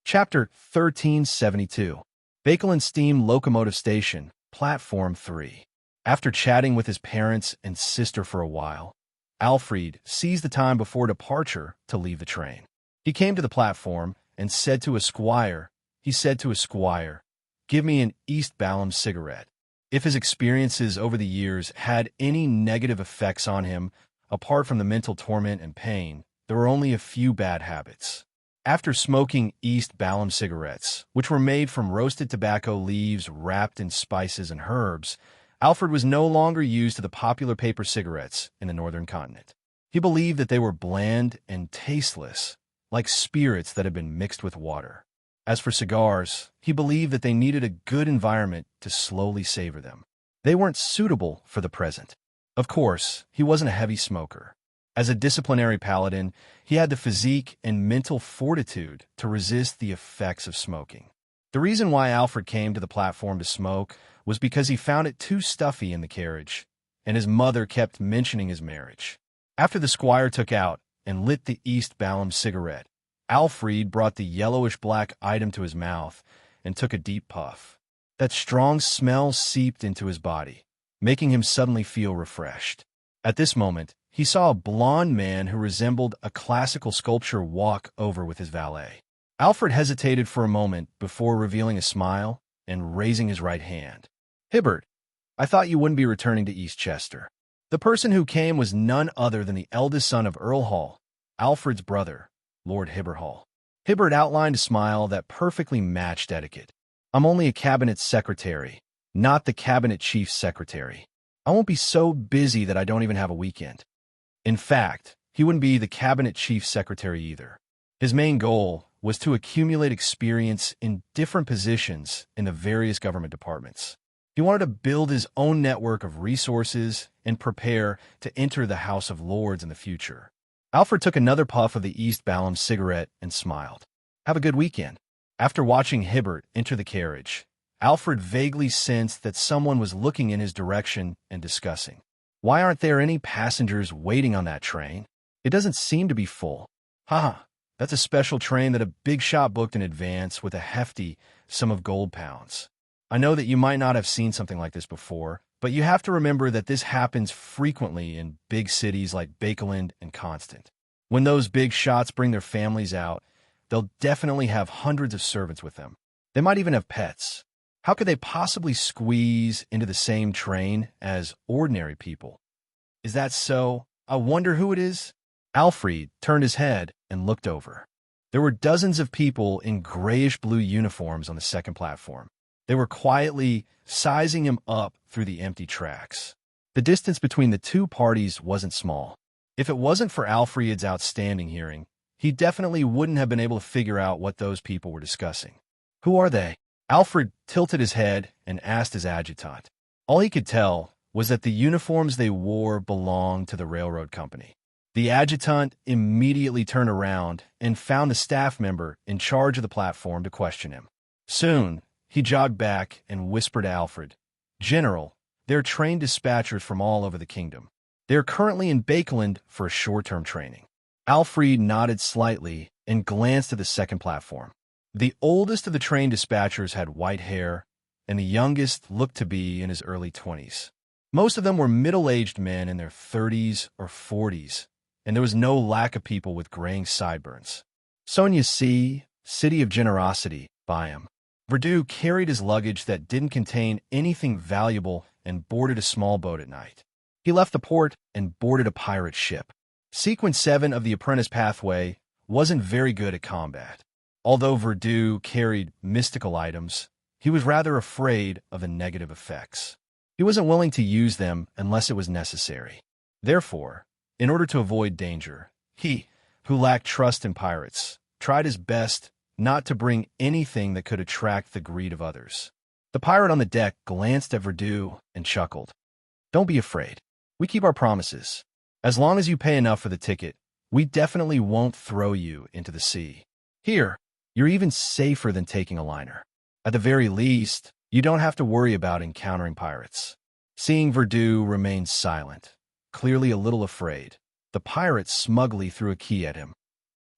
Chapter 1372. Bakelin Steam Locomotive Station, Platform 3. After chatting with his parents and sister for a while, Alfred seized the time before departure to leave the train. He came to the platform and said to a squire, "Give me an East Balham cigarette." If his experiences over the years had any negative effects on him, apart from the mental torment and pain, there were only a few bad habits. After smoking East Balham cigarettes, which were made from roasted tobacco leaves wrapped in spices and herbs, Alfred was no longer used to the popular paper cigarettes in the northern continent. He believed that they were bland and tasteless, like spirits that had been mixed with water. As for cigars, he believed that they needed a good environment to slowly savor them. They weren't suitable for the present. Of course, he wasn't a heavy smoker. As a disciplinary paladin, he had the physique and mental fortitude to resist the effects of smoking. The reason why Alfred came to the platform to smoke was because he found it too stuffy in the carriage, and his mother kept mentioning his marriage. After the squire took out and lit the East Balham cigarette, Alfred brought the yellowish-black item to his mouth and took a deep puff. That strong smell seeped into his body, making him suddenly feel refreshed. At this moment, he saw a blond man who resembled a classical sculpture walk over with his valet. Alfred hesitated for a moment before revealing a smile and raising his right hand. "Hibbert, I thought you wouldn't be returning to Eastchester." The person who came was none other than the eldest son of Earl Hall, Alfred's brother, Lord Hibbert Hall. Hibbert outlined a smile that perfectly matched etiquette. "I'm only a cabinet secretary, not the cabinet chief's secretary. I won't be so busy that I don't even have a weekend." In fact, he wouldn't be the cabinet chief's secretary either. His main goal was to accumulate experience in different positions in the various government departments. He wanted to build his own network of resources and prepare to enter the House of Lords in the future. Alfred took another puff of the East Balham cigarette and smiled. "Have a good weekend." After watching Hibbert enter the carriage, Alfred vaguely sensed that someone was looking in his direction and discussing. "Why aren't there any passengers waiting on that train? It doesn't seem to be full." "Haha, that's a special train that a big shot booked in advance with a hefty sum of gold pounds. I know that you might not have seen something like this before, but you have to remember that this happens frequently in big cities like Bakelin and Constant. When those big shots bring their families out, they'll definitely have hundreds of servants with them. They might even have pets. How could they possibly squeeze into the same train as ordinary people? Is that so? I wonder who it is." Alfred turned his head and looked over. There were dozens of people in grayish-blue uniforms on the second platform. They were quietly sizing him up through the empty tracks. The distance between the two parties wasn't small. If it wasn't for Alfred's outstanding hearing, he definitely wouldn't have been able to figure out what those people were discussing. "Who are they?" Alfred tilted his head and asked his adjutant. All he could tell was that the uniforms they wore belonged to the railroad company. The adjutant immediately turned around and found the staff member in charge of the platform to question him. Soon, he jogged back and whispered to Alfred, "General, they're trained dispatchers from all over the kingdom. They're currently in Bakelin for a short-term training." Alfred nodded slightly and glanced at the second platform. The oldest of the train dispatchers had white hair, and the youngest looked to be in his early 20s. Most of them were middle-aged men in their 30s or 40s, and there was no lack of people with graying sideburns. Sonia C., City of Generosity, by him. Verdu carried his luggage that didn't contain anything valuable and boarded a small boat at night. He left the port and boarded a pirate ship. Sequence 7 of the Apprentice Pathway wasn't very good at combat. Although Verdu carried mystical items, he was rather afraid of the negative effects. He wasn't willing to use them unless it was necessary. Therefore, in order to avoid danger, he, who lacked trust in pirates, tried his best not to bring anything that could attract the greed of others. The pirate on the deck glanced at Verdu and chuckled. "Don't be afraid. We keep our promises. As long as you pay enough for the ticket, we definitely won't throw you into the sea. Here, you're even safer than taking a liner. At the very least, you don't have to worry about encountering pirates." Seeing Verdu remain silent, clearly a little afraid, the pirate smugly threw a key at him.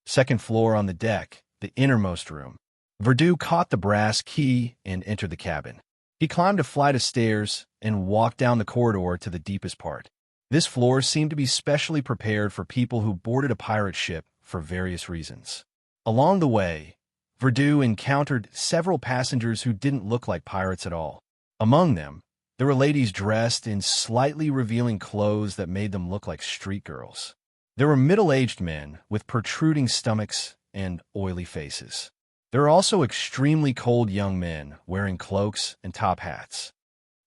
"Second floor on the deck, the innermost room. Verdu caught the brass key and entered the cabin. He climbed a flight of stairs and walked down the corridor to the deepest part. This floor seemed to be specially prepared for people who boarded a pirate ship for various reasons. Along the way, Verdu encountered several passengers who didn't look like pirates at all. Among them, there were ladies dressed in slightly revealing clothes that made them look like street girls. There were middle-aged men with protruding stomachs and oily faces. There were also extremely cold young men wearing cloaks and top hats.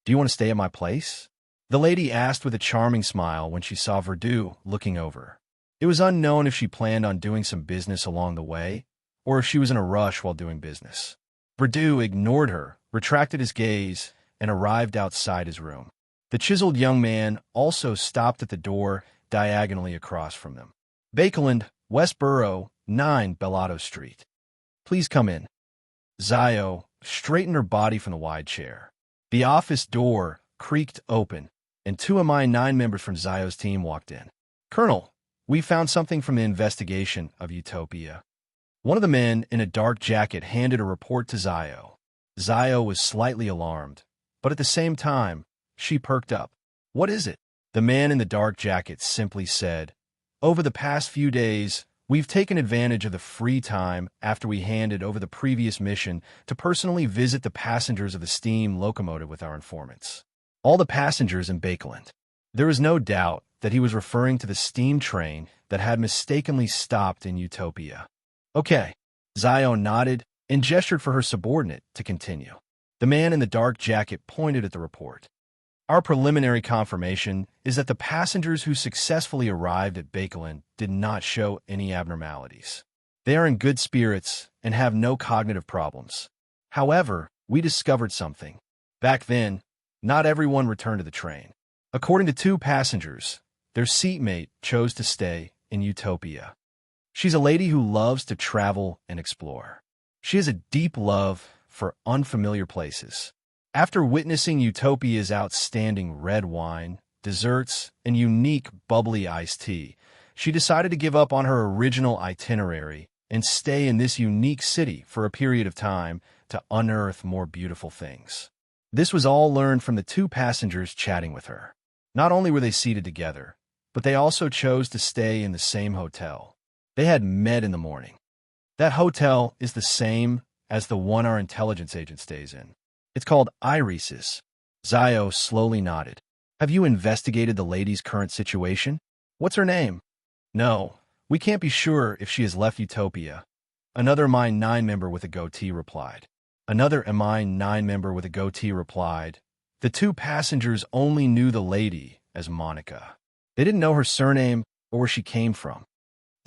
"Do you want to stay at my place?" the lady asked with a charming smile when she saw Verdu looking over. It was unknown if she planned on doing some business along the way, or if she was in a rush while doing business. Verdu ignored her, retracted his gaze, and arrived outside his room. The chiseled young man also stopped at the door diagonally across from them. "Bakeland, Westboro, 9 Bellato Street. Please come in." Zio straightened her body from the wide chair. The office door creaked open, and 2 MI9 members from Zio's team walked in. "Colonel, we found something from the investigation of Utopia." One of the men in a dark jacket handed a report to Zio. Zio was slightly alarmed, but at the same time, she perked up. "What is it?" The man in the dark jacket simply said, "Over the past few days, we've taken advantage of the free time after we handed over the previous mission to personally visit the passengers of the steam locomotive with our informants. All the passengers in Bakeland." There was no doubt that he was referring to the steam train that had mistakenly stopped in Utopia. "Okay." Zio nodded and gestured for her subordinate to continue. The man in the dark jacket pointed at the report. "Our preliminary confirmation is that the passengers who successfully arrived at Bakeland did not show any abnormalities. They are in good spirits and have no cognitive problems. However, we discovered something. Back then, not everyone returned to the train. According to 2 passengers, their seatmate chose to stay in Utopia. She's a lady who loves to travel and explore. She has a deep love for unfamiliar places. After witnessing Utopia's outstanding red wine, desserts, and unique bubbly iced tea, she decided to give up on her original itinerary and stay in this unique city for a period of time to unearth more beautiful things. This was all learned from the 2 passengers chatting with her. Not only were they seated together, but they also chose to stay in the same hotel. They had met in the morning. That hotel is the same as the one our intelligence agent stays in. It's called Iris's. Zio slowly nodded. "Have you investigated the lady's current situation? What's her name?" "No, we can't be sure if she has left Utopia." Another MI9 member with a goatee replied. Another MI9 member with a goatee replied. The 2 passengers only knew the lady as Monica. They didn't know her surname or where she came from.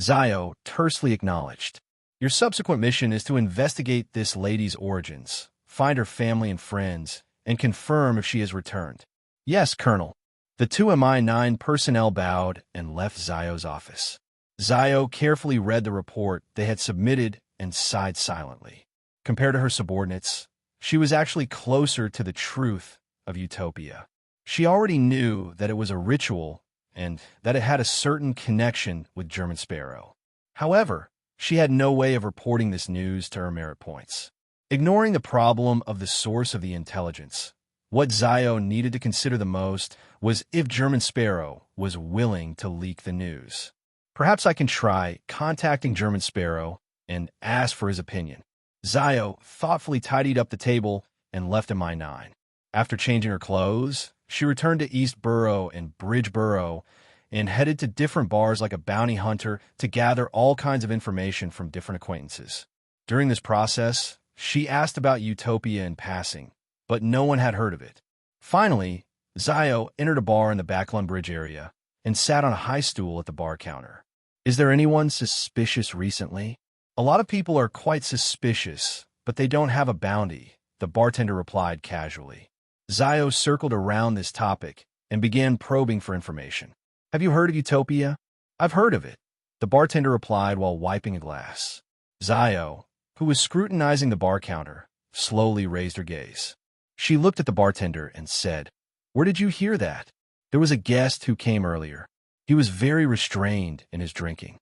Zio tersely acknowledged. "Your subsequent mission is to investigate this lady's origins, find her family and friends, and confirm if she has returned." "Yes, Colonel." The 2 MI9 personnel bowed and left Zio's office. Zio carefully read the report they had submitted and sighed silently. Compared to her subordinates, she was actually closer to the truth of Utopia. She already knew that it was a ritual and that it had a certain connection with German Sparrow. However, she had no way of reporting this news to her merit points. Ignoring the problem of the source of the intelligence, what Zio needed to consider the most was if German Sparrow was willing to leak the news. "Perhaps I can try contacting German Sparrow and ask for his opinion." Zio thoughtfully tidied up the table and left MI9. After changing her clothes, she returned to East Borough and Bridgeboro and headed to different bars like a bounty hunter to gather all kinds of information from different acquaintances. During this process, she asked about Utopia in passing, but no one had heard of it. Finally, Zio entered a bar in the Backlund Bridge area and sat on a high stool at the bar counter. "Is there anyone suspicious recently?" "A lot of people are quite suspicious, but they don't have a bounty," the bartender replied casually. Zio circled around this topic and began probing for information. "Have you heard of Utopia?" "I've heard of it," the bartender replied while wiping a glass. Zio, who was scrutinizing the bar counter, slowly raised her gaze. She looked at the bartender and said, "Where did you hear that?" "There was a guest who came earlier. He was very restrained in his drinking.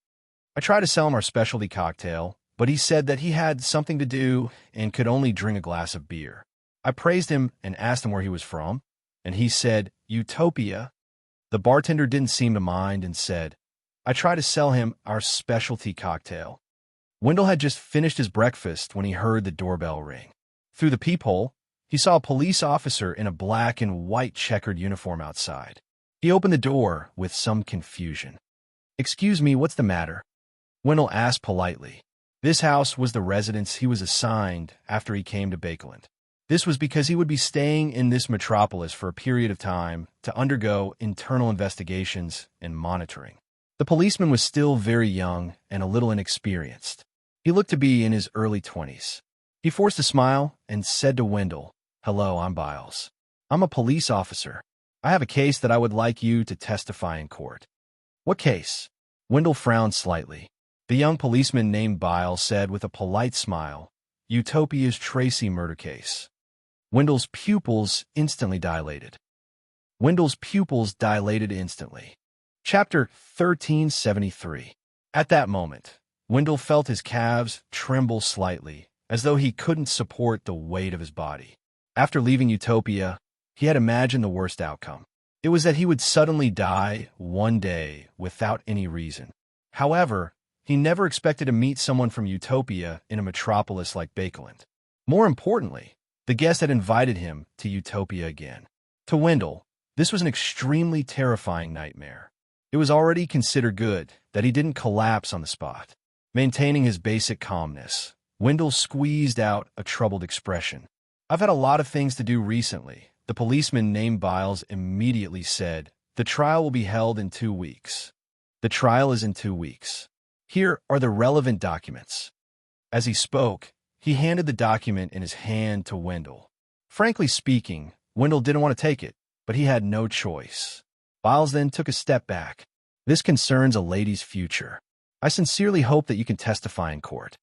I tried to sell him our specialty cocktail, but he said that he had something to do and could only drink a glass of beer. I praised him and asked him where he was from, and he said, Utopia. The bartender didn't seem to mind and said, I tried to sell him our specialty cocktail. Wendell had just finished his breakfast when he heard the doorbell ring. Through the peephole, he saw a police officer in a black and white checkered uniform outside. He opened the door with some confusion. Excuse me, what's the matter? Wendell asked politely. This house was the residence he was assigned after he came to Bakeland. This was because he would be staying in this metropolis for a period of time to undergo internal investigations and monitoring. The policeman was still very young and a little inexperienced. He looked to be in his early 20s. He forced a smile and said to Wendell, Hello, I'm Biles. I'm a police officer. I have a case that I would like you to testify in court. What case? Wendell frowned slightly. The young policeman named Biles said with a polite smile, Utopia's Tracy murder case. Wendell's pupils instantly dilated. Chapter 1373. At that moment, Wendell felt his calves tremble slightly, as though he couldn't support the weight of his body. After leaving Utopia, he had imagined the worst outcome. It was that he would suddenly die one day without any reason. However, he never expected to meet someone from Utopia in a metropolis like Bakeland. More importantly, the guest had invited him to Utopia again. To Wendell, this was an extremely terrifying nightmare. It was already considered good that he didn't collapse on the spot. Maintaining his basic calmness, Wendell squeezed out a troubled expression. I've had a lot of things to do recently. The policeman named Biles immediately said, The trial will be held in 2 weeks. The trial is in 2 weeks. Here are the relevant documents. As he spoke, he handed the document in his hand to Wendell. Frankly speaking, Wendell didn't want to take it, but he had no choice. Biles then took a step back. This concerns a lady's future. I sincerely hope that you can testify in court.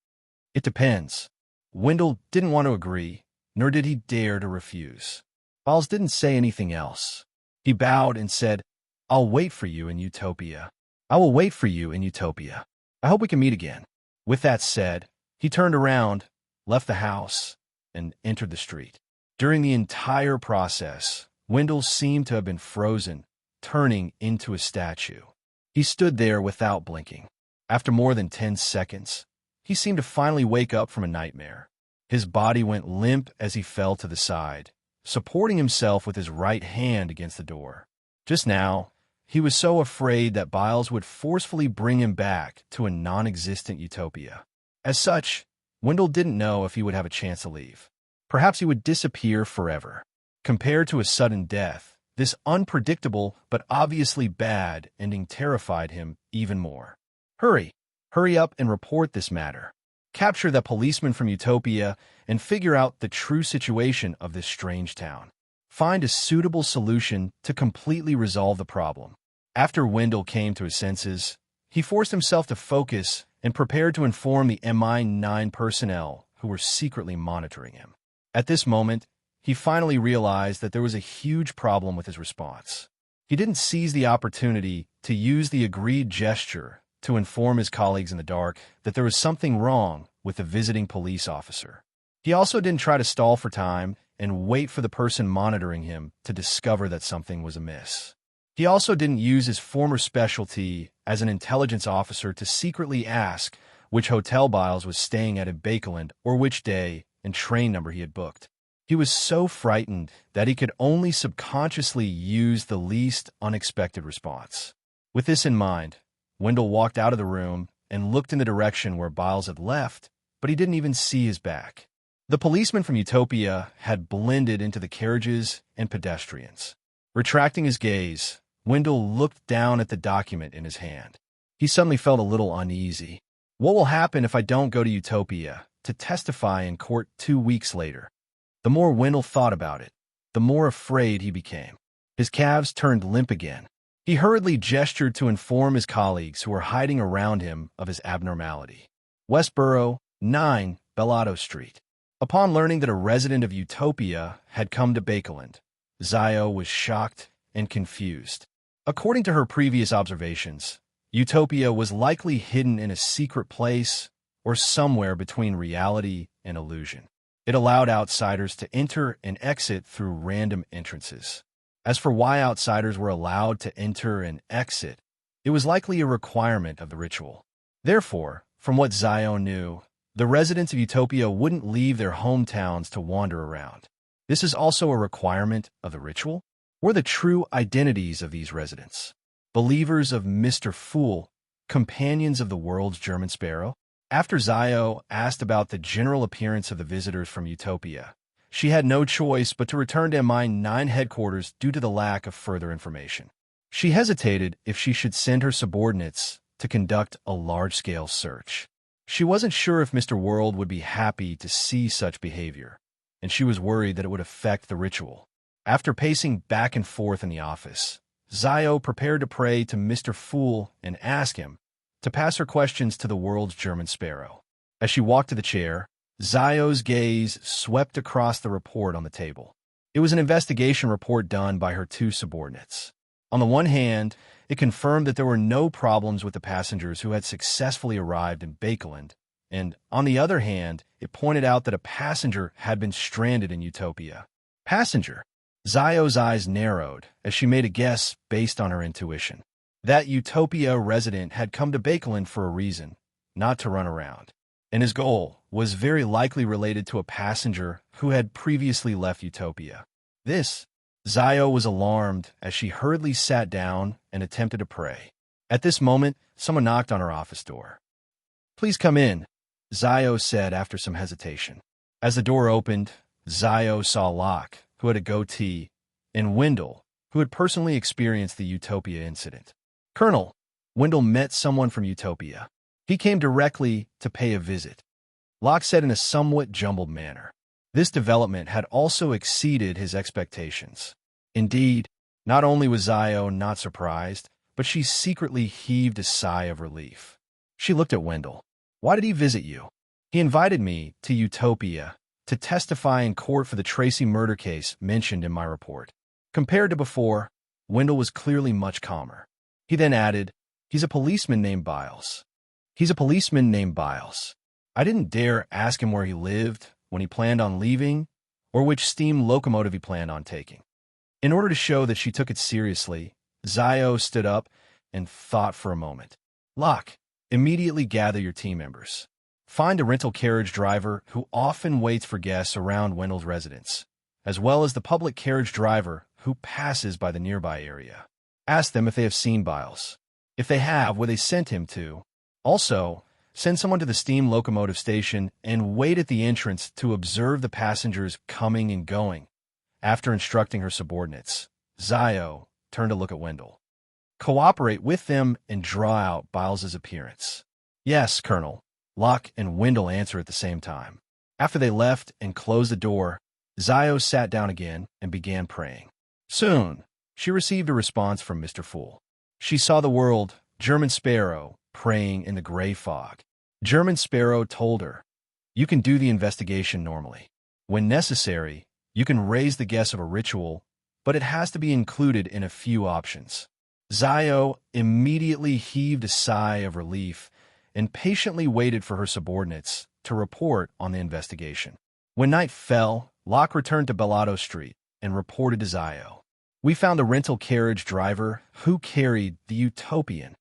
It depends. Wendell didn't want to agree, nor did he dare to refuse. Biles didn't say anything else. He bowed and said, I'll wait for you in Utopia. I will wait for you in Utopia. I hope we can meet again. With that said, he turned around, left the house, and entered the street. During the entire process, Wendell seemed to have been frozen, turning into a statue. He stood there without blinking. After more than 10 seconds, he seemed to finally wake up from a nightmare. His body went limp as he fell to the side, supporting himself with his right hand against the door. Just now, he was so afraid that Biles would forcefully bring him back to a non-existent Utopia. As such, Wendell didn't know if he would have a chance to leave. Perhaps he would disappear forever. Compared to a sudden death, this unpredictable but obviously bad ending terrified him even more. Hurry up and report this matter. Capture that policeman from Utopia and figure out the true situation of this strange town. Find a suitable solution to completely resolve the problem. After Wendell came to his senses, he forced himself to focus and prepared to inform the MI9 personnel who were secretly monitoring him. At this moment, he finally realized that there was a huge problem with his response. He didn't seize the opportunity to use the agreed gesture to inform his colleagues in the dark that there was something wrong with the visiting police officer. He also didn't try to stall for time and wait for the person monitoring him to discover that something was amiss. He also didn't use his former specialty as an intelligence officer to secretly ask which hotel Biles was staying at in Bakeland or which day and train number he had booked. He was so frightened that he could only subconsciously use the least unexpected response. With this in mind, Wendell walked out of the room and looked in the direction where Biles had left, but he didn't even see his back. The policeman from Utopia had blended into the carriages and pedestrians. Retracting his gaze, Wendell looked down at the document in his hand. He suddenly felt a little uneasy. What will happen if I don't go to Utopia to testify in court 2 weeks later? The more Wendell thought about it, the more afraid he became. His calves turned limp again. He hurriedly gestured to inform his colleagues who were hiding around him of his abnormality. Westboro, 9 Bellato Street. Upon learning that a resident of Utopia had come to Bakeland, Zio was shocked and confused. According to her previous observations, Utopia was likely hidden in a secret place or somewhere between reality and illusion. It allowed outsiders to enter and exit through random entrances. As for why outsiders were allowed to enter and exit, it was likely a requirement of the ritual. Therefore, from what Zio knew, the residents of Utopia wouldn't leave their hometowns to wander around. This is also a requirement of the ritual? Or the true identities of these residents? Believers of Mr. Fool, companions of the world's German sparrow? After Zio asked about the general appearance of the visitors from Utopia, she had no choice but to return to MI9 headquarters due to the lack of further information. She hesitated if she should send her subordinates to conduct a large-scale search. She wasn't sure if Mr. World would be happy to see such behavior, and she was worried that it would affect the ritual. After pacing back and forth in the office, Zio prepared to pray to Mr. Fool and ask him to pass her questions to the world's German sparrow. As she walked to the chair, Zio's gaze swept across the report on the table. It was an investigation report done by her two subordinates. On the one hand, it confirmed that there were no problems with the passengers who had successfully arrived in Bakeland, and on the other hand, it pointed out that a passenger had been stranded in Utopia. Passenger? Zio's eyes narrowed as she made a guess based on her intuition. That Utopia resident had come to Bakeland for a reason, not to run around, and his goal was very likely related to a passenger who had previously left Utopia. Zio was alarmed as she hurriedly sat down and attempted to pray. At this moment, someone knocked on her office door. "Please come in," Zio said after some hesitation. As the door opened, Zio saw Locke, who had a goatee, and Wendell, who had personally experienced the Utopia incident. "Colonel," Wendell met someone from Utopia. He came directly to pay a visit, Locke said in a somewhat jumbled manner. This development had also exceeded his expectations. Indeed, not only was Zio not surprised, but she secretly heaved a sigh of relief. She looked at Wendell. "Why did he visit you?" "He invited me to Utopia to testify in court for the Tracy murder case mentioned in my report." Compared to before, Wendell was clearly much calmer. He then added, "He's a policeman named Biles." I didn't dare ask him where he lived, when he planned on leaving, or which steam locomotive he planned on taking. In order to show that she took it seriously, Zio stood up and thought for a moment. "Locke, immediately gather your team members. Find a rental carriage driver who often waits for guests around Wendell's residence, as well as the public carriage driver who passes by the nearby area. Ask them if they have seen Biles. If they have, where they sent him to. Also, send someone to the steam locomotive station and wait at the entrance to observe the passengers coming and going." After instructing her subordinates, Zio turned to look at Wendell. "Cooperate with them and draw out Biles's appearance." "Yes, Colonel," Locke and Wendell answered at the same time. After they left and closed the door, Zio sat down again and began praying. Soon, she received a response from Mr. Fool. She saw the world, German Sparrow, praying in the gray fog. German Sparrow told her, "You can do the investigation normally. When necessary, you can raise the guess of a ritual, but it has to be included in a few options." Zio immediately heaved a sigh of relief and patiently waited for her subordinates to report on the investigation. When night fell, Locke returned to Bellado Street and reported to Zio. "We found a rental carriage driver who carried the Utopian."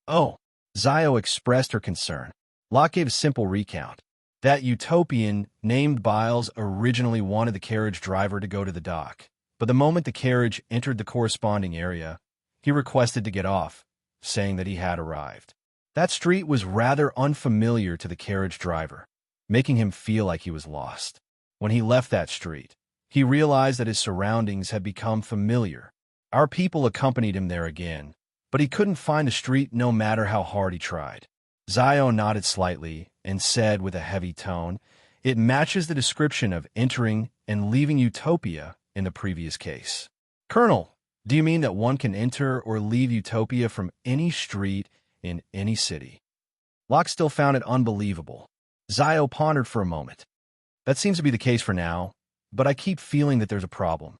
"Oh," Zio expressed her concern. Locke gave a simple recount. That Utopian named Biles originally wanted the carriage driver to go to the dock, but the moment the carriage entered the corresponding area, he requested to get off, saying that he had arrived. That street was rather unfamiliar to the carriage driver, making him feel like he was lost. When he left that street, he realized that his surroundings had become familiar. Our people accompanied him there again, but he couldn't find the street no matter how hard he tried. Zio nodded slightly and said with a heavy tone, "It matches the description of entering and leaving Utopia in the previous case." "Colonel, do you mean that one can enter or leave Utopia from any street in any city?" Locke still found it unbelievable. Zio pondered for a moment. "That seems to be the case for now, but I keep feeling that there's a problem."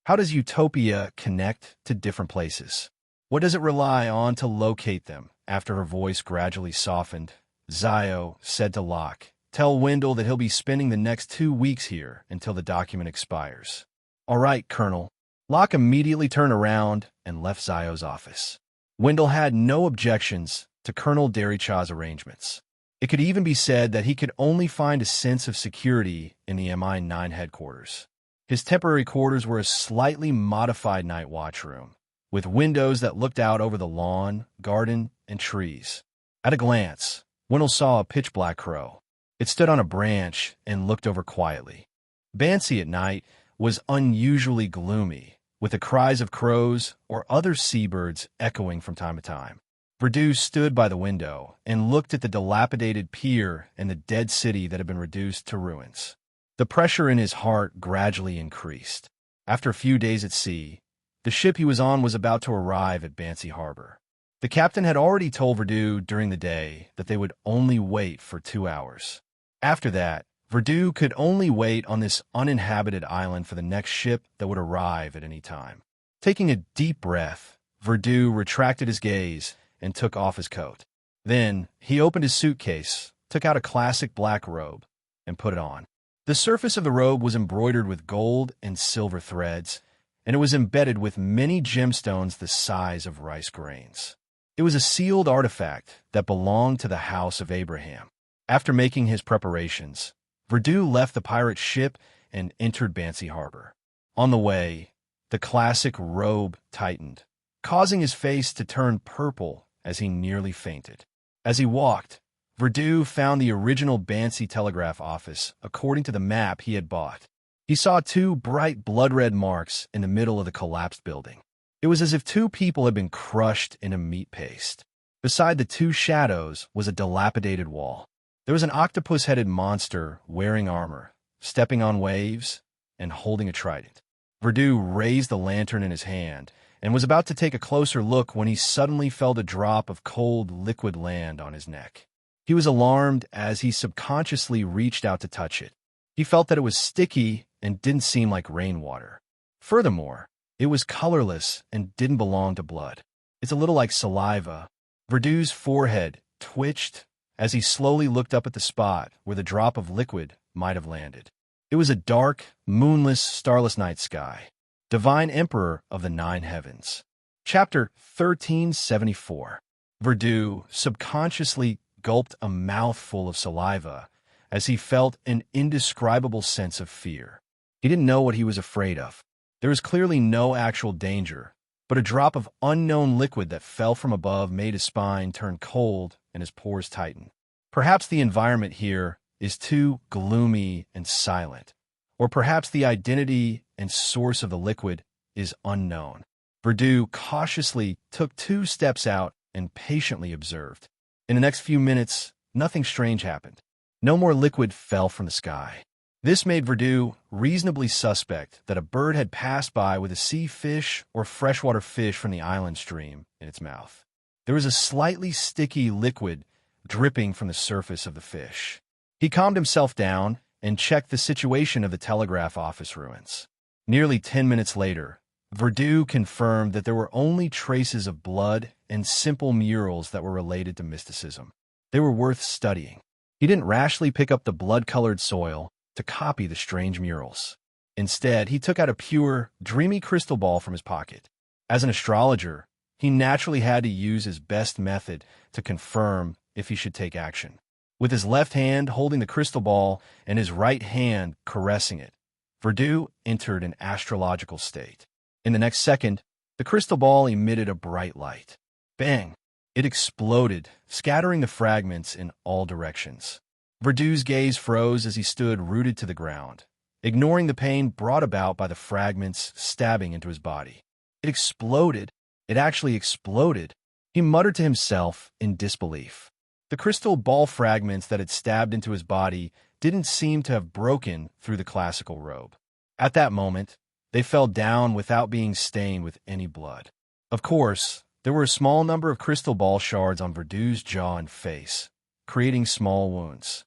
How does Utopia connect to different places? What does it rely on to locate them?" After her voice gradually softened, Zio said to Locke. "Tell Wendell that he'll be spending the next 2 weeks here until the document expires." "All right, Colonel." Locke immediately turned around and left Zio's office. Wendell had no objections to Colonel Derichaw's arrangements. It could even be said that he could only find a sense of security in the MI9 headquarters. His temporary quarters were a slightly modified night watch room, with windows that looked out over the lawn, garden, and trees. At a glance, Wendell saw a pitch-black crow. It stood on a branch and looked over quietly. Bancy at night was unusually gloomy, with the cries of crows or other seabirds echoing from time to time. Verdue stood by the window and looked at the dilapidated pier and the dead city that had been reduced to ruins. The pressure in his heart gradually increased. After a few days at sea, the ship he was on was about to arrive at Bancy Harbor. The captain had already told Verdue during the day that they would only wait for 2 hours. After that, Verdue could only wait on this uninhabited island for the next ship that would arrive at any time. Taking a deep breath, Verdue retracted his gaze and took off his coat. Then he opened his suitcase, took out a classic black robe, and put it on. The surface of the robe was embroidered with gold and silver threads, and it was embedded with many gemstones the size of rice grains. It was a sealed artifact that belonged to the House of Abraham. After making his preparations, Verdue left the pirate ship and entered Bancy Harbor. On the way, the classic robe tightened, causing his face to turn purple as he nearly fainted. As he walked, Verdue found the original Bancy telegraph office according to the map he had bought. He saw 2 bright blood-red marks in the middle of the collapsed building. It was as if 2 people had been crushed in a meat paste. Beside the 2 shadows was a dilapidated wall. There was an octopus-headed monster wearing armor, stepping on waves, and holding a trident. Verdue raised the lantern in his hand and was about to take a closer look when he suddenly felt a drop of cold liquid land on his neck. He was alarmed as he subconsciously reached out to touch it. He felt that it was sticky and didn't seem like rainwater. Furthermore, it was colorless and didn't belong to blood. "It's a little like saliva." Verdue's forehead twitched as he slowly looked up at the spot where the drop of liquid might have landed. It was a dark, moonless, starless night sky. Divine Emperor of the 9 Heavens. Chapter 1374. Verdue subconsciously gulped a mouthful of saliva as he felt an indescribable sense of fear. He didn't know what he was afraid of. There was clearly no actual danger, but a drop of unknown liquid that fell from above made his spine turn cold and his pores tighten. Perhaps the environment here is too gloomy and silent, or perhaps the identity and source of the liquid is unknown. Verdue cautiously took 2 steps out and patiently observed. In the next few minutes, nothing strange happened. No more liquid fell from the sky. This made Verdue reasonably suspect that a bird had passed by with a sea fish or freshwater fish from the island stream in its mouth. There was a slightly sticky liquid dripping from the surface of the fish. He calmed himself down and checked the situation of the telegraph office ruins. Nearly 10 minutes later, Verdue confirmed that there were only traces of blood and simple murals that were related to mysticism. They were worth studying. He didn't rashly pick up the blood-colored soil to copy the strange murals. Instead, he took out a pure, dreamy crystal ball from his pocket. As an astrologer, he naturally had to use his best method to confirm if he should take action. With his left hand holding the crystal ball and his right hand caressing it, Verdue entered an astrological state. In the next second, the crystal ball emitted a bright light. Bang! It exploded, scattering the fragments in all directions. Verdue's gaze froze as he stood rooted to the ground, ignoring the pain brought about by the fragments stabbing into his body. It exploded. It actually exploded. He muttered to himself in disbelief. The crystal ball fragments that had stabbed into his body didn't seem to have broken through the classical robe. At that moment, they fell down without being stained with any blood. Of course, there were a small number of crystal ball shards on Verdue's jaw and face, creating small wounds.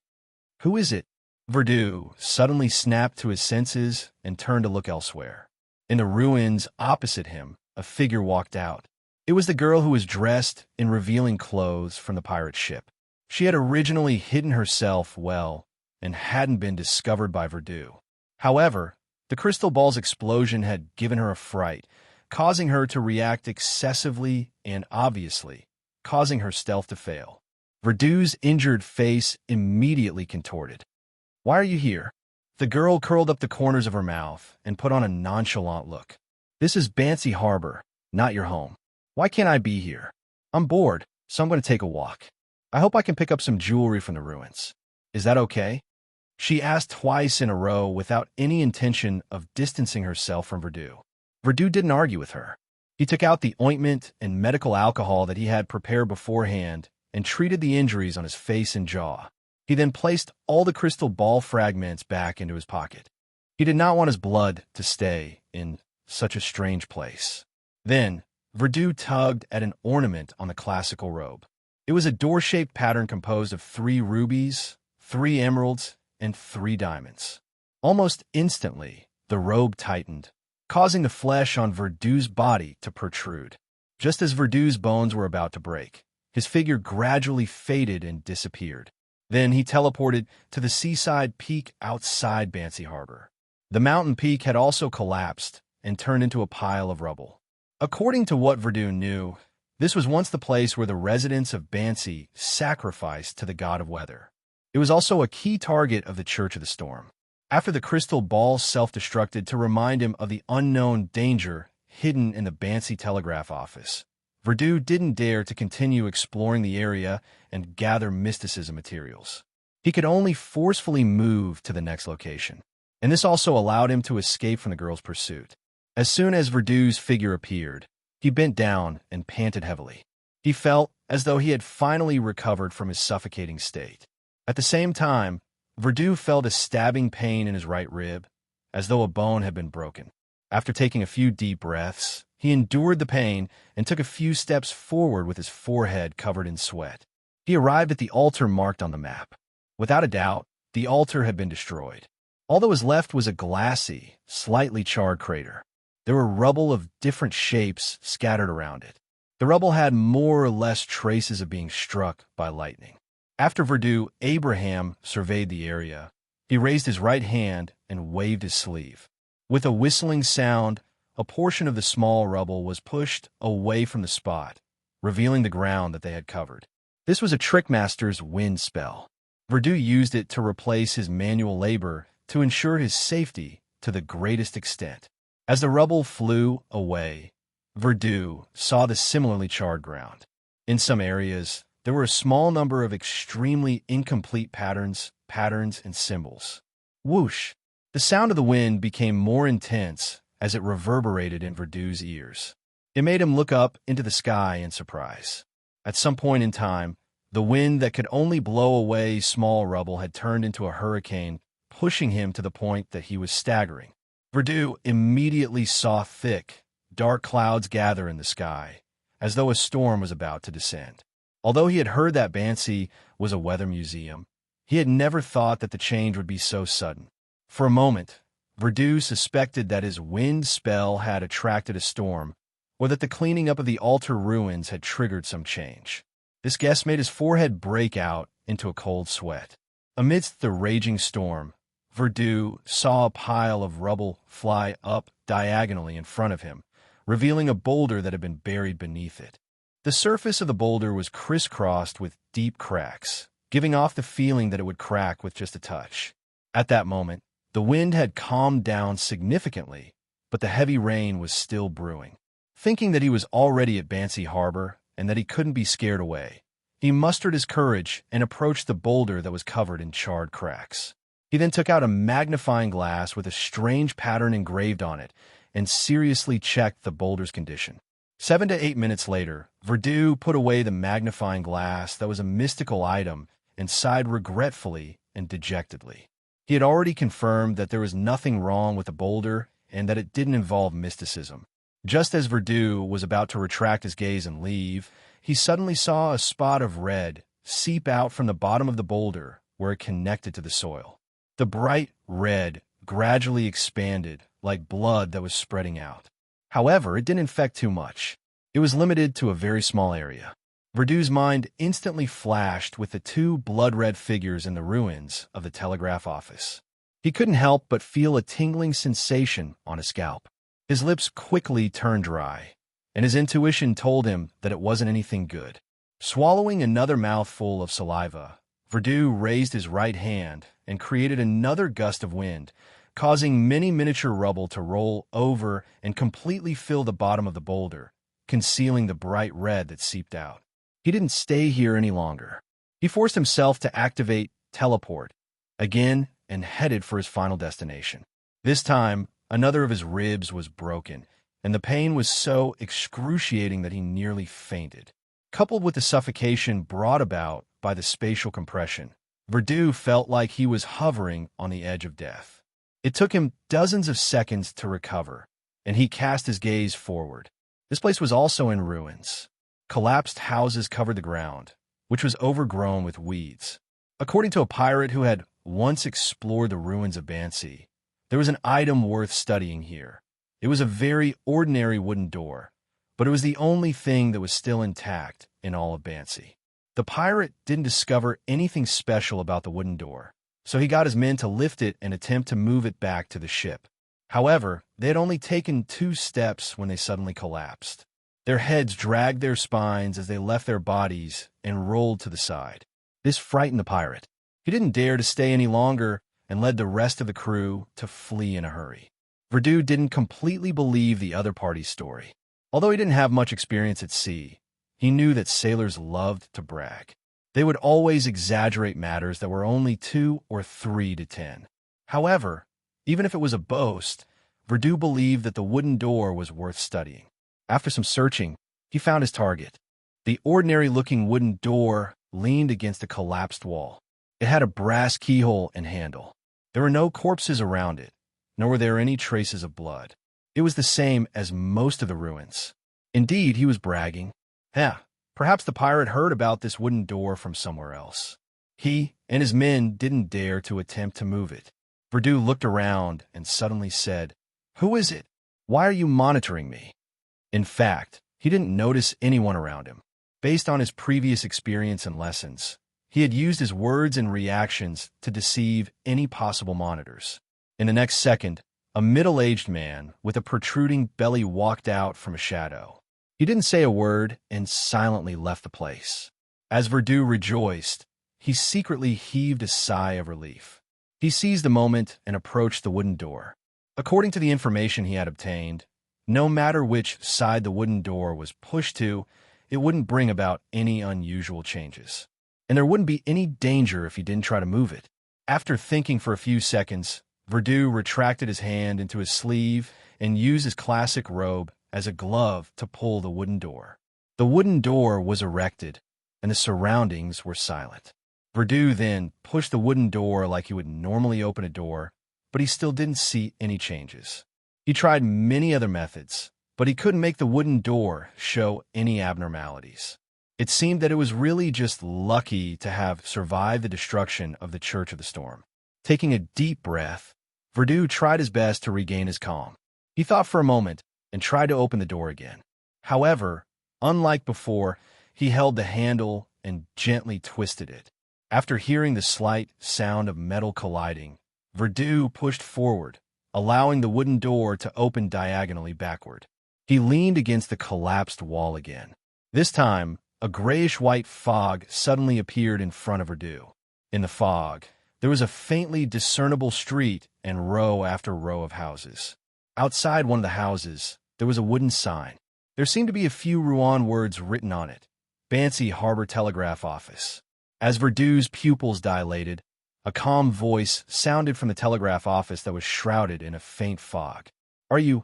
"Who is it?" Verdue suddenly snapped to his senses and turned to look elsewhere. In the ruins opposite him, a figure walked out. It was the girl who was dressed in revealing clothes from the pirate ship. She had originally hidden herself well and hadn't been discovered by Verdu. However, the crystal ball's explosion had given her a fright, causing her to react excessively and obviously, causing her stealth to fail. Verdu's injured face immediately contorted. "Why are you here?" The girl curled up the corners of her mouth and put on a nonchalant look. "This is Bancy Harbor, not your home. Why can't I be here? I'm bored, so I'm going to take a walk. I hope I can pick up some jewelry from the ruins. Is that okay?" She asked twice in a row without any intention of distancing herself from Verdu. Verdu didn't argue with her. He took out the ointment and medical alcohol that he had prepared beforehand and treated the injuries on his face and jaw. He then placed all the crystal ball fragments back into his pocket. He did not want his blood to stay in such a strange place. Then, Verdu tugged at an ornament on the classical robe. It was a door-shaped pattern composed of 3 rubies, 3 emeralds, and 3 diamonds. Almost instantly, the robe tightened, causing the flesh on Verdu's body to protrude. Just as Verdu's bones were about to break, his figure gradually faded and disappeared. Then he teleported to the seaside peak outside Bancy Harbor. The mountain peak had also collapsed and turned into a pile of rubble. According to what Verdu knew, this was once the place where the residents of Bancy sacrificed to the god of weather. It was also a key target of the Church of the Storm. After the crystal ball self-destructed to remind him of the unknown danger hidden in the Bancy telegraph office, Verdu didn't dare to continue exploring the area and gather mysticism materials. He could only forcefully move to the next location, and this also allowed him to escape from the girl's pursuit. As soon as Verdu's figure appeared, he bent down and panted heavily. He felt as though he had finally recovered from his suffocating state. At the same time, Verdu felt a stabbing pain in his right rib, as though a bone had been broken. After taking a few deep breaths, he endured the pain and took a few steps forward with his forehead covered in sweat. He arrived at the altar marked on the map. Without a doubt, the altar had been destroyed. All that was left was a glassy, slightly charred crater. There were rubble of different shapes scattered around it. The rubble had more or less traces of being struck by lightning. After Verdu, Abraham surveyed the area. He raised his right hand and waved his sleeve. With a whistling sound, a portion of the small rubble was pushed away from the spot, revealing the ground that they had covered. This was a trickmaster's wind spell. Verdu used it to replace his manual labor to ensure his safety to the greatest extent. As the rubble flew away, Verdu saw the similarly charred ground. In some areas, there were a small number of extremely incomplete patterns, and symbols. Whoosh! The sound of the wind became more intense as it reverberated in Verdu's ears. It made him look up into the sky in surprise. At some point in time, the wind that could only blow away small rubble had turned into a hurricane, pushing him to the point that he was staggering. Verdu immediately saw thick, dark clouds gather in the sky, as though a storm was about to descend. Although he had heard that Bancy was a weather museum, he had never thought that the change would be so sudden. For a moment, Verdu suspected that his wind spell had attracted a storm, or that the cleaning up of the altar ruins had triggered some change. This guess made his forehead break out into a cold sweat. Amidst the raging storm, Verdu saw a pile of rubble fly up diagonally in front of him, revealing a boulder that had been buried beneath it. The surface of the boulder was crisscrossed with deep cracks, giving off the feeling that it would crack with just a touch. At that moment, the wind had calmed down significantly, but the heavy rain was still brewing. Thinking that he was already at Bancy Harbor and that he couldn't be scared away, he mustered his courage and approached the boulder that was covered in charred cracks. He then took out a magnifying glass with a strange pattern engraved on it and seriously checked the boulder's condition. 7 to 8 minutes later, Verdu put away the magnifying glass that was a mystical item and sighed regretfully and dejectedly. He had already confirmed that there was nothing wrong with the boulder and that it didn't involve mysticism. Just as Verdu was about to retract his gaze and leave, he suddenly saw a spot of red seep out from the bottom of the boulder where it connected to the soil. The bright red gradually expanded like blood that was spreading out. However, it didn't infect too much. It was limited to a very small area. Verdoux's mind instantly flashed with the two blood-red figures in the ruins of the telegraph office. He couldn't help but feel a tingling sensation on his scalp. His lips quickly turned dry, and his intuition told him that it wasn't anything good. Swallowing another mouthful of saliva, Verdoux raised his right hand and created another gust of wind, causing many miniature rubble to roll over and completely fill the bottom of the boulder, concealing the bright red that seeped out. He didn't stay here any longer. He forced himself to activate teleport again and headed for his final destination. This time, another of his ribs was broken, and the pain was so excruciating that he nearly fainted. Coupled with the suffocation brought about by the spatial compression, Verdoux felt like he was hovering on the edge of death. It took him dozens of seconds to recover, and he cast his gaze forward. This place was also in ruins. Collapsed houses covered the ground, which was overgrown with weeds. According to a pirate who had once explored the ruins of Bansi, there was an item worth studying here. It was a very ordinary wooden door, but it was the only thing that was still intact in all of Bansi. The pirate didn't discover anything special about the wooden door, so he got his men to lift it and attempt to move it back to the ship. However, they had only taken 2 steps when they suddenly collapsed. Their heads dragged their spines as they left their bodies and rolled to the side. This frightened the pirate. He didn't dare to stay any longer and led the rest of the crew to flee in a hurry. Verdoux didn't completely believe the other party's story. Although he didn't have much experience at sea, he knew that sailors loved to brag. They would always exaggerate matters that were only 2 or 3 to 10. However, even if it was a boast, Verdoux believed that the wooden door was worth studying. After some searching, he found his target. The ordinary-looking wooden door leaned against a collapsed wall. It had a brass keyhole and handle. There were no corpses around it, nor were there any traces of blood. It was the same as most of the ruins. Indeed, he was bragging. Perhaps the pirate heard about this wooden door from somewhere else. He and his men didn't dare to attempt to move it. Verdoux looked around and suddenly said, "Who is it? Why are you monitoring me?" In fact, he didn't notice anyone around him. Based on his previous experience and lessons, he had used his words and reactions to deceive any possible monitors. In the next second, a middle-aged man with a protruding belly walked out from a shadow. He didn't say a word and silently left the place. As Verdoux rejoiced, he secretly heaved a sigh of relief. He seized the moment and approached the wooden door. According to the information he had obtained, no matter which side the wooden door was pushed to, it wouldn't bring about any unusual changes. And there wouldn't be any danger if he didn't try to move it. After thinking for a few seconds, Verdoux retracted his hand into his sleeve and used his classic robe as a glove to pull the wooden door. The wooden door was erected, and the surroundings were silent. Verdoux then pushed the wooden door like he would normally open a door, but he still didn't see any changes. He tried many other methods, but he couldn't make the wooden door show any abnormalities. It seemed that it was really just lucky to have survived the destruction of the Church of the Storm. Taking a deep breath, Verdoux tried his best to regain his calm. He thought for a moment and tried to open the door again. However, unlike before, he held the handle and gently twisted it. After hearing the slight sound of metal colliding, Verdoux pushed forward, allowing the wooden door to open diagonally backward. He leaned against the collapsed wall again. This time, a grayish-white fog suddenly appeared in front of Verdoux. In the fog, there was a faintly discernible street and row after row of houses. Outside one of the houses, there was a wooden sign. There seemed to be a few Rouen words written on it. Bansi Harbor Telegraph Office. As Verdoux's pupils dilated, a calm voice sounded from the telegraph office that was shrouded in a faint fog. "Are you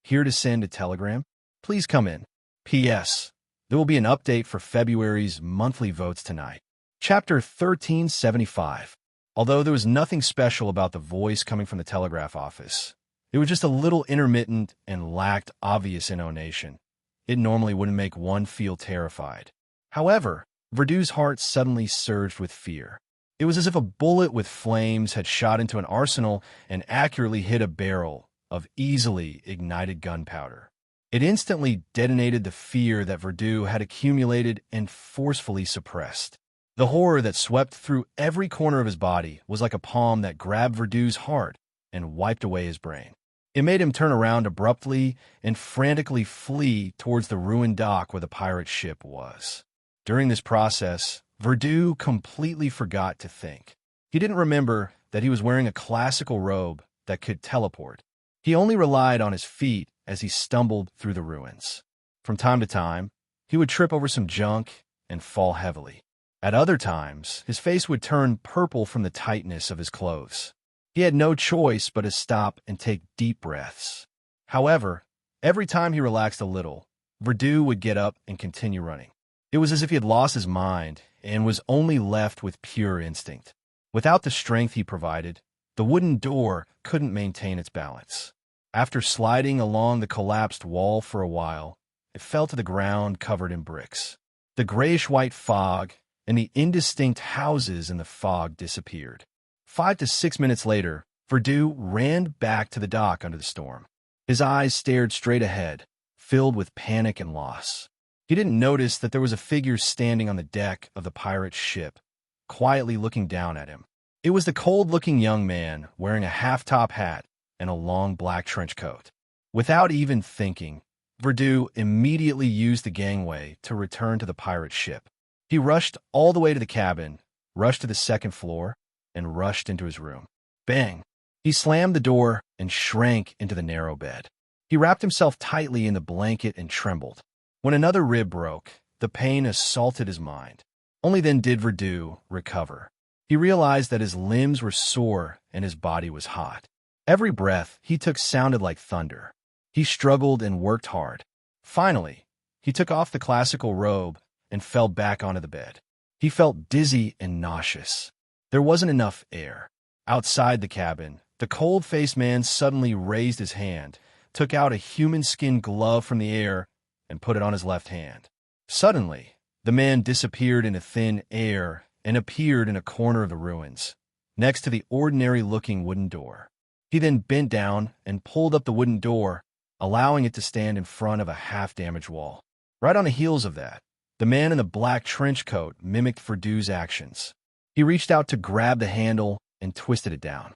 here to send a telegram? Please come in. P.S. There will be an update for February's monthly votes tonight." Chapter 1375. Although there was nothing special about the voice coming from the telegraph office, it was just a little intermittent and lacked obvious intonation. It normally wouldn't make one feel terrified. However, Verdoux's heart suddenly surged with fear. It was as if a bullet with flames had shot into an arsenal and accurately hit a barrel of easily ignited gunpowder. It instantly detonated the fear that Verdu had accumulated and forcefully suppressed. The horror that swept through every corner of his body was like a palm that grabbed Verdu's heart and wiped away his brain. It made him turn around abruptly and frantically flee towards the ruined dock where the pirate ship was. During this process, Verdu completely forgot to think. He didn't remember that he was wearing a classical robe that could teleport. He only relied on his feet as he stumbled through the ruins. From time to time, he would trip over some junk and fall heavily. At other times, his face would turn purple from the tightness of his clothes. He had no choice but to stop and take deep breaths. However, every time he relaxed a little, Verdu would get up and continue running. It was as if he had lost his mind and was only left with pure instinct. Without the strength he provided, the wooden door couldn't maintain its balance. After sliding along the collapsed wall for a while, it fell to the ground covered in bricks. The grayish-white fog and the indistinct houses in the fog disappeared. 5 to 6 minutes later, Verdu ran back to the dock under the storm. His eyes stared straight ahead, filled with panic and loss. He didn't notice that there was a figure standing on the deck of the pirate's ship, quietly looking down at him. It was the cold-looking young man wearing a half-top hat and a long black trench coat. Without even thinking, Verdu immediately used the gangway to return to the pirate's ship. He rushed all the way to the cabin, rushed to the second floor, and rushed into his room. Bang! He slammed the door and shrank into the narrow bed. He wrapped himself tightly in the blanket and trembled. When another rib broke, the pain assaulted his mind. Only then did Verdu recover. He realized that his limbs were sore and his body was hot. Every breath he took sounded like thunder. He struggled and worked hard. Finally, he took off the classical robe and fell back onto the bed. He felt dizzy and nauseous. There wasn't enough air. Outside the cabin, the cold-faced man suddenly raised his hand, took out a human-skin glove from the air, and put it on his left hand. Suddenly, the man disappeared into thin air and appeared in a corner of the ruins, next to the ordinary-looking wooden door. He then bent down and pulled up the wooden door, allowing it to stand in front of a half-damaged wall. Right on the heels of that, the man in the black trench coat mimicked Verdu's actions. He reached out to grab the handle and twisted it down.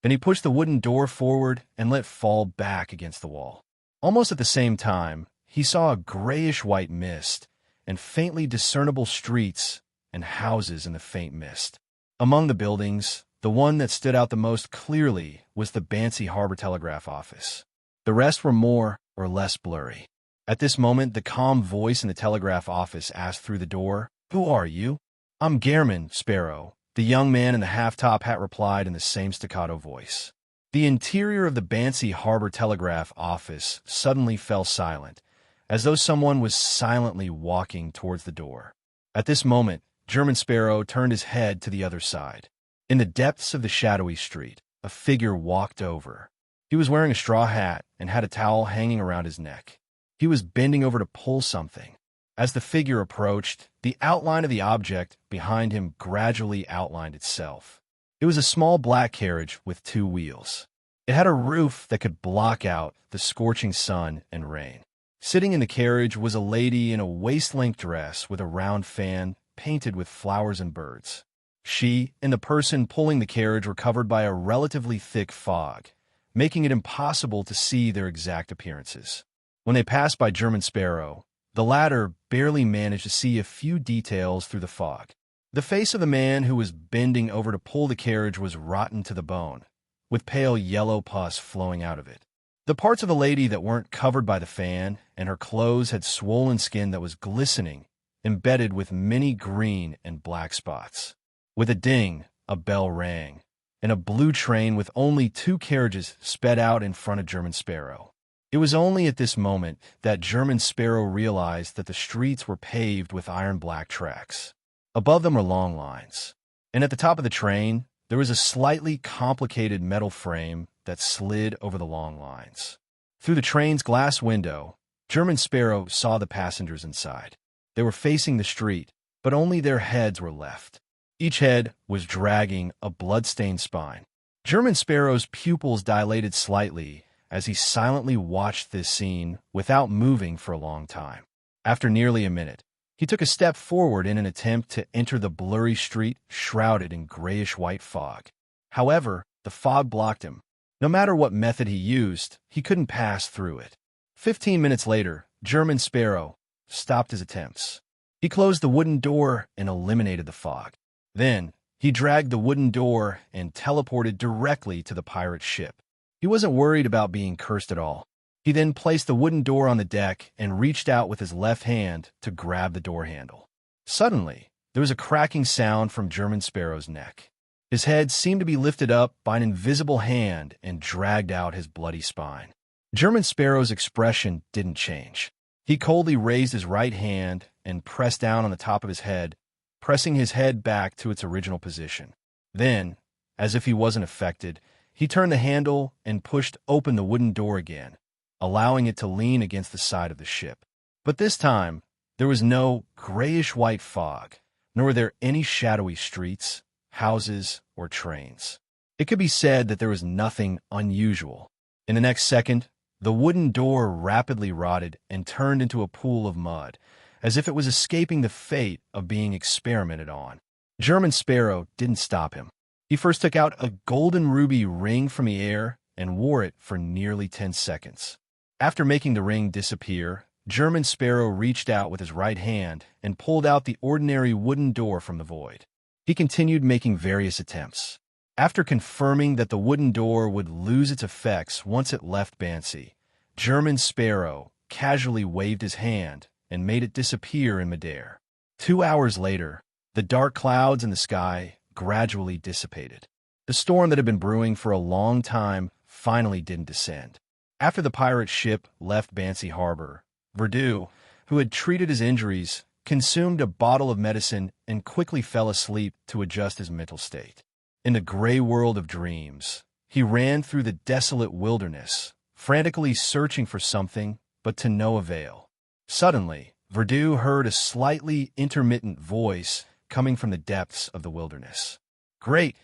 Then he pushed the wooden door forward and let it fall back against the wall. Almost at the same time, he saw a grayish-white mist and faintly discernible streets and houses in the faint mist. Among the buildings, the one that stood out the most clearly was the Bancy Harbor Telegraph office. The rest were more or less blurry. At this moment, the calm voice in the telegraph office asked through the door, "Who are you?" "I'm Gehrman, Sparrow," the young man in the half-top hat replied in the same staccato voice. The interior of the Bancy Harbor Telegraph office suddenly fell silent, as though someone was silently walking towards the door. At this moment, German Sparrow turned his head to the other side. In the depths of the shadowy street, a figure walked over. He was wearing a straw hat and had a towel hanging around his neck. He was bending over to pull something. As the figure approached, the outline of the object behind him gradually outlined itself. It was a small black carriage with 2 wheels. It had a roof that could block out the scorching sun and rain. Sitting in the carriage was a lady in a waist-length dress with a round fan painted with flowers and birds. She and the person pulling the carriage were covered by a relatively thick fog, making it impossible to see their exact appearances. When they passed by German Sparrow, the latter barely managed to see a few details through the fog. The face of the man who was bending over to pull the carriage was rotten to the bone, with pale yellow pus flowing out of it. The parts of the lady that weren't covered by the fan and her clothes had swollen skin that was glistening, embedded with many green and black spots. With a ding, a bell rang, and a blue train with only 2 carriages sped out in front of German Sparrow. It was only at this moment that German Sparrow realized that the streets were paved with iron-black tracks. Above them were long lines, and at the top of the train, there was a slightly complicated metal frame that slid over the long lines. Through the train's glass window, German Sparrow saw the passengers inside. They were facing the street, but only their heads were left. Each head was dragging a blood-stained spine. German Sparrow's pupils dilated slightly as he silently watched this scene without moving for a long time. After nearly a minute, he took a step forward in an attempt to enter the blurry street shrouded in grayish-white fog. However, the fog blocked him. No matter what method he used, he couldn't pass through it. 15 minutes later, German Sparrow stopped his attempts. He closed the wooden door and eliminated the fog. Then, he dragged the wooden door and teleported directly to the pirate's ship. He wasn't worried about being cursed at all. He then placed the wooden door on the deck and reached out with his left hand to grab the door handle. Suddenly, there was a cracking sound from German Sparrow's neck. His head seemed to be lifted up by an invisible hand and dragged out his bloody spine. German Sparrow's expression didn't change. He coldly raised his right hand and pressed down on the top of his head, pressing his head back to its original position. Then, as if he wasn't affected, he turned the handle and pushed open the wooden door again, allowing it to lean against the side of the ship. But this time, there was no grayish-white fog, nor were there any shadowy streets, houses, or trains. It could be said that there was nothing unusual. In the next second, the wooden door rapidly rotted and turned into a pool of mud, as if it was escaping the fate of being experimented on. German Sparrow didn't stop him. He first took out a golden ruby ring from the air and wore it for nearly 10 seconds. After making the ring disappear, German Sparrow reached out with his right hand and pulled out the ordinary wooden door from the void. He continued making various attempts. After confirming that the wooden door would lose its effects once it left Bansi, German Sparrow casually waved his hand and made it disappear in midair. 2 hours later, the dark clouds in the sky gradually dissipated. The storm that had been brewing for a long time finally didn't descend. After the pirate ship left Bansi Harbor, Verdu, who had treated his injuries, consumed a bottle of medicine and quickly fell asleep to adjust his mental state. In the gray world of dreams, he ran through the desolate wilderness, frantically searching for something, but to no avail. Suddenly, Verdu heard a slightly intermittent voice coming from the depths of the wilderness. "Great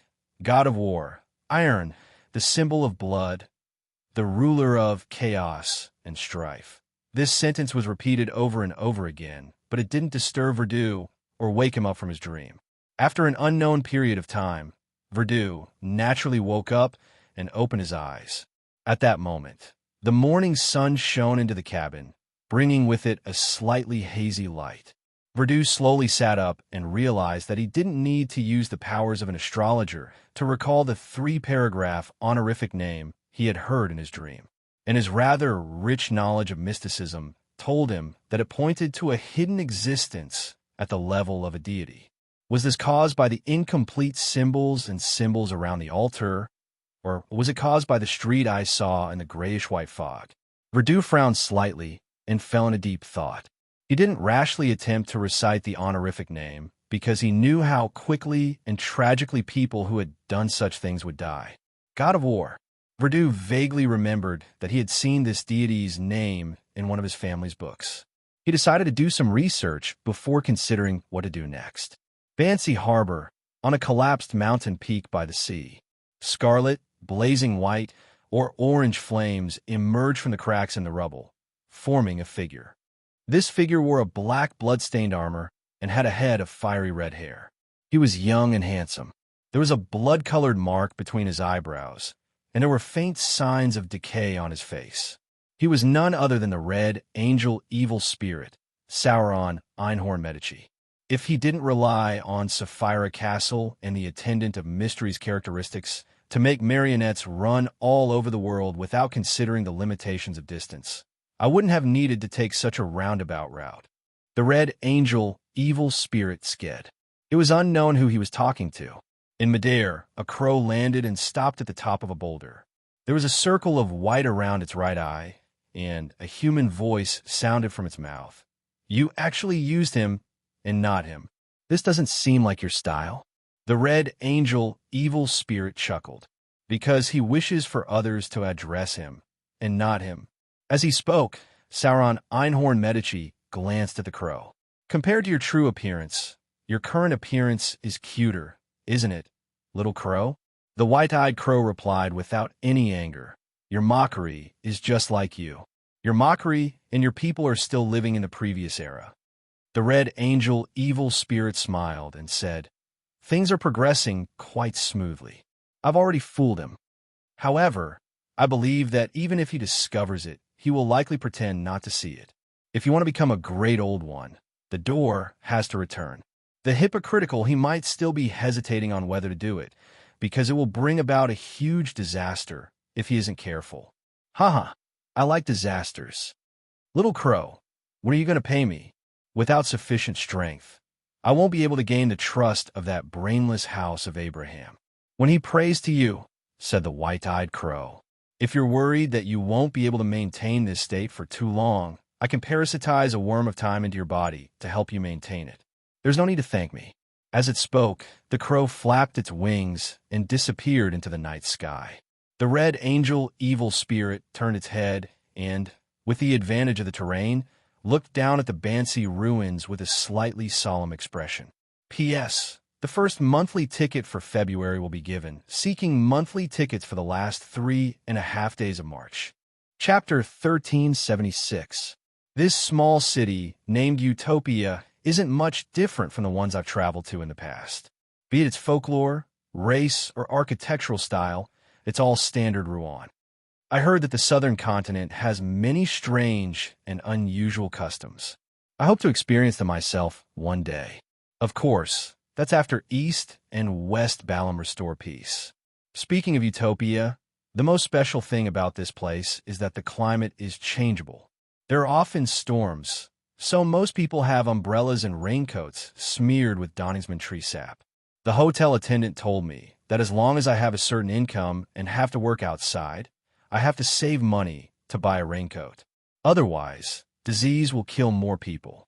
God of War, Iron, the symbol of blood, the ruler of chaos and strife." This sentence was repeated over and over again, but it didn't disturb Verdu or wake him up from his dream. After an unknown period of time, Verdu naturally woke up and opened his eyes. At that moment, the morning sun shone into the cabin, bringing with it a slightly hazy light. Verdu slowly sat up and realized that he didn't need to use the powers of an astrologer to recall the 3-paragraph honorific name he had heard in his dream. And his rather rich knowledge of mysticism told him that it pointed to a hidden existence at the level of a deity. Was this caused by the incomplete symbols and symbols around the altar, or was it caused by the street I saw in the grayish-white fog? Verdu frowned slightly and fell into deep thought. He didn't rashly attempt to recite the honorific name because he knew how quickly and tragically people who had done such things would die. God of War. Verdu vaguely remembered that he had seen this deity's name in one of his family's books. He decided to do some research before considering what to do next. Bansi Harbor, on a collapsed mountain peak by the sea. Scarlet, blazing white, or orange flames emerged from the cracks in the rubble, forming a figure. This figure wore a black blood-stained armor and had a head of fiery red hair. He was young and handsome. There was a blood-colored mark between his eyebrows, and there were faint signs of decay on his face. He was none other than the red angel evil spirit, Sauron Einhorn Medici. If he didn't rely on Sapphira Castle and the attendant of mystery's characteristics to make marionettes run all over the world without considering the limitations of distance, I wouldn't have needed to take such a roundabout route. The red angel evil spirit sked. It was unknown who he was talking to. In midair, a crow landed and stopped at the top of a boulder. There was a circle of white around its right eye, and a human voice sounded from its mouth. "You actually used him, and not him. This doesn't seem like your style." The red angel evil spirit chuckled, because he wishes for others to address him, and not him. As he spoke, Sauron Einhorn Medici glanced at the crow. "Compared to your true appearance, your current appearance is cuter, isn't it, little crow?" The white-eyed crow replied without any anger. Your mockery is just like you. Your mockery and your people are still living in the previous era. The red angel evil spirit smiled and said, "Things are progressing quite smoothly. I've already fooled him. However, I believe that even if he discovers it, he will likely pretend not to see it. If you want to become a great old one, the door has to return. The hypocritical, he might still be hesitating on whether to do it, because it will bring about a huge disaster if he isn't careful. Haha, I like disasters. Little crow, when are you going to pay me? Without sufficient strength, I won't be able to gain the trust of that brainless house of Abraham. When he prays to you," said the white-eyed crow, "if you're worried that you won't be able to maintain this state for too long, I can parasitize a worm of time into your body to help you maintain it. There's no need to thank me." As it spoke, the crow flapped its wings and disappeared into the night sky. The red angel evil spirit turned its head and, with the advantage of the terrain, looked down at the Bansi ruins with a slightly solemn expression. P.S. The first monthly ticket for February will be given, seeking monthly tickets for the last 3.5 days of March. Chapter 1376. This small city, named Utopia, isn't much different from the ones I've traveled to in the past. Be it its folklore, race, or architectural style, it's all standard Rouen. I heard that the southern continent has many strange and unusual customs. I hope to experience them myself one day. Of course, that's after East and West Balam restore peace. Speaking of Utopia, the most special thing about this place is that the climate is changeable. There are often storms, so most people have umbrellas and raincoats smeared with Donningsman tree sap. The hotel attendant told me that as long as I have a certain income and have to work outside, I have to save money to buy a raincoat. Otherwise, disease will kill more people.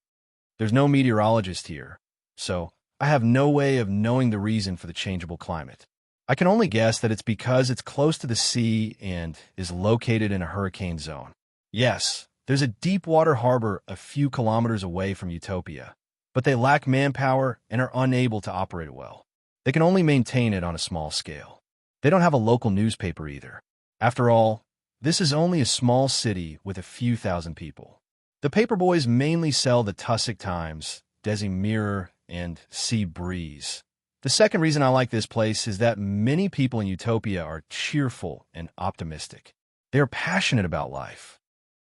There's no meteorologist here, so I have no way of knowing the reason for the changeable climate. I can only guess that it's because it's close to the sea and is located in a hurricane zone. Yes, there's a deep water harbor a few kilometers away from Utopia, but they lack manpower and are unable to operate it well. They can only maintain it on a small scale. They don't have a local newspaper either. After all, this is only a small city with a few thousand people. The paperboys mainly sell the Tussock Times, Desi Mirror, and Sea Breeze. The second reason I like this place is that many people in Utopia are cheerful and optimistic. They are passionate about life.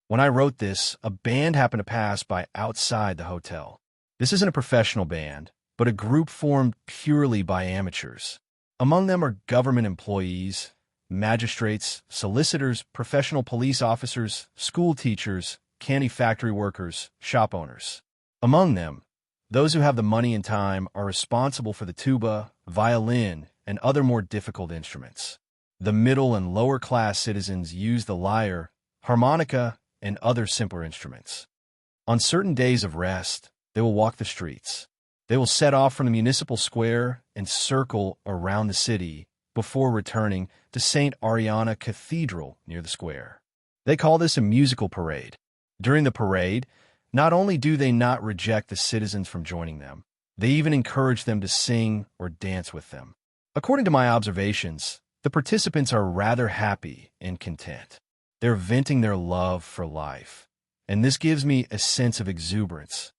When I wrote this, a band happened to pass by outside the hotel. This isn't a professional band, but a group formed purely by amateurs. Among them are government employees, magistrates, solicitors, professional police officers, school teachers, candy factory workers, shop owners. Among them, those who have the money and time are responsible for the tuba, violin, and other more difficult instruments. The middle and lower class citizens use the lyre, harmonica, and other simpler instruments. On certain days of rest, they will walk the streets. They will set off from the municipal square and circle around the city before returning to St. Ariana Cathedral near the square. They call this a musical parade. During the parade, not only do they not reject the citizens from joining them, they even encourage them to sing or dance with them. According to my observations, the participants are rather happy and content. They're venting their love for life, and this gives me a sense of exuberance.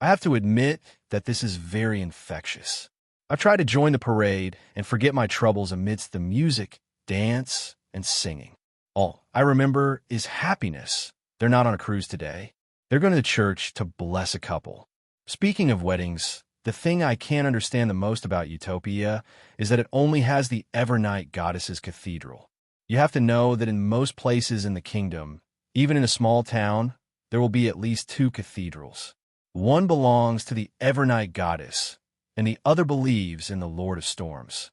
I have to admit that this is very infectious. I try to join the parade and forget my troubles amidst the music, dance, and singing. All I remember is happiness. They're not on a cruise today. They're going to church to bless a couple. Speaking of weddings, the thing I can't understand the most about Utopia is that it only has the Evernight Goddess's Cathedral. You have to know that in most places in the kingdom, even in a small town, there will be at least 2 cathedrals. One belongs to the Evernight Goddess, and the other believes in the Lord of Storms.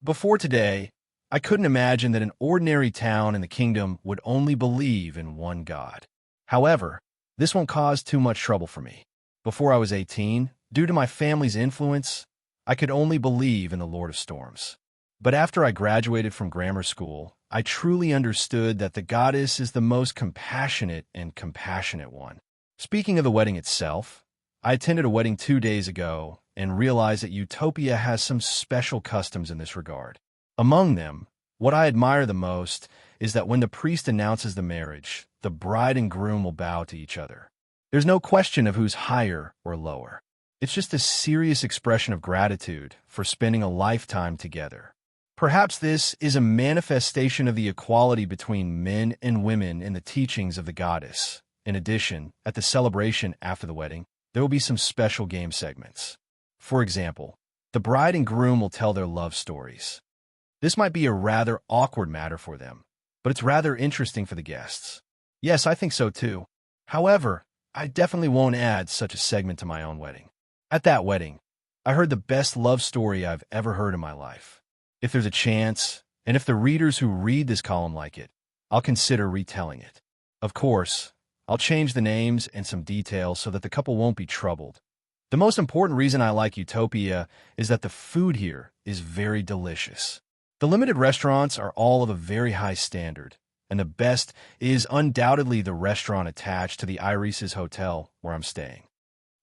Before today, I couldn't imagine that an ordinary town in the kingdom would only believe in one god. However, this won't cause too much trouble for me. Before I was 18, due to my family's influence, I could only believe in the Lord of Storms. But after I graduated from grammar school, I truly understood that the goddess is the most compassionate and compassionate one. Speaking of the wedding itself, I attended a wedding 2 days ago and realized that Utopia has some special customs in this regard. Among them, what I admire the most is that when the priest announces the marriage, the bride and groom will bow to each other. There's no question of who's higher or lower. It's just a serious expression of gratitude for spending a lifetime together. Perhaps this is a manifestation of the equality between men and women in the teachings of the goddess. In addition, at the celebration after the wedding, there will be some special game segments. For example, the bride and groom will tell their love stories. This might be a rather awkward matter for them, but it's rather interesting for the guests. Yes, I think so too. However, I definitely won't add such a segment to my own wedding. At that wedding, I heard the best love story I've ever heard in my life. If there's a chance, and if the readers who read this column like it, I'll consider retelling it. Of course, I'll change the names and some details so that the couple won't be troubled. The most important reason I like Utopia is that the food here is very delicious. The limited restaurants are all of a very high standard, and the best is undoubtedly the restaurant attached to the Iris's Hotel where I'm staying.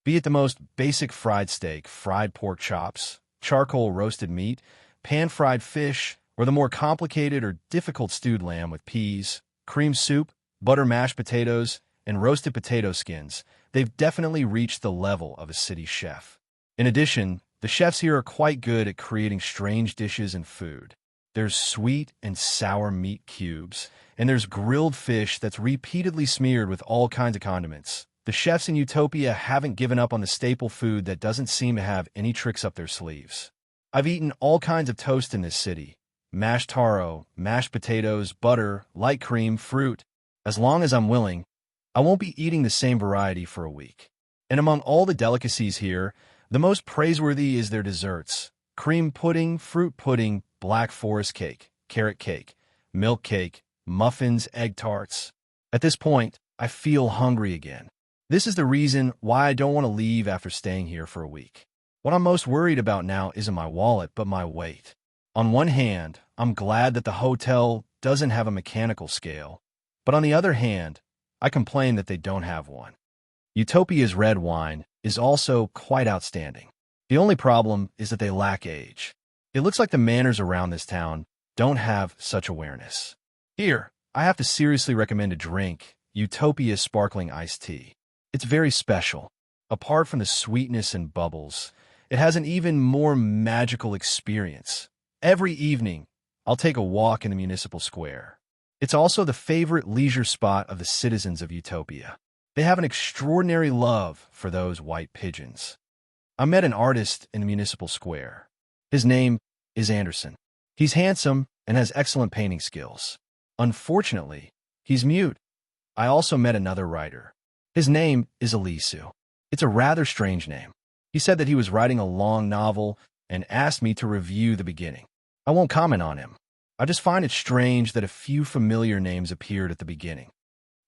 Be it the most basic fried steak, fried pork chops, charcoal roasted meat, pan-fried fish, or the more complicated or difficult stewed lamb with peas, cream soup, butter mashed potatoes, and roasted potato skins, they've definitely reached the level of a city chef. In addition, the chefs here are quite good at creating strange dishes and food. There's sweet and sour meat cubes, and there's grilled fish that's repeatedly smeared with all kinds of condiments. The chefs in Utopia haven't given up on the staple food that doesn't seem to have any tricks up their sleeves. I've eaten all kinds of toast in this city. Mashed taro, mashed potatoes, butter, light cream, fruit. As long as I'm willing, I won't be eating the same variety for a week. And among all the delicacies here, the most praiseworthy is their desserts. Cream pudding, fruit pudding, black forest cake, carrot cake, milk cake, muffins, egg tarts. At this point, I feel hungry again. This is the reason why I don't want to leave after staying here for a week. What I'm most worried about now isn't my wallet, but my weight. On one hand, I'm glad that the hotel doesn't have a mechanical scale, but on the other hand, I complain that they don't have one. Utopia's red wine is also quite outstanding. The only problem is that they lack age. It looks like the manners around this town don't have such awareness. Here, I have to seriously recommend a drink, Utopia's sparkling iced tea. It's very special. Apart from the sweetness and bubbles, it has an even more magical experience. Every evening, I'll take a walk in the municipal square. It's also the favorite leisure spot of the citizens of Utopia. They have an extraordinary love for those white pigeons. I met an artist in the municipal square. His name is Anderson. He's handsome and has excellent painting skills. Unfortunately, he's mute. I also met another writer. His name is Elisu. It's a rather strange name. He said that he was writing a long novel and asked me to review the beginning. I won't comment on him. I just find it strange that a few familiar names appeared at the beginning.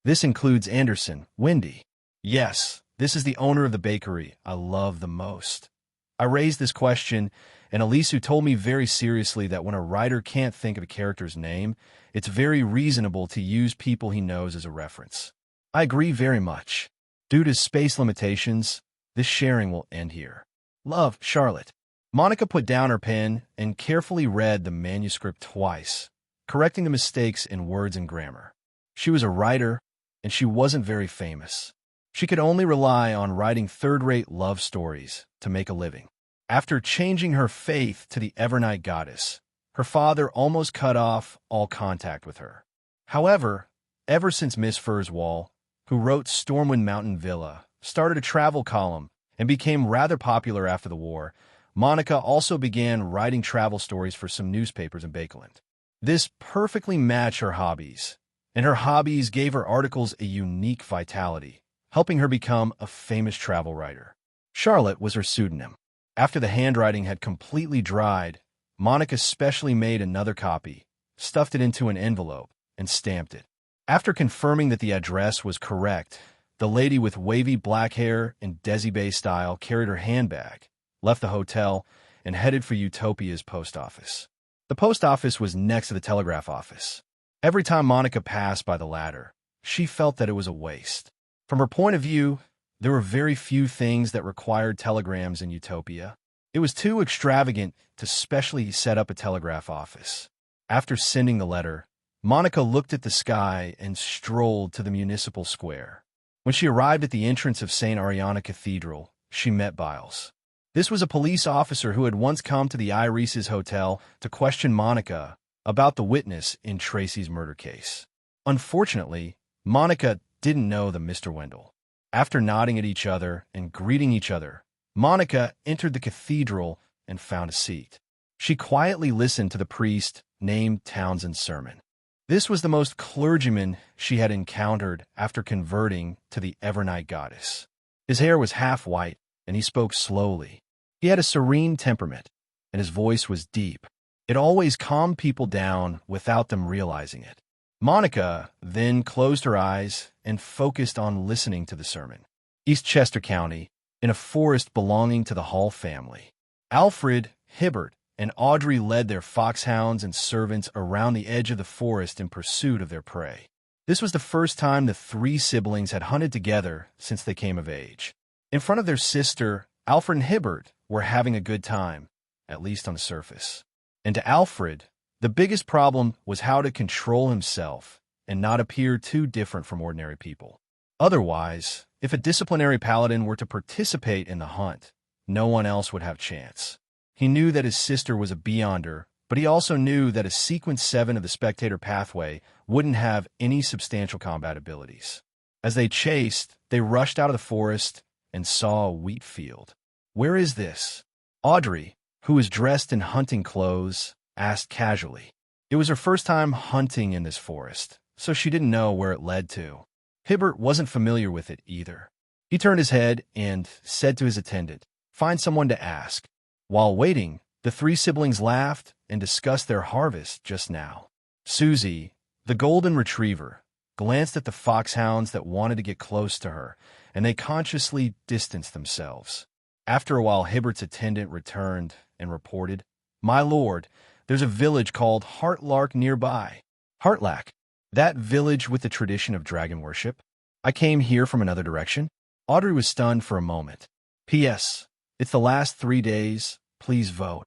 This includes Anderson, Wendy. Yes, this is the owner of the bakery I love the most. I raised this question, and Elisu told me very seriously that when a writer can't think of a character's name, it's very reasonable to use people he knows as a reference. I agree very much. Due to space limitations, this sharing will end here. Love, Charlotte. Monica put down her pen and carefully read the manuscript twice, correcting the mistakes in words and grammar. She was a writer, and she wasn't very famous. She could only rely on writing third-rate love stories to make a living. After changing her faith to the Evernight goddess, her father almost cut off all contact with her. However, ever since Miss Furswall, who wrote Stormwind Mountain Villa, started a travel column and became rather popular after the war, Monica also began writing travel stories for some newspapers in Bakeland. This perfectly matched her hobbies, and her hobbies gave her articles a unique vitality, helping her become a famous travel writer. Charlotte was her pseudonym. After the handwriting had completely dried, Monica specially made another copy, stuffed it into an envelope, and stamped it. After confirming that the address was correct, the lady with wavy black hair in Desi Bay style carried her handbag, left the hotel, and headed for Utopia's post office. The post office was next to the telegraph office. Every time Monica passed by the latter, she felt that it was a waste. From her point of view, there were very few things that required telegrams in Utopia. It was too extravagant to specially set up a telegraph office. After sending the letter, Monica looked at the sky and strolled to the municipal square. When she arrived at the entrance of St. Ariana Cathedral, she met Biles. This was a police officer who had once come to the Irises Hotel to question Monica about the witness in Tracy's murder case. Unfortunately, Monica didn't know the Mr. Wendell. After nodding at each other and greeting each other, Monica entered the cathedral and found a seat. She quietly listened to the priest named Townsend's sermon. This was the most clergyman she had encountered after converting to the Evernight goddess. His hair was half white, and he spoke slowly. He had a serene temperament, and his voice was deep. It always calmed people down without them realizing it. Monica then closed her eyes and focused on listening to the sermon. Eastchester County, in a forest belonging to the Hall family. Alfred, Hibbert, and Audrey led their foxhounds and servants around the edge of the forest in pursuit of their prey. This was the first time the three siblings had hunted together since they came of age. In front of their sister, Alfred and Hibbert were having a good time, at least on the surface. And to Alfred, the biggest problem was how to control himself and not appear too different from ordinary people. Otherwise, if a disciplinary paladin were to participate in the hunt, no one else would have chance. He knew that his sister was a beyonder, but he also knew that a Sequence 7 of the Spectator Pathway wouldn't have any substantial combat abilities. As they chased, they rushed out of the forest and saw a wheat field. "Where is this?" Audrey, who was dressed in hunting clothes, asked casually. It was her first time hunting in this forest, so she didn't know where it led to. Hibbert wasn't familiar with it either. He turned his head and said to his attendant, "Find someone to ask." While waiting, the three siblings laughed and discussed their harvest just now. Susie, the golden retriever, glanced at the foxhounds that wanted to get close to her, and they consciously distanced themselves. After a while, Hibbert's attendant returned and reported, "My lord, there's a village called Heartlark nearby." Heartlark? That village with the tradition of dragon worship? I came here from another direction. Audrey was stunned for a moment. P.S. It's the last 3 days. Please vote.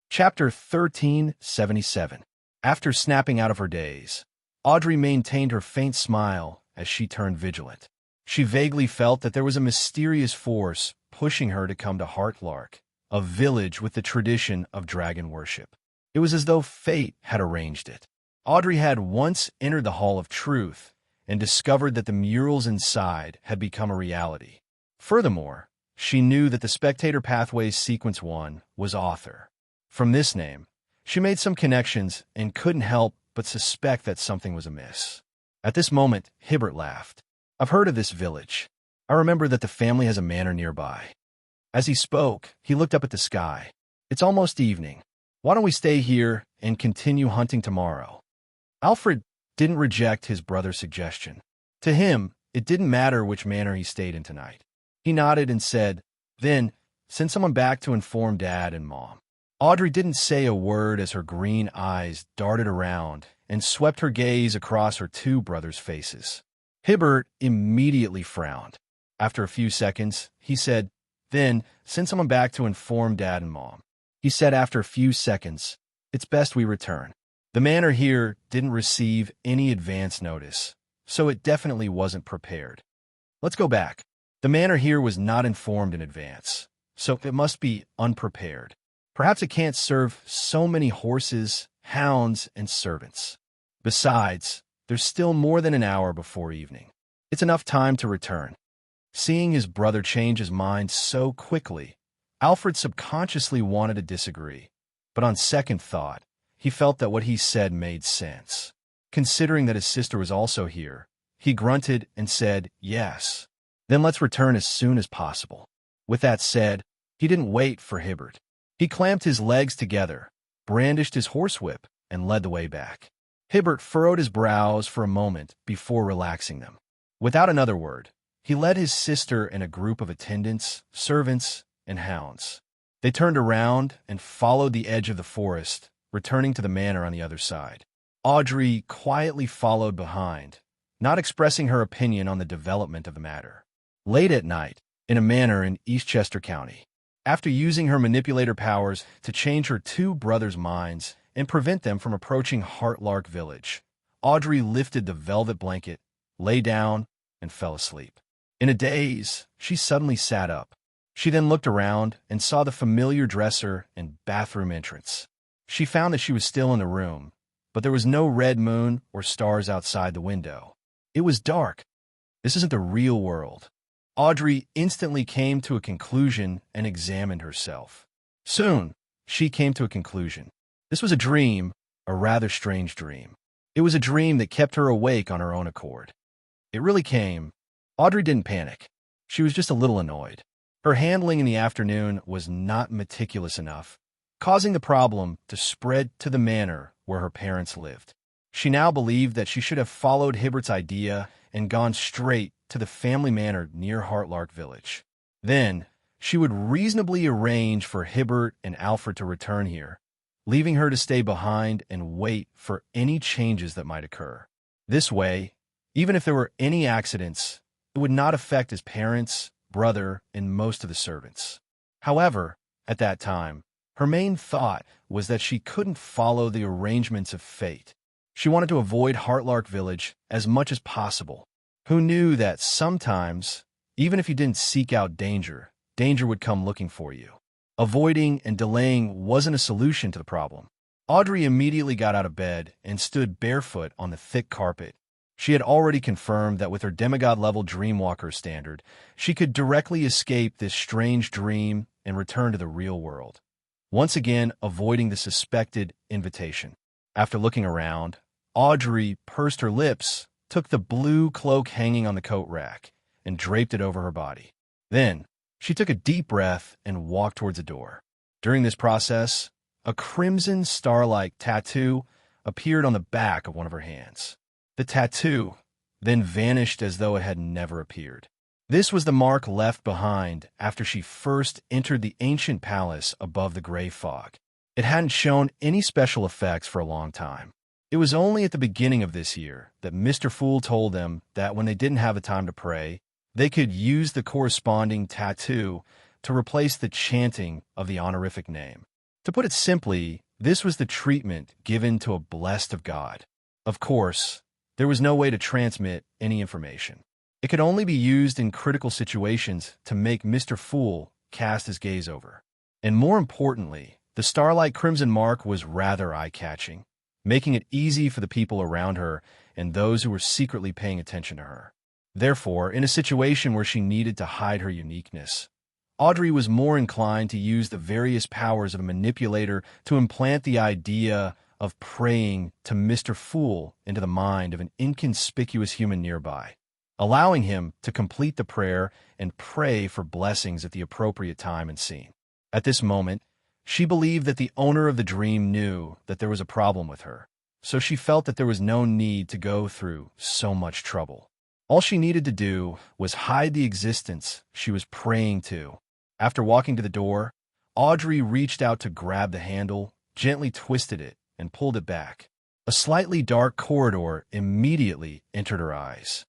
Chapter 1377. After snapping out of her daze, Audrey maintained her faint smile as she turned vigilant. She vaguely felt that there was a mysterious force pushing her to come to Heartlark, a village with the tradition of dragon worship. It was as though fate had arranged it. Audrey had once entered the Hall of Truth and discovered that the murals inside had become a reality. Furthermore, she knew that the Spectator Pathway's Sequence 1 was author. From this name, she made some connections and couldn't help but suspect that something was amiss. At this moment, Hibbert laughed. "I've heard of this village. I remember that the family has a manor nearby." As he spoke, he looked up at the sky. "It's almost evening. Why don't we stay here and continue hunting tomorrow?" Alfred didn't reject his brother's suggestion. To him, it didn't matter which manor he stayed in tonight. He nodded and said, "Then, send someone back to inform Dad and Mom." Audrey didn't say a word as her green eyes darted around and swept her gaze across her two brothers' faces. Hibbert immediately frowned. After a few seconds, he said, "Then, send someone back to inform Dad and Mom." He said after a few seconds, "It's best we return. The manor here didn't receive any advance notice, so it definitely wasn't prepared. Let's go back. The manor here was not informed in advance, so it must be unprepared. Perhaps it can't serve so many horses, hounds, and servants. Besides, there's still more than an hour before evening. It's enough time to return." Seeing his brother change his mind so quickly, Alfred subconsciously wanted to disagree, but on second thought, he felt that what he said made sense. Considering that his sister was also here, he grunted and said, "Yes. Then let's return as soon as possible." With that said, he didn't wait for Hibbert. He clamped his legs together, brandished his horsewhip, and led the way back. Hibbert furrowed his brows for a moment before relaxing them. Without another word, he led his sister and a group of attendants, servants, and hounds. They turned around and followed the edge of the forest, returning to the manor on the other side. Audrey quietly followed behind, not expressing her opinion on the development of the matter. Late at night, in a manor in Eastchester County, after using her manipulator powers to change her two brothers' minds and prevent them from approaching Heartlark Village, Audrey lifted the velvet blanket, lay down, and fell asleep. In a daze, she suddenly sat up. She then looked around and saw the familiar dresser and bathroom entrance. She found that she was still in the room, but there was no red moon or stars outside the window. It was dark. This isn't the real world. Audrey instantly came to a conclusion and examined herself. Soon, she came to a conclusion. This was a dream, a rather strange dream. It was a dream that kept her awake on her own accord. It really came. Audrey didn't panic. She was just a little annoyed. Her handling in the afternoon was not meticulous enough, causing the problem to spread to the manor where her parents lived. She now believed that she should have followed Hibbert's idea and gone straight to the family manor near Heartlark Village. Then, she would reasonably arrange for Hibbert and Alfred to return here, leaving her to stay behind and wait for any changes that might occur. This way, even if there were any accidents, it would not affect his parents, brother, and most of the servants. However, at that time, her main thought was that she couldn't follow the arrangements of fate. She wanted to avoid Heartlark Village as much as possible. Who knew that sometimes, even if you didn't seek out danger, danger would come looking for you. Avoiding and delaying wasn't a solution to the problem. Audrey immediately got out of bed and stood barefoot on the thick carpet. She had already confirmed that with her demigod-level Dreamwalker standard, she could directly escape this strange dream and return to the real world, once again avoiding the suspected invitation. After looking around, Audrey pursed her lips, took the blue cloak hanging on the coat rack, and draped it over her body. Then, she took a deep breath and walked towards the door. During this process, a crimson star-like tattoo appeared on the back of one of her hands. The tattoo then vanished as though it had never appeared. This was the mark left behind after she first entered the ancient palace above the gray fog. It hadn't shown any special effects for a long time. It was only at the beginning of this year that Mr. Fool told them that when they didn't have the time to pray, they could use the corresponding tattoo to replace the chanting of the honorific name. To put it simply, this was the treatment given to a blessed of God. Of course, there was no way to transmit any information. It could only be used in critical situations to make Mr. Fool cast his gaze over. And more importantly, the starlight crimson mark was rather eye-catching, making it easy for the people around her and those who were secretly paying attention to her. Therefore, in a situation where she needed to hide her uniqueness, Audrey was more inclined to use the various powers of a manipulator to implant the idea of praying to Mr. Fool into the mind of an inconspicuous human nearby, allowing him to complete the prayer and pray for blessings at the appropriate time and scene. At this moment, she believed that the owner of the dream knew that there was a problem with her, so she felt that there was no need to go through so much trouble. All she needed to do was hide the existence she was praying to. After walking to the door, Audrey reached out to grab the handle, gently twisted it, and pulled it back. A slightly dark corridor immediately entered her eyes.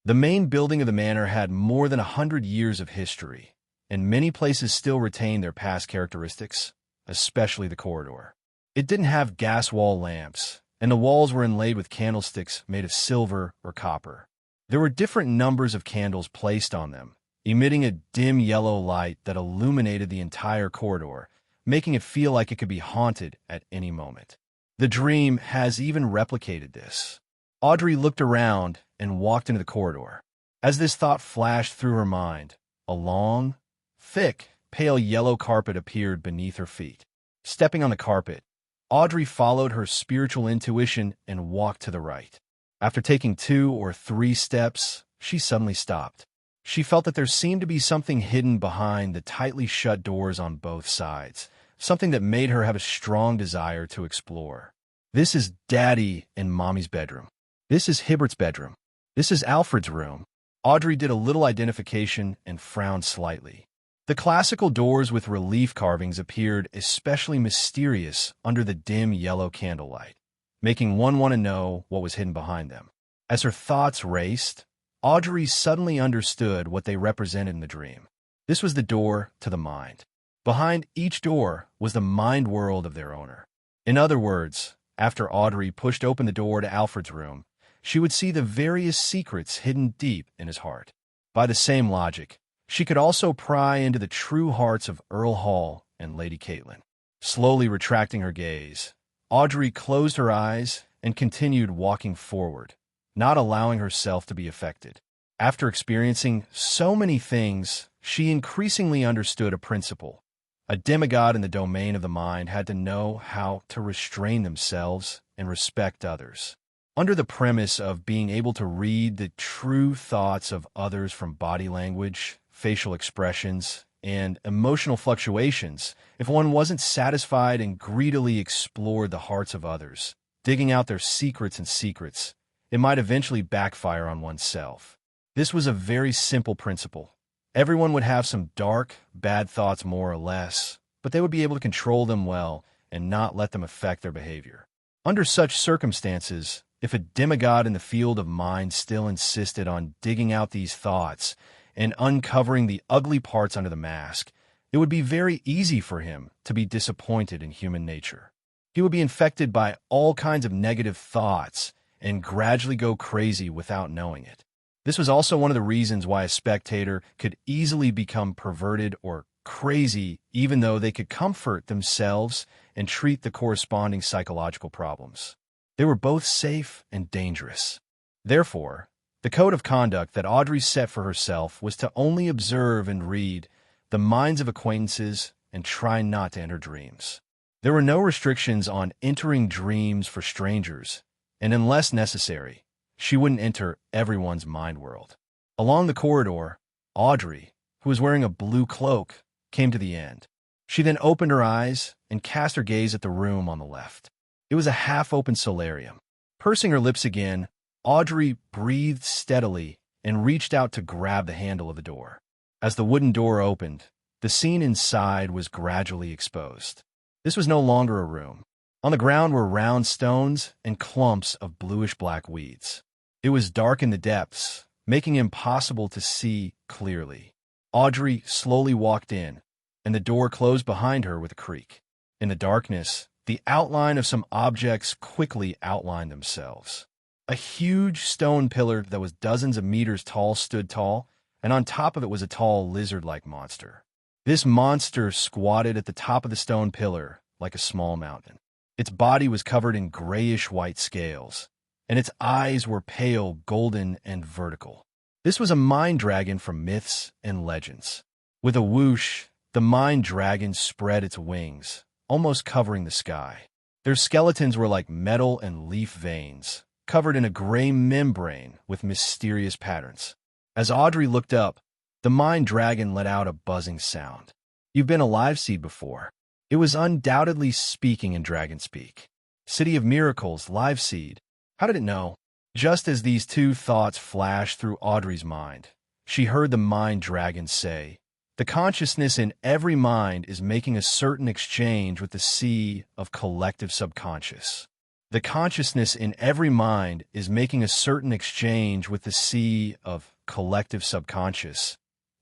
The main building of the manor had more than 100 years of history, and many places still retained their past characteristics, especially the corridor. It didn't have gas wall lamps, and the walls were inlaid with candlesticks made of silver or copper. There were different numbers of candles placed on them, emitting a dim yellow light that illuminated the entire corridor, making it feel like it could be haunted at any moment. The dream has even replicated this. Audrey looked around and walked into the corridor. As this thought flashed through her mind, a long, thick, pale yellow carpet appeared beneath her feet. Stepping on the carpet, Audrey followed her spiritual intuition and walked to the right. After taking 2 or 3 steps, she suddenly stopped. She felt that there seemed to be something hidden behind the tightly shut doors on both sides, something that made her have a strong desire to explore. This is Daddy and Mommy's bedroom. This is Hibbert's bedroom. This is Alfred's room. Audrey did a little identification and frowned slightly. The classical doors with relief carvings appeared especially mysterious under the dim yellow candlelight, making one want to know what was hidden behind them. As her thoughts raced, Audrey suddenly understood what they represented in the dream. This was the door to the mind. Behind each door was the mind world of their owner. In other words, After Audrey pushed open the door to Alfred's room, she would see the various secrets hidden deep in his heart. By the same logic, she could also pry into the true hearts of Earl Hall and Lady Caitlin. Slowly retracting her gaze, Audrey closed her eyes and continued walking forward, not allowing herself to be affected. After experiencing so many things, she increasingly understood a principle. A demigod in the domain of the mind had to know how to restrain themselves and respect others. Under the premise of being able to read the true thoughts of others from body language, facial expressions, and emotional fluctuations, if one wasn't satisfied and greedily explored the hearts of others, digging out their secrets, it might eventually backfire on oneself. This was a very simple principle. Everyone would have some dark, bad thoughts more or less, but they would be able to control them well and not let them affect their behavior. Under such circumstances, if a demigod in the field of mind still insisted on digging out these thoughts and uncovering the ugly parts under the mask, it would be very easy for him to be disappointed in human nature. He would be infected by all kinds of negative thoughts and gradually go crazy without knowing it. This was also one of the reasons why a spectator could easily become perverted or crazy even though they could comfort themselves and treat the corresponding psychological problems. They were both safe and dangerous. Therefore, the code of conduct that Audrey set for herself was to only observe and read the minds of acquaintances and try not to enter dreams. There were no restrictions on entering dreams for strangers, and unless necessary, she wouldn't enter everyone's mind world. Along the corridor, Audrey, who was wearing a blue cloak, came to the end. She then opened her eyes and cast her gaze at the room on the left. It was a half-open solarium. Pursing her lips again, Audrey breathed steadily and reached out to grab the handle of the door. As the wooden door opened, the scene inside was gradually exposed. This was no longer a room. On the ground were round stones and clumps of bluish-black weeds. It was dark in the depths, making it impossible to see clearly. Audrey slowly walked in, and the door closed behind her with a creak. In the darkness, the outline of some objects quickly outlined themselves. A huge stone pillar that was dozens of meters tall stood tall, and on top of it was a tall lizard-like monster. This monster squatted at the top of the stone pillar like a small mountain. Its body was covered in grayish-white scales, and its eyes were pale, golden, and vertical. This was a mind dragon from myths and legends. With a whoosh, the mind dragon spread its wings, almost covering the sky. Their skeletons were like metal and leaf veins, covered in a gray membrane with mysterious patterns. As Audrey looked up, the mind dragon let out a buzzing sound. "You've been a live seed before." It was undoubtedly speaking in dragon speak. "City of Miracles, live seed." How did it know? Just as these two thoughts flashed through Audrey's mind, she heard the mind dragon say, "The consciousness in every mind is making a certain exchange with the sea of collective subconscious." The consciousness in every mind is making a certain exchange with the sea of collective subconscious,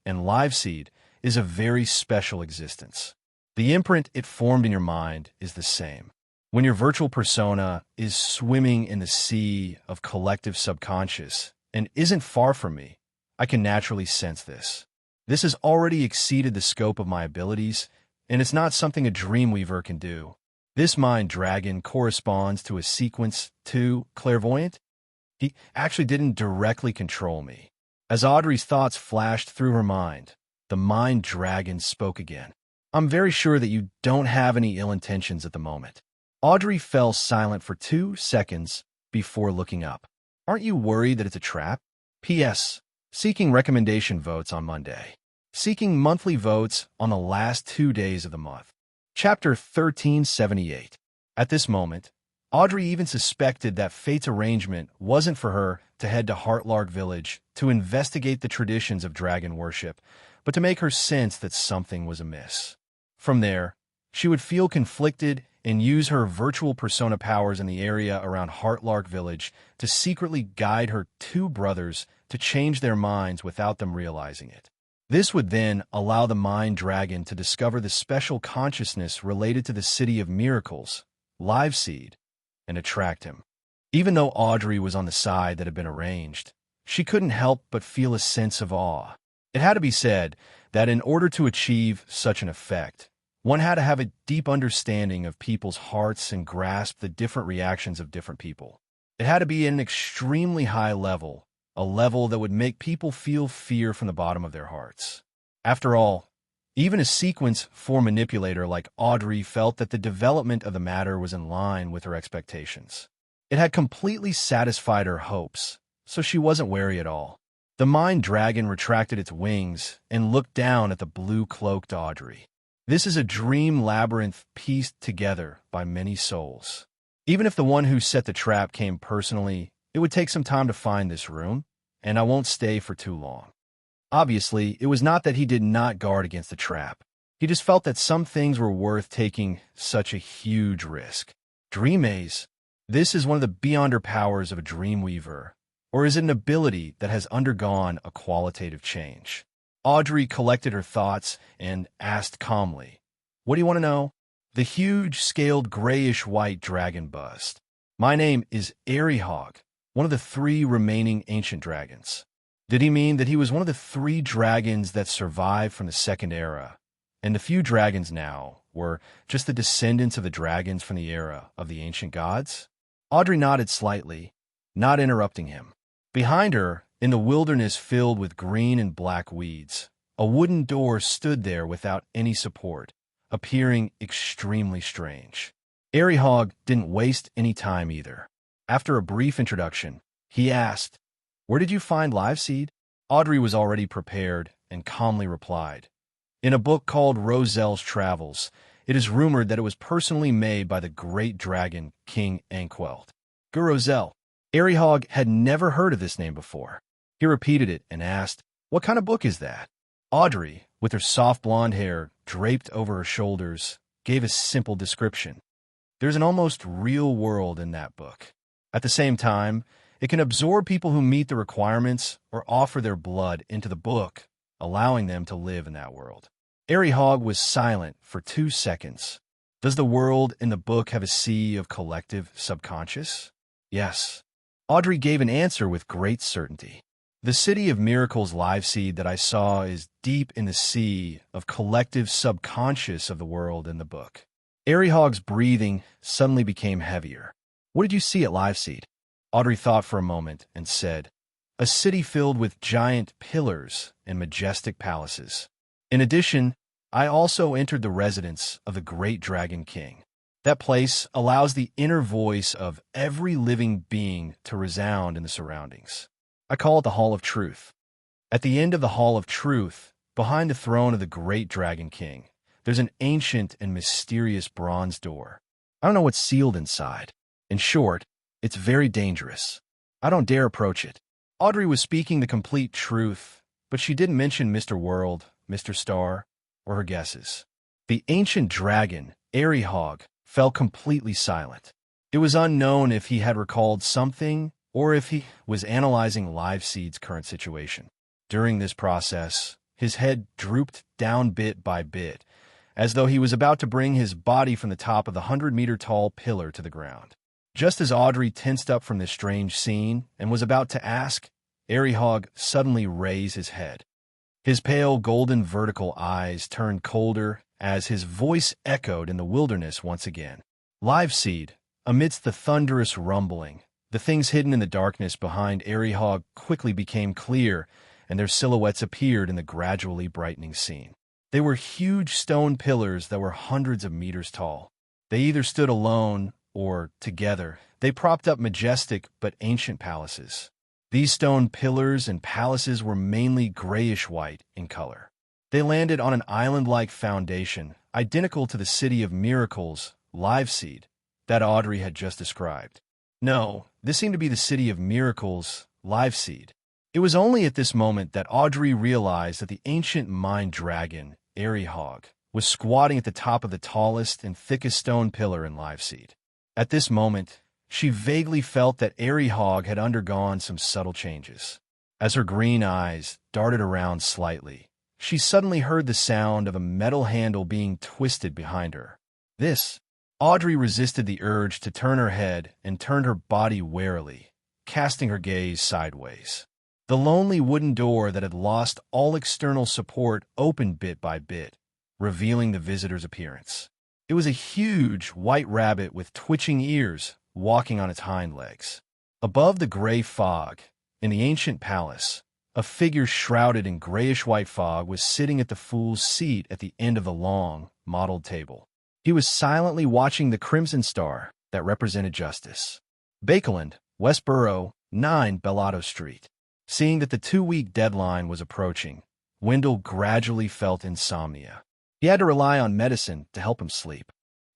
and live seed is a very special existence. The imprint it formed in your mind is the same. When your virtual persona is swimming in the sea of collective subconscious and isn't far from me, I can naturally sense this. This has already exceeded the scope of my abilities, and it's not something a dreamweaver can do. This mind dragon corresponds to a sequence 2 clairvoyant. He actually didn't directly control me. As Audrey's thoughts flashed through her mind, the mind dragon spoke again. "I'm very sure that you don't have any ill intentions at the moment." Audrey fell silent for 2 seconds before looking up. "Aren't you worried that it's a trap?" P.S. Seeking recommendation votes on Monday. Seeking monthly votes on the last 2 days of the month. Chapter 1378. At this moment, Audrey even suspected that fate's arrangement wasn't for her to head to Heartlark Village to investigate the traditions of dragon worship, but to make her sense that something was amiss. From there, she would feel conflicted and use her virtual persona powers in the area around Heartlark Village to secretly guide her 2 brothers to change their minds without them realizing it. This would then allow the mind dragon to discover the special consciousness related to the City of Miracles, live seed, and attract him. Even though Audrey was on the side that had been arranged, she couldn't help but feel a sense of awe. It had to be said that in order to achieve such an effect, one had to have a deep understanding of people's hearts and grasp the different reactions of different people. It had to be at an extremely high level, a level that would make people feel fear from the bottom of their hearts. After all, even a sequence 4 manipulator like Audrey felt that the development of the matter was in line with her expectations. It had completely satisfied her hopes, so she wasn't wary at all. The mind dragon retracted its wings and looked down at the blue-cloaked Audrey. This is a dream labyrinth pieced together by many souls. Even if the one who set the trap came personally, it would take some time to find this room, and I won't stay for too long. Obviously, it was not that he did not guard against the trap. He just felt that some things were worth taking such a huge risk. Dream maze. This is one of the beyonder powers of a dream weaver, or is it an ability that has undergone a qualitative change? Audrey collected her thoughts and asked calmly, "What do you want to know?" The huge, scaled, grayish-white dragon buzzed. "My name is Hog, one of the 3 remaining ancient dragons." Did he mean that he was one of the 3 dragons that survived from the Second Era, and the few dragons now were just the descendants of the dragons from the era of the ancient gods? Audrey nodded slightly, not interrupting him. Behind her, in the wilderness filled with green and black weeds, a wooden door stood there without any support, appearing extremely strange. Hog didn't waste any time either. After a brief introduction, he asked, "Where did you find Liveseed?" Audrey was already prepared and calmly replied, "In a book called Roselle's Travels. It is rumored that it was personally made by the great dragon, King Anquelt." Roselle. Hog had never heard of this name before. He repeated it and asked, "What kind of book is that?" Audrey, with her soft blonde hair draped over her shoulders, gave a simple description. There's an almost real world in that book. At the same time, it can absorb people who meet the requirements or offer their blood into the book, allowing them to live in that world. Hog was silent for 2 seconds. Does the world in the book have a sea of collective subconscious? Yes. Audrey gave an answer with great certainty. The City of Miracles Liveseed that I saw is deep in the sea of collective subconscious of the world in the book. Hog's breathing suddenly became heavier. What did you see at Liveseed? Audrey thought for a moment and said, "A city filled with giant pillars and majestic palaces. In addition, I also entered the residence of the great Dragon King. That place allows the inner voice of every living being to resound in the surroundings. I call it the Hall of Truth. At the end of the Hall of Truth, behind the throne of the great Dragon King, there's an ancient and mysterious bronze door. I don't know what's sealed inside. In short, it's very dangerous. I don't dare approach it." Audrey was speaking the complete truth, but she didn't mention Mr. World, Mr. Star, or her guesses. The ancient dragon, Hog, fell completely silent. It was unknown if he had recalled something or if he was analyzing Liveseed's current situation. During this process, his head drooped down bit by bit, as though he was about to bring his body from the top of the 100-meter-tall pillar to the ground. Just as Audrey tensed up from this strange scene and was about to ask, Hog suddenly raised his head. His pale golden vertical eyes turned colder as his voice echoed in the wilderness once again. Liveseed, amidst the thunderous rumbling, the things hidden in the darkness behind Hog quickly became clear, and their silhouettes appeared in the gradually brightening scene. They were huge stone pillars that were hundreds of meters tall. They either stood alone or, together, they propped up majestic but ancient palaces. These stone pillars and palaces were mainly grayish-white in color. They landed on an island-like foundation, identical to the City of Miracles, Liveseed, that Audrey had just described. No, this seemed to be the City of Miracles, Liveseed. It was only at this moment that Audrey realized that the ancient mind dragon, Hog, was squatting at the top of the tallest and thickest stone pillar in Liveseed. At this moment, she vaguely felt that Hog had undergone some subtle changes. As her green eyes darted around slightly, she suddenly heard the sound of a metal handle being twisted behind her. This Audrey resisted the urge to turn her head and turned her body warily, casting her gaze sideways. The lonely wooden door that had lost all external support opened bit by bit, revealing the visitor's appearance. It was a huge white rabbit with twitching ears, walking on its hind legs. Above the gray fog, in the ancient palace, a figure shrouded in grayish-white fog was sitting at the fool's seat at the end of the long, mottled table. He was silently watching the crimson star that represented justice. Bakeland, Westboro, 9 Bellotto Street. Seeing that the 2-week deadline was approaching, Wendell gradually felt insomnia. He had to rely on medicine to help him sleep.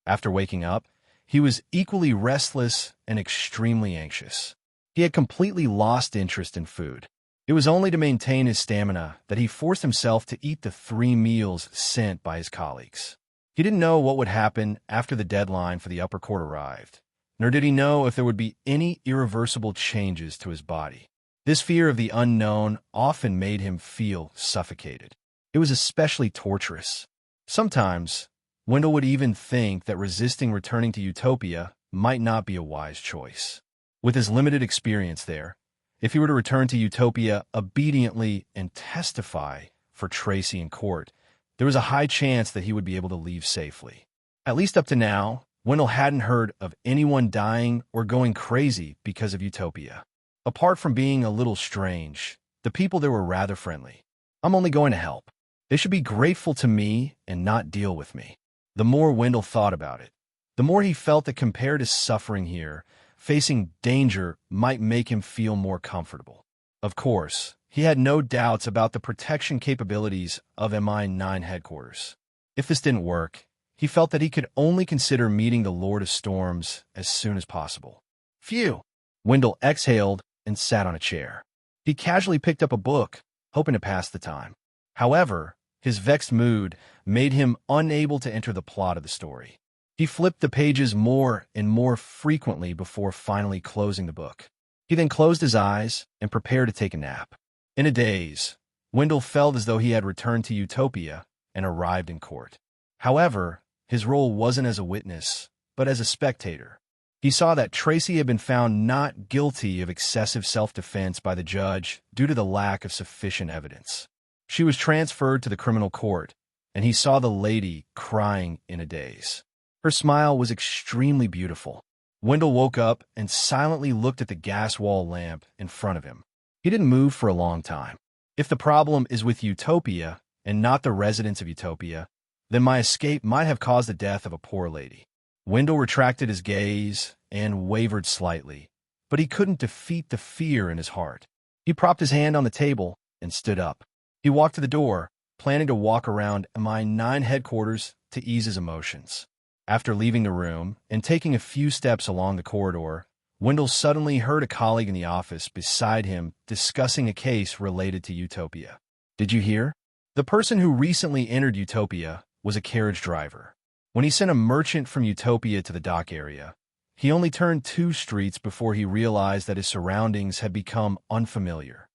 After waking up, he was equally restless and extremely anxious. He had completely lost interest in food. It was only to maintain his stamina that he forced himself to eat the 3 meals sent by his colleagues. He didn't know what would happen after the deadline for the upper court arrived, nor did he know if there would be any irreversible changes to his body. This fear of the unknown often made him feel suffocated. It was especially torturous. Sometimes, Wendell would even think that resisting returning to Utopia might not be a wise choice. With his limited experience there, if he were to return to Utopia obediently and testify for Tracy in court, there was a high chance that he would be able to leave safely. At least up to now, Wendell hadn't heard of anyone dying or going crazy because of Utopia. Apart from being a little strange, the people there were rather friendly. I'm only going to help. They should be grateful to me and not deal with me. The more Wendell thought about it, the more he felt that compared to suffering here, facing danger might make him feel more comfortable. Of course, he had no doubts about the protection capabilities of MI9 headquarters. If this didn't work, he felt that he could only consider meeting the Lord of Storms as soon as possible. Phew! Wendell exhaled and sat on a chair. He casually picked up a book, hoping to pass the time. However, his vexed mood made him unable to enter the plot of the story. He flipped the pages more and more frequently before finally closing the book. He then closed his eyes and prepared to take a nap. In a daze, Wendell felt as though he had returned to Utopia and arrived in court. However, his role wasn't as a witness, but as a spectator. He saw that Tracy had been found not guilty of excessive self-defense by the judge due to the lack of sufficient evidence. She was transferred to the criminal court, and he saw the lady crying in a daze. Her smile was extremely beautiful. Wendell woke up and silently looked at the gas wall lamp in front of him. He didn't move for a long time. If the problem is with Utopia and not the residents of Utopia, then my escape might have caused the death of a poor lady. Wendell retracted his gaze and wavered slightly, but he couldn't defeat the fear in his heart. He propped his hand on the table and stood up. He walked to the door, planning to walk around MI9 headquarters to ease his emotions. After leaving the room and taking a few steps along the corridor, Wendell suddenly heard a colleague in the office beside him discussing a case related to Utopia. Did you hear? The person who recently entered Utopia was a carriage driver. When he sent a merchant from Utopia to the dock area, he only turned 2 streets before he realized that his surroundings had become unfamiliar.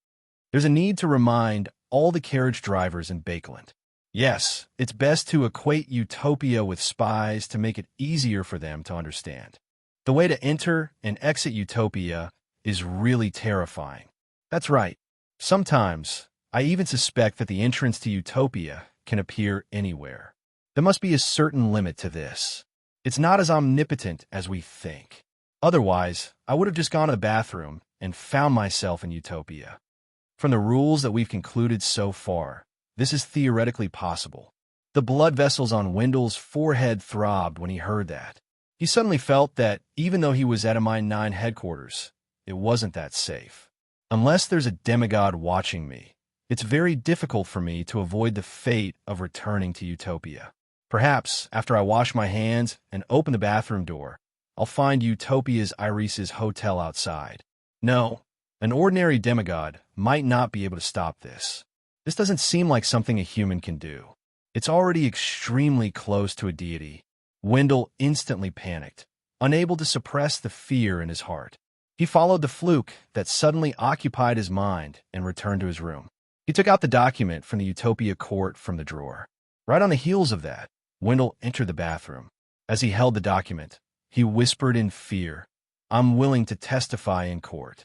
There's a need to remind all the carriage drivers in Bakeland. Yes, it's best to equate Utopia with spies to make it easier for them to understand. The way to enter and exit Utopia is really terrifying. That's right. Sometimes, I even suspect that the entrance to Utopia can appear anywhere. There must be a certain limit to this. It's not as omnipotent as we think. Otherwise, I would have just gone to the bathroom and found myself in Utopia. From the rules that we've concluded so far, this is theoretically possible. The blood vessels on Wendell's forehead throbbed when he heard that. He suddenly felt that even though he was at MI9 headquarters, it wasn't that safe. Unless there's a demigod watching me, it's very difficult for me to avoid the fate of returning to Utopia. Perhaps, after I wash my hands and open the bathroom door, I'll find Utopia's Iris's hotel outside. No, an ordinary demigod might not be able to stop this. This doesn't seem like something a human can do. It's already extremely close to a deity. Wendell instantly panicked, unable to suppress the fear in his heart. He followed the fluke that suddenly occupied his mind and returned to his room. He took out the document from the Utopia court from the drawer. Right on the heels of that, Wendell entered the bathroom. As he held the document, he whispered in fear, "I'm willing to testify in court.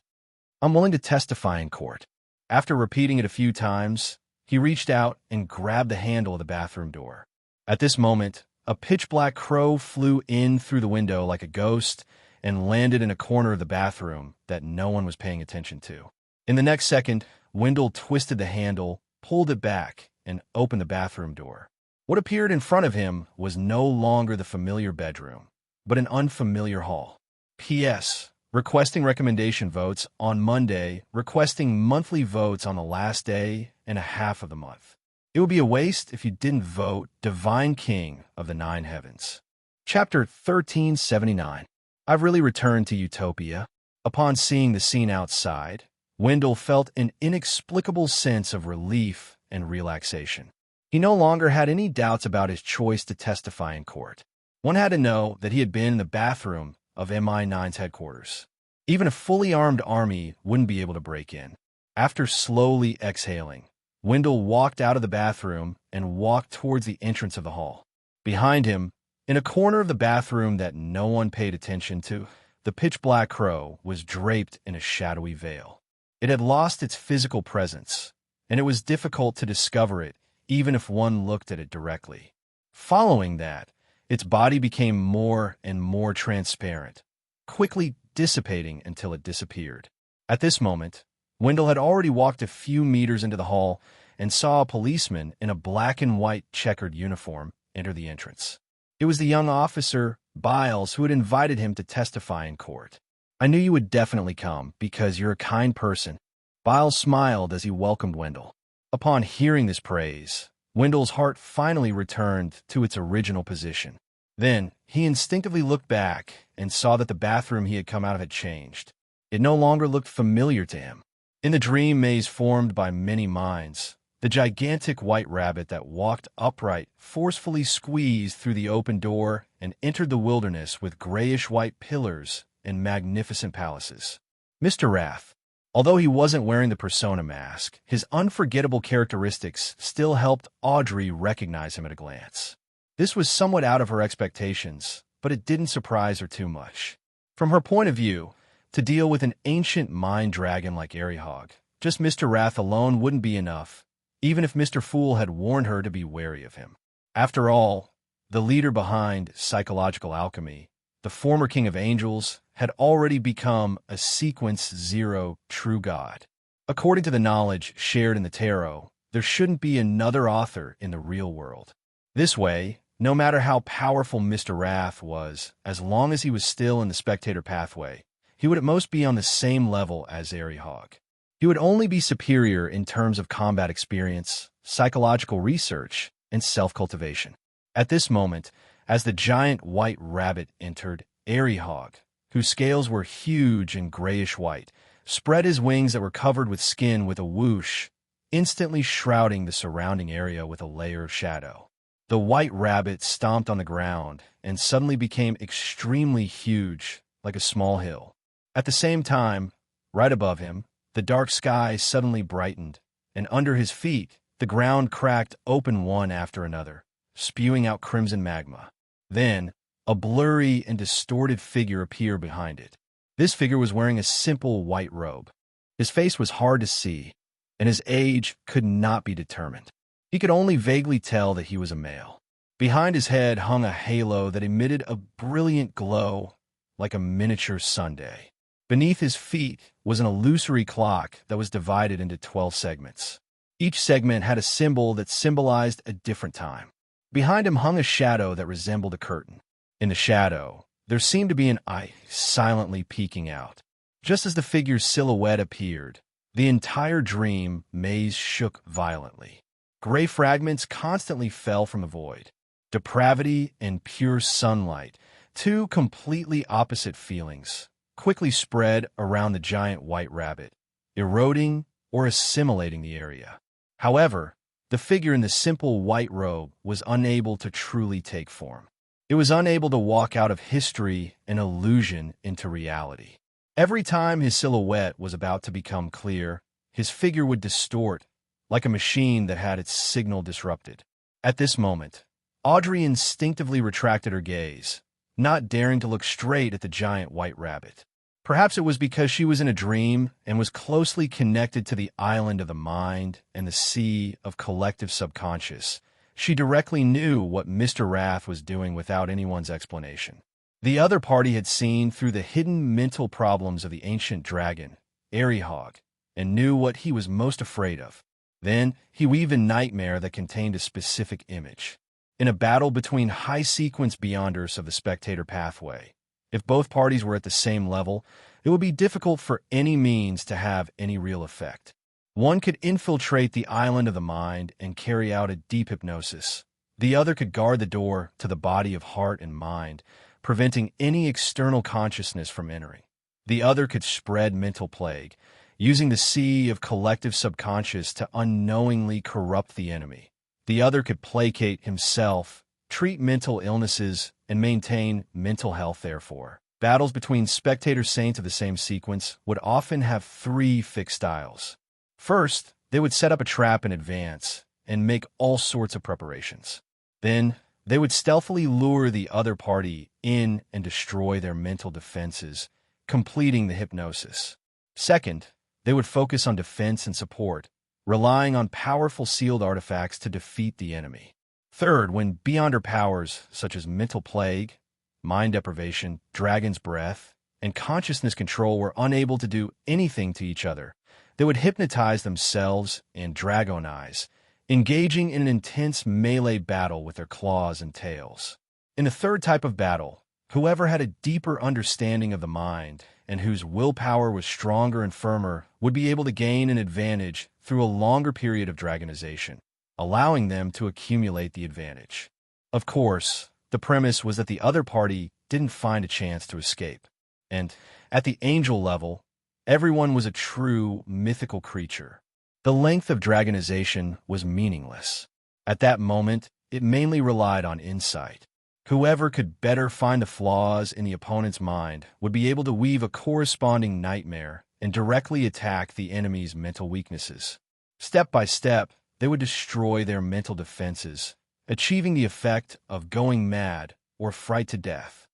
I'm willing to testify in court." After repeating it a few times, he reached out and grabbed the handle of the bathroom door. At this moment, a pitch-black crow flew in through the window like a ghost and landed in a corner of the bathroom that no one was paying attention to. In the next second, Wendell twisted the handle, pulled it back, and opened the bathroom door. What appeared in front of him was no longer the familiar bedroom, but an unfamiliar hall. P.S. Requesting recommendation votes on Monday, requesting monthly votes on the last day and a half of the month. It would be a waste if you didn't vote Divine King of the Nine Heavens. Chapter 1379. I've really returned to Utopia. Upon seeing the scene outside, Wendell felt an inexplicable sense of relief and relaxation. He no longer had any doubts about his choice to testify in court. One had to know that he had been in the bathroom of MI9's headquarters. Even a fully armed army wouldn't be able to break in. After slowly exhaling, Wendell walked out of the bathroom and walked towards the entrance of the hall. Behind him, in a corner of the bathroom that no one paid attention to, the pitch-black crow was draped in a shadowy veil. It had lost its physical presence, and it was difficult to discover it even if one looked at it directly. Following that, its body became more and more transparent, quickly dissipating until it disappeared. At this moment, Wendell had already walked a few meters into the hall and saw a policeman in a black and white checkered uniform enter the entrance. It was the young officer, Biles, who had invited him to testify in court. "I knew you would definitely come because you're a kind person." Biles smiled as he welcomed Wendell. Upon hearing this praise, Wendell's heart finally returned to its original position. Then, he instinctively looked back and saw that the bathroom he had come out of had changed. It no longer looked familiar to him. In the dream maze formed by many minds, the gigantic white rabbit that walked upright forcefully squeezed through the open door and entered the wilderness with grayish-white pillars and magnificent palaces. Mr. Wrath. Although he wasn't wearing the persona mask, his unforgettable characteristics still helped Audrey recognize him at a glance. This was somewhat out of her expectations, but it didn't surprise her too much. From her point of view, to deal with an ancient mind dragon like Arihog, just Mr. Wrath alone wouldn't be enough, even if Mr. Fool had warned her to be wary of him. After all, the leader behind psychological alchemy, the former king of angels, had already become a Sequence Zero true god. According to the knowledge shared in the tarot, there shouldn't be another author in the real world. This way, no matter how powerful Mr. Wrath was, as long as he was still in the spectator pathway, he would at most be on the same level as Arihog. He would only be superior in terms of combat experience, psychological research, and self-cultivation. At this moment, as the giant white rabbit entered, Arihog, whose scales were huge and grayish-white, spread his wings that were covered with skin with a whoosh, instantly shrouding the surrounding area with a layer of shadow. The white rabbit stomped on the ground and suddenly became extremely huge, like a small hill. At the same time, right above him, the dark sky suddenly brightened, and under his feet, the ground cracked open one after another, spewing out crimson magma. Then, a blurry and distorted figure appeared behind it. This figure was wearing a simple white robe. His face was hard to see, and his age could not be determined. He could only vaguely tell that he was a male. Behind his head hung a halo that emitted a brilliant glow like a miniature sundae. Beneath his feet was an illusory clock that was divided into 12 segments. Each segment had a symbol that symbolized a different time. Behind him hung a shadow that resembled a curtain. In the shadow, there seemed to be an eye silently peeking out. Just as the figure's silhouette appeared, the entire dream maze shook violently. Gray fragments constantly fell from the void. Depravity and pure sunlight, two completely opposite feelings, quickly spread around the giant white rabbit, eroding or assimilating the area. However, the figure in the simple white robe was unable to truly take form. It was unable to walk out of history and illusion into reality. Every time his silhouette was about to become clear, his figure would distort, like a machine that had its signal disrupted. At this moment, Audrey instinctively retracted her gaze, not daring to look straight at the giant white rabbit. Perhaps it was because she was in a dream and was closely connected to the island of the mind and the sea of collective subconscious. She directly knew what Mr. Wrath was doing without anyone's explanation. The other party had seen through the hidden mental problems of the ancient dragon, Aerihog, and knew what he was most afraid of. Then he weaved a nightmare that contained a specific image. In a battle between high-sequence beyonders of the spectator pathway, if both parties were at the same level, it would be difficult for any means to have any real effect. One could infiltrate the island of the mind and carry out a deep hypnosis. The other could guard the door to the body of heart and mind, preventing any external consciousness from entering. The other could spread mental plague, using the sea of collective subconscious to unknowingly corrupt the enemy. The other could placate himself, treat mental illnesses, and maintain mental health. Therefore, battles between spectator saints of the same sequence would often have three fixed styles. First, they would set up a trap in advance and make all sorts of preparations. Then, they would stealthily lure the other party in and destroy their mental defenses, completing the hypnosis. Second, they would focus on defense and support, relying on powerful sealed artifacts to defeat the enemy. Third, when beyonder powers such as mental plague, mind deprivation, dragon's breath, and consciousness control were unable to do anything to each other, they would hypnotize themselves and dragonize, engaging in an intense melee battle with their claws and tails. In the third type of battle, whoever had a deeper understanding of the mind and whose willpower was stronger and firmer would be able to gain an advantage through a longer period of dragonization, allowing them to accumulate the advantage. Of course, the premise was that the other party didn't find a chance to escape. And at the angel level, everyone was a true mythical creature. The length of dragonization was meaningless. At that moment, it mainly relied on insight. Whoever could better find the flaws in the opponent's mind would be able to weave a corresponding nightmare and directly attack the enemy's mental weaknesses. Step by step, they would destroy their mental defenses, achieving the effect of going mad or fright to death.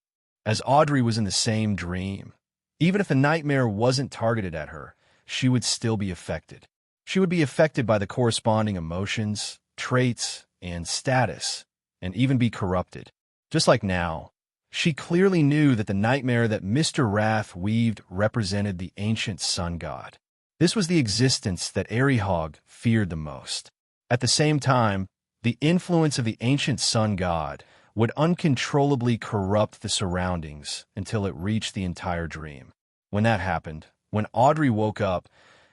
As Audrey was in the same dream, even if the nightmare wasn't targeted at her, she would still be affected. She would be affected by the corresponding emotions, traits, and status, and even be corrupted. Just like now, she clearly knew that the nightmare that Mr. Wrath weaved represented the ancient sun god. This was the existence that Aerihog feared the most. At the same time, the influence of the ancient sun god would uncontrollably corrupt the surroundings until it reached the entire dream. When that happened, when Audrey woke up,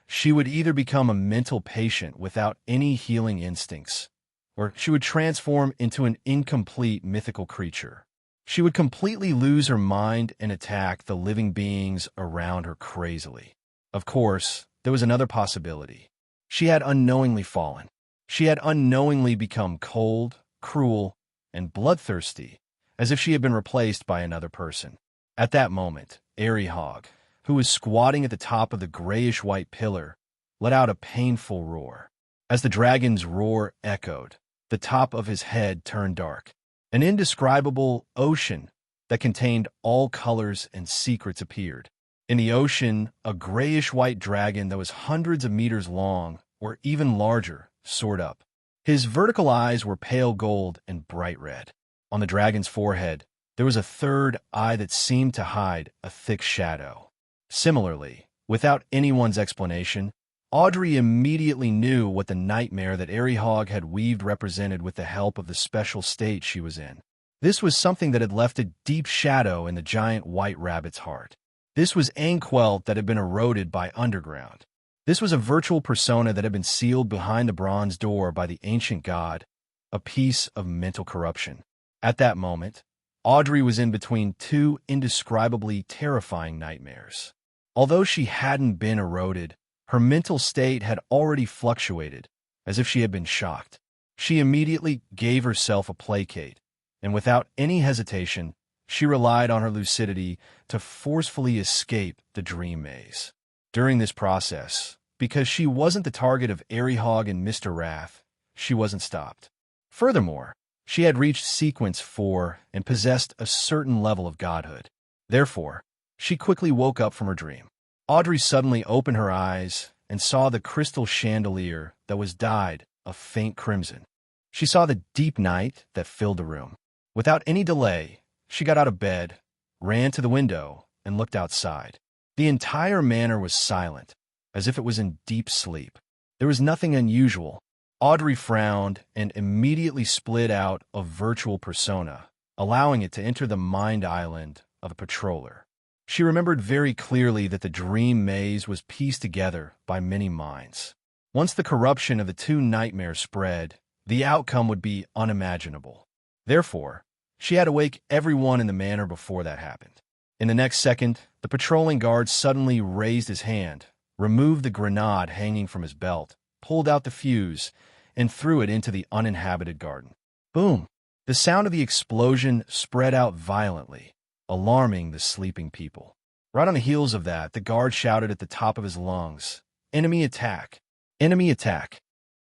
she would either become a mental patient without any healing instincts, or she would transform into an incomplete mythical creature. She would completely lose her mind and attack the living beings around her crazily. Of course, there was another possibility. She had unknowingly fallen. She had unknowingly become cold, cruel, and bloodthirsty, as if she had been replaced by another person. At that moment, Aerihog, who was squatting at the top of the grayish-white pillar, let out a painful roar. As the dragon's roar echoed, the top of his head turned dark. An indescribable ocean that contained all colors and secrets appeared. In the ocean, a grayish-white dragon that was hundreds of meters long, or even larger, soared up. His vertical eyes were pale gold and bright red. On the dragon's forehead, there was a third eye that seemed to hide a thick shadow. Similarly, without anyone's explanation, Audrey immediately knew what the nightmare that Aerihog had weaved represented with the help of the special state she was in. This was something that had left a deep shadow in the giant white rabbit's heart. This was Anquel that had been eroded by underground. This was a virtual persona that had been sealed behind the bronze door by the ancient god, a piece of mental corruption. At that moment, Audrey was in between two indescribably terrifying nightmares. Although she hadn't been eroded, her mental state had already fluctuated, as if she had been shocked. She immediately gave herself a placate, and without any hesitation, she relied on her lucidity to forcefully escape the dream maze. During this process, because she wasn't the target of Aerihog and Mr. Wrath, she wasn't stopped. Furthermore, She had reached sequence 4 and possessed a certain level of godhood. Therefore, she quickly woke up from her dream. Audrey suddenly opened her eyes and saw the crystal chandelier that was dyed a faint crimson. She saw the deep night that filled the room. Without any delay, she got out of bed, ran to the window, and looked outside. The entire manor was silent, as if it was in deep sleep. There was nothing unusual. Audrey frowned and immediately split out a virtual persona, allowing it to enter the mind island of a patroller. She remembered very clearly that the dream maze was pieced together by many minds. Once the corruption of the two nightmares spread, the outcome would be unimaginable. Therefore, she had to wake everyone in the manor before that happened. In the next second, the patrolling guard suddenly raised his hand, removed the grenade hanging from his belt, pulled out the fuse, and threw it into the uninhabited garden. Boom! The sound of the explosion spread out violently, alarming the sleeping people. Right on the heels of that, the guard shouted at the top of his lungs, "Enemy attack! Enemy attack!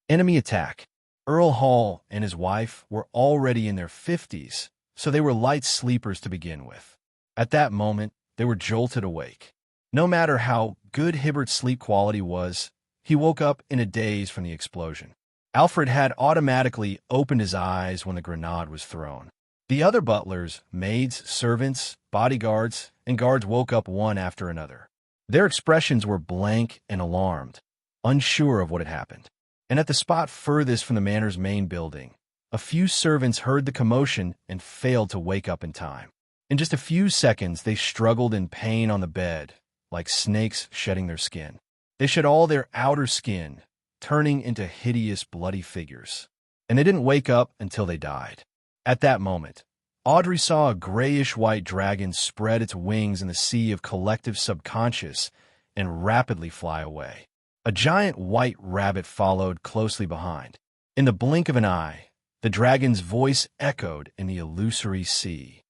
Enemy attack!" Earl Hall and his wife were already in their 50s, so they were light sleepers to begin with. At that moment, they were jolted awake. No matter how good Hibbert's sleep quality was, he woke up in a daze from the explosion. Alfred had automatically opened his eyes when the grenade was thrown. The other butlers, maids, servants, bodyguards, and guards woke up one after another. Their expressions were blank and alarmed, unsure of what had happened. And at the spot furthest from the manor's main building, a few servants heard the commotion and failed to wake up in time. In just a few seconds, they struggled in pain on the bed, like snakes shedding their skin. They shed all their outer skin, turning into hideous bloody figures. And they didn't wake up until they died. At that moment, Audrey saw a grayish-white dragon spread its wings in the sea of collective subconscious and rapidly fly away. A giant white rabbit followed closely behind. In the blink of an eye, the dragon's voice echoed in the illusory sea.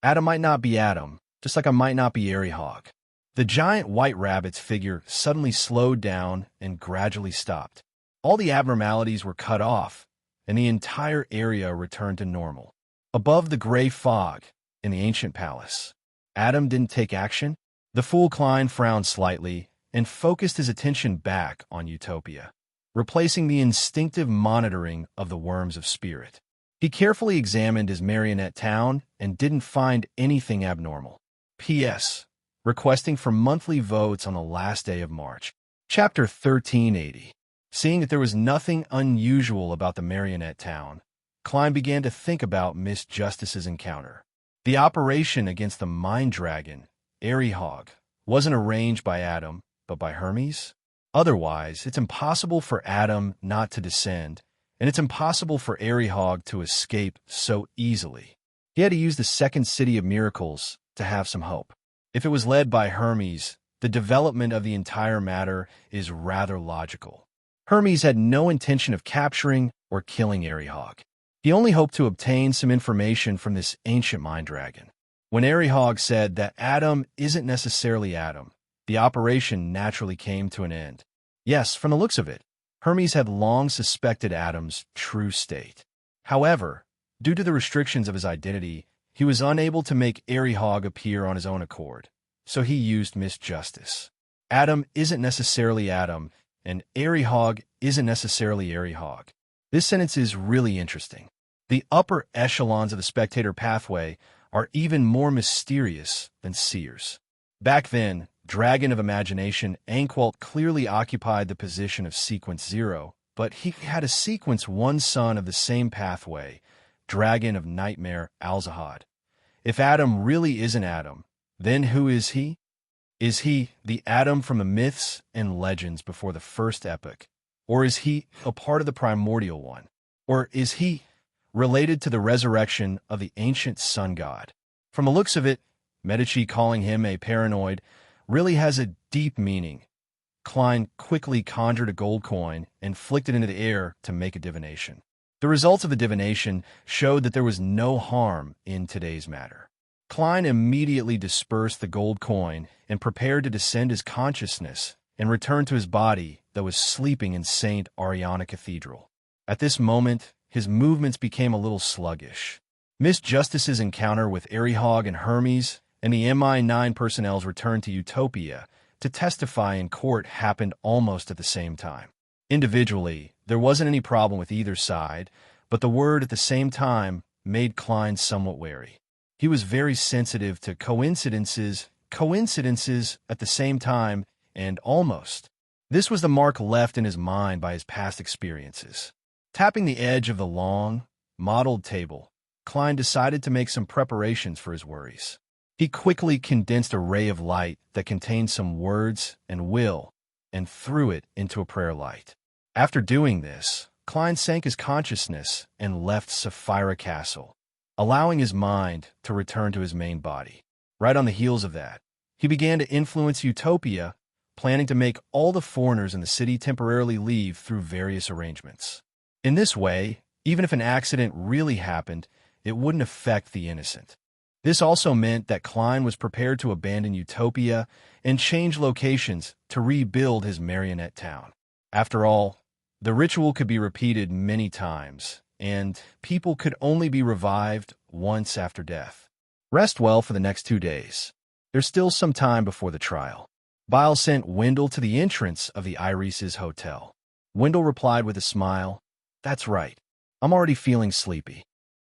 Adam might not be Adam, just like I might not be Airy Hog. The giant white rabbit's figure suddenly slowed down and gradually stopped. All the abnormalities were cut off, and the entire area returned to normal. Above the gray fog in the ancient palace, Adam didn't take action. The fool Klein frowned slightly and focused his attention back on Utopia, replacing the instinctive monitoring of the worms of spirit. He carefully examined his marionette town and didn't find anything abnormal. P.S. Requesting for monthly votes on the last day of March. Chapter 1380. Seeing that there was nothing unusual about the marionette town, Klein began to think about Miss Justice's encounter. The operation against the mind dragon, Airy Hog, wasn't arranged by Adam, but by Hermes? Otherwise, it's impossible for Adam not to descend, and it's impossible for Airy Hog to escape so easily. He had to use the second city of miracles to have some hope. If it was led by Hermes, the development of the entire matter is rather logical. Hermes had no intention of capturing or killing Airy Hog. He only hoped to obtain some information from this ancient mind dragon. When Airy Hog said that Adam isn't necessarily Adam, the operation naturally came to an end. Yes, from the looks of it, Hermes had long suspected Adam's true state. However, due to the restrictions of his identity, he was unable to make Airy Hog appear on his own accord, so he used Miss Justice. Adam isn't necessarily Adam, and Airy Hog isn't necessarily Airy Hog. This sentence is really interesting. The upper echelons of the spectator pathway are even more mysterious than seers. Back then, Dragon of Imagination Anqualt clearly occupied the position of Sequence 0, but he had a Sequence 1 son of the same pathway, Dragon of Nightmare Alzahad. If Adam really isn't Adam, then who is he? Is he the Adam from the myths and legends before the first epoch? Or is he a part of the primordial one? Or is he related to the resurrection of the ancient sun god? From the looks of it, Medici calling him a paranoid really has a deep meaning. Klein quickly conjured a gold coin and flicked it into the air to make a divination. The results of the divination showed that there was no harm in today's matter. Klein immediately dispersed the gold coin and prepared to descend his consciousness and return to his body that was sleeping in St. Ariana Cathedral. At this moment, his movements became a little sluggish. Miss Justice's encounter with Arihog and Hermes and the MI9 personnel's return to Utopia to testify in court happened almost at the same time. Individually, there wasn't any problem with either side, but the word at the same time made Klein somewhat wary. He was very sensitive to coincidences at the same time, and almost. This was the mark left in his mind by his past experiences. Tapping the edge of the long, mottled table, Klein decided to make some preparations for his worries. He quickly condensed a ray of light that contained some words and will, and threw it into a prayer light. After doing this, Klein sank his consciousness and left Sapphira Castle, allowing his mind to return to his main body. Right on the heels of that, he began to influence Utopia, planning to make all the foreigners in the city temporarily leave through various arrangements. In this way, even if an accident really happened, it wouldn't affect the innocent. This also meant that Klein was prepared to abandon Utopia and change locations to rebuild his marionette town. After all, the ritual could be repeated many times, and people could only be revived once after death. Rest well for the next 2 days. There's still some time before the trial. Biles sent Wendell to the entrance of the Iris's hotel. Wendell replied with a smile, "That's right. I'm already feeling sleepy."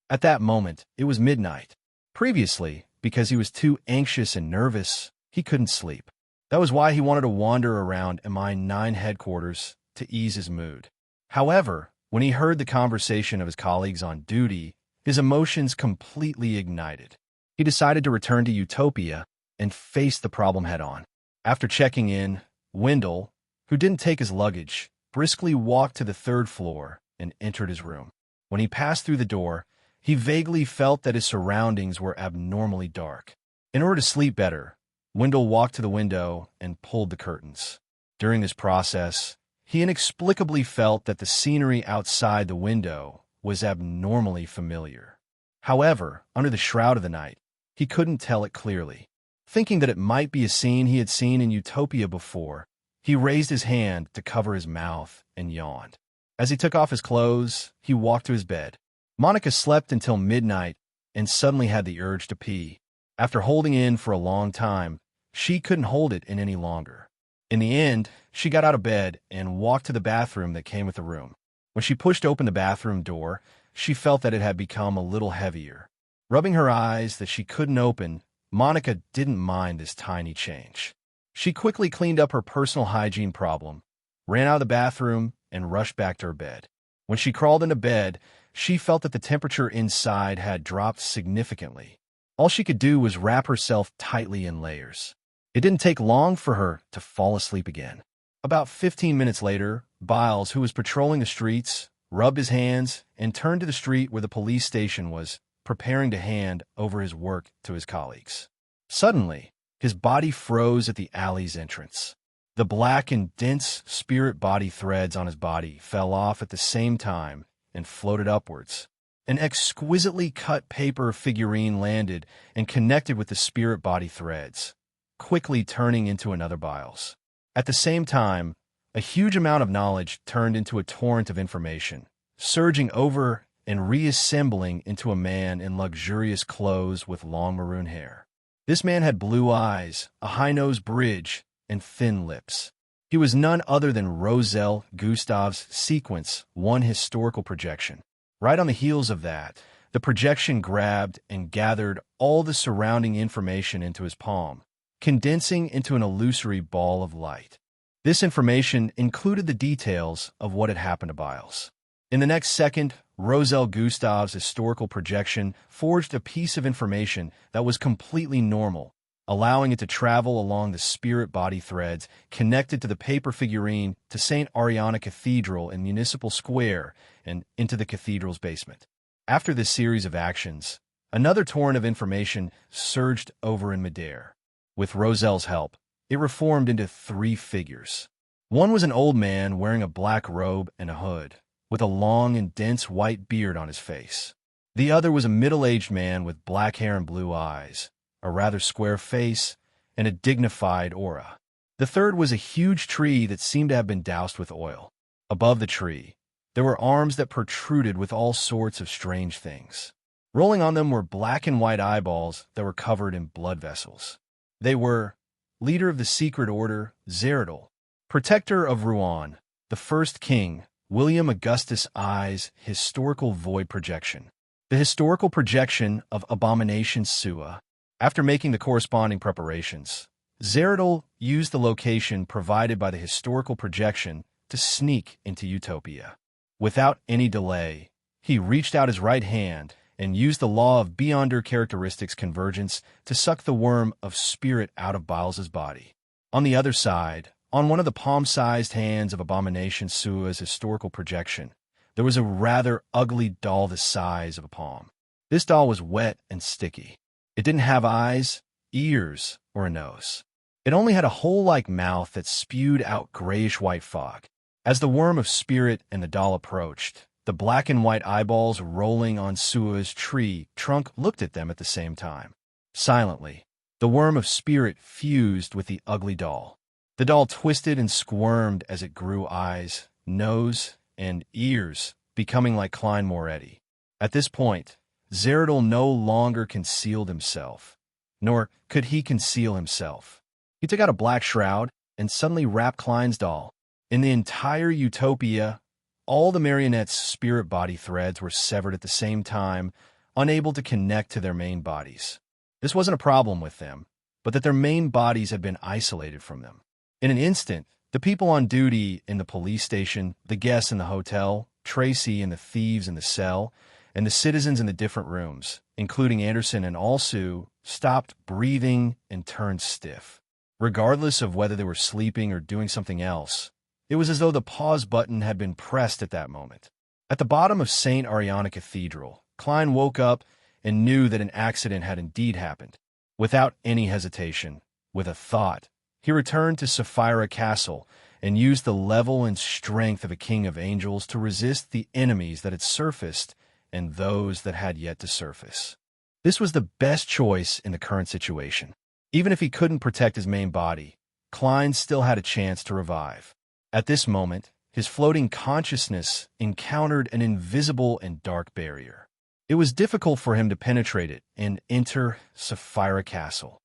At that moment, it was midnight. Previously, because he was too anxious and nervous, he couldn't sleep. That was why he wanted to wander around MI9 headquarters to ease his mood. However, when he heard the conversation of his colleagues on duty, his emotions completely ignited. He decided to return to Utopia and face the problem head-on. After checking in, Wendell, who didn't take his luggage, briskly walked to the 3rd floor and entered his room. When he passed through the door, he vaguely felt that his surroundings were abnormally dark. In order to sleep better, Wendell walked to the window and pulled the curtains. During this process, he inexplicably felt that the scenery outside the window was abnormally familiar. However, under the shroud of the night, he couldn't tell it clearly. Thinking that it might be a scene he had seen in Utopia before, he raised his hand to cover his mouth and yawned. As he took off his clothes, he walked to his bed. Monica slept until midnight and suddenly had the urge to pee. After holding in for a long time, she couldn't hold it in any longer. In the end, she got out of bed and walked to the bathroom that came with the room. When she pushed open the bathroom door, she felt that it had become a little heavier. Rubbing her eyes that she couldn't open, Monica didn't mind this tiny change. She quickly cleaned up her personal hygiene problem, ran out of the bathroom, and rushed back to her bed. When she crawled into bed, she felt that the temperature inside had dropped significantly. All she could do was wrap herself tightly in layers. It didn't take long for her to fall asleep again. About 15 minutes later, Biles, who was patrolling the streets, rubbed his hands and turned to the street where the police station was, preparing to hand over his work to his colleagues. Suddenly, his body froze at the alley's entrance. The black and dense spirit body threads on his body fell off at the same time and floated upwards. An exquisitely cut paper figurine landed and connected with the spirit body threads, quickly turning into another Biles. At the same time, a huge amount of knowledge turned into a torrent of information, surging over and reassembling into a man in luxurious clothes with long maroon hair. This man had blue eyes, a high-nosed bridge, and thin lips. He was none other than Roselle Gustav's Sequence 1 historical projection. Right on the heels of that, the projection grabbed and gathered all the surrounding information into his palm, condensing into an illusory ball of light. This information included the details of what had happened to Biles. In the next second, Roselle Gustav's historical projection forged a piece of information that was completely normal, allowing it to travel along the spirit body threads connected to the paper figurine to St. Ariana Cathedral in Municipal Square and into the cathedral's basement. After this series of actions, another torrent of information surged over in midair. With Roselle's help, it reformed into 3 figures. One was an old man wearing a black robe and a hood, with a long and dense white beard on his face. The other was a middle-aged man with black hair and blue eyes, a rather square face, and a dignified aura. The third was a huge tree that seemed to have been doused with oil. Above the tree, There were arms that protruded with all sorts of strange things. Rolling on them were black and white eyeballs that were covered in blood vessels. They were leader of the secret order, Zeradol, protector of Rouen, the first king, William Augustus I's historical void projection. The historical projection of Abomination Sua. After making the corresponding preparations, Zeradol used the location provided by the historical projection to sneak into Utopia. Without any delay, he reached out his right hand and used the law of beyonder characteristics convergence to suck the worm of spirit out of Biles's body. On the other side, on one of the palm-sized hands of Abomination Sua's historical projection, there was a rather ugly doll the size of a palm. This doll was wet and sticky. It didn't have eyes, ears, or a nose. It only had a hole-like mouth that spewed out grayish-white fog. As the worm of spirit and the doll approached, the black and white eyeballs rolling on Sua's tree trunk looked at them at the same time. Silently, the worm of spirit fused with the ugly doll. The doll twisted and squirmed as it grew eyes, nose, and ears, becoming like Klein Moretti. At this point, Zeradol no longer concealed himself, nor could he conceal himself. He took out a black shroud and suddenly wrapped Klein's doll. In the entire Utopia, all the marionette's spirit body threads were severed at the same time, unable to connect to their main bodies. This wasn't a problem with them, but that their main bodies had been isolated from them. In an instant, the people on duty in the police station, the guests in the hotel, Tracy and the thieves in the cell, and the citizens in the different rooms, including Anderson and Alsu, stopped breathing and turned stiff. Regardless of whether they were sleeping or doing something else, it was as though the pause button had been pressed at that moment. At the bottom of St. Ariana Cathedral, Klein woke up and knew that an accident had indeed happened. Without any hesitation, with a thought, he returned to Sapphira Castle and used the level and strength of a king of angels to resist the enemies that had surfaced and those that had yet to surface. This was the best choice in the current situation. Even if he couldn't protect his main body, Klein still had a chance to revive. At this moment, his floating consciousness encountered an invisible and dark barrier. It was difficult for him to penetrate it and enter Sapphira Castle.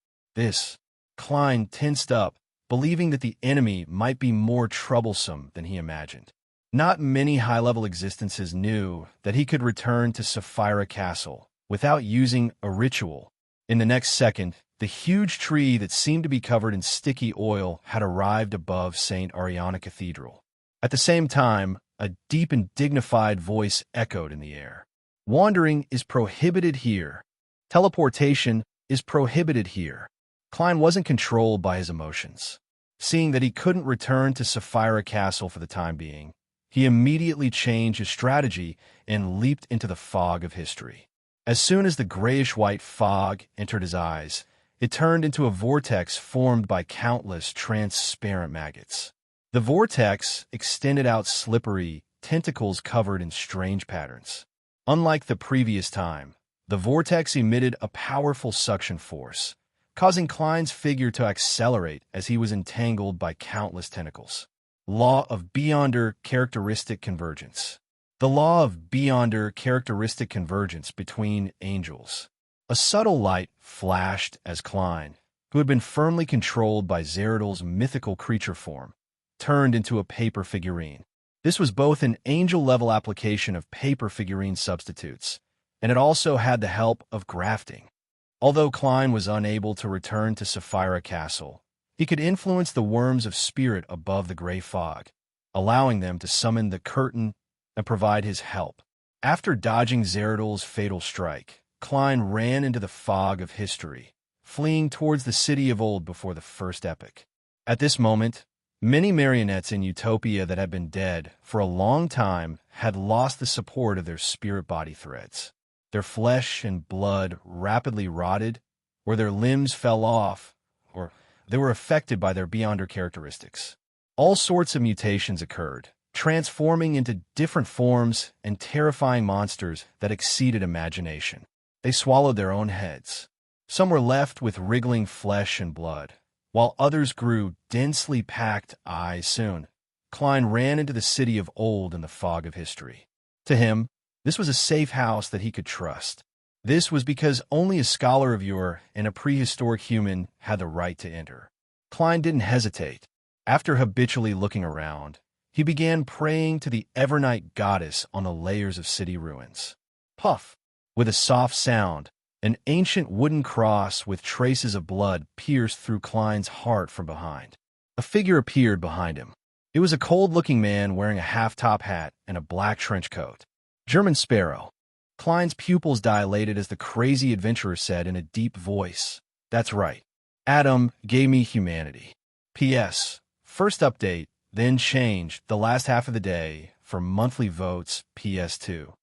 Klein tensed up, believing that the enemy might be more troublesome than he imagined. Not many high-level existences knew that he could return to Sapphira Castle without using a ritual. In the next second, the huge tree that seemed to be covered in sticky oil had arrived above St. Ariana Cathedral. At the same time, a deep and dignified voice echoed in the air. Wandering is prohibited here. Teleportation is prohibited here. Klein wasn't controlled by his emotions. Seeing that he couldn't return to Sapphira Castle for the time being, he immediately changed his strategy and leaped into the fog of history. As soon as the grayish-white fog entered his eyes, it turned into a vortex formed by countless transparent maggots. The vortex extended out slippery tentacles covered in strange patterns. Unlike the previous time, the vortex emitted a powerful suction force, causing Klein's figure to accelerate as he was entangled by countless tentacles. Law of Beyonder Characteristic Convergence. The law of Beyonder Characteristic Convergence between angels. A subtle light flashed as Klein, who had been firmly controlled by Zeradol's mythical creature form, turned into a paper figurine. This was both an angel-level application of paper figurine substitutes, and it also had the help of grafting. Although Klein was unable to return to Sapphira Castle, he could influence the worms of spirit above the gray fog, allowing them to summon the curtain and provide his help. After dodging Zeradol's fatal strike, Klein ran into the fog of history, fleeing towards the city of old before the first epoch. At this moment, many marionettes in Utopia that had been dead for a long time had lost the support of their spirit body threads. Their flesh and blood rapidly rotted, or their limbs fell off, or they were affected by their beyonder characteristics. All sorts of mutations occurred, transforming into different forms and terrifying monsters that exceeded imagination. They swallowed their own heads. Some were left with wriggling flesh and blood, while others grew densely packed eyes soon. Klein ran into the city of old in the fog of history. To him, this was a safe house that he could trust. This was because only a scholar of yore and a prehistoric human had the right to enter. Klein didn't hesitate. After habitually looking around, he began praying to the Evernight goddess on the layers of city ruins. Puff! With a soft sound, an ancient wooden cross with traces of blood pierced through Klein's heart from behind. A figure appeared behind him. It was a cold-looking man wearing a half-top hat and a black trench coat. German Sparrow. Klein's pupils dilated as the crazy adventurer said in a deep voice, "That's right. Adam gave me humanity. P.S. First update, then changed the last half of the day for monthly votes PS2.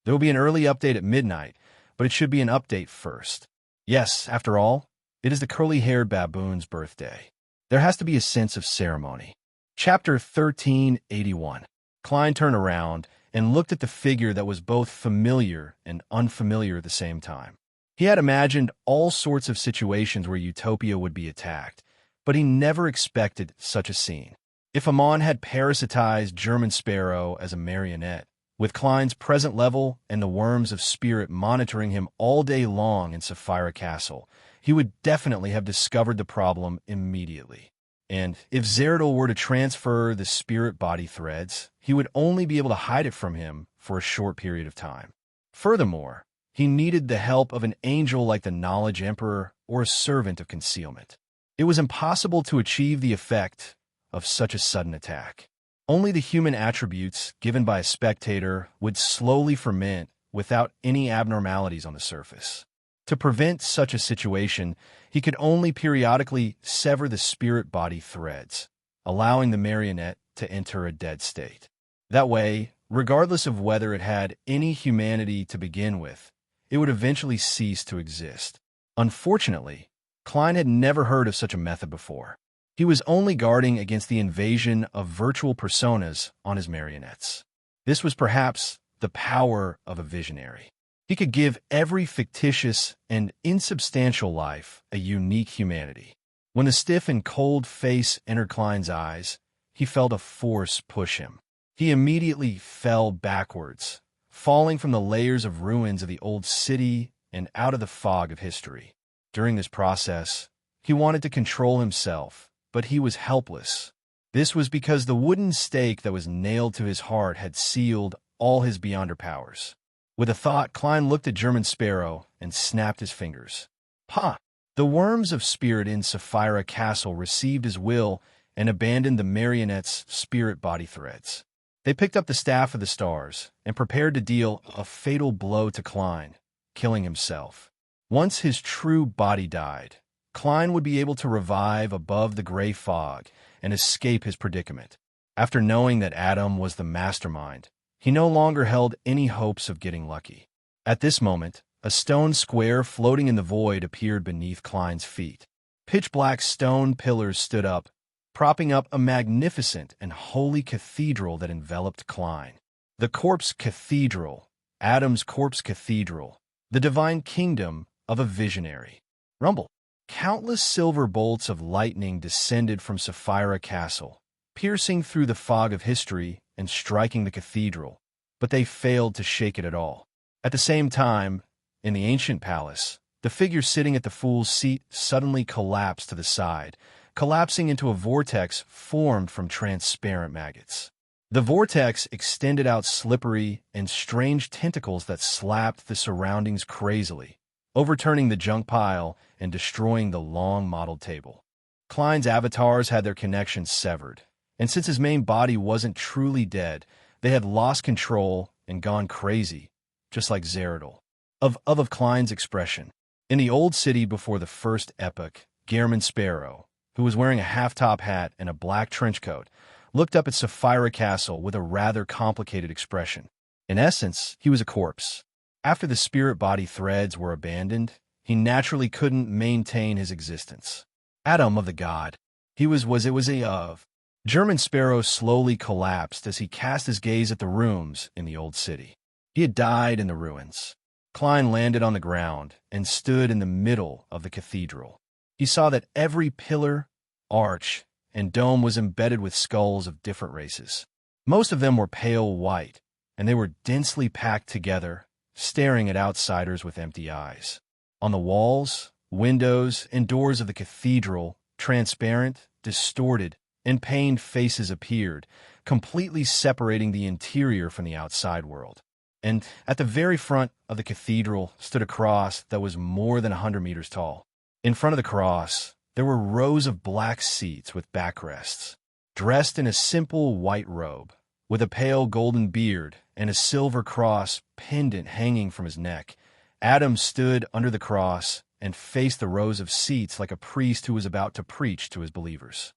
There will be an early update at midnight, but it should be an update first. Yes, after all, it is the curly-haired baboon's birthday. There has to be a sense of ceremony." Chapter 1381. Klein turned around and looked at the figure that was both familiar and unfamiliar at the same time. He had imagined all sorts of situations where Utopia would be attacked, but he never expected such a scene. If Amon had parasitized German Sparrow as a marionette, with Klein's present level and the worms of spirit monitoring him all day long in Sapphira Castle, he would definitely have discovered the problem immediately. And if Zeradol were to transfer the spirit body threads, he would only be able to hide it from him for a short period of time. Furthermore, he needed the help of an angel like the Knowledge Emperor or a servant of concealment. It was impossible to achieve the effect of such a sudden attack. Only the human attributes given by a spectator would slowly ferment without any abnormalities on the surface. To prevent such a situation, he could only periodically sever the spirit-body threads, allowing the marionette to enter a dead state. That way, regardless of whether it had any humanity to begin with, it would eventually cease to exist. Unfortunately, Klein had never heard of such a method before. He was only guarding against the invasion of virtual personas on his marionettes. This was perhaps the power of a visionary. He could give every fictitious and insubstantial life a unique humanity. When the stiff and cold face entered Klein's eyes, he felt a force push him. He immediately fell backwards, falling from the layers of ruins of the old city and out of the fog of history. During this process, he wanted to control himself, but he was helpless. This was because the wooden stake that was nailed to his heart had sealed all his Beyonder powers. With a thought, Klein looked at German Sparrow and snapped his fingers. "Pa!" The worms of spirit in Sapphira Castle received his will and abandoned the marionette's spirit body threads. They picked up the Staff of the Stars and prepared to deal a fatal blow to Klein, killing himself. Once his true body died, Klein would be able to revive above the gray fog and escape his predicament. After knowing that Adam was the mastermind, he no longer held any hopes of getting lucky. At this moment, a stone square floating in the void appeared beneath Klein's feet. Pitch-black stone pillars stood up, propping up a magnificent and holy cathedral that enveloped Klein. The Corpse Cathedral, Adam's Corpse Cathedral, the divine kingdom of a visionary. Rumble. Countless silver bolts of lightning descended from Sapphira Castle, piercing through the fog of history and striking the cathedral, but they failed to shake it at all. At the same time, in the ancient palace, the figure sitting at the fool's seat suddenly collapsed to the side, collapsing into a vortex formed from transparent maggots. The vortex extended out slippery and strange tentacles that slapped the surroundings crazily, overturning the junk pile and destroying the long-modeled table. Klein's avatars had their connections severed, and since his main body wasn't truly dead, they had lost control and gone crazy, just like Zeradol. Of Klein's expression. In the old city before the first epoch, German Sparrow, who was wearing a half-top hat and a black trench coat, looked up at Sapphira Castle with a rather complicated expression. In essence, he was a corpse. After the spirit body threads were abandoned, he naturally couldn't maintain his existence. Adam of the god. He was a of. German Sparrow slowly collapsed as he cast his gaze at the rooms in the old city. He had died in the ruins. Klein landed on the ground and stood in the middle of the cathedral. He saw that every pillar, arch, and dome was embedded with skulls of different races. Most of them were pale white, and they were densely packed together, staring at outsiders with empty eyes. On the walls, windows, and doors of the cathedral, transparent, distorted, and pained faces appeared, completely separating the interior from the outside world. And at the very front of the cathedral stood a cross that was more than 100 meters tall. In front of the cross, there were rows of black seats with backrests. Dressed in a simple white robe, with a pale golden beard and a silver cross pendant hanging from his neck, Adam stood under the cross and faced the rows of seats like a priest who was about to preach to his believers.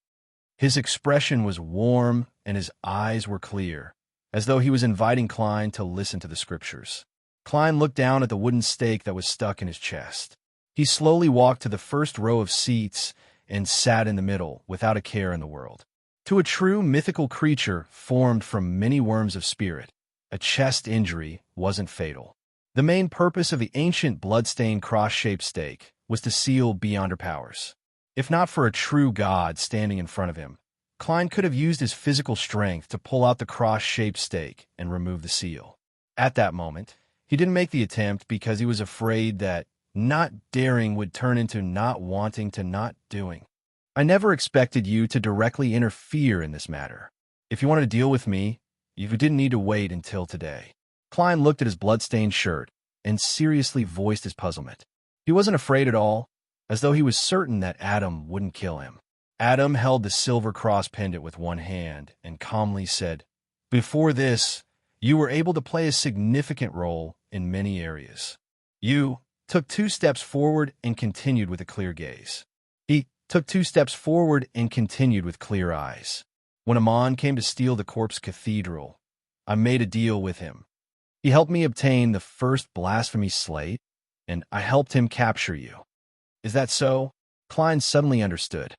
His expression was warm and his eyes were clear, as though he was inviting Klein to listen to the scriptures. Klein looked down at the wooden stake that was stuck in his chest. He slowly walked to the first row of seats and sat in the middle without a care in the world. To a true mythical creature formed from many worms of spirit, a chest injury wasn't fatal. The main purpose of the ancient blood-stained cross-shaped stake was to seal beyonder powers. If not for a true god standing in front of him, Klein could have used his physical strength to pull out the cross-shaped stake and remove the seal. At that moment, he didn't make the attempt because he was afraid that not daring would turn into not wanting to not doing. I never expected you to directly interfere in this matter. If you wanted to deal with me, you didn't need to wait until today. Klein looked at his blood-stained shirt and seriously voiced his puzzlement. He wasn't afraid at all, as though he was certain that Adam wouldn't kill him. Adam held the silver cross pendant with one hand and calmly said, "Before this, you were able to play a significant role in many areas. You took 2 steps forward and continued with a clear gaze. He took 2 steps forward and continued with clear eyes. When Amon came to steal the corpse cathedral, I made a deal with him. He helped me obtain the first blasphemy slate, and I helped him capture you. Is that so?" Klein suddenly understood.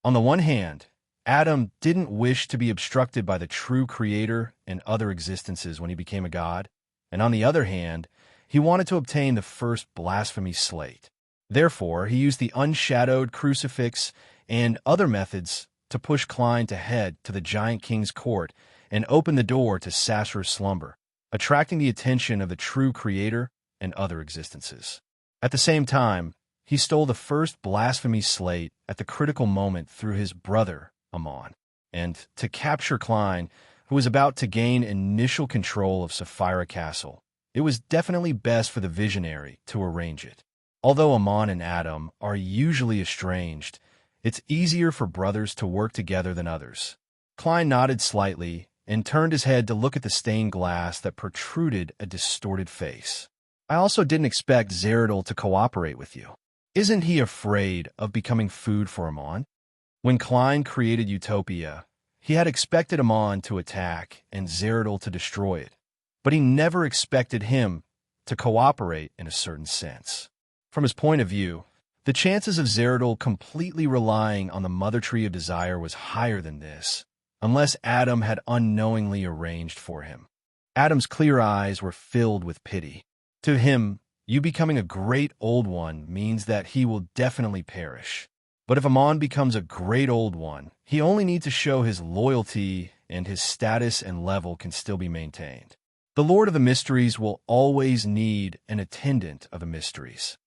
On the one hand, Adam didn't wish to be obstructed by the true creator and other existences when he became a god, and on the other hand, he wanted to obtain the first blasphemy slate. Therefore, he used the unshadowed crucifix and other methods to push Klein to head to the giant king's court and open the door to Sasra's slumber, attracting the attention of the true creator and other existences. At the same time, he stole the first blasphemy slate at the critical moment through his brother, Amon, and to capture Klein, who was about to gain initial control of Sapphira Castle, it was definitely best for the visionary to arrange it. Although Amon and Adam are usually estranged, it's easier for brothers to work together than others. Klein nodded slightly and turned his head to look at the stained glass that protruded a distorted face. "I also didn't expect Zeradol to cooperate with you. Isn't he afraid of becoming food for Amon? When Klein created Utopia, he had expected Amon to attack and Zeradol to destroy it, but he never expected him to cooperate in a certain sense. From his point of view, the chances of Zeradol completely relying on the Mother Tree of Desire was higher than this, unless Adam had unknowingly arranged for him. Adam's clear eyes were filled with pity. To him, you becoming a great old one means that he will definitely perish. But if Amon becomes a great old one, he only needs to show his loyalty and his status and level can still be maintained. The Lord of the Mysteries will always need an attendant of the mysteries.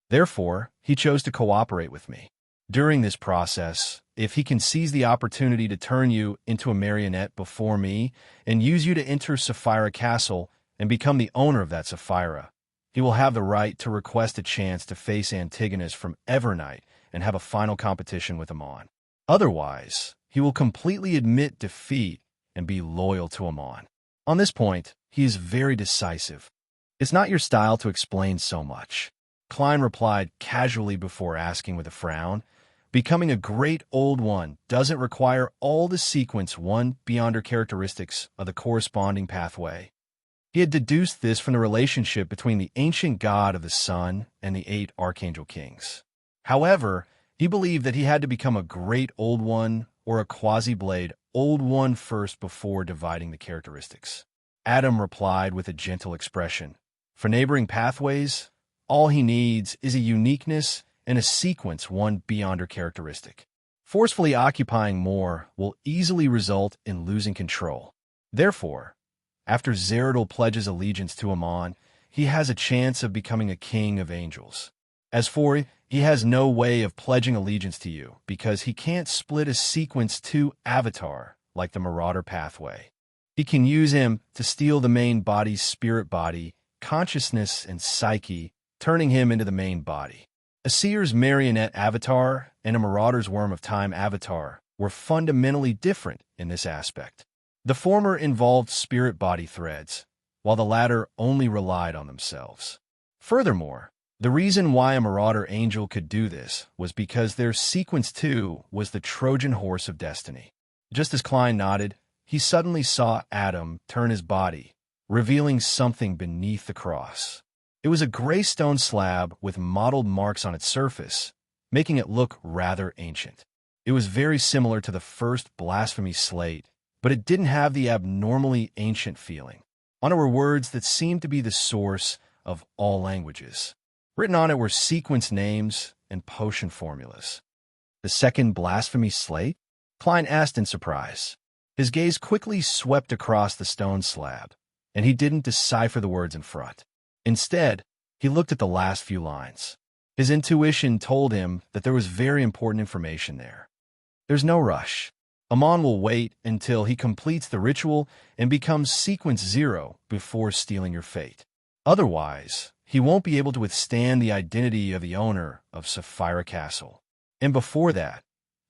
Therefore, he chose to cooperate with me. During this process, if he can seize the opportunity to turn you into a marionette before me and use you to enter Sapphira Castle and become the owner of that Sapphira, he will have the right to request a chance to face Antigonus from Evernight and have a final competition with Amon. Otherwise, he will completely admit defeat and be loyal to Amon. On this point, he is very decisive. It's not your style to explain so much. Klein replied casually before asking with a frown, "Becoming a great old one doesn't require all the sequence one beyonder characteristics of the corresponding pathway." He had deduced this from the relationship between the ancient god of the sun and the 8 archangel kings. However, he believed that he had to become a great old one or a quasi-blade old one first before dividing the characteristics. Adam replied with a gentle expression, "For neighboring pathways, all he needs is a uniqueness and a sequence one beyonder characteristic. Forcefully occupying more will easily result in losing control. Therefore, after Zeradal pledges allegiance to Amon, he has a chance of becoming a king of angels. As for he has no way of pledging allegiance to you because he can't split a sequence 2 avatar like the Marauder pathway. He can use him to steal the main body's spirit body, consciousness, and psyche, turning him into the main body. A Seer's marionette avatar and a Marauder's Worm of Time avatar were fundamentally different in this aspect. The former involved spirit body threads, while the latter only relied on themselves. Furthermore, the reason why a Marauder angel could do this was because their Sequence 2 was the Trojan horse of destiny. Just as Klein nodded, he suddenly saw Adam turn his body, revealing something beneath the cross. It was a gray stone slab with mottled marks on its surface, making it look rather ancient. It was very similar to the first blasphemy slate, but it didn't have the abnormally ancient feeling. On it were words that seemed to be the source of all languages. Written on it were sequence names and potion formulas. The second blasphemy slate? Klein asked in surprise. His gaze quickly swept across the stone slab, and he didn't decipher the words in front. Instead, he looked at the last few lines. His intuition told him that there was very important information there. There's no rush. Amon will wait until he completes the ritual and becomes Sequence 0 before stealing your fate. Otherwise, he won't be able to withstand the identity of the owner of Sapphira Castle. And before that,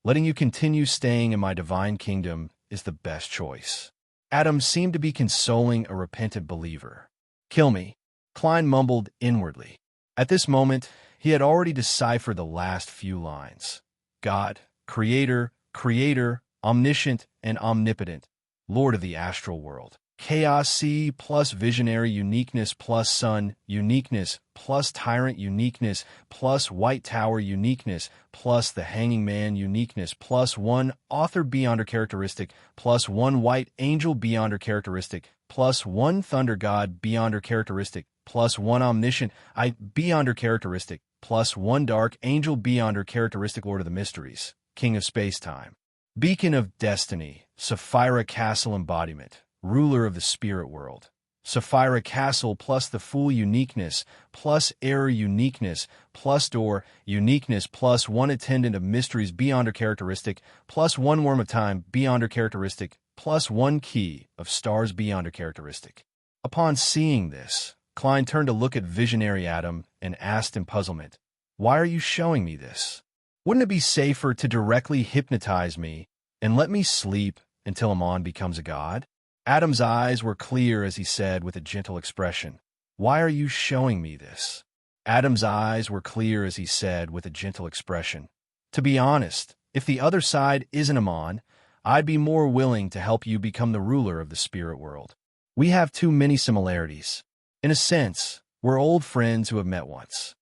letting you continue staying in my divine kingdom is the best choice. Adam seemed to be consoling a repentant believer. Kill me, Klein mumbled inwardly. At this moment, he had already deciphered the last few lines. God, Creator, Creator, Omniscient and Omnipotent, Lord of the astral world. Chaos C plus Visionary Uniqueness plus Sun Uniqueness plus Tyrant Uniqueness plus White Tower Uniqueness plus the Hanging Man Uniqueness plus 1 Author Beyonder Characteristic plus 1 White Angel Beyonder Characteristic plus 1 Thunder God Beyonder Characteristic plus 1 Omniscient Beyonder Characteristic plus 1 Dark Angel Beyonder Characteristic Lord of the Mysteries, King of Space-Time. Beacon of Destiny, Sapphira Castle Embodiment, Ruler of the Spirit World. Sapphira Castle plus the Fool Uniqueness, plus Error Uniqueness, plus Door Uniqueness, plus 1 Attendant of Mysteries Beyonder Characteristic, plus 1 Worm of Time Beyonder Characteristic, plus 1 Key of Stars Beyonder Characteristic. Upon seeing this, Klein turned to look at Visionary Adam and asked in puzzlement, "Why are you showing me this? Wouldn't it be safer to directly hypnotize me and let me sleep until Amon becomes a god?" Adam's eyes were clear as he said with a gentle expression, "Why are you showing me this?" Adam's eyes were clear as he said with a gentle expression, "To be honest, if the other side isn't Amon, I'd be more willing to help you become the ruler of the spirit world. We have too many similarities. In a sense, we're old friends who have met once."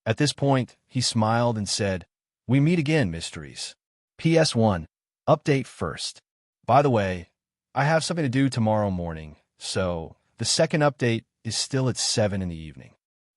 At this point, he smiled and said, "We meet again, Mysteries. PS1, update first. By the way, I have something to do tomorrow morning, so the second update is still at 7 in the evening.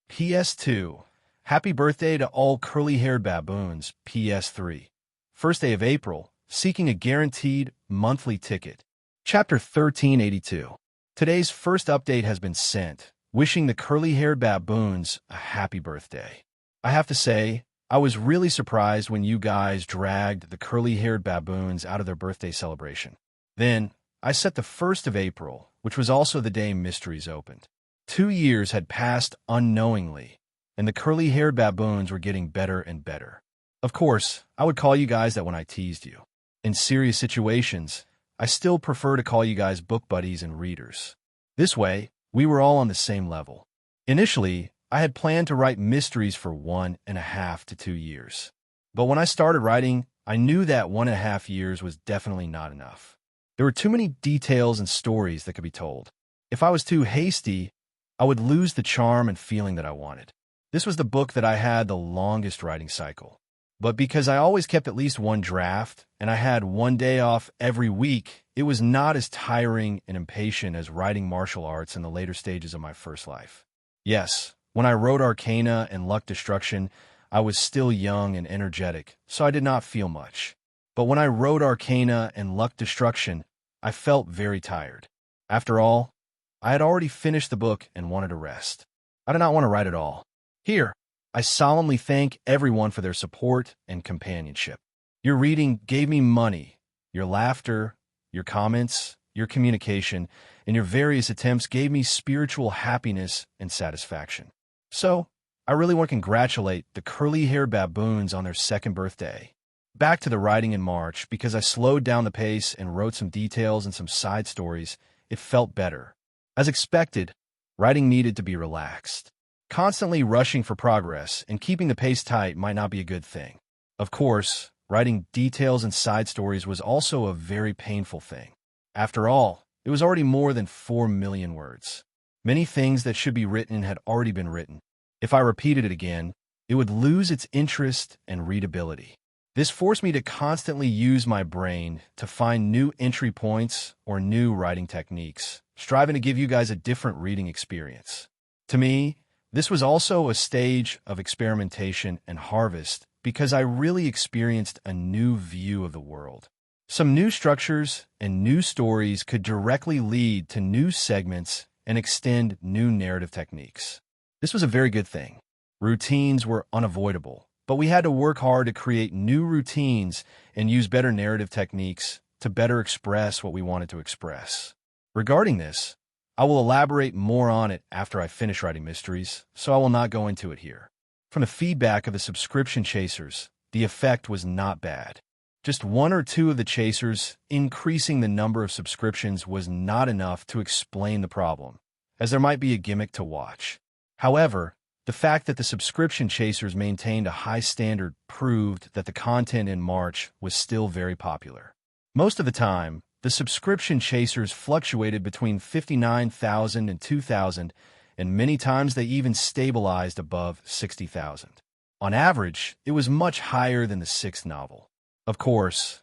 PS2, happy birthday to all curly-haired baboons. PS3, first day of April, seeking a guaranteed monthly ticket. Chapter 1382. Today's first update has been sent, wishing the curly-haired baboons a happy birthday. I have to say, I was really surprised when you guys dragged the curly-haired baboons out of their birthday celebration. Then, I set the 1st of April, which was also the day Mysteries opened. 2 years had passed unknowingly, and the curly-haired baboons were getting better and better. Of course, I would call you guys that when I teased you. In serious situations, I still prefer to call you guys book buddies and readers. This way, we were all on the same level. Initially, I had planned to write Mysteries for 1.5 to 2 years. But when I started writing, I knew that 1.5 years was definitely not enough. There were too many details and stories that could be told. If I was too hasty, I would lose the charm and feeling that I wanted. This was the book that I had the longest writing cycle. But because I always kept at least one draft, and I had one day off every week, it was not as tiring and impatient as writing martial arts in the later stages of my first life. Yes, when I wrote Arcana and Luck Destruction, I was still young and energetic, so I did not feel much. But when I wrote Arcana and Luck Destruction, I felt very tired. After all, I had already finished the book and wanted to rest. I did not want to write at all. Here, I solemnly thank everyone for their support and companionship. Your reading gave me money, your laughter, your comments, your communication, and your various attempts gave me spiritual happiness and satisfaction. So, I really want to congratulate the curly-haired baboons on their second birthday. Back to the writing in March, because I slowed down the pace and wrote some details and some side stories, it felt better. As expected, writing needed to be relaxed. Constantly rushing for progress and keeping the pace tight might not be a good thing. Of course, writing details and side stories was also a very painful thing. After all, it was already more than 4 million words. Many things that should be written had already been written. If I repeated it again, it would lose its interest and readability. This forced me to constantly use my brain to find new entry points or new writing techniques, striving to give you guys a different reading experience. To me, this was also a stage of experimentation and harvest because I really experienced a new view of the world. Some new structures and new stories could directly lead to new segments and extend new narrative techniques. This was a very good thing. Routines were unavoidable, but we had to work hard to create new routines and use better narrative techniques to better express what we wanted to express. Regarding this, I will elaborate more on it after I finish writing mysteries, so I will not go into it here. From the feedback of the subscription chasers, the effect was not bad. Just 1 or 2 of the chasers increasing the number of subscriptions was not enough to explain the problem, as there might be a gimmick to watch. However, the fact that the subscription chasers maintained a high standard proved that the content in March was still very popular. Most of the time, the subscription chasers fluctuated between 59,000 and 2,000, and many times they even stabilized above 60,000. On average, it was much higher than the 6th novel. Of course,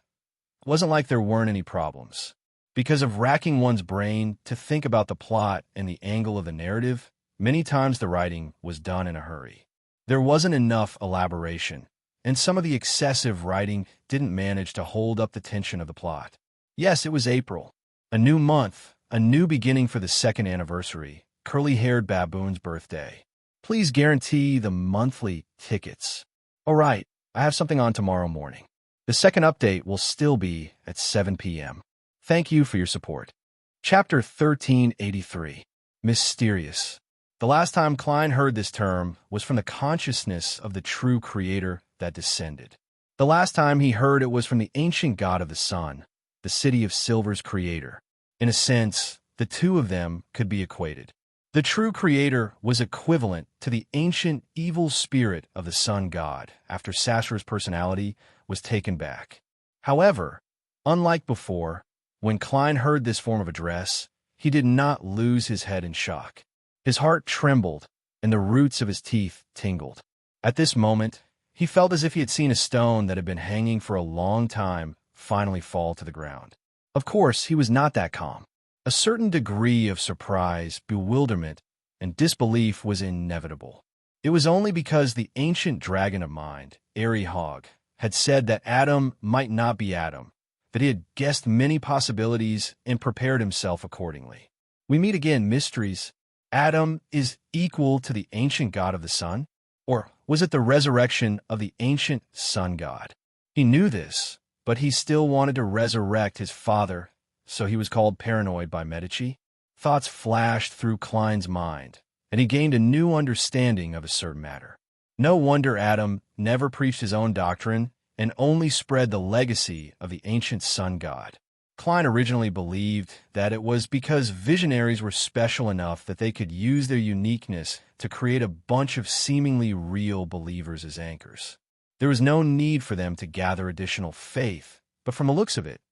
it wasn't like there weren't any problems. Because of racking one's brain to think about the plot and the angle of the narrative, many times the writing was done in a hurry. There wasn't enough elaboration, and some of the excessive writing didn't manage to hold up the tension of the plot. Yes, it was April. A new month, a new beginning for the 2nd anniversary, curly-haired baboon's birthday. Please guarantee the monthly tickets. All right, I have something on tomorrow morning. The second update will still be at 7 p.m. Thank you for your support. Chapter 1383, Mysterious. The last time Klein heard this term was from the consciousness of the true creator that descended. The last time he heard it was from the ancient god of the sun, the City of Silver's creator. In a sense, the two of them could be equated. The true creator was equivalent to the ancient evil spirit of the sun god after Sasra's personality was taken back. However, unlike before, when Klein heard this form of address, he did not lose his head in shock. His heart trembled, and the roots of his teeth tingled. At this moment, he felt as if he had seen a stone that had been hanging for a long time finally fall to the ground. Of course, he was not that calm. A certain degree of surprise, bewilderment, and disbelief was inevitable. It was only because the ancient dragon of mind, Airy Hog, had said that Adam might not be Adam, that he had guessed many possibilities and prepared himself accordingly. We meet again, mysteries. Adam is equal to the ancient god of the sun? Or was it the resurrection of the ancient sun god? He knew this, but he still wanted to resurrect his father, so he was called paranoid by Medici. Thoughts flashed through Klein's mind, and he gained a new understanding of a certain matter. No wonder Adam never preached his own doctrine and only spread the legacy of the ancient sun god. Klein originally believed that it was because visionaries were special enough that they could use their uniqueness to create a bunch of seemingly real believers as anchors. There was no need for them to gather additional faith, but from the looks of it,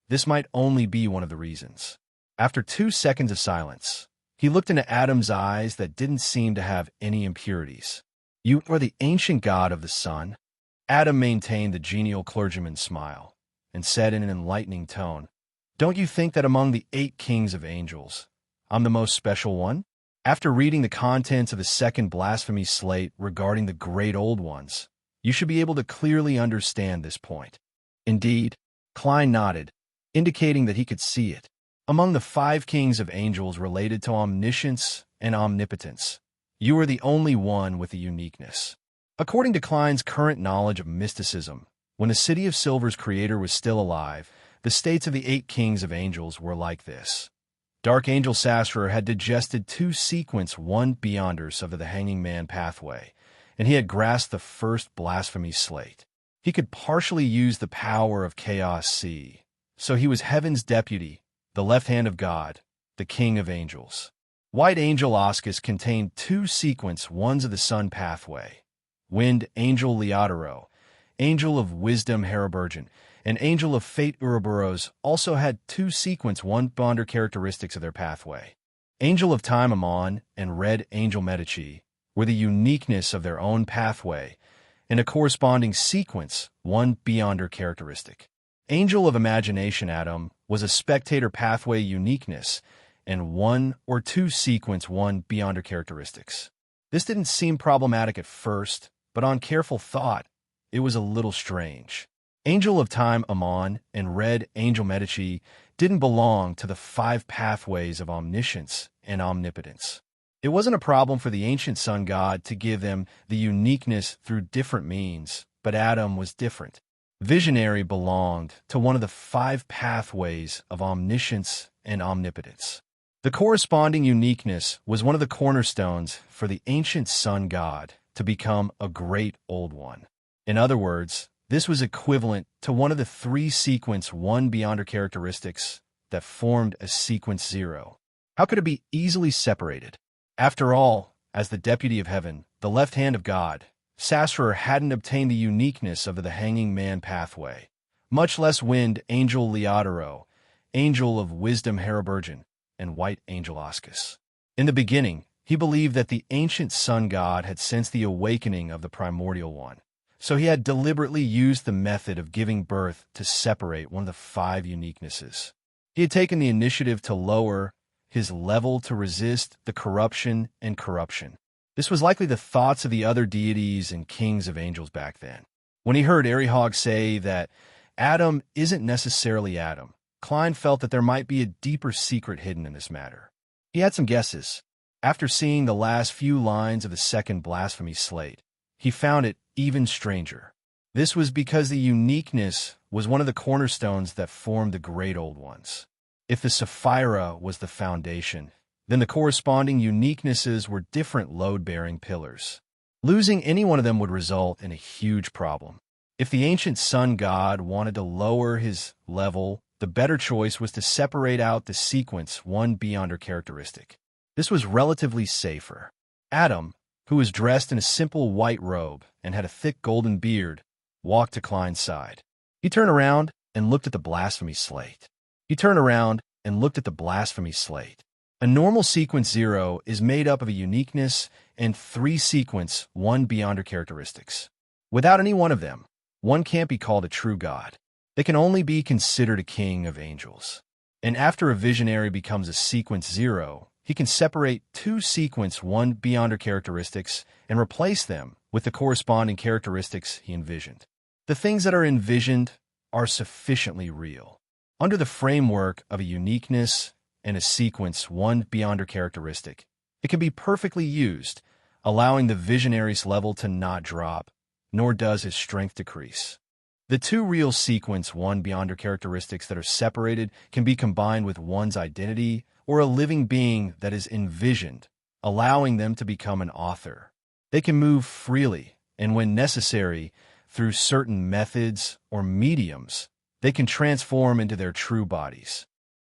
this might only be one of the reasons. After 2 seconds of silence, he looked into Adam's eyes that didn't seem to have any impurities. "You are the ancient god of the sun." Adam maintained the genial clergyman's smile and said in an enlightening tone, "Don't you think that among the 8 kings of angels, I'm the most special one?" After reading the contents of the second blasphemy slate regarding the great old ones, you should be able to clearly understand this point. Indeed, Klein nodded, indicating that he could see it. Among the 5 kings of angels related to omniscience and omnipotence, you are the only one with a uniqueness. According to Klein's current knowledge of mysticism, when the City of Silver's creator was still alive, the states of the 8 kings of angels were like this. Dark Angel Sassurer had digested 2 sequence 1 beyonders of the Hanging Man pathway, and he had grasped the first blasphemy slate. He could partially use the power of Chaos C, so he was Heaven's deputy, the left hand of God, the King of Angels. White Angel Oscus contained 2 sequence 1s of the Sun pathway. Wind Angel Leodoro, Angel of Wisdom Heraburgen, and Angel of Fate Ouroboros also had 2 sequence 1 bonder characteristics of their pathway. Angel of Time Amon and Red Angel Medici were the uniqueness of their own pathway and a corresponding sequence 1 beyonder characteristic. Angel of Imagination Adam was a spectator pathway uniqueness and 1 or 2 sequence 1 beyonder characteristics. This didn't seem problematic at first, but on careful thought, it was a little strange. Angel of Time Amon and Red Angel Medici didn't belong to the 5 pathways of omniscience and omnipotence. It wasn't a problem for the ancient sun god to give them the uniqueness through different means, but Adam was different. Visionary belonged to one of the 5 pathways of omniscience and omnipotence. The corresponding uniqueness was one of the cornerstones for the ancient sun god to become a great old one. In other words, this was equivalent to one of the 3 sequence 1 beyonder characteristics that formed a sequence 0. How could it be easily separated? After all, as the deputy of heaven, the left hand of God, Sassurer hadn't obtained the uniqueness of the Hanging Man pathway, much less Wind Angel Leodoro, Angel of Wisdom Heraburgen, and White Angel Oscus. In the beginning, he believed that the ancient sun god had sensed the awakening of the primordial one, so he had deliberately used the method of giving birth to separate one of the 5 uniquenesses. He had taken the initiative to lower his level to resist the corruption and corruption. This was likely the thoughts of the other deities and kings of angels back then. When he heard Arihog say that Adam isn't necessarily Adam, Klein felt that there might be a deeper secret hidden in this matter. He had some guesses. After seeing the last few lines of the second blasphemy slate, he found it even stranger. This was because the uniqueness was one of the cornerstones that formed the great old ones. If the Sapphira was the foundation, then the corresponding uniquenesses were different load-bearing pillars. Losing any one of them would result in a huge problem. If the ancient sun god wanted to lower his level, the better choice was to separate out the sequence 1 beyonder characteristic. This was relatively safer. Adam, who was dressed in a simple white robe and had a thick golden beard, walked to Klein's side. He turned around and looked at the blasphemy slate. A normal sequence 0 is made up of a uniqueness and 3 sequence 1 beyonder characteristics. Without any one of them, one can't be called a true god. They can only be considered a king of angels. And after a visionary becomes a sequence 0, he can separate 2 sequence 1 beyonder characteristics and replace them with the corresponding characteristics he envisioned. The things that are envisioned are sufficiently real. Under the framework of a uniqueness and a sequence 1 beyonder characteristic, it can be perfectly used, allowing the visionary's level to not drop, nor does his strength decrease. The 2 real sequence 1 beyonder characteristics that are separated can be combined with one's identity or a living being that is envisioned, allowing them to become an author. They can move freely, and when necessary, through certain methods or mediums, they can transform into their true bodies.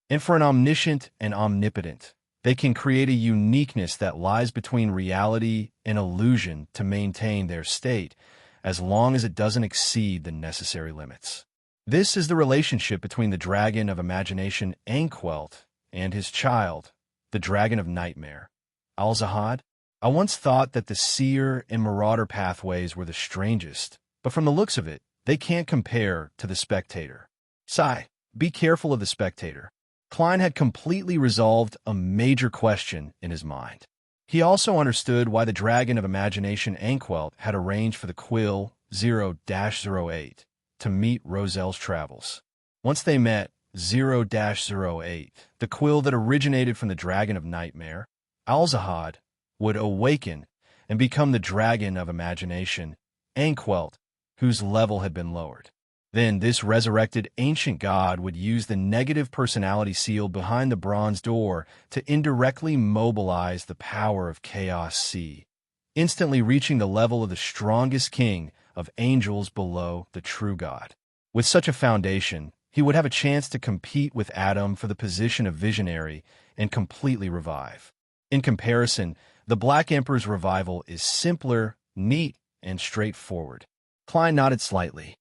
And for an omniscient and omnipotent, they can create a uniqueness that lies between reality and illusion to maintain their state, as long as it doesn't exceed the necessary limits. This is the relationship between the dragon of imagination Anquelt and his child, the dragon of nightmare, Al-Zahad. I once thought that the seer and marauder pathways were the strangest, but from the looks of it, they can't compare to the spectator. Sigh, be careful of the spectator. Klein had completely resolved a major question in his mind. He also understood why the dragon of imagination Anquelt had arranged for the Quill 0-08 to meet Roselle's travels. Once they met 0-08, the quill that originated from the dragon of nightmare, Alzahad, would awaken and become the dragon of imagination, Anquelt, whose level had been lowered. Then this resurrected ancient god would use the negative personality sealed behind the bronze door to indirectly mobilize the power of Chaos C, instantly reaching the level of the strongest king of angels below the true god. With such a foundation, he would have a chance to compete with Adam for the position of visionary and completely revive. In comparison, the Black Emperor's revival is simpler, neat, and straightforward. Klein nodded slightly.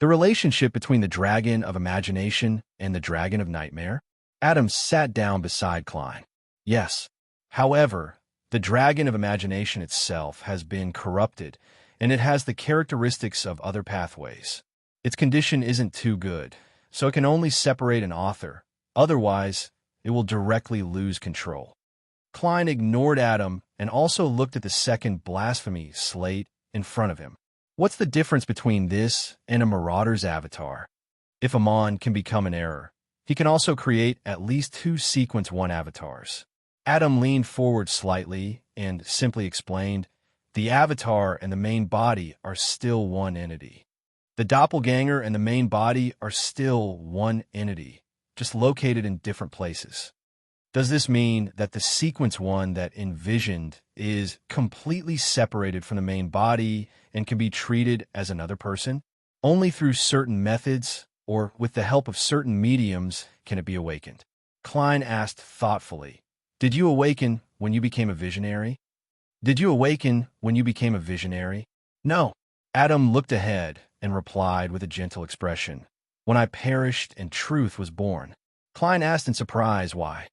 The relationship between the dragon of imagination and the dragon of nightmare? Adam sat down beside Klein. Yes. However, the dragon of imagination itself has been corrupted, and it has the characteristics of other pathways. Its condition isn't too good, so it can only separate an author. Otherwise, it will directly lose control. Klein ignored Adam and also looked at the second blasphemy slate in front of him. What's the difference between this and a marauder's avatar? If Amon can become an error, he can also create at least 2 sequence 1 avatars. Adam leaned forward slightly and simply explained, the avatar and the main body are still one entity. The doppelganger and the main body are still one entity, just located in different places. Does this mean that the sequence 1 that envisioned is completely separated from the main body and can be treated as another person? Only through certain methods or with the help of certain mediums can it be awakened. Klein asked thoughtfully, did you awaken when you became a visionary? Did you awaken when you became a visionary? No. Adam looked ahead and replied with a gentle expression. When I perished and truth was born. Klein asked in surprise why.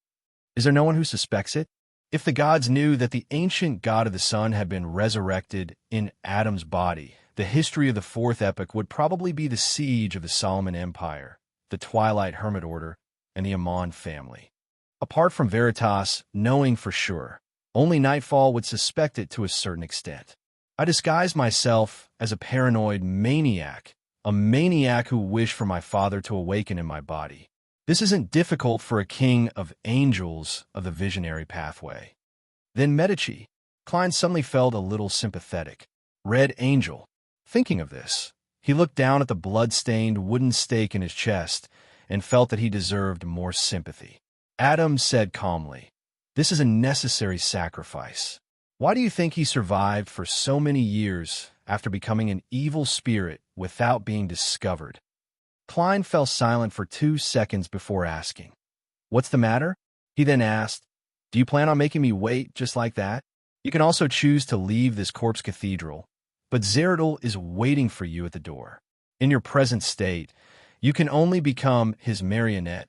Is there no one who suspects it? If the gods knew that the ancient god of the sun had been resurrected in Adam's body, the history of the 4th epoch would probably be the siege of the Solomon Empire, the Twilight Hermit Order, and the Amon family. Apart from Veritas knowing for sure, only Nightfall would suspect it to a certain extent. I disguised myself as a paranoid maniac, a maniac who wished for my father to awaken in my body. This isn't difficult for a king of angels of the visionary pathway. Then Medici. Klein suddenly felt a little sympathetic. Red Angel. Thinking of this, he looked down at the blood-stained wooden stake in his chest and felt that he deserved more sympathy. Adam said calmly, this is a necessary sacrifice. Why do you think he survived for so many years after becoming an evil spirit without being discovered? Klein fell silent for 2 seconds before asking, what's the matter? He then asked, do you plan on making me wait just like that? You can also choose to leave this corpse cathedral, but Zeradal is waiting for you at the door. In your present state, you can only become his marionette,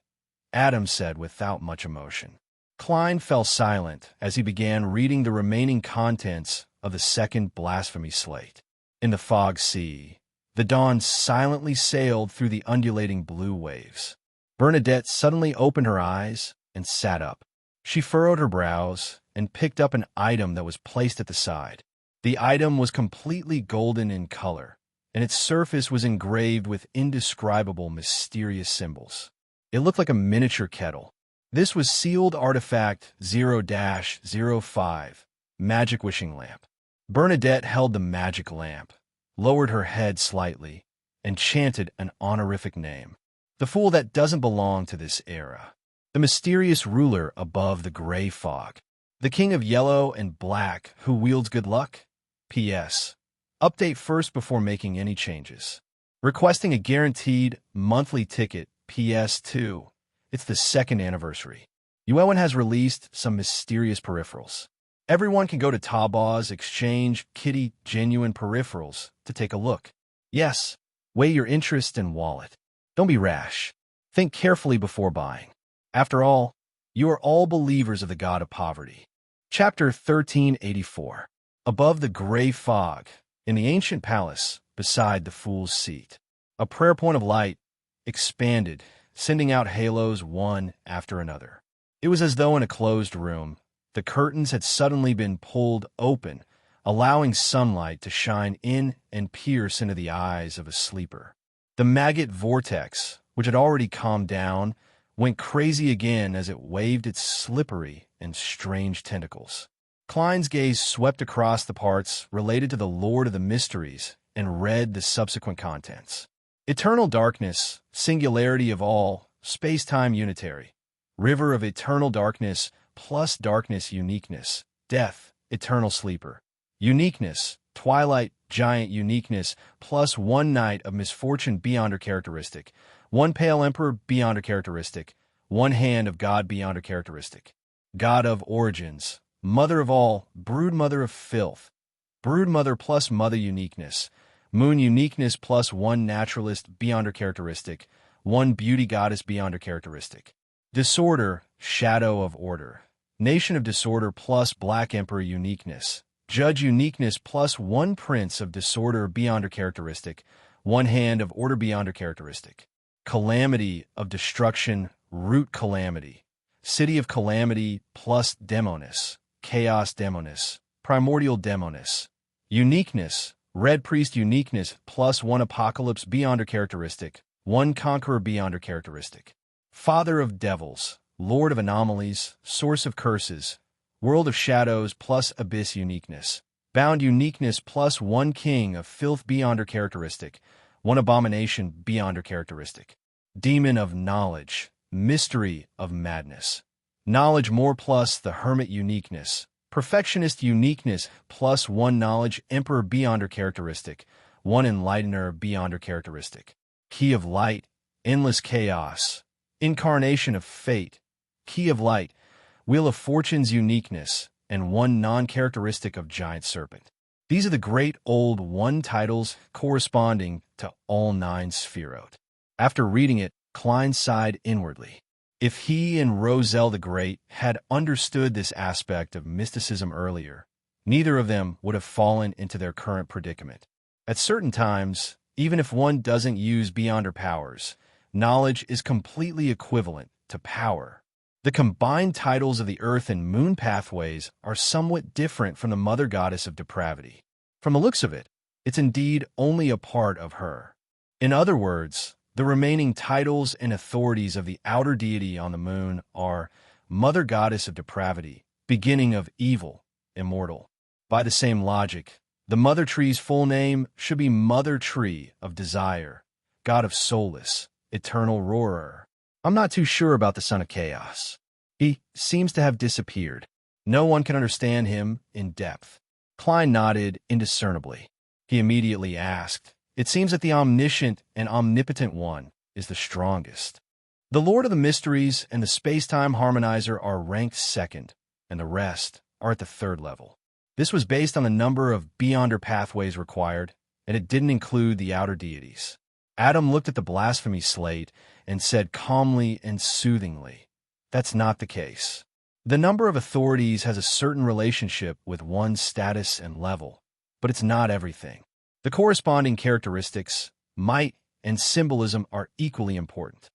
Adam said without much emotion. Klein fell silent as he began reading the remaining contents of the second blasphemy slate. In the fog sea, the dawn silently sailed through the undulating blue waves. Bernadette suddenly opened her eyes and sat up. She furrowed her brows and picked up an item that was placed at the side. The item was completely golden in color, and its surface was engraved with indescribable mysterious symbols. It looked like a miniature kettle. This was sealed artifact 0-05, magic wishing lamp. Bernadette held the magic lamp, lowered her head slightly, and chanted an honorific name. The fool that doesn't belong to this era. The mysterious ruler above the gray fog. The king of yellow and black who wields good luck? P.S. Update first before making any changes. Requesting a guaranteed monthly ticket. PS2. It's the 2nd anniversary. Yuewen has released some mysterious peripherals. Everyone can go to Taobaw's Exchange Kitty Genuine Peripherals to take a look. Yes, weigh your interest and wallet. Don't be rash. Think carefully before buying. After all, you are all believers of the god of poverty. Chapter 1384. Above the gray fog, in the ancient palace, beside the fool's seat, a prayer point of light expanded, sending out halos one after another. It was as though in a closed room, the curtains had suddenly been pulled open, allowing sunlight to shine in and pierce into the eyes of a sleeper. The maggot vortex which had already calmed down, went crazy again as it waved its slippery and strange tentacles. Klein's gaze swept across the parts related to the Lord of the Mysteries and read the subsequent contents. Eternal darkness, singularity of all, space-time unitary. River of eternal darkness plus darkness uniqueness. Death, eternal sleeper. Uniqueness, twilight, giant uniqueness plus one night of misfortune beyond her characteristic. One pale emperor beyond her characteristic. One hand of God beyond her characteristic. God of origins. Mother of all, brood mother of filth. Brood mother plus mother uniqueness. Moon uniqueness plus one naturalist beyond her characteristic. One beauty goddess beyond her characteristic. Disorder, shadow of order. Nation of disorder plus black emperor uniqueness. Judge uniqueness plus one prince of disorder beyond her characteristic. One hand of order beyond her characteristic. Calamity of destruction, root calamity. City of calamity plus demoness. Chaos demoness. Primordial demoness. Uniqueness, red priest uniqueness plus one apocalypse beyond her characteristic. One conqueror beyond her characteristic. Father of devils, lord of anomalies, source of curses. World of shadows plus abyss uniqueness. Bound uniqueness plus one king of filth beyond her characteristic. One abomination beyond her characteristic. Demon of knowledge, mystery of madness. Knowledge more plus the hermit uniqueness. Perfectionist uniqueness plus one knowledge emperor beyond her characteristic. One enlightener beyond her characteristic. Key of light, endless chaos. Incarnation of fate. Key of light, wheel of fortune's uniqueness, and one non-characteristic of giant serpent. These are the great old one titles corresponding to all 9 Sphirot. After reading it, Klein sighed inwardly. If he and Roselle the Great had understood this aspect of mysticism earlier, neither of them would have fallen into their current predicament. At certain times, even if one doesn't use beyond her powers, knowledge is completely equivalent to power. The combined titles of the Earth and Moon pathways are somewhat different from the Mother Goddess of Depravity. From the looks of it, it's indeed only a part of her. In other words, the remaining titles and authorities of the outer deity on the moon are Mother Goddess of Depravity, beginning of evil, immortal. By the same logic, the Mother Tree's full name should be Mother Tree of Desire, God of Solace, Eternal Roarer. I'm not too sure about the Son of Chaos. He seems to have disappeared. No one can understand him in depth. Klein nodded indiscernibly. He immediately asked, "It seems that the omniscient and omnipotent one is the strongest. The Lord of the Mysteries and the space-time harmonizer are ranked second, and the rest are at the third level. This was based on the number of beyonder pathways required, and it didn't include the outer deities." Adam looked at the blasphemy slate and said calmly and soothingly, "That's not the case. The number of authorities has a certain relationship with one's status and level, but it's not everything. The corresponding characteristics, might, and symbolism are equally important.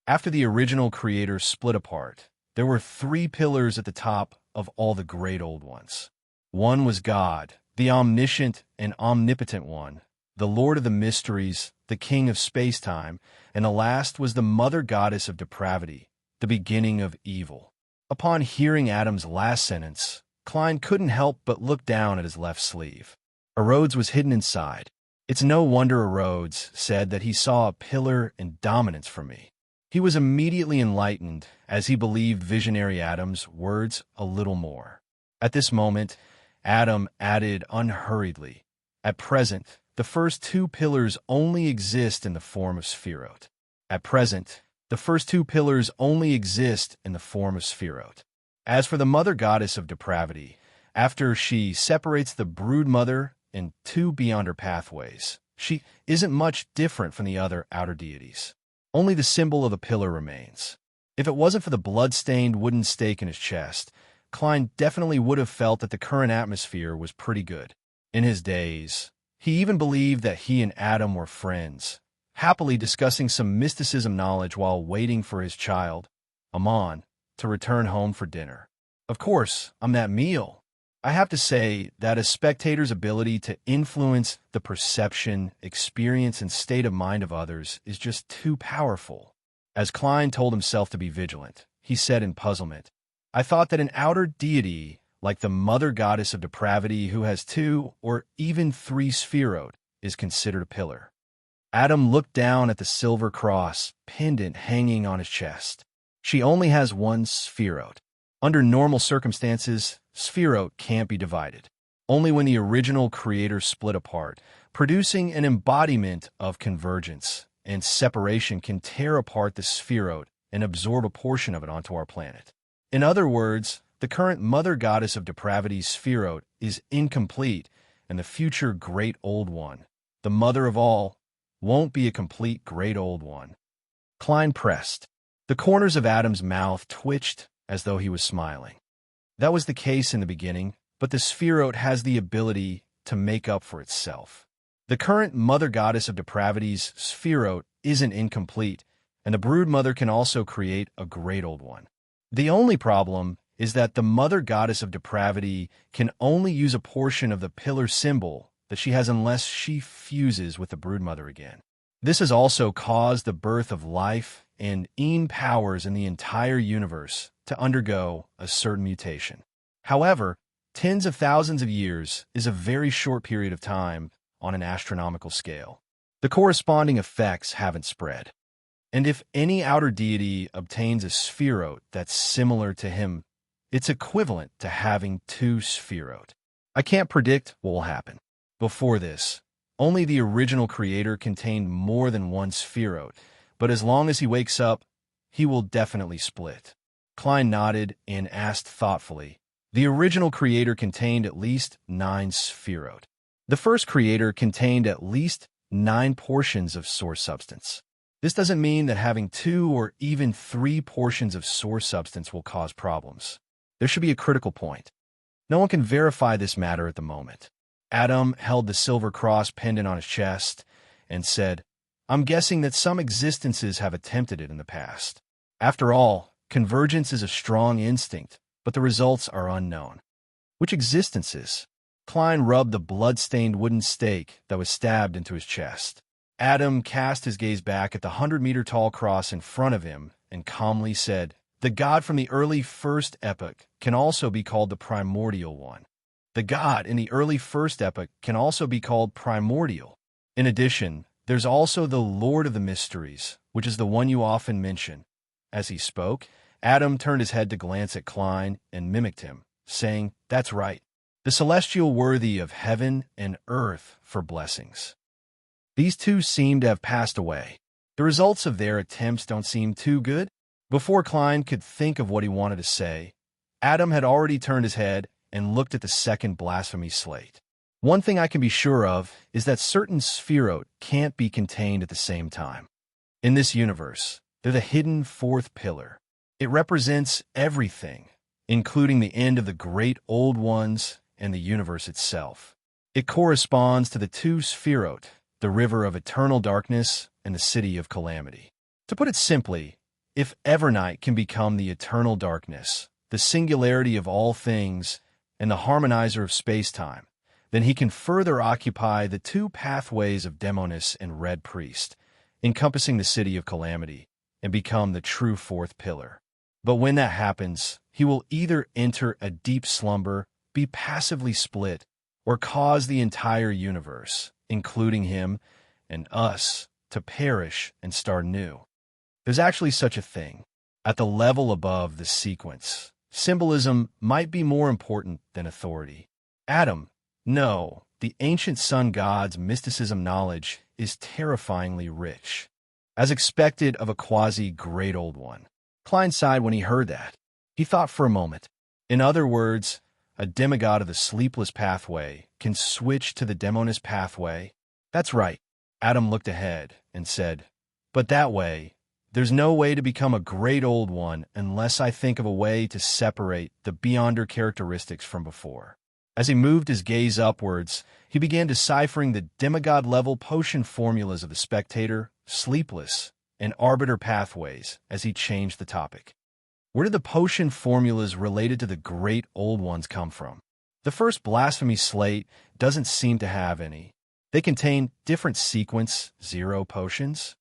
After the original creator split apart, there were 3 pillars at the top of all the great old ones. One was God, the omniscient and omnipotent one, the Lord of the Mysteries, the King of Space-Time, and the last was the Mother Goddess of Depravity, the beginning of evil." Upon hearing Adam's last sentence, Klein couldn't help but look down at his left sleeve. Erodes was hidden inside. It's no wonder Erodes said that he saw a pillar in dominance for me. He was immediately enlightened as he believed visionary Adam's words a little more. At this moment, Adam added unhurriedly, "At present, the first 2 pillars only exist in the form of Sphirot. At present, the first 2 pillars only exist in the form of Sphirot. As for the Mother Goddess of Depravity, after she separates the brood mother in 2 beyonder pathways, she isn't much different from the other outer deities. Only the symbol of the pillar remains. If it wasn't for the blood-stained wooden stake in his chest, Klein definitely would have felt that the current atmosphere was pretty good. In his days, he even believed that he and Adam were friends, happily discussing some mysticism knowledge while waiting for his child, Amon, to return home for dinner. "Of course, I'm that meal," I have to say that a spectator's ability to influence the perception, experience, and state of mind of others is just too powerful. As Klein told himself to be vigilant, he said in puzzlement, I thought that an outer deity, like the mother goddess of depravity who has 2 or even 3 spherot, is considered a pillar. Adam looked down at the silver cross pendant hanging on his chest. She only has 1 spherot. Under normal circumstances, spherot can't be divided. Only when the original creator split apart, producing an embodiment of convergence, and separation can tear apart the spherot and absorb a portion of it onto our planet. In other words, the current mother goddess of depravity's spherot is incomplete, and the future great old one, the mother of all, won't be a complete great old one. Klein pressed. The corners of Adam's mouth twitched as though he was smiling. That was the case in the beginning, but the spherot has the ability to make up for itself. The current mother goddess of depravity's spherot isn't incomplete, and the brood mother can also create a great old one. The only problem is that the mother goddess of depravity can only use a portion of the pillar symbol that she has unless she fuses with the brood mother again. This has also caused the birth of life and powers in the entire universe to undergo a certain mutation. However, tens of thousands of years is a very short period of time on an astronomical scale. The corresponding effects haven't spread. And if any outer deity obtains a spherot that's similar to him, it's equivalent to having 2 spherot. I can't predict what will happen. Before this, only the original creator contained more than 1 spherot, but as long as he wakes up, he will definitely split. Klein nodded and asked thoughtfully, the original creator contained at least 9 spherot. The first creator contained at least 9 portions of source substance. This doesn't mean that having 2 or even 3 portions of source substance will cause problems. There should be a critical point. No one can verify this matter at the moment. Adam held the silver cross pendant on his chest and said, I'm guessing that some existences have attempted it in the past. After all, convergence is a strong instinct, but the results are unknown. Which existences? Klein rubbed the blood-stained wooden stake that was stabbed into his chest. Adam cast his gaze back at the 100-meter-tall cross in front of him and calmly said, the god from the early first epoch can also be called the primordial one. The god in the early first epoch can also be called primordial. In addition, there's also the Lord of the Mysteries, which is the one you often mention. As he spoke, Adam turned his head to glance at Klein and mimicked him, saying, that's right, the celestial worthy of heaven and earth for blessings. These 2 seem to have passed away. The results of their attempts don't seem too good. Before Klein could think of what he wanted to say, Adam had already turned his head and looked at the second blasphemy slate. One thing I can be sure of is that certain spherot can't be contained at the same time. In this universe, they're the hidden 4th pillar. It represents everything, including the end of the great old ones and the universe itself. It corresponds to the 2 spherot, the river of eternal darkness and the city of calamity. To put it simply, if Evernight can become the eternal darkness, the singularity of all things, and the harmonizer of space-time, then he can further occupy the 2 pathways of Demonis and Red Priest, encompassing the city of calamity, and become the true 4th pillar. But when that happens, he will either enter a deep slumber, be passively split, or cause the entire universe, including him and us, to perish and start new. There's actually such a thing. At the level above the sequence, symbolism might be more important than authority. Adam, no, the ancient sun god's mysticism knowledge is terrifyingly rich, as expected of a quasi-great old one. Klein sighed when he heard that. He thought for a moment. In other words, a demigod of the sleepless pathway can switch to the demonist pathway. That's right. Adam looked ahead and said, but that way, there's no way to become a great old one unless I think of a way to separate the beyonder characteristics from before. As he moved his gaze upwards, he began deciphering the demigod-level potion formulas of the spectator, sleepless, and arbiter pathways as he changed the topic. Where did the potion formulas related to the great old ones come from? The first blasphemy slate doesn't seem to have any. They contain different sequence 0 potions.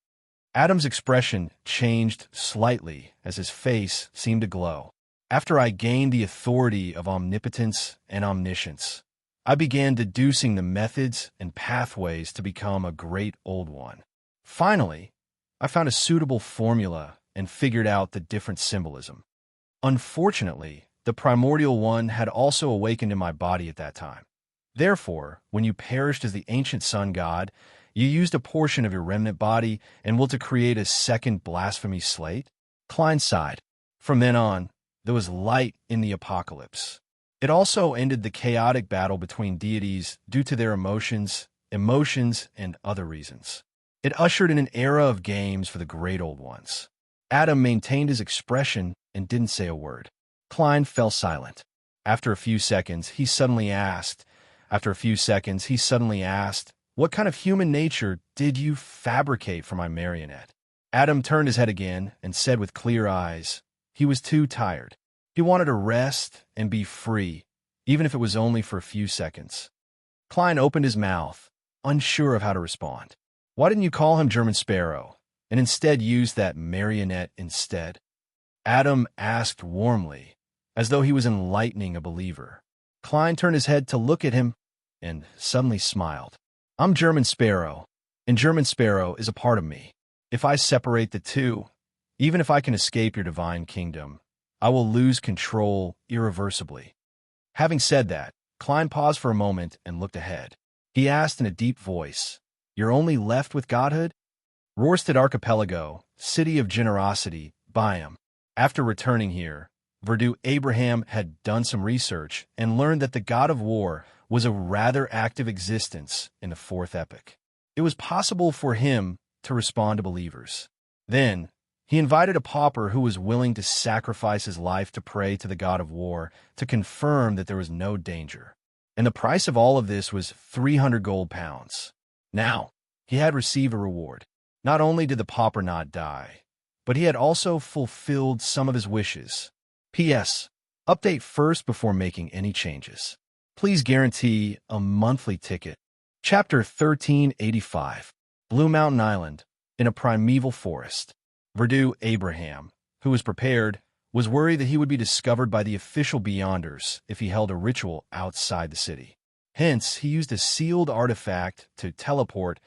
Adam's expression changed slightly as his face seemed to glow. After I gained the authority of omnipotence and omniscience, I began deducing the methods and pathways to become a great old one. Finally, I found a suitable formula and figured out the different symbolism. Unfortunately, the primordial one had also awakened in my body at that time. Therefore, when you perished as the ancient sun god, you used a portion of your remnant body and will to create a second blasphemy slate? Klein sighed. From then on, there was light in the apocalypse. It also ended the chaotic battle between deities due to their emotions, and other reasons. It ushered in an era of games for the great old ones. Adam maintained his expression and didn't say a word. Klein fell silent. After a few seconds, he suddenly asked, "What kind of human nature did you fabricate for my marionette?" Adam turned his head again and said with clear eyes, he was too tired. He wanted to rest and be free, even if it was only for a few seconds. Klein opened his mouth, unsure of how to respond. Why didn't you call him German Sparrow, and instead use that marionette instead? Adam asked warmly, as though he was enlightening a believer. Klein turned his head to look at him and suddenly smiled. I'm German Sparrow, and German Sparrow is a part of me. If I separate the two, even if I can escape your divine kingdom, I will lose control irreversibly. Having said that, Klein paused for a moment and looked ahead. He asked in a deep voice, "You're only left with godhood?" Rorstad Archipelago, City of Generosity, Biome. After returning here, Verdu Abraham had done some research and learned that the god of war was a rather active existence in the fourth epoch. It was possible for him to respond to believers. Then, he invited a pauper who was willing to sacrifice his life to pray to the god of war to confirm that there was no danger. And the price of all of this was 300 gold pounds. Now, he had received a reward. Not only did the pauper not die, but he had also fulfilled some of his wishes. P.S. Update first before making any changes. Please guarantee a monthly ticket. Chapter 1385. Blue Mountain Island, in a primeval forest. Verdu Abraham, who was prepared, was worried that he would be discovered by the official Beyonders if he held a ritual outside the city. Hence, he used a sealed artifact to teleport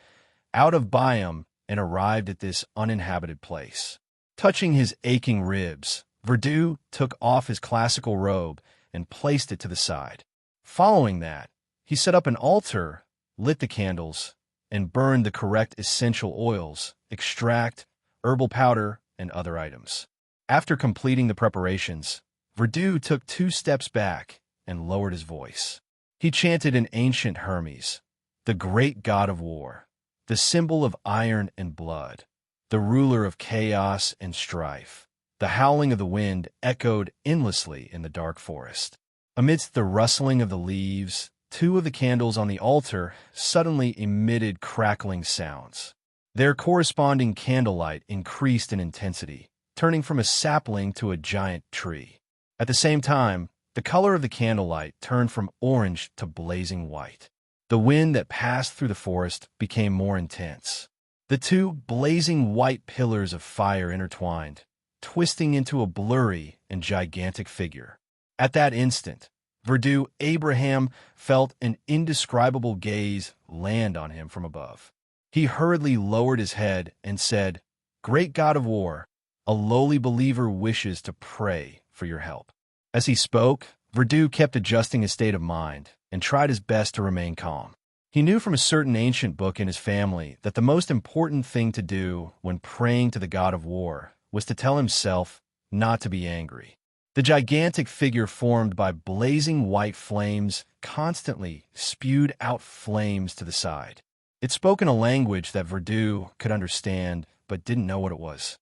out of Biome and arrived at this uninhabited place. Touching his aching ribs, Verdu took off his classical robe and placed it to the side. Following that, he set up an altar, lit the candles, and burned the correct essential oils, extract, herbal powder, and other items. After completing the preparations, Verdu took 2 steps back and lowered his voice. He chanted an ancient Hermes, the great god of war, the symbol of iron and blood, the ruler of chaos and strife. The howling of the wind echoed endlessly in the dark forest. Amidst the rustling of the leaves, 2 of the candles on the altar suddenly emitted crackling sounds. Their corresponding candlelight increased in intensity, turning from a sapling to a giant tree. At the same time, the color of the candlelight turned from orange to blazing white. The wind that passed through the forest became more intense. The 2 blazing white pillars of fire intertwined, twisting into a blurry and gigantic figure. At that instant, Verdu Abraham felt an indescribable gaze land on him from above. He hurriedly lowered his head and said, "Great God of war, a lowly believer wishes to pray for your help." As he spoke, Verdu kept adjusting his state of mind and tried his best to remain calm. He knew from a certain ancient book in his family that the most important thing to do when praying to the god of war was to tell himself not to be angry. The gigantic figure formed by blazing white flames constantly spewed out flames to the side. It spoke in a language that Verdu could understand but didn't know what it was.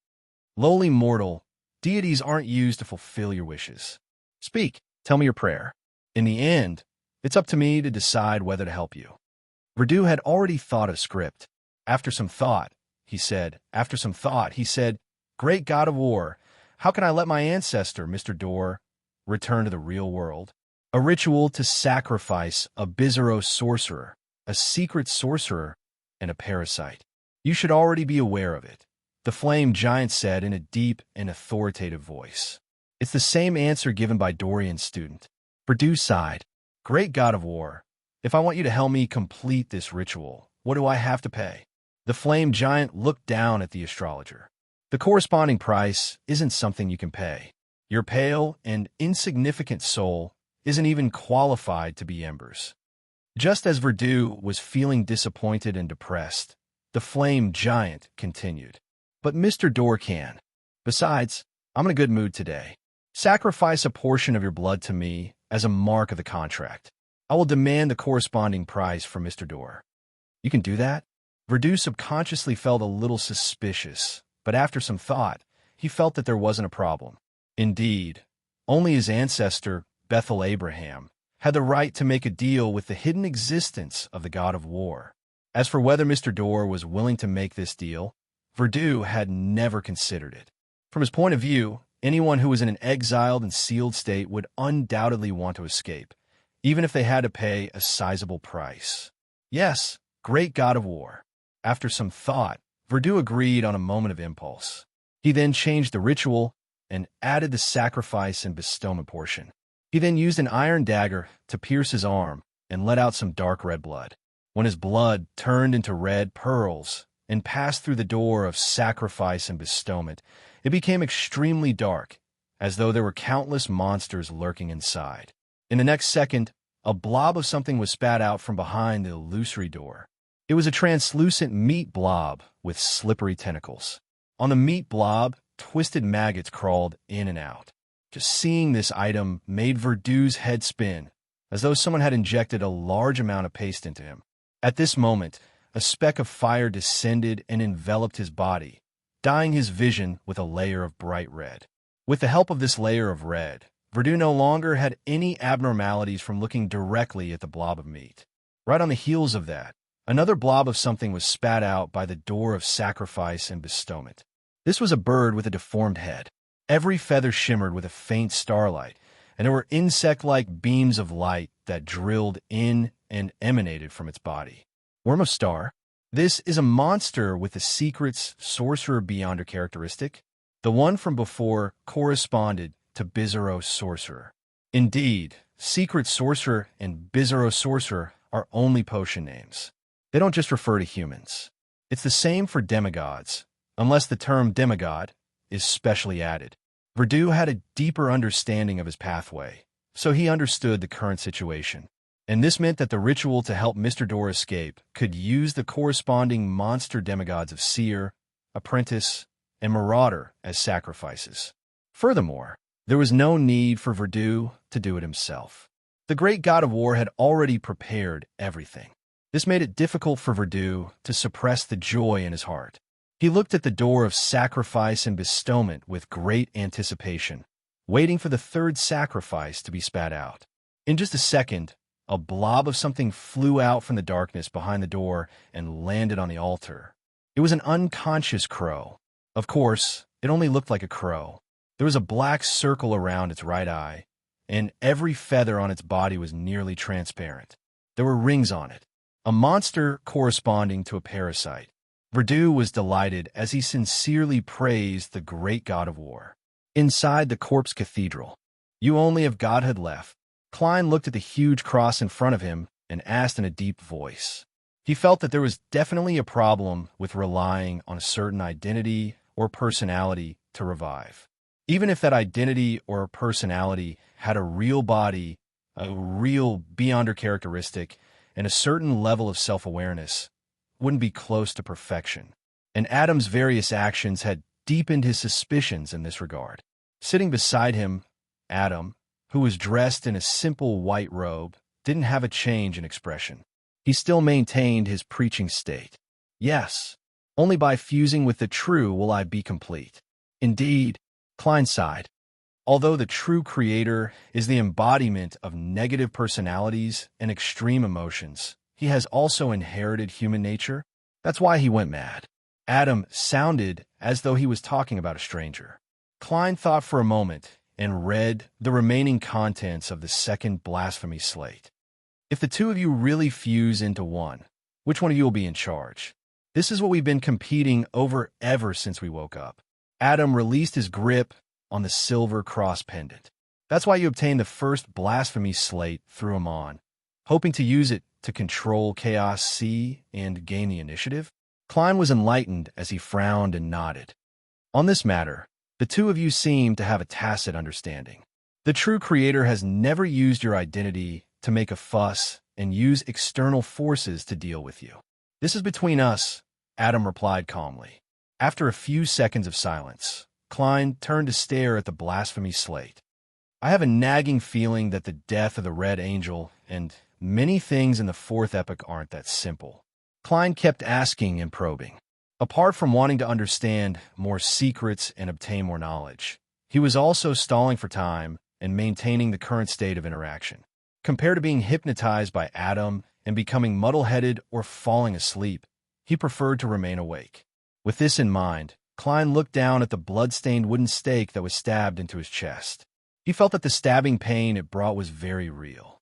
Lowly mortal, deities aren't used to fulfill your wishes. Speak, tell me your prayer. In the end, it's up to me to decide whether to help you. Verdu had already thought of script. After some thought, he said, "Great god of war, how can I let my ancestor, Mr. Door, return to the real world?" A ritual to sacrifice a Bizarro sorcerer, a secret sorcerer, and a parasite. You should already be aware of it, the flame giant said in a deep and authoritative voice. It's the same answer given by Dorian's student. Verdú sighed. Great god of war, if I want you to help me complete this ritual, what do I have to pay? The flame giant looked down at the astrologer. The corresponding price isn't something you can pay. Your pale and insignificant soul isn't even qualified to be embers. Just as Verdú was feeling disappointed and depressed, the flame giant continued. But Mr. Door can. Besides, I'm in a good mood today. Sacrifice a portion of your blood to me as a mark of the contract. I will demand the corresponding price from Mr. Door. You can do that? Verdú subconsciously felt a little suspicious, but after some thought, he felt that there wasn't a problem. Indeed, only his ancestor, Bethel Abraham, had the right to make a deal with the hidden existence of the god of war. As for whether Mr. Door was willing to make this deal, Verdú had never considered it. From his point of view, anyone who was in an exiled and sealed state would undoubtedly want to escape, even if they had to pay a sizable price. Yes, great god of war. After some thought, Verdú agreed on a moment of impulse. He then changed the ritual and added the sacrifice and bestowment portion. He then used an iron dagger to pierce his arm and let out some dark red blood. When his blood turned into red pearls and passed through the door of sacrifice and bestowment, it became extremely dark, as though there were countless monsters lurking inside. In the next second, a blob of something was spat out from behind the illusory door. It was a translucent meat blob with slippery tentacles. On the meat blob, twisted maggots crawled in and out. Just seeing this item made Verdú's head spin, as though someone had injected a large amount of paste into him. At this moment, a speck of fire descended and enveloped his body, dyeing his vision with a layer of bright red. With the help of this layer of red, Verdú no longer had any abnormalities from looking directly at the blob of meat. Right on the heels of that, another blob of something was spat out by the door of sacrifice and bestowment. This was a bird with a deformed head. Every feather shimmered with a faint starlight, and there were insect-like beams of light that drilled in and emanated from its body. Worm of Star. This is a monster with the secret's sorcerer beyonder characteristic. The one from before corresponded to Bizarro sorcerer. Indeed, secret sorcerer and Bizarro sorcerer are only potion names. They don't just refer to humans. It's the same for demigods, unless the term demigod is specially added. Verdú had a deeper understanding of his pathway, so he understood the current situation. And this meant that the ritual to help Mr. Door escape could use the corresponding monster demigods of Seer, Apprentice, and Marauder as sacrifices. Furthermore, there was no need for Verdú to do it himself. The great god of war had already prepared everything. This made it difficult for Verdú to suppress the joy in his heart. He looked at the door of sacrifice and bestowment with great anticipation, waiting for the third sacrifice to be spat out. In just a second, a blob of something flew out from the darkness behind the door and landed on the altar. It was an unconscious crow. Of course, it only looked like a crow. There was a black circle around its right eye, and every feather on its body was nearly transparent. There were rings on it, a monster corresponding to a parasite. Verdú was delighted as he sincerely praised the great god of war. Inside the corpse cathedral, you only have godhood left. Klein looked at the huge cross in front of him and asked in a deep voice. He felt that there was definitely a problem with relying on a certain identity or personality to revive. Even if that identity or personality had a real body, a real beyonder characteristic, and a certain level of self-awareness, wouldn't be close to perfection. And Adam's various actions had deepened his suspicions in this regard. Sitting beside him, Adam, who was dressed in a simple white robe, didn't have a change in expression. He still maintained his preaching state. Yes, only by fusing with the true will I be complete. Indeed, Klein sighed. Although the true creator is the embodiment of negative personalities and extreme emotions, he has also inherited human nature. That's why he went mad. Adam sounded as though he was talking about a stranger. Klein thought for a moment and read the remaining contents of the second blasphemy slate. If the two of you really fuse into one, which one of you will be in charge? This is what we've been competing over ever since we woke up. Adam released his grip on the silver cross pendant. That's why you obtained the first blasphemy slate through him on, hoping to use it to control Chaos C and gain the initiative? Klein was enlightened as he frowned and nodded. On this matter, the two of you seem to have a tacit understanding. The true creator has never used your identity to make a fuss and use external forces to deal with you. This is between us, Adam replied calmly. After a few seconds of silence, Klein turned to stare at the blasphemy slate. I have a nagging feeling that the death of the Red Angel and many things in the fourth epoch aren't that simple. Klein kept asking and probing. Apart from wanting to understand more secrets and obtain more knowledge, he was also stalling for time and maintaining the current state of interaction. Compared to being hypnotized by Adam and becoming muddle-headed or falling asleep, he preferred to remain awake. With this in mind, Klein looked down at the blood-stained wooden stake that was stabbed into his chest. He felt that the stabbing pain it brought was very real.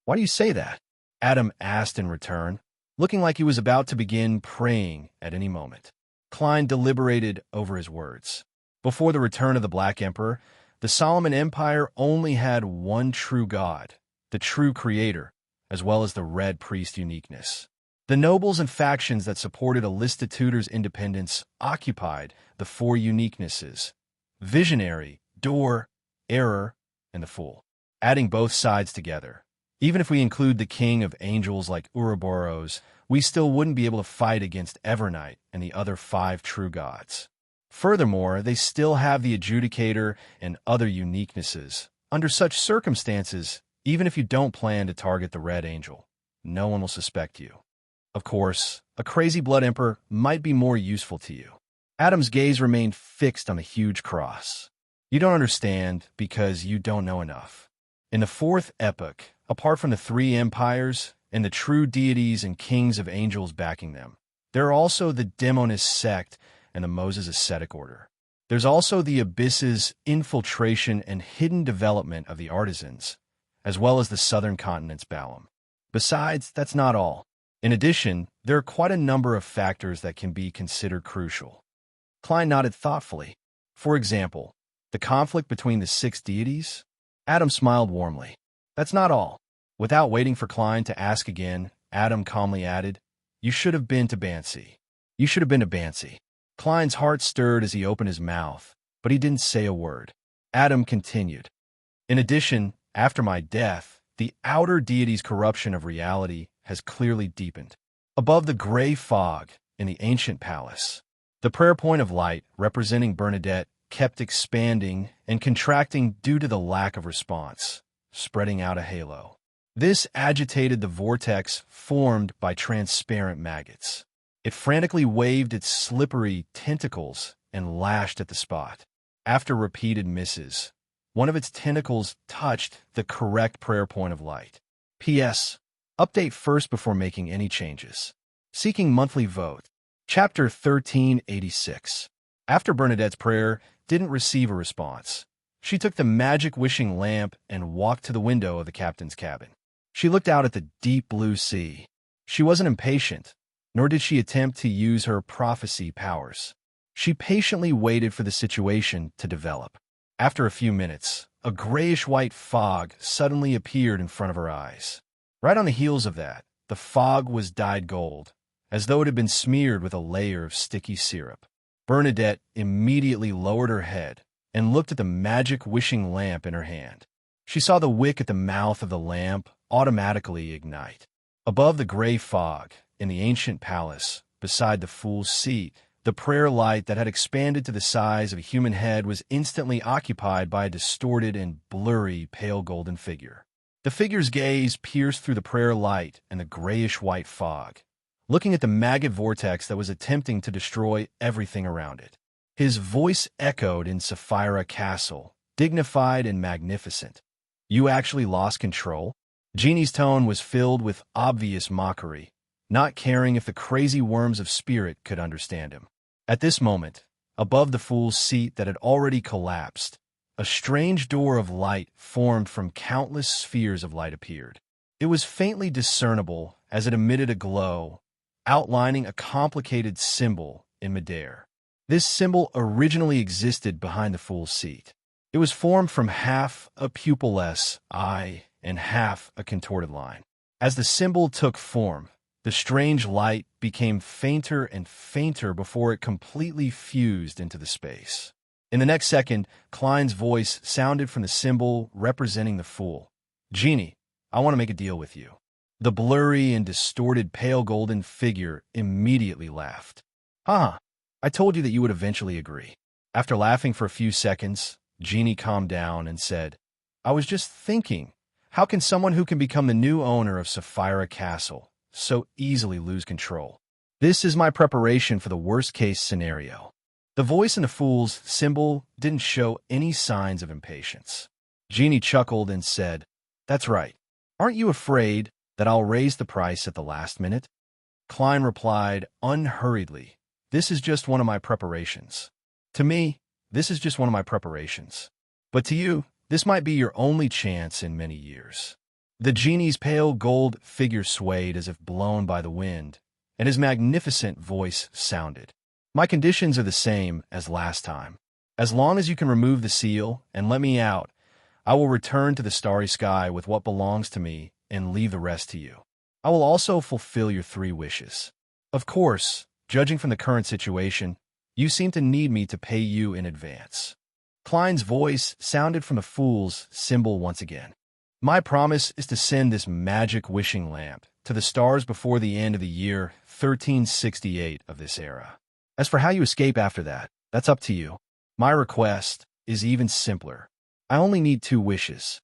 "Why do you say that?" Adam asked in return, looking like he was about to begin praying at any moment. Klein deliberated over his words. Before the return of the Black Emperor, the Solomon Empire only had one true god, the true creator, as well as the Red Priest uniqueness. The nobles and factions that supported Alista Tudor's independence occupied the four uniquenesses: Visionary, Door, Error, and the Fool. Adding both sides together, even if we include the king of angels like Ouroboros, we still wouldn't be able to fight against Evernight and the other five true gods. Furthermore, they still have the Adjudicator and other uniquenesses. Under such circumstances, even if you don't plan to target the Red Angel, no one will suspect you. Of course, a crazy Blood Emperor might be more useful to you. Adam's gaze remained fixed on the huge cross. You don't understand because you don't know enough. In the fourth epoch, apart from the three empires and the true deities and kings of angels backing them, there are also the Demonist sect and the Moses ascetic order. There's also the Abyss's infiltration and hidden development of the artisans, as well as the southern continent's Balaam. Besides, that's not all. In addition, there are quite a number of factors that can be considered crucial. Klein nodded thoughtfully. For example, the conflict between the six deities? Adam smiled warmly. That's not all. Without waiting for Klein to ask again, Adam calmly added, "You should have been to Bansi. You should have been to Bansi." Klein's heart stirred as he opened his mouth, but he didn't say a word. Adam continued. In addition, after my death, the outer deity's corruption of reality has clearly deepened. Above the gray fog in the ancient palace, the prayer point of light representing Bernadette kept expanding and contracting due to the lack of response, spreading out a halo. This agitated the vortex formed by transparent maggots. It frantically waved its slippery tentacles and lashed at the spot. After repeated misses, one of its tentacles touched the correct prayer point of light. P.S. Update first before making any changes. Seeking monthly vote. Chapter 1386. After Bernadette's prayer didn't receive a response, she took the magic wishing lamp and walked to the window of the captain's cabin. She looked out at the deep blue sea. She wasn't impatient, nor did she attempt to use her prophecy powers. She patiently waited for the situation to develop. After a few minutes, a grayish-white fog suddenly appeared in front of her eyes. Right on the heels of that, the fog was dyed gold, as though it had been smeared with a layer of sticky syrup. Bernadette immediately lowered her head and looked at the magic wishing lamp in her hand. She saw the wick at the mouth of the lamp automatically ignite. Above the gray fog, in the ancient palace, beside the fool's seat, the prayer light that had expanded to the size of a human head was instantly occupied by a distorted and blurry pale golden figure. The figure's gaze pierced through the prayer light and the grayish-white fog, looking at the maggot vortex that was attempting to destroy everything around it. His voice echoed in Sapphira Castle, dignified and magnificent. "You actually lost control?" Jeannie's tone was filled with obvious mockery, not caring if the crazy worms of spirit could understand him. At this moment, above the fool's seat that had already collapsed, a strange door of light formed from countless spheres of light appeared. It was faintly discernible as it emitted a glow, outlining a complicated symbol in midair. This symbol originally existed behind the fool's seat. It was formed from half a pupilless eye and half a contorted line. As the symbol took form, the strange light became fainter and fainter before it completely fused into the space. In the next second, Klein's voice sounded from the symbol representing the fool. "Genie, I want to make a deal with you." The blurry and distorted pale golden figure immediately laughed. "Haha, I told you that you would eventually agree." After laughing for a few seconds, Genie calmed down and said, "I was just thinking, how can someone who can become the new owner of Sapphira Castle so easily lose control? This is my preparation for the worst-case scenario." The voice in the fool's symbol didn't show any signs of impatience. Genie chuckled and said, "That's right. Aren't you afraid that I'll raise the price at the last minute?" Klein replied unhurriedly, "This is just one of my preparations. To me, this is just one of my preparations. But to you, this might be your only chance in many years." The genie's pale gold figure swayed as if blown by the wind, and his magnificent voice sounded. "My conditions are the same as last time. As long as you can remove the seal and let me out, I will return to the starry sky with what belongs to me and leave the rest to you. I will also fulfill your 3 wishes. Of course, judging from the current situation, you seem to need me to pay you in advance." Klein's voice sounded from the fool's symbol once again. "My promise is to send this magic wishing lamp to the stars before the end of the year 1368 of this era. As for how you escape after that, that's up to you. My request is even simpler. I only need 2 wishes.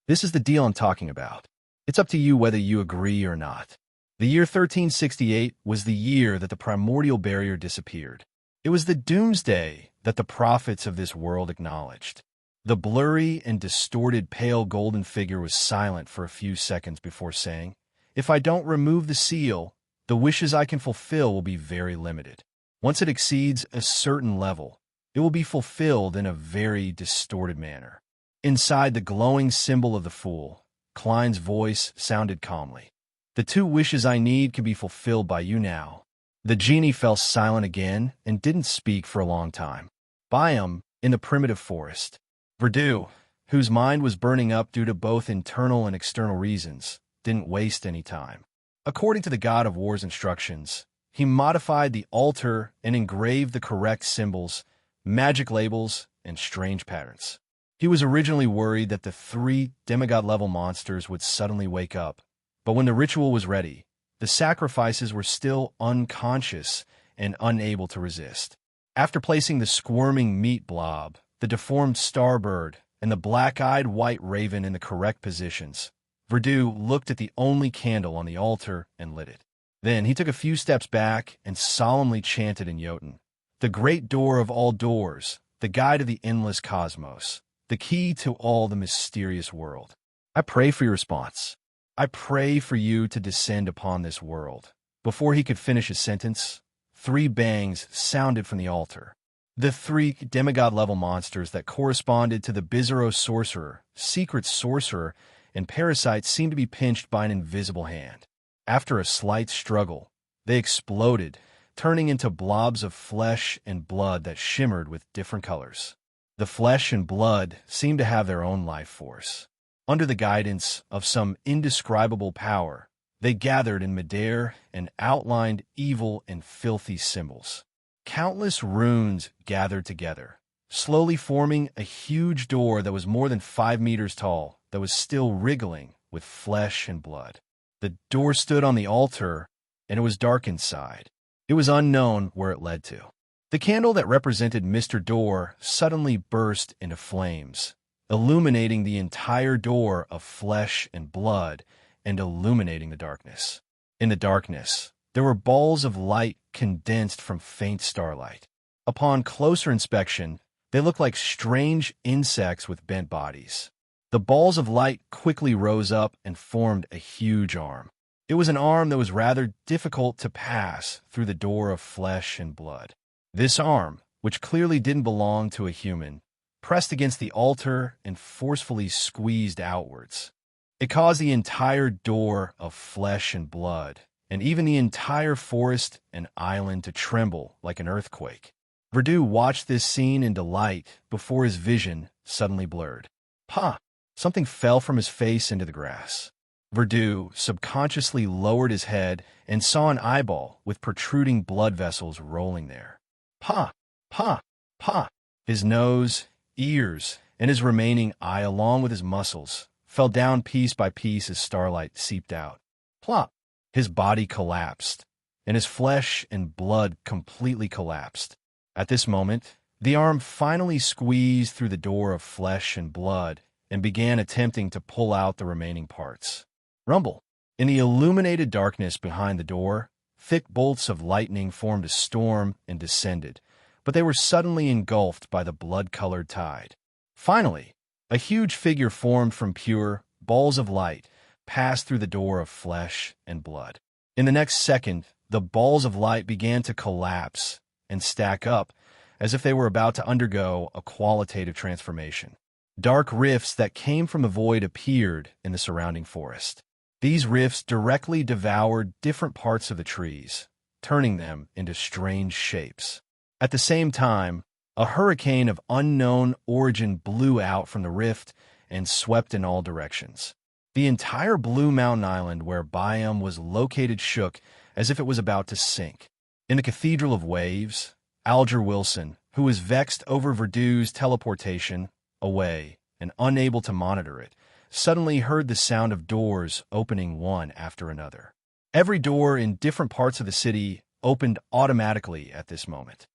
This is the deal I'm talking about. It's up to you whether you agree or not." The year 1368 was the year that the primordial barrier disappeared. It was the doomsday that the prophets of this world acknowledged. The blurry and distorted pale golden figure was silent for a few seconds before saying, "If I don't remove the seal, the wishes I can fulfill will be very limited. Once it exceeds a certain level, it will be fulfilled in a very distorted manner." Inside the glowing symbol of the fool, Klein's voice sounded calmly. "The 2 wishes I need can be fulfilled by you now." The genie fell silent again and didn't speak for a long time. Biome, in the primitive forest. Verdu, whose mind was burning up due to both internal and external reasons, didn't waste any time. According to the god of war's instructions, he modified the altar and engraved the correct symbols, magic labels, and strange patterns. He was originally worried that the 3 demigod-level monsters would suddenly wake up, but when the ritual was ready, the sacrifices were still unconscious and unable to resist. After placing the squirming meat blob, the deformed starbird, and the black-eyed white raven in the correct positions, Verdu looked at the only candle on the altar and lit it. Then he took a few steps back and solemnly chanted in Jotun, "The great door of all doors, the guide of the endless cosmos, the key to all the mysterious world. I pray for your response. I pray for you to descend upon this world." Before he could finish his sentence, 3 bangs sounded from the altar. The 3 demigod-level monsters that corresponded to the Bizarro sorcerer, secret sorcerer, and parasite seemed to be pinched by an invisible hand. After a slight struggle, they exploded, turning into blobs of flesh and blood that shimmered with different colors. The flesh and blood seemed to have their own life force. Under the guidance of some indescribable power, they gathered in midair and outlined evil and filthy symbols. Countless runes gathered together, slowly forming a huge door that was more than 5 meters tall, that was still wriggling with flesh and blood. The door stood on the altar, and it was dark inside. It was unknown where it led to. The candle that represented Mr. Door suddenly burst into flames, illuminating the entire door of flesh and blood and illuminating the darkness. In the darkness, there were balls of light condensed from faint starlight. Upon closer inspection, they looked like strange insects with bent bodies. The balls of light quickly rose up and formed a huge arm. It was an arm that was rather difficult to pass through the door of flesh and blood. This arm, which clearly didn't belong to a human, pressed against the altar and forcefully squeezed outwards. It caused the entire door of flesh and blood, and even the entire forest and island to tremble like an earthquake. Verdu watched this scene in delight before his vision suddenly blurred. Pa! Something fell from his face into the grass. Verdu subconsciously lowered his head and saw an eyeball with protruding blood vessels rolling there. Pa! Pa! Pa! His nose, ears, and his remaining eye, along with his muscles, fell down piece by piece as starlight seeped out. Plop! His body collapsed, and his flesh and blood completely collapsed. At this moment, the arm finally squeezed through the door of flesh and blood and began attempting to pull out the remaining parts. Rumble! In the illuminated darkness behind the door, thick bolts of lightning formed a storm and descended, but they were suddenly engulfed by the blood-colored tide. Finally, a huge figure formed from pure balls of light passed through the door of flesh and blood. In the next second, the balls of light began to collapse and stack up as if they were about to undergo a qualitative transformation. Dark rifts that came from the void appeared in the surrounding forest. These rifts directly devoured different parts of the trees, turning them into strange shapes. At the same time, a hurricane of unknown origin blew out from the rift and swept in all directions. The entire Blue Mountain Island where Byam was located shook as if it was about to sink. In the Cathedral of Waves, Alger Wilson, who was vexed over Verdu's teleportation away and unable to monitor it, suddenly heard the sound of doors opening one after another. Every door in different parts of the city opened automatically at this moment.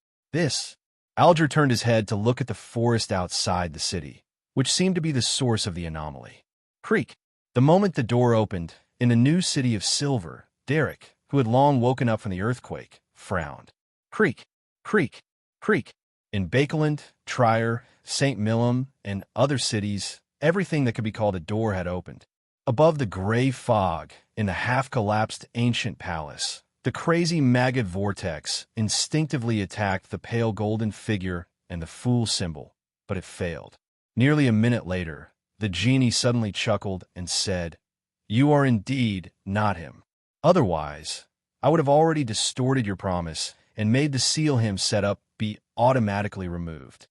Alger turned his head to look at the forest outside the city, which seemed to be the source of the anomaly. Creak! The moment the door opened, in the new city of Silver, Derek, who had long woken up from the earthquake, frowned. Creak! Creak! Creak! In Bakeland, Trier, St. Millum, and other cities, everything that could be called a door had opened. Above the gray fog, in the half-collapsed ancient palace, the crazy maggot vortex instinctively attacked the pale golden figure and the fool symbol, but it failed. Nearly a minute later, the genie suddenly chuckled and said, "You are indeed not him. Otherwise, I would have already distorted your promise and made the seal him set up be automatically removed.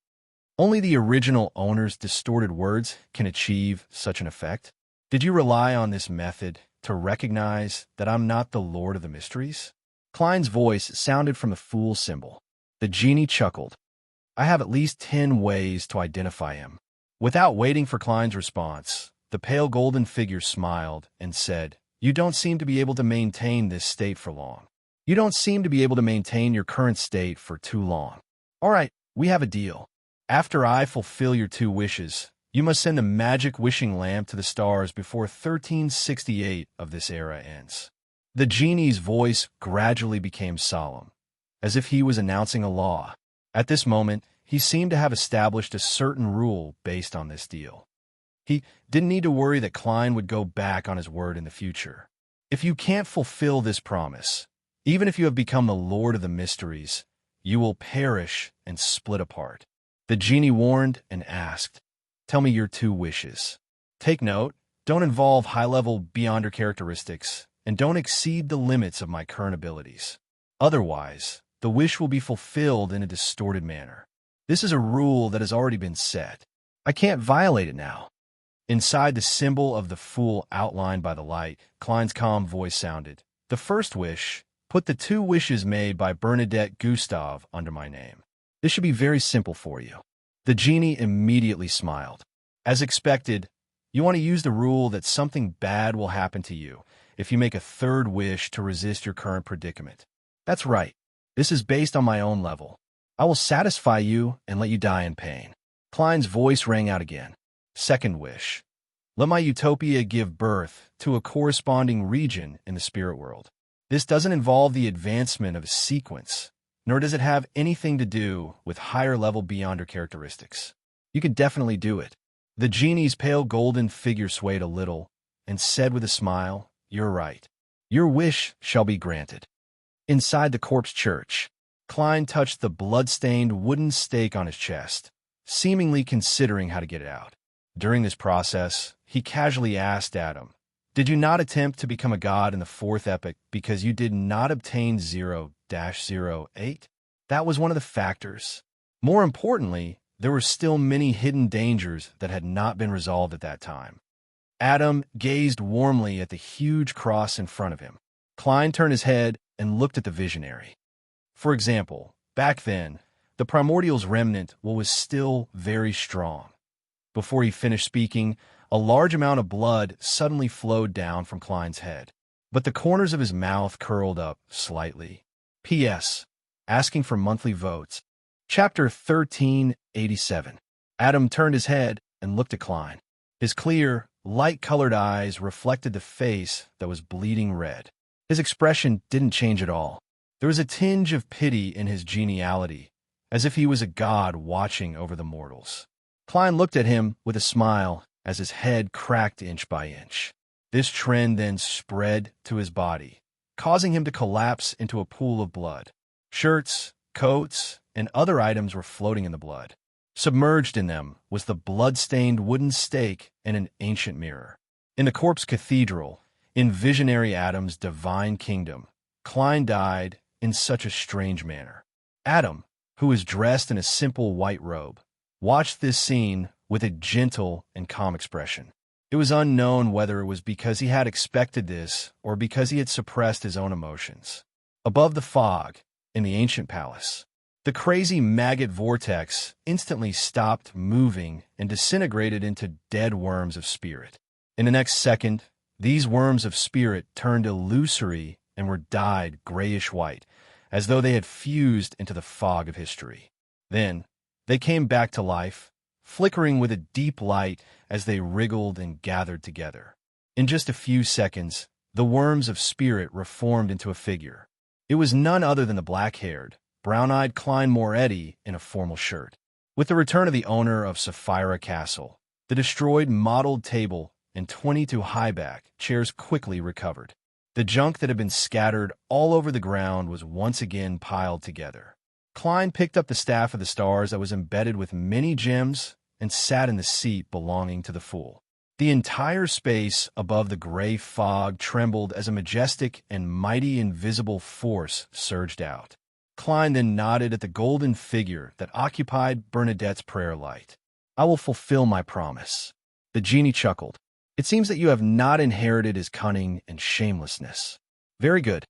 Only the original owner's distorted words can achieve such an effect. Did you rely on this method to recognize that I'm not the Lord of the Mysteries?" Klein's voice sounded from the fool symbol. The genie chuckled. "I have at least 10 ways to identify him." Without waiting for Klein's response, the pale golden figure smiled and said, "You don't seem to be able to maintain this state for long. You don't seem to be able to maintain your current state for too long. All right, we have a deal. After I fulfill your 2 wishes, you must send the magic wishing lamp to the stars before 1368 of this era ends." The genie's voice gradually became solemn, as if he was announcing a law. At this moment, he seemed to have established a certain rule based on this deal. He didn't need to worry that Klein would go back on his word in the future. If you can't fulfill this promise, even if you have become the Lord of the Mysteries, you will perish and split apart. The genie warned and asked, "Tell me your 2 wishes. Take note, don't involve high-level beyonder characteristics, and don't exceed the limits of my current abilities. Otherwise, the wish will be fulfilled in a distorted manner. This is a rule that has already been set. I can't violate it now." Inside the symbol of the fool outlined by the light, Klein's calm voice sounded. "The first wish, put the 2 wishes made by Bernadette Gustave under my name. This should be very simple for you." The genie immediately smiled. "As expected, you want to use the rule that something bad will happen to you if you make a 3rd wish to resist your current predicament. That's right. This is based on my own level. I will satisfy you and let you die in pain." Klein's voice rang out again. "Second wish. Let my utopia give birth to a corresponding region in the spirit world. This doesn't involve the advancement of a sequence, nor does it have anything to do with higher-level beyonder characteristics. You can definitely do it." The genie's pale golden figure swayed a little and said with a smile, "You're right. Your wish shall be granted." Inside the corpse church, Klein touched the blood-stained wooden stake on his chest, seemingly considering how to get it out. During this process, he casually asked Adam, "Did you not attempt to become a god in the fourth epoch because you did not obtain 0-08? That was one of the factors. More importantly, there were still many hidden dangers that had not been resolved at that time." Adam gazed warmly at the huge cross in front of him. Klein turned his head and looked at the visionary. For example, back then, the primordial's remnant was still very strong. Before he finished speaking, a large amount of blood suddenly flowed down from Klein's head, but the corners of his mouth curled up slightly. P.S. Asking for monthly votes. Chapter 1387. Adam turned his head and looked at Klein. His clear, light-colored eyes reflected the face that was bleeding red. His expression didn't change at all. There was a tinge of pity in his geniality, as if he was a god watching over the mortals. Klein looked at him with a smile as his head cracked inch by inch. This trend then spread to his body, causing him to collapse into a pool of blood. Shirts, coats, and other items were floating in the blood. Submerged in them was the blood-stained wooden stake and an ancient mirror. In the corpse cathedral, in visionary Adam's divine kingdom, Klein died in such a strange manner. Adam, who was dressed in a simple white robe, watched this scene with a gentle and calm expression. It was unknown whether it was because he had expected this or because he had suppressed his own emotions. Above the fog, in the ancient palace, the crazy maggot vortex instantly stopped moving and disintegrated into dead worms of spirit. In the next second, these worms of spirit turned illusory and were dyed grayish-white, as though they had fused into the fog of history. Then, they came back to life, flickering with a deep light as they wriggled and gathered together. In just a few seconds, the worms of spirit reformed into a figure. It was none other than the black-haired, brown-eyed Klein Moretti in a formal shirt. With the return of the owner of Sapphira Castle, the destroyed mottled table and 22 high-back chairs quickly recovered. The junk that had been scattered all over the ground was once again piled together. Klein picked up the staff of the stars that was embedded with many gems and sat in the seat belonging to the fool. The entire space above the gray fog trembled as a majestic and mighty invisible force surged out. Klein then nodded at the golden figure that occupied Bernadette's prayer light. "I will fulfill my promise." The genie chuckled. "It seems that you have not inherited his cunning and shamelessness." "Very good."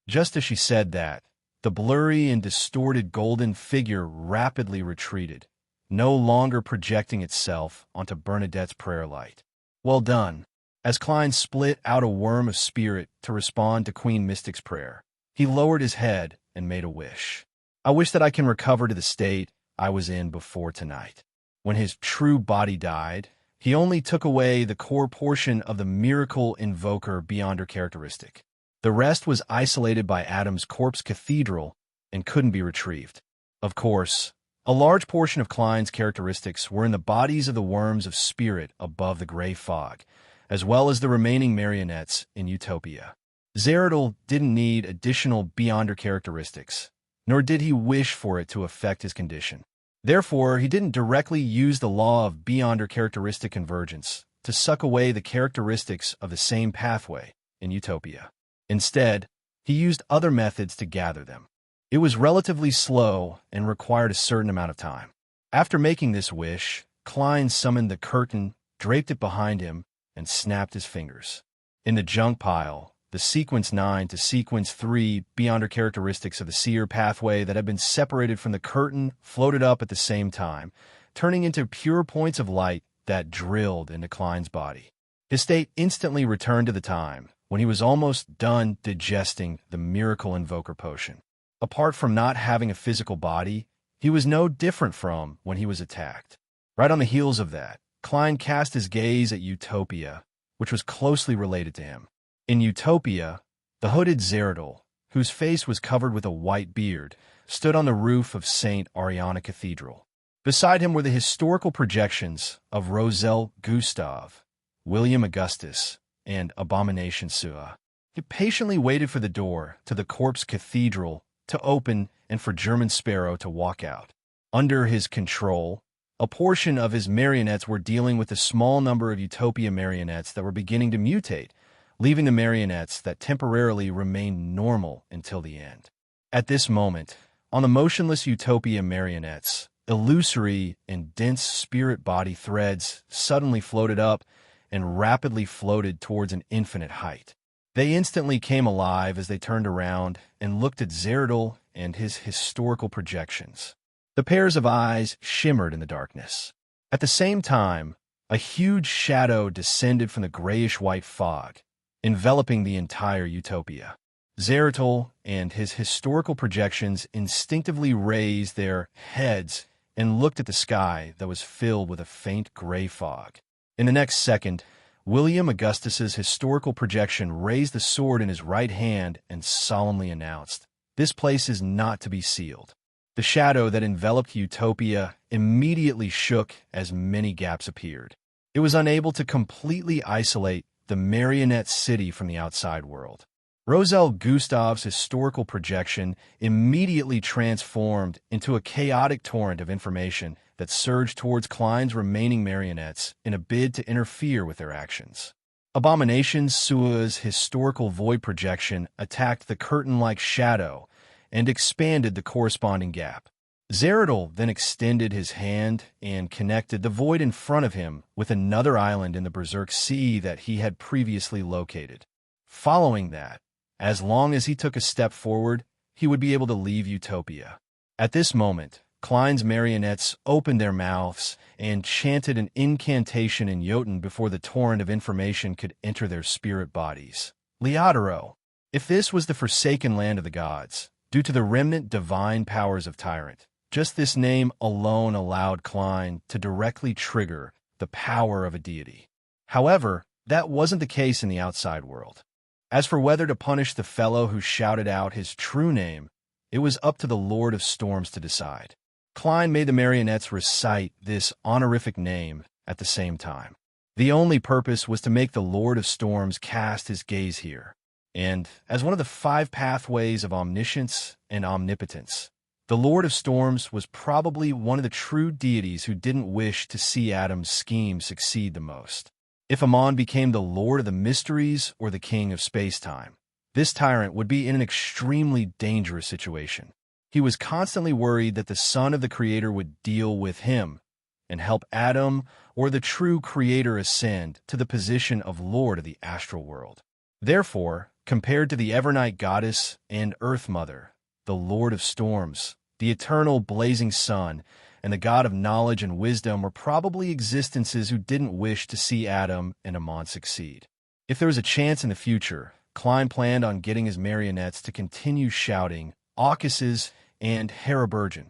Just as she said that, the blurry and distorted golden figure rapidly retreated, no longer projecting itself onto Bernadette's prayer light. "Well done." As Klein split out a worm of spirit to respond to Queen Mystic's prayer, he lowered his head and made a wish. "I wish that I can recover to the state I was in before tonight." When his true body died, he only took away the core portion of the miracle invoker beyond her characteristic. The rest was isolated by Adam's corpse cathedral and couldn't be retrieved. Of course, a large portion of Klein's characteristics were in the bodies of the worms of spirit above the gray fog, as well as the remaining marionettes in Utopia. Zeradol didn't need additional beyonder characteristics, nor did he wish for it to affect his condition. Therefore, he didn't directly use the law of beyonder characteristic convergence to suck away the characteristics of the same pathway in Utopia. Instead, he used other methods to gather them. It was relatively slow and required a certain amount of time. After making this wish, Klein summoned the curtain, draped it behind him, and snapped his fingers. In the junk pile, the sequence 9 to sequence 3 beyonder characteristics of the seer pathway that had been separated from the curtain floated up at the same time, turning into pure points of light that drilled into Klein's body. His state instantly returned to the time when he was almost done digesting the miracle invoker potion. Apart from not having a physical body, he was no different from when he was attacked. Right on the heels of that, Klein cast his gaze at Utopia, which was closely related to him. In Utopia, the hooded Zeradol, whose face was covered with a white beard, stood on the roof of St. Ariana Cathedral. Beside him were the historical projections of Roselle Gustave, William Augustus, and Abomination Sua. He patiently waited for the door to the corpse cathedral to open and for German Sparrow to walk out. Under his control, A portion of his marionettes were dealing with a small number of Utopia marionettes that were beginning to mutate, leaving the marionettes that temporarily remained normal until the end. At this moment, on the motionless Utopia marionettes, illusory and dense spirit body threads suddenly floated up and rapidly floated towards an infinite height. They instantly came alive as they turned around and looked at Zeradol and his historical projections. The pairs of eyes shimmered in the darkness. At the same time, a huge shadow descended from the grayish-white fog, enveloping the entire Utopia. Zeradol and his historical projections instinctively raised their heads and looked at the sky that was filled with a faint gray fog. In the next second, William Augustus's historical projection raised the sword in his right hand and solemnly announced, "This place is not to be sealed." The shadow that enveloped Utopia immediately shook as many gaps appeared. It was unable to completely isolate the marionette city from the outside world. Roselle Gustav's historical projection immediately transformed into a chaotic torrent of information that surged towards Klein's remaining marionettes in a bid to interfere with their actions. Abomination Sua's historical void projection attacked the curtain-like shadow and expanded the corresponding gap. Zeradol then extended his hand and connected the void in front of him with another island in the Berserk Sea that he had previously located. Following that, as long as he took a step forward, he would be able to leave Utopia. At this moment, Klein's marionettes opened their mouths and chanted an incantation in Jotun before the torrent of information could enter their spirit bodies. Leodoro. If this was the forsaken land of the gods, due to the remnant divine powers of Tyrant, just this name alone allowed Klein to directly trigger the power of a deity. However, that wasn't the case in the outside world. As for whether to punish the fellow who shouted out his true name, it was up to the Lord of Storms to decide. Klein made the marionettes recite this honorific name at the same time. The only purpose was to make the Lord of Storms cast his gaze here. And, as one of the 5 pathways of omniscience and omnipotence, the Lord of Storms was probably one of the true deities who didn't wish to see Adam's scheme succeed the most. If Amon became the Lord of the Mysteries or the King of Space-Time, this tyrant would be in an extremely dangerous situation. He was constantly worried that the Son of the Creator would deal with him and help Adam or the true Creator ascend to the position of Lord of the astral world. Therefore, compared to the Evernight Goddess and Earth Mother, the Lord of Storms, the eternal blazing sun, and the God of knowledge and wisdom were probably existences who didn't wish to see Adam and Amon succeed. If there was a chance in the future, Klein planned on getting his marionettes to continue shouting Aucuses and Heraburgen.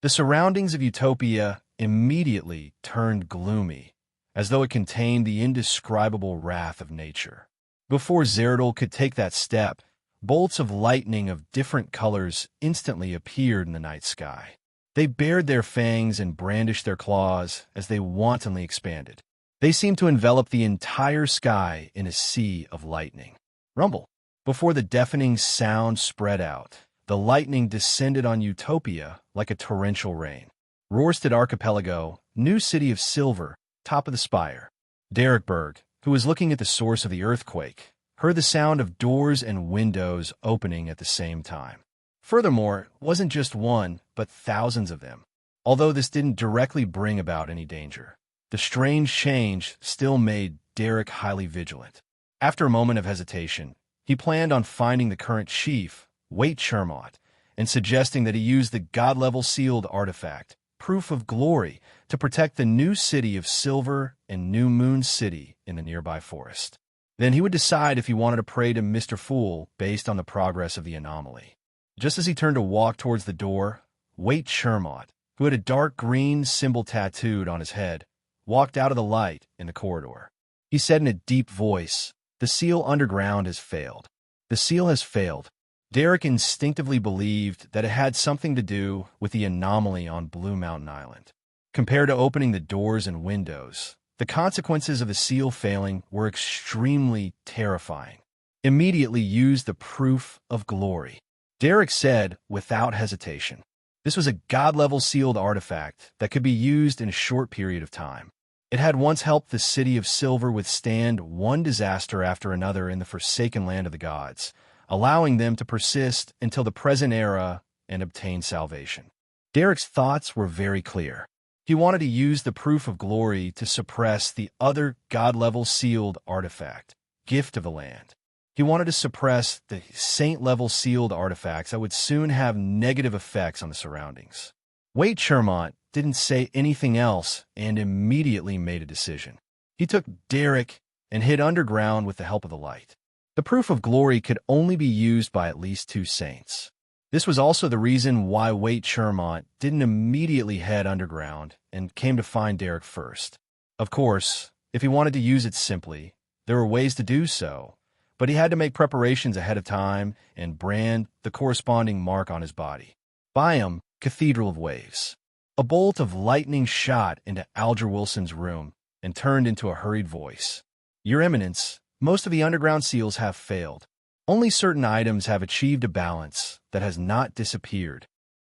The surroundings of Utopia immediately turned gloomy, as though it contained the indescribable wrath of nature. Before Zeradol could take that step, bolts of lightning of different colors instantly appeared in the night sky. They bared their fangs and brandished their claws as they wantonly expanded. They seemed to envelop the entire sky in a sea of lightning. Rumble! Before the deafening sound spread out, the lightning descended on Utopia like a torrential rain. Rorstad Archipelago, new city of silver, top of the spire. Derekberg, who was looking at the source of the earthquake, heard the sound of doors and windows opening at the same time. Furthermore, it wasn't just one, but thousands of them. Although this didn't directly bring about any danger, the strange change still made Derek highly vigilant. After a moment of hesitation, he planned on finding the current chief, Waite Shermott, and suggesting that he use the god-level sealed artifact, Proof of Glory, to protect the new city of Silver and New Moon City in the nearby forest. Then he would decide if he wanted to pray to Mr. Fool based on the progress of the anomaly. Just as he turned to walk towards the door, Waite Shermott, who had a dark green symbol tattooed on his head, walked out of the light in the corridor. He said in a deep voice, "The seal underground has failed. The seal has failed." Derek instinctively believed that it had something to do with the anomaly on Blue Mountain Island. Compared to opening the doors and windows, the consequences of the seal failing were extremely terrifying. Immediately use the Proof of Glory, Derek said without hesitation. This was a god-level sealed artifact that could be used in a short period of time. It had once helped the City of Silver withstand one disaster after another in the forsaken land of the gods, allowing them to persist until the present era and obtain salvation. Derek's thoughts were very clear. He wanted to use the Proof of Glory to suppress the other god-level sealed artifact, Gift of the Land. He wanted to suppress the saint-level sealed artifacts that would soon have negative effects on the surroundings. Wade Chermont didn't say anything else and immediately made a decision. He took Derek and hid underground with the help of the light. The Proof of Glory could only be used by at least 2 saints. This was also the reason why Wade Chermont didn't immediately head underground and came to find Derek first. Of course, if he wanted to use it simply, there were ways to do so, but he had to make preparations ahead of time and brand the corresponding mark on his body. Biome, Cathedral of Waves. A bolt of lightning shot into Alger Wilson's room and turned into a hurried voice. Your Eminence, most of the underground seals have failed. Only certain items have achieved a balance that has not disappeared.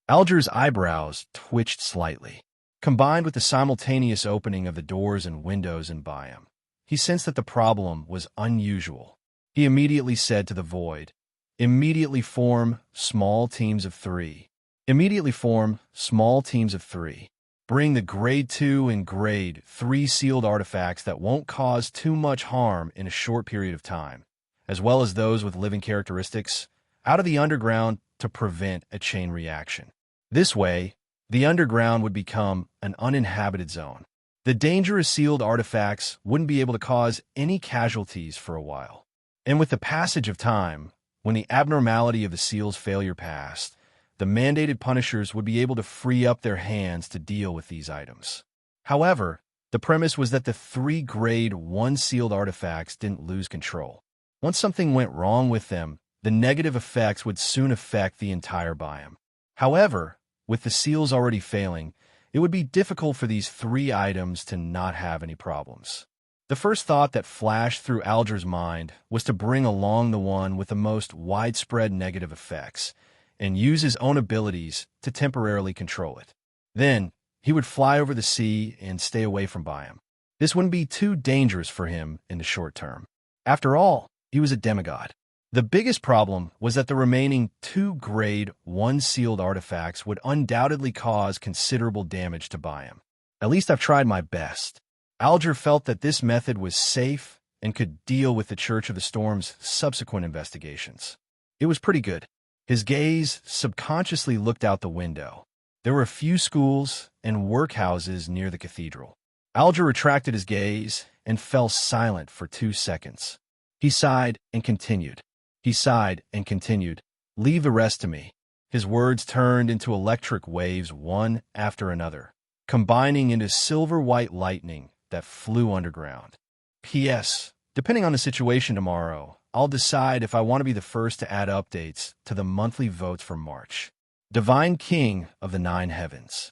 Alger's eyebrows twitched slightly. Combined with the simultaneous opening of the doors and windows in Biome, he sensed that the problem was unusual. He immediately said to the void, "Immediately form small teams of 3. Immediately form small teams of 3. Bring the Grade 2 and Grade 3 sealed artifacts that won't cause too much harm in a short period of time, as well as those with living characteristics, out of the underground to prevent a chain reaction. This way, the underground would become an uninhabited zone. The dangerous sealed artifacts wouldn't be able to cause any casualties for a while. And with the passage of time, when the abnormality of the seal's failure passed, the mandated punishers would be able to free up their hands to deal with these items. However, the premise was that the 3 Grade 1 sealed artifacts didn't lose control. Once something went wrong with them, the negative effects would soon affect the entire biome. However, with the seals already failing, it would be difficult for these 3 items to not have any problems. The first thought that flashed through Alger's mind was to bring along the one with the most widespread negative effects and use his own abilities to temporarily control it. Then, he would fly over the sea and stay away from Biome. This wouldn't be too dangerous for him in the short term. After all, he was a demigod. The biggest problem was that the remaining 2 Grade 1 sealed artifacts would undoubtedly cause considerable damage to Biome. At least I've tried my best. Alger felt that this method was safe and could deal with the Church of the Storm's subsequent investigations. It was pretty good. His gaze subconsciously looked out the window. There were a few schools and workhouses near the cathedral. Alger retracted his gaze and fell silent for 2 seconds. He sighed and continued. He sighed and continued. Leave the rest to me. His words turned into electric waves one after another, combining into silver-white lightning that flew underground. P.S. Depending on the situation tomorrow, I'll decide if I want to be the first to add updates to the monthly votes for March. Divine King of the Nine Heavens.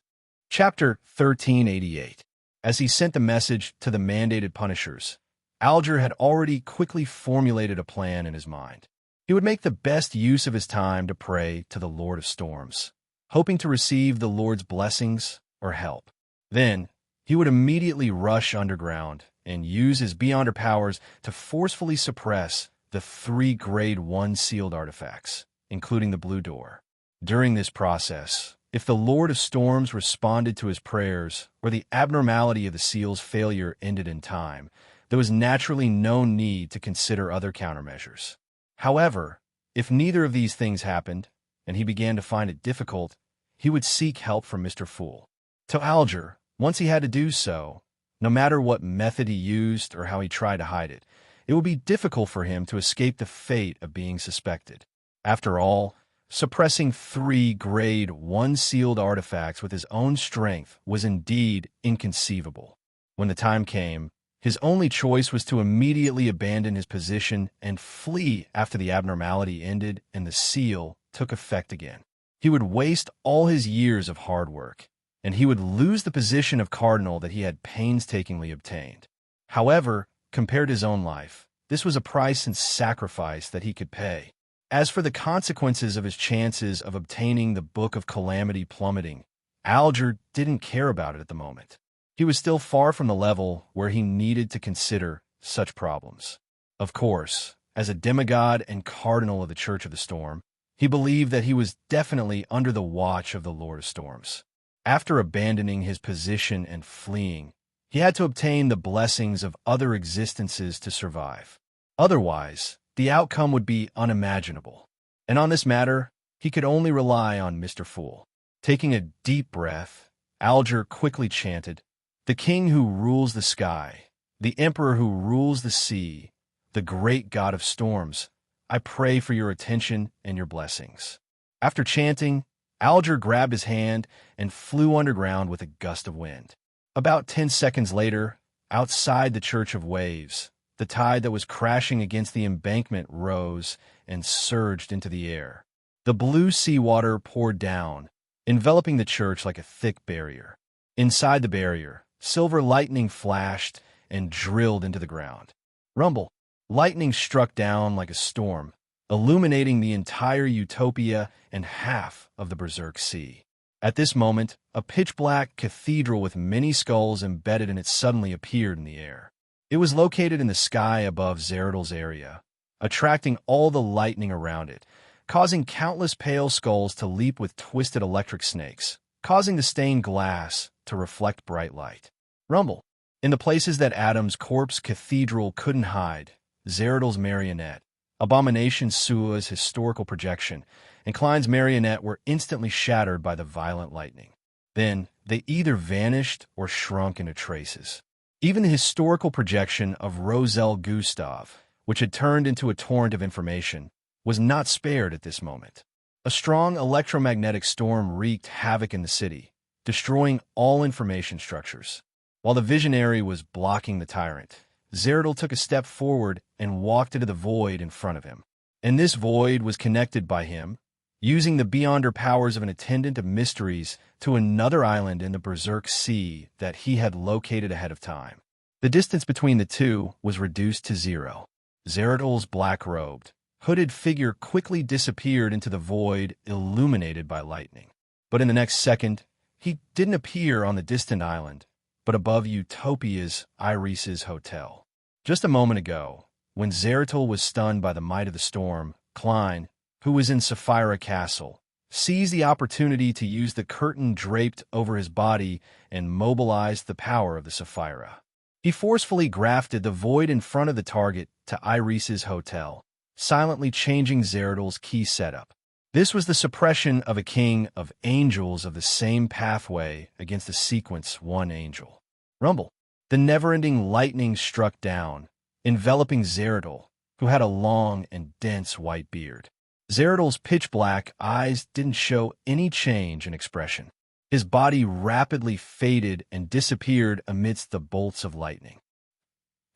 Chapter 1388. As he sent the message to the mandated punishers, Alger had already quickly formulated a plan in his mind. He would make the best use of his time to pray to the Lord of Storms, hoping to receive the Lord's blessings or help. Then, he would immediately rush underground and use his Beyonder powers to forcefully suppress the 3 Grade 1 sealed artifacts, including the Blue Door. During this process, if the Lord of Storms responded to his prayers or the abnormality of the seal's failure ended in time, there was naturally no need to consider other countermeasures. However, if neither of these things happened, and he began to find it difficult, he would seek help from Mr. Fool. To Alger, once he had to do so, no matter what method he used or how he tried to hide it, it would be difficult for him to escape the fate of being suspected. After all, suppressing 3 Grade 1 sealed artifacts with his own strength was indeed inconceivable. When the time came, his only choice was to immediately abandon his position and flee after the abnormality ended and the seal took effect again. He would waste all his years of hard work, and he would lose the position of cardinal that he had painstakingly obtained. However, compared to his own life, this was a price and sacrifice that he could pay. As for the consequences of his chances of obtaining the Book of Calamity plummeting, Alger didn't care about it at the moment. He was still far from the level where he needed to consider such problems. Of course, as a demigod and cardinal of the Church of the Storm, he believed that he was definitely under the watch of the Lord of Storms. After abandoning his position and fleeing, he had to obtain the blessings of other existences to survive. Otherwise, the outcome would be unimaginable. And on this matter, he could only rely on Mr. Fool. Taking a deep breath, Alger quickly chanted, "The king who rules the sky, the emperor who rules the sea, the great god of storms, I pray for your attention and your blessings." After chanting, Alger grabbed his hand and flew underground with a gust of wind. About 10 seconds later, outside the Church of Waves, the tide that was crashing against the embankment rose and surged into the air. The blue seawater poured down, enveloping the church like a thick barrier. Inside the barrier, silver lightning flashed and drilled into the ground. Rumble! Lightning struck down like a storm, illuminating the entire utopia and half of the Berserk Sea. At this moment, a pitch-black cathedral with many skulls embedded in it suddenly appeared in the air. It was located in the sky above Zeradol's area, attracting all the lightning around it, causing countless pale skulls to leap with twisted electric snakes, causing the stained glass to reflect bright light. Rumble! In the places that Adam's corpse cathedral couldn't hide, Zeradol's marionette, Abomination Sua's historical projection, and Klein's marionette were instantly shattered by the violent lightning. Then, they either vanished or shrunk into traces. Even the historical projection of Roselle Gustav, which had turned into a torrent of information, was not spared at this moment. A strong electromagnetic storm wreaked havoc in the city, destroying all information structures. While the visionary was blocking the tyrant, Zeradol took a step forward and walked into the void in front of him. And this void was connected by him, using the beyonder powers of an attendant of mysteries, to another island in the Berserk Sea that he had located ahead of time. The distance between the two was reduced to 0. Zeradol's black-robed, hooded figure quickly disappeared into the void illuminated by lightning. But in the next second, he didn't appear on the distant island, but above Utopia's Iris's hotel. Just a moment ago, when Zeradol was stunned by the might of the storm, Klein, who was in Sapphira Castle, seized the opportunity to use the curtain draped over his body and mobilized the power of the Sapphira. He forcefully grafted the void in front of the target to Iris's hotel, silently changing Zeradol's key setup. This was the suppression of a king of angels of the same pathway against the sequence one angel. Rumble! The never-ending lightning struck down, enveloping Zeradol, who had a long and dense white beard. Zeradol's pitch-black eyes didn't show any change in expression. His body rapidly faded and disappeared amidst the bolts of lightning.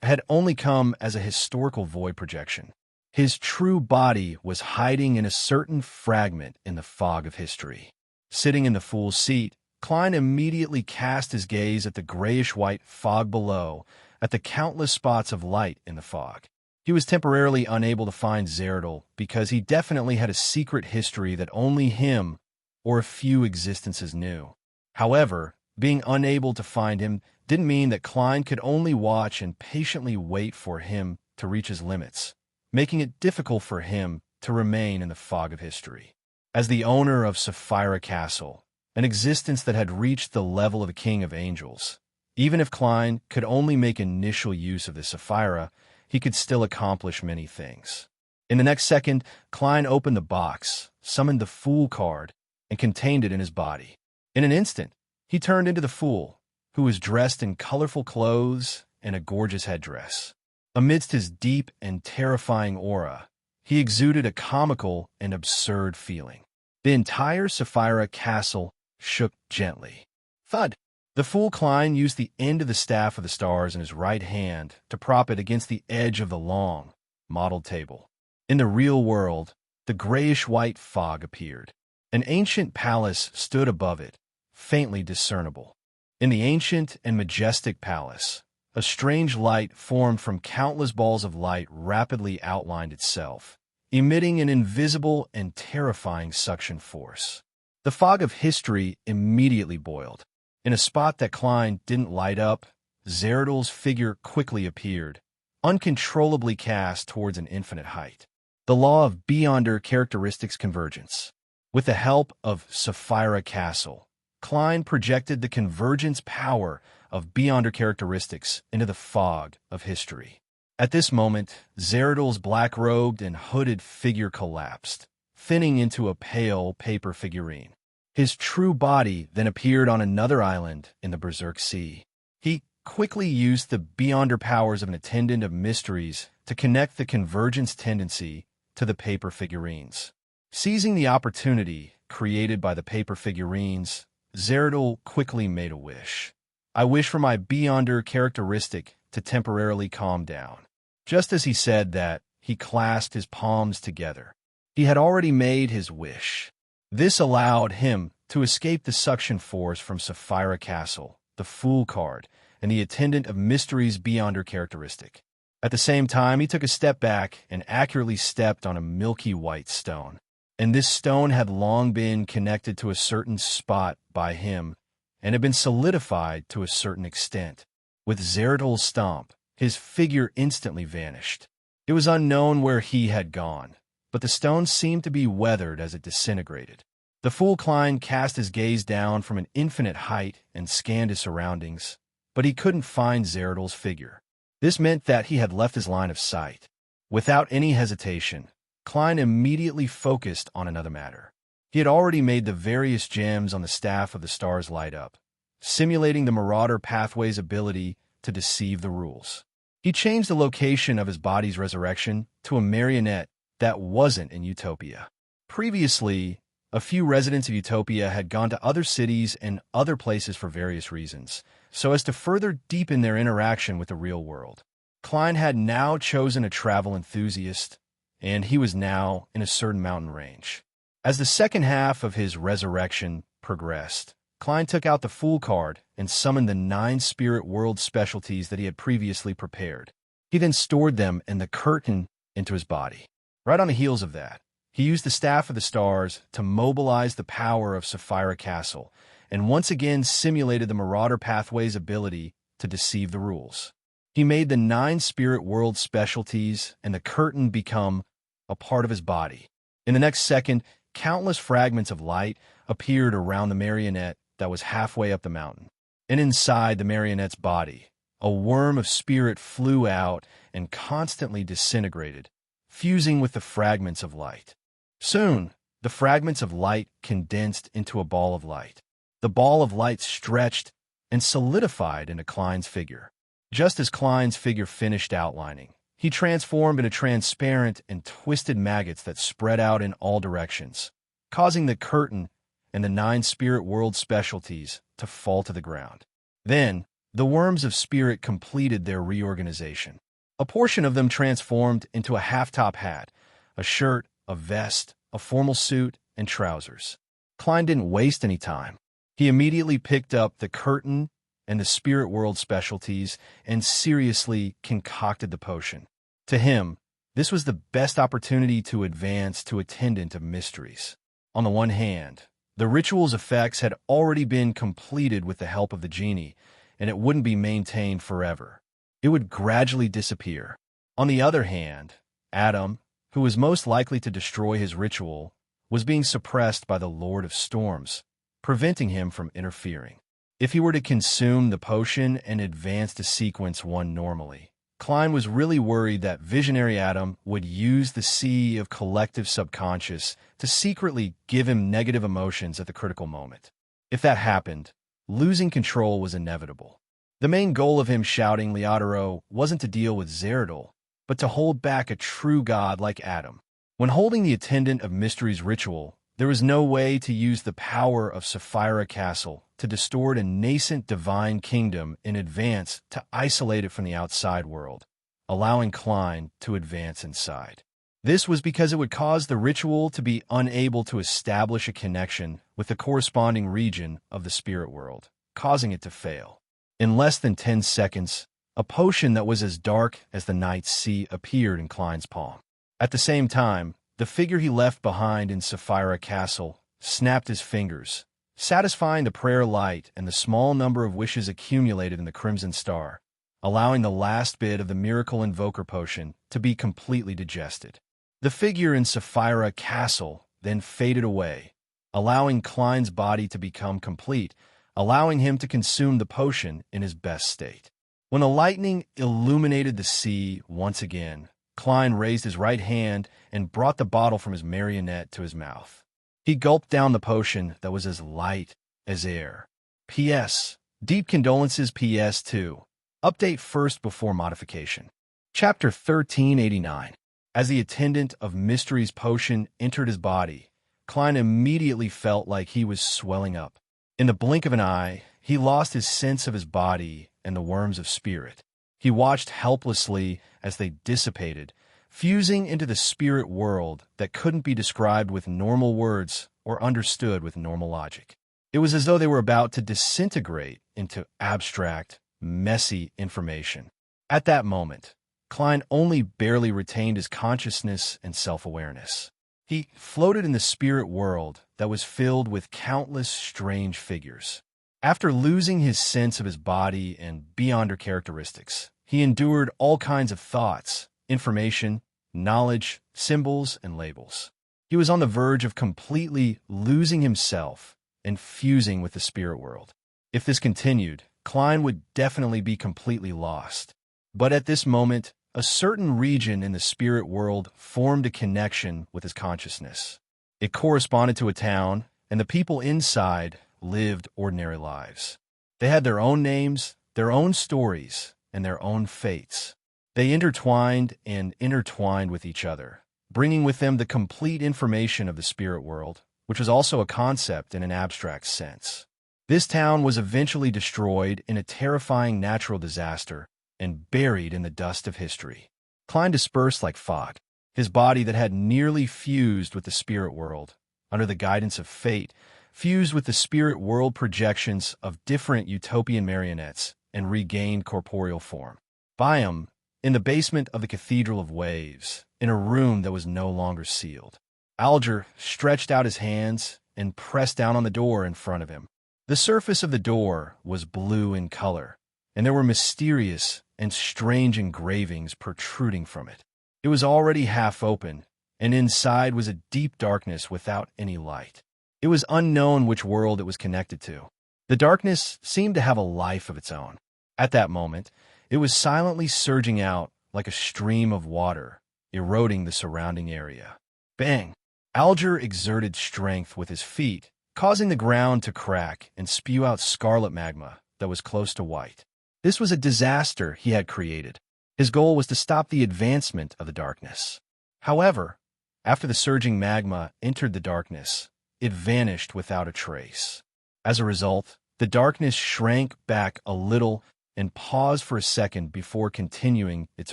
It had only come as a historical void projection. His true body was hiding in a certain fragment in the fog of history. Sitting in the fool's seat, Klein immediately cast his gaze at the grayish-white fog below, at the countless spots of light in the fog. He was temporarily unable to find Zeradol because he definitely had a secret history that only him or a few existences knew. However, being unable to find him didn't mean that Klein could only watch and patiently wait for him to reach his limits, making it difficult for him to remain in the fog of history. As the owner of Sapphira Castle, an existence that had reached the level of a king of angels, even if Klein could only make initial use of the Sapphira, he could still accomplish many things. In the next second, Klein opened the box, summoned the Fool card, and contained it in his body. In an instant, he turned into the Fool, who was dressed in colorful clothes and a gorgeous headdress. Amidst his deep and terrifying aura, he exuded a comical and absurd feeling. The entire Sapphira Castle shook gently. Thud! The Fool Klein used the end of the staff of the stars in his right hand to prop it against the edge of the long, mottled table. In the real world, the grayish-white fog appeared. An ancient palace stood above it, faintly discernible. In the ancient and majestic palace, a strange light formed from countless balls of light rapidly outlined itself, emitting an invisible and terrifying suction force. The fog of history immediately boiled. In a spot that Klein didn't light up, Zeradol's figure quickly appeared, uncontrollably cast towards an infinite height. The law of Beyonder characteristics convergence. With the help of Sapphira Castle, Klein projected the convergence power of Beyonder characteristics into the fog of history. At this moment, Zeradol's black-robed and hooded figure collapsed, thinning into a pale paper figurine. His true body then appeared on another island in the Berserk Sea. He quickly used the Beyonder powers of an attendant of mysteries to connect the convergence tendency to the paper figurines. Seizing the opportunity created by the paper figurines, Zeradol quickly made a wish. I wish for my Beyonder characteristic to temporarily calm down. Just as he said that, he clasped his palms together. He had already made his wish. This allowed him to escape the suction force from Sapphira Castle, the Fool card, and the attendant of mysteries Beyonder characteristic. At the same time, he took a step back and accurately stepped on a milky white stone. And this stone had long been connected to a certain spot by him and had been solidified to a certain extent. With Zeradol's stomp, his figure instantly vanished. It was unknown where he had gone, but the stone seemed to be weathered as it disintegrated. The Fool Klein cast his gaze down from an infinite height and scanned his surroundings, but he couldn't find Zeradol's figure. This meant that he had left his line of sight. Without any hesitation, Klein immediately focused on another matter. He had already made the various gems on the staff of the stars light up, simulating the Marauder Pathway's ability to deceive the rules. He changed the location of his body's resurrection to a marionette that wasn't in Utopia. Previously, a few residents of Utopia had gone to other cities and other places for various reasons, so as to further deepen their interaction with the real world. Klein had now chosen a travel enthusiast, and he was now in a certain mountain range. As the second half of his resurrection progressed, Klein took out the Fool card and summoned the 9 spirit world specialties that he had previously prepared. He then stored them in the curtain into his body. Right on the heels of that, he used the Staff of the Stars to mobilize the power of Sapphira Castle, and once again simulated the Marauder Pathway's ability to deceive the rules. He made the 9 spirit world specialties and the curtain become a part of his body. In the next second, countless fragments of light appeared around the marionette that was halfway up the mountain. And inside the marionette's body, a worm of spirit flew out and constantly disintegrated, fusing with the fragments of light. Soon, the fragments of light condensed into a ball of light. The ball of light stretched and solidified into Klein's figure. Just as Klein's figure finished outlining, he transformed into transparent and twisted maggots that spread out in all directions, causing the curtain and the 9 spirit world specialties to fall to the ground. Then, the worms of spirit completed their reorganization. A portion of them transformed into a half-top hat, a shirt, a vest, a formal suit, and trousers. Klein didn't waste any time. He immediately picked up the curtain and the spirit world specialties and seriously concocted the potion. To him, this was the best opportunity to advance to Attendant of Mysteries. On the one hand, the ritual's effects had already been completed with the help of the genie, and it wouldn't be maintained forever. It would gradually disappear. On the other hand, Adam, who was most likely to destroy his ritual, was being suppressed by the Lord of Storms, preventing him from interfering. If he were to consume the potion and advance to sequence 1 normally, Klein was really worried that Visionary Adam would use the sea of collective subconscious to secretly give him negative emotions at the critical moment. If that happened, losing control was inevitable. The main goal of him shouting Leotaro wasn't to deal with Zeradol, but to hold back a true god like Adam. When holding the Attendant of Mysteries ritual, there was no way to use the power of Sapphira Castle to distort a nascent divine kingdom in advance to isolate it from the outside world, allowing Klein to advance inside. This was because it would cause the ritual to be unable to establish a connection with the corresponding region of the spirit world, causing it to fail. In less than 10 seconds, a potion that was as dark as the night sea appeared in Klein's palm. At the same time, The figure he left behind in Sapphira Castle snapped his fingers, satisfying the prayer light and the small number of wishes accumulated in the Crimson Star, allowing the last bit of the miracle invoker potion to be completely digested. The figure in Sapphira Castle then faded away, allowing Klein's body to become complete, allowing him to consume the potion in his best state. When the lightning illuminated the sea once again, Klein raised his right hand and brought the bottle from his marionette to his mouth. He gulped down the potion that was as light as air. P.S. Deep condolences PS2. Update first before modification. Chapter 1389. As the attendant of Mystery's potion entered his body, Klein immediately felt like he was swelling up. In the blink of an eye, he lost his sense of his body and the worms of spirit. He watched helplessly as they dissipated, fusing into the spirit world that couldn't be described with normal words or understood with normal logic. It was as though they were about to disintegrate into abstract, messy information. At that moment, Klein only barely retained his consciousness and self-awareness. He floated in the spirit world that was filled with countless strange figures. After losing his sense of his body and beyonder characteristics, he endured all kinds of thoughts, information, knowledge, symbols, and labels. He was on the verge of completely losing himself and fusing with the spirit world. If this continued, Klein would definitely be completely lost. But at this moment, a certain region in the spirit world formed a connection with his consciousness. It corresponded to a town, and the people inside lived ordinary lives. They had their own names, their own stories, and their own fates. They intertwined and intertwined with each other, bringing with them the complete information of the spirit world, which was also a concept in an abstract sense. This town was eventually destroyed in a terrifying natural disaster and buried in the dust of history. Klein dispersed like fog. His body that had nearly fused with the spirit world, under the guidance of fate, fused with the spirit world projections of different utopian marionettes and regained corporeal form. Biome, in the basement of the Cathedral of Waves, in a room that was no longer sealed. Alger stretched out his hands and pressed down on the door in front of him. The surface of the door was blue in color, and there were mysterious and strange engravings protruding from it. It was already half open, and inside was a deep darkness without any light. It was unknown which world it was connected to. The darkness seemed to have a life of its own. At that moment, it was silently surging out like a stream of water, eroding the surrounding area. Bang! Alger exerted strength with his feet, causing the ground to crack and spew out scarlet magma that was close to white. This was a disaster he had created. His goal was to stop the advancement of the darkness. However, after the surging magma entered the darkness, it vanished without a trace. As a result, the darkness shrank back a little and paused for a second before continuing its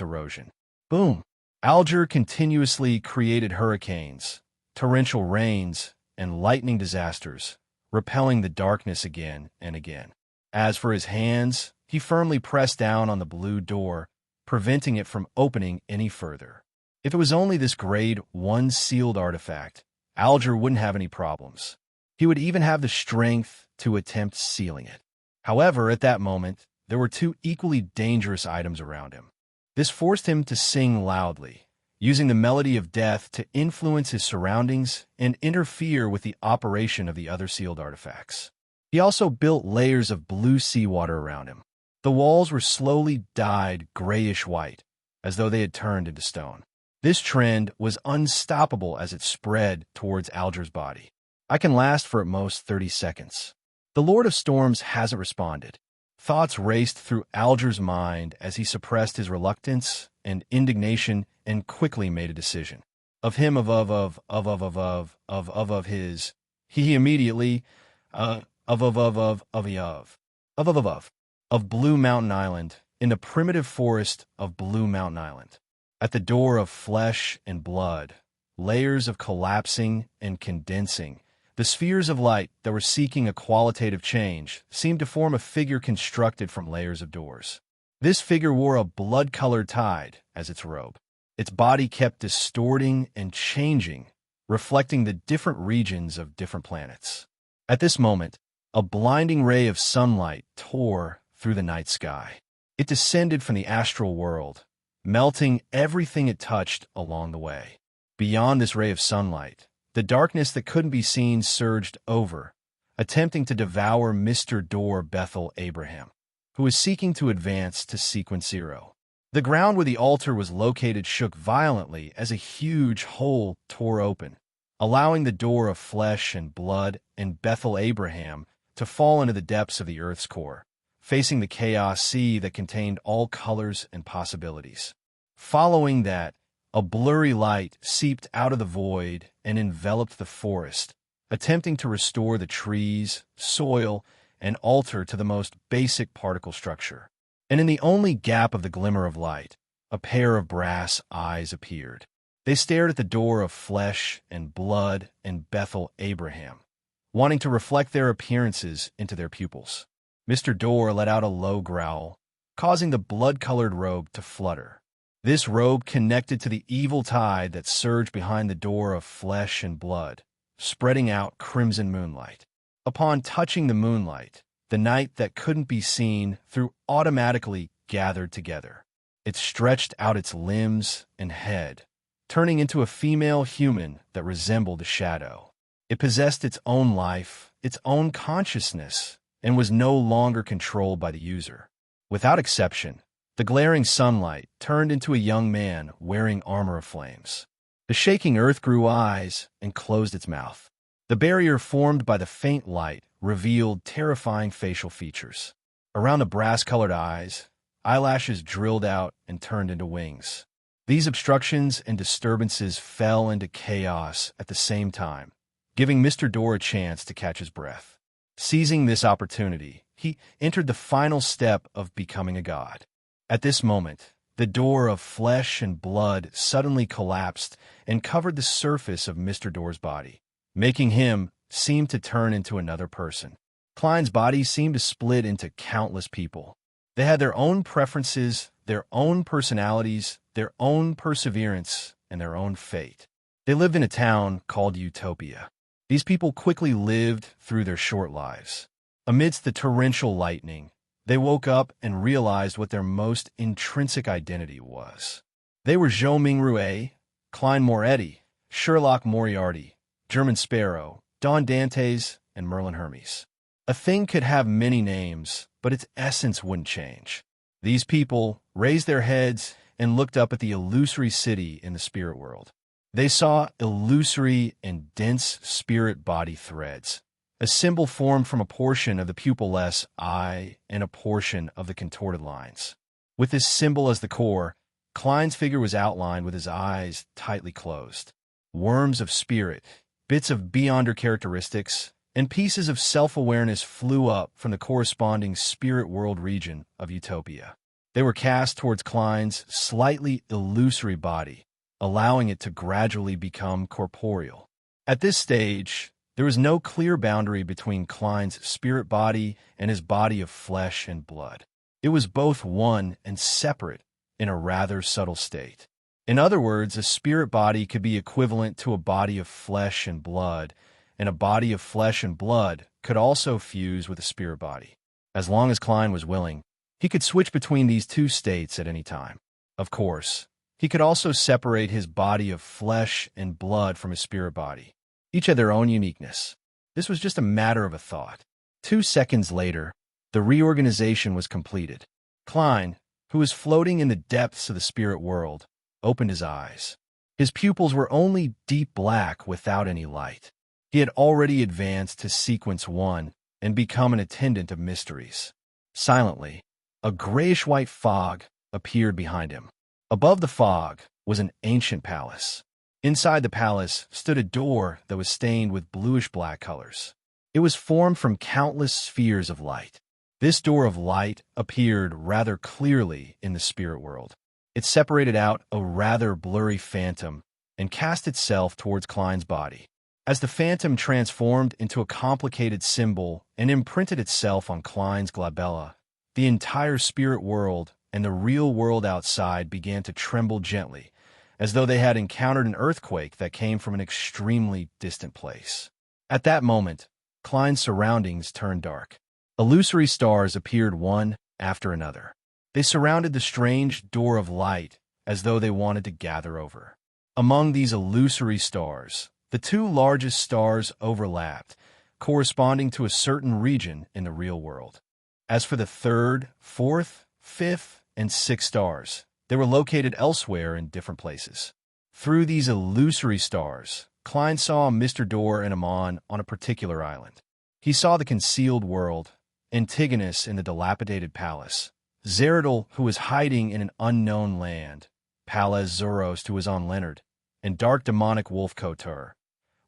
erosion. Boom! Alger continuously created hurricanes, torrential rains, and lightning disasters, repelling the darkness again and again. As for his hands, he firmly pressed down on the blue door, preventing it from opening any further. If it was only this grade 1 sealed artifact, Alger wouldn't have any problems. He would even have the strength to attempt sealing it. However, at that moment, there were two equally dangerous items around him. This forced him to sing loudly, using the melody of death to influence his surroundings and interfere with the operation of the other sealed artifacts. He also built layers of blue seawater around him. The walls were slowly dyed grayish-white, as though they had turned into stone. This trend was unstoppable as it spread towards Alger's body. I can last for at most 30 seconds. The Lord of Storms hasn't responded. Thoughts raced through Alger's mind as he suppressed his reluctance and indignation and quickly made a decision. Of him, his. He immediately, of Blue Mountain Island, in the primitive forest of Blue Mountain Island. At the door of flesh and blood, layers of collapsing and condensing, the spheres of light that were seeking a qualitative change seemed to form a figure constructed from layers of doors. This figure wore a blood-colored tide as its robe. Its body kept distorting and changing, reflecting the different regions of different planets. At this moment, a blinding ray of sunlight tore through the night sky. It descended from the astral world, melting everything it touched along the way. Beyond this ray of sunlight, the darkness that couldn't be seen surged over, attempting to devour Mr. Door Bethel Abraham, who was seeking to advance to Sequence 0. The ground where the altar was located shook violently as a huge hole tore open, allowing the door of flesh and blood and Bethel Abraham to fall into the depths of the Earth's core, facing the chaos sea that contained all colors and possibilities. Following that, a blurry light seeped out of the void and enveloped the forest, attempting to restore the trees, soil, and altar to the most basic particle structure. And in the only gap of the glimmer of light, a pair of brass eyes appeared. They stared at the door of flesh and blood and Bethel Abraham, wanting to reflect their appearances into their pupils. Mr. Door let out a low growl, causing the blood-colored robe to flutter. This robe connected to the evil tide that surged behind the door of flesh and blood, spreading out crimson moonlight. Upon touching the moonlight, the night that couldn't be seen through automatically gathered together. It stretched out its limbs and head, turning into a female human that resembled a shadow. It possessed its own life, its own consciousness, and was no longer controlled by the user. Without exception, the glaring sunlight turned into a young man wearing armor of flames. The shaking earth grew eyes and closed its mouth. The barrier formed by the faint light revealed terrifying facial features. Around the brass-colored eyes, eyelashes drilled out and turned into wings. These obstructions and disturbances fell into chaos at the same time, giving Mr. Door a chance to catch his breath. Seizing this opportunity, he entered the final step of becoming a god. At this moment, the door of flesh and blood suddenly collapsed and covered the surface of Mr. Door's body, making him seem to turn into another person. Klein's body seemed to split into countless people. They had their own preferences, their own personalities, their own perseverance, and their own fate. They lived in a town called Utopia. These people quickly lived through their short lives. Amidst the torrential lightning, they woke up and realized what their most intrinsic identity was. They were Zhou Mingrue, Klein Moretti, Sherlock Moriarty, German Sparrow, Don Dantes, and Merlin Hermes. A thing could have many names, but its essence wouldn't change. These people raised their heads and looked up at the illusory city in the spirit world. They saw illusory and dense spirit-body threads, a symbol formed from a portion of the pupilless eye and a portion of the contorted lines. With this symbol as the core, Klein's figure was outlined with his eyes tightly closed. Worms of spirit, bits of beyonder characteristics, and pieces of self-awareness flew up from the corresponding spirit world region of Utopia. They were cast towards Klein's slightly illusory body, allowing it to gradually become corporeal. At this stage, there was no clear boundary between Klein's spirit body and his body of flesh and blood. It was both one and separate in a rather subtle state. In other words, a spirit body could be equivalent to a body of flesh and blood, and a body of flesh and blood could also fuse with a spirit body. As long as Klein was willing, he could switch between these two states at any time. Of course, he could also separate his body of flesh and blood from his spirit body. Each had their own uniqueness. This was just a matter of a thought. 2 seconds later, the reorganization was completed. Klein, who was floating in the depths of the spirit world, opened his eyes. His pupils were only deep black without any light. He had already advanced to Sequence 1 and become an attendant of mysteries. Silently, a grayish-white fog appeared behind him. Above the fog was an ancient palace. Inside the palace stood a door that was stained with bluish-black colors. It was formed from countless spheres of light. This door of light appeared rather clearly in the spirit world. It separated out a rather blurry phantom and cast itself towards Klein's body. As the phantom transformed into a complicated symbol and imprinted itself on Klein's glabella, the entire spirit world and the real world outside began to tremble gently as though they had encountered an earthquake that came from an extremely distant place. At that moment, Klein's surroundings turned dark. Illusory stars appeared one after another. They surrounded the strange door of light as though they wanted to gather over. Among these illusory stars, the two largest stars overlapped, corresponding to a certain region in the real world. As for the third, fourth, fifth, and sixth stars, they were located elsewhere in different places. Through these illusory stars, Klein saw Mr. Door and Amon on a particular island. He saw the concealed world, Antigonus in the dilapidated palace, Zeradal, who was hiding in an unknown land, Palaz Zoros, who was on Leonard, and dark demonic Wolf Kotur.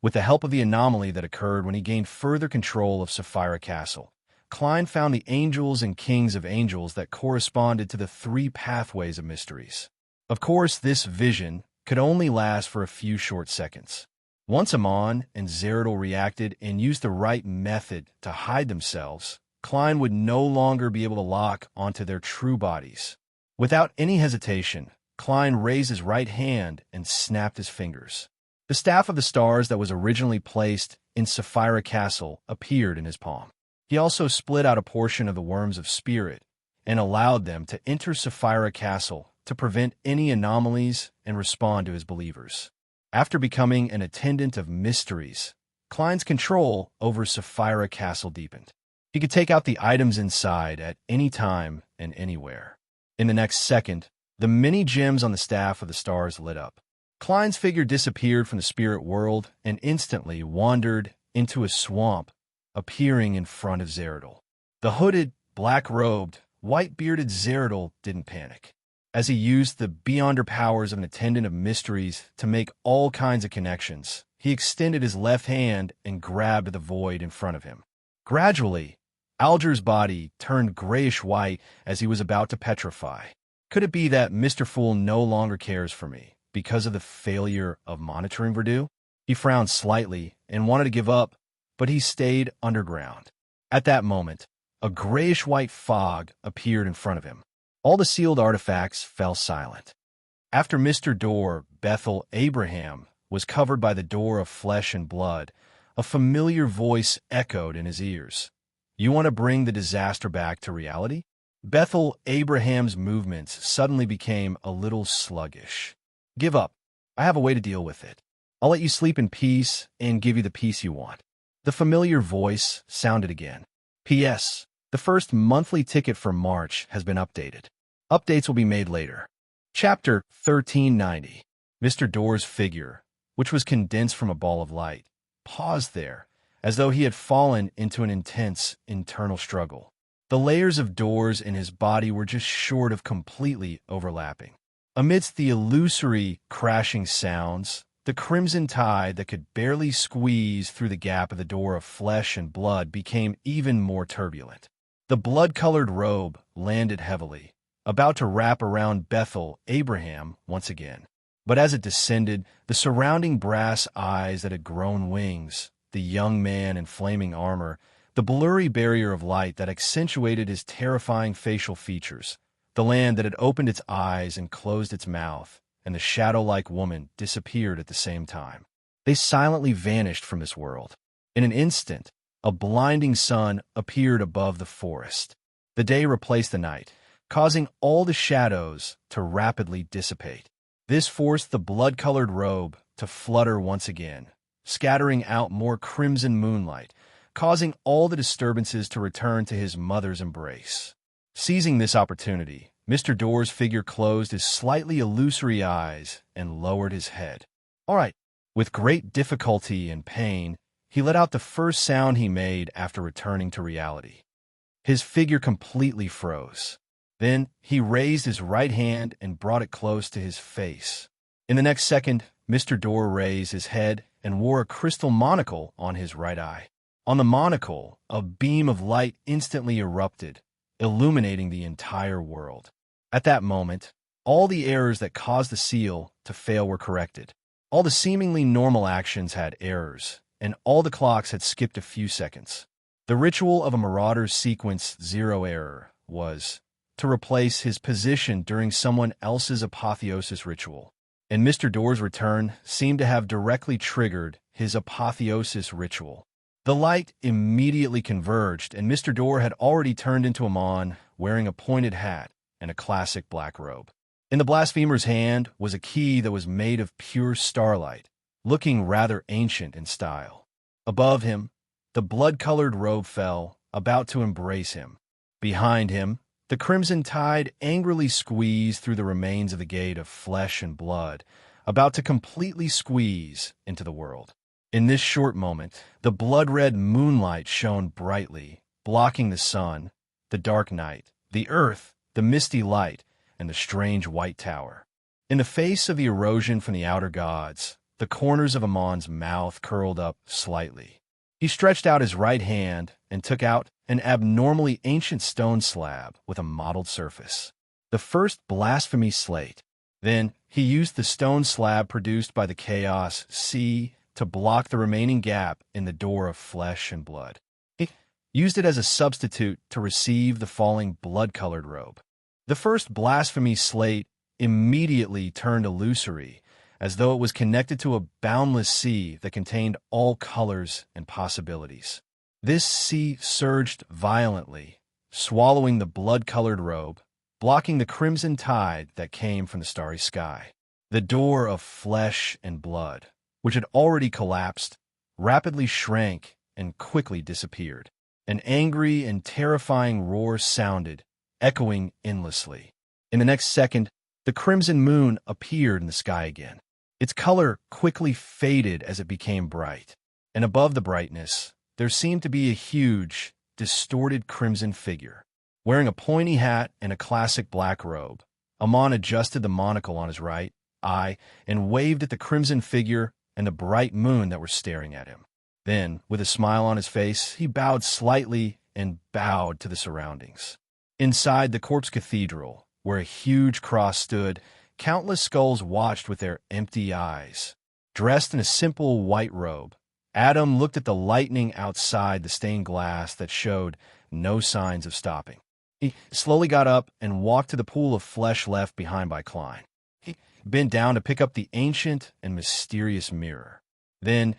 With the help of the anomaly that occurred when he gained further control of Sapphira Castle, Klein found the angels and kings of angels that corresponded to the three pathways of mysteries. Of course, this vision could only last for a few short seconds. Once Amon and Zeradal reacted and used the right method to hide themselves, Klein would no longer be able to lock onto their true bodies. Without any hesitation, Klein raised his right hand and snapped his fingers. The staff of the stars that was originally placed in Sapphira Castle appeared in his palm. He also split out a portion of the worms of spirit and allowed them to enter Sapphira Castle to prevent any anomalies and respond to his believers. After becoming an attendant of mysteries, Klein's control over Sapphira Castle deepened. He could take out the items inside at any time and anywhere. In the next second, the many gems on the staff of the stars lit up. Klein's figure disappeared from the spirit world and instantly wandered into a swamp, appearing in front of Zeradal. The hooded, black-robed, white-bearded Zeradal didn't panic. As he used the beyonder powers of an attendant of mysteries to make all kinds of connections, he extended his left hand and grabbed the void in front of him. Gradually, Alger's body turned grayish-white as he was about to petrify. Could it be that Mr. Fool no longer cares for me because of the failure of monitoring Verdu? He frowned slightly and wanted to give up, but he stayed underground. At that moment, a grayish-white fog appeared in front of him. All the sealed artifacts fell silent. After Mr. Door, Bethel Abraham, was covered by the door of flesh and blood, a familiar voice echoed in his ears. You want to bring the disaster back to reality? Bethel Abraham's movements suddenly became a little sluggish. Give up. I have a way to deal with it. I'll let you sleep in peace and give you the peace you want. The familiar voice sounded again. P.S. The first monthly ticket for March has been updated. Updates will be made later. Chapter 1390. Mr. Door's figure, which was condensed from a ball of light, paused there, as though he had fallen into an intense internal struggle. The layers of doors in his body were just short of completely overlapping. Amidst the illusory crashing sounds, the crimson tide that could barely squeeze through the gap of the door of flesh and blood became even more turbulent. The blood-colored robe landed heavily, about to wrap around Bethel Abraham once again. But as it descended, the surrounding brass eyes that had grown wings, the young man in flaming armor, the blurry barrier of light that accentuated his terrifying facial features, the land that had opened its eyes and closed its mouth, and the shadow-like woman disappeared at the same time. They silently vanished from this world. In an instant, a blinding sun appeared above the forest. The day replaced the night, causing all the shadows to rapidly dissipate. This forced the blood-colored robe to flutter once again, scattering out more crimson moonlight, causing all the disturbances to return to his mother's embrace. Seizing this opportunity, Mr. Door's figure closed his slightly illusory eyes and lowered his head. All right. With great difficulty and pain, he let out the first sound he made after returning to reality. His figure completely froze. Then he raised his right hand and brought it close to his face. In the next second, Mr. Door raised his head and wore a crystal monocle on his right eye. On the monocle, a beam of light instantly erupted, illuminating the entire world. At that moment, all the errors that caused the seal to fail were corrected. All the seemingly normal actions had errors, and all the clocks had skipped a few seconds. The ritual of a marauder's sequence 0 error was to replace his position during someone else's apotheosis ritual. and Mr. Door's return seemed to have directly triggered his apotheosis ritual. The light immediately converged, and Mr. Door had already turned into a mon wearing a pointed hat and a classic black robe. In the blasphemer's hand was a key that was made of pure starlight, looking rather ancient in style. Above him, the blood-colored robe fell, about to embrace him. Behind him, the crimson tide angrily squeezed through the remains of the gate of flesh and blood, about to completely squeeze into the world. In this short moment, the blood-red moonlight shone brightly, blocking the sun, the dark night, the earth, the misty light, and the strange white tower. In the face of the erosion from the outer gods, the corners of Amon's mouth curled up slightly. He stretched out his right hand and took out an abnormally ancient stone slab with a mottled surface. The first blasphemy slate. Then he used the stone slab produced by the chaos sea to block the remaining gap in the door of flesh and blood. He used it as a substitute to receive the falling blood-colored robe. The first blasphemy slate immediately turned illusory, as though it was connected to a boundless sea that contained all colors and possibilities. This sea surged violently, swallowing the blood-colored robe, blocking the crimson tide that came from the starry sky. The door of flesh and blood, which had already collapsed, rapidly shrank and quickly disappeared. An angry and terrifying roar sounded, echoing endlessly. In the next second, the crimson moon appeared in the sky again. Its color quickly faded as it became bright, and above the brightness, there seemed to be a huge, distorted crimson figure. Wearing a pointy hat and a classic black robe, Amon adjusted the monocle on his right eye and waved at the crimson figure and the bright moon that were staring at him. Then, with a smile on his face, he bowed slightly and bowed to the surroundings. Inside the corpse cathedral, where a huge cross stood, countless skulls watched with their empty eyes. Dressed in a simple white robe, Adam looked at the lightning outside the stained glass that showed no signs of stopping. He slowly got up and walked to the pool of flesh left behind by Klein. He bent down to pick up the ancient and mysterious mirror. Then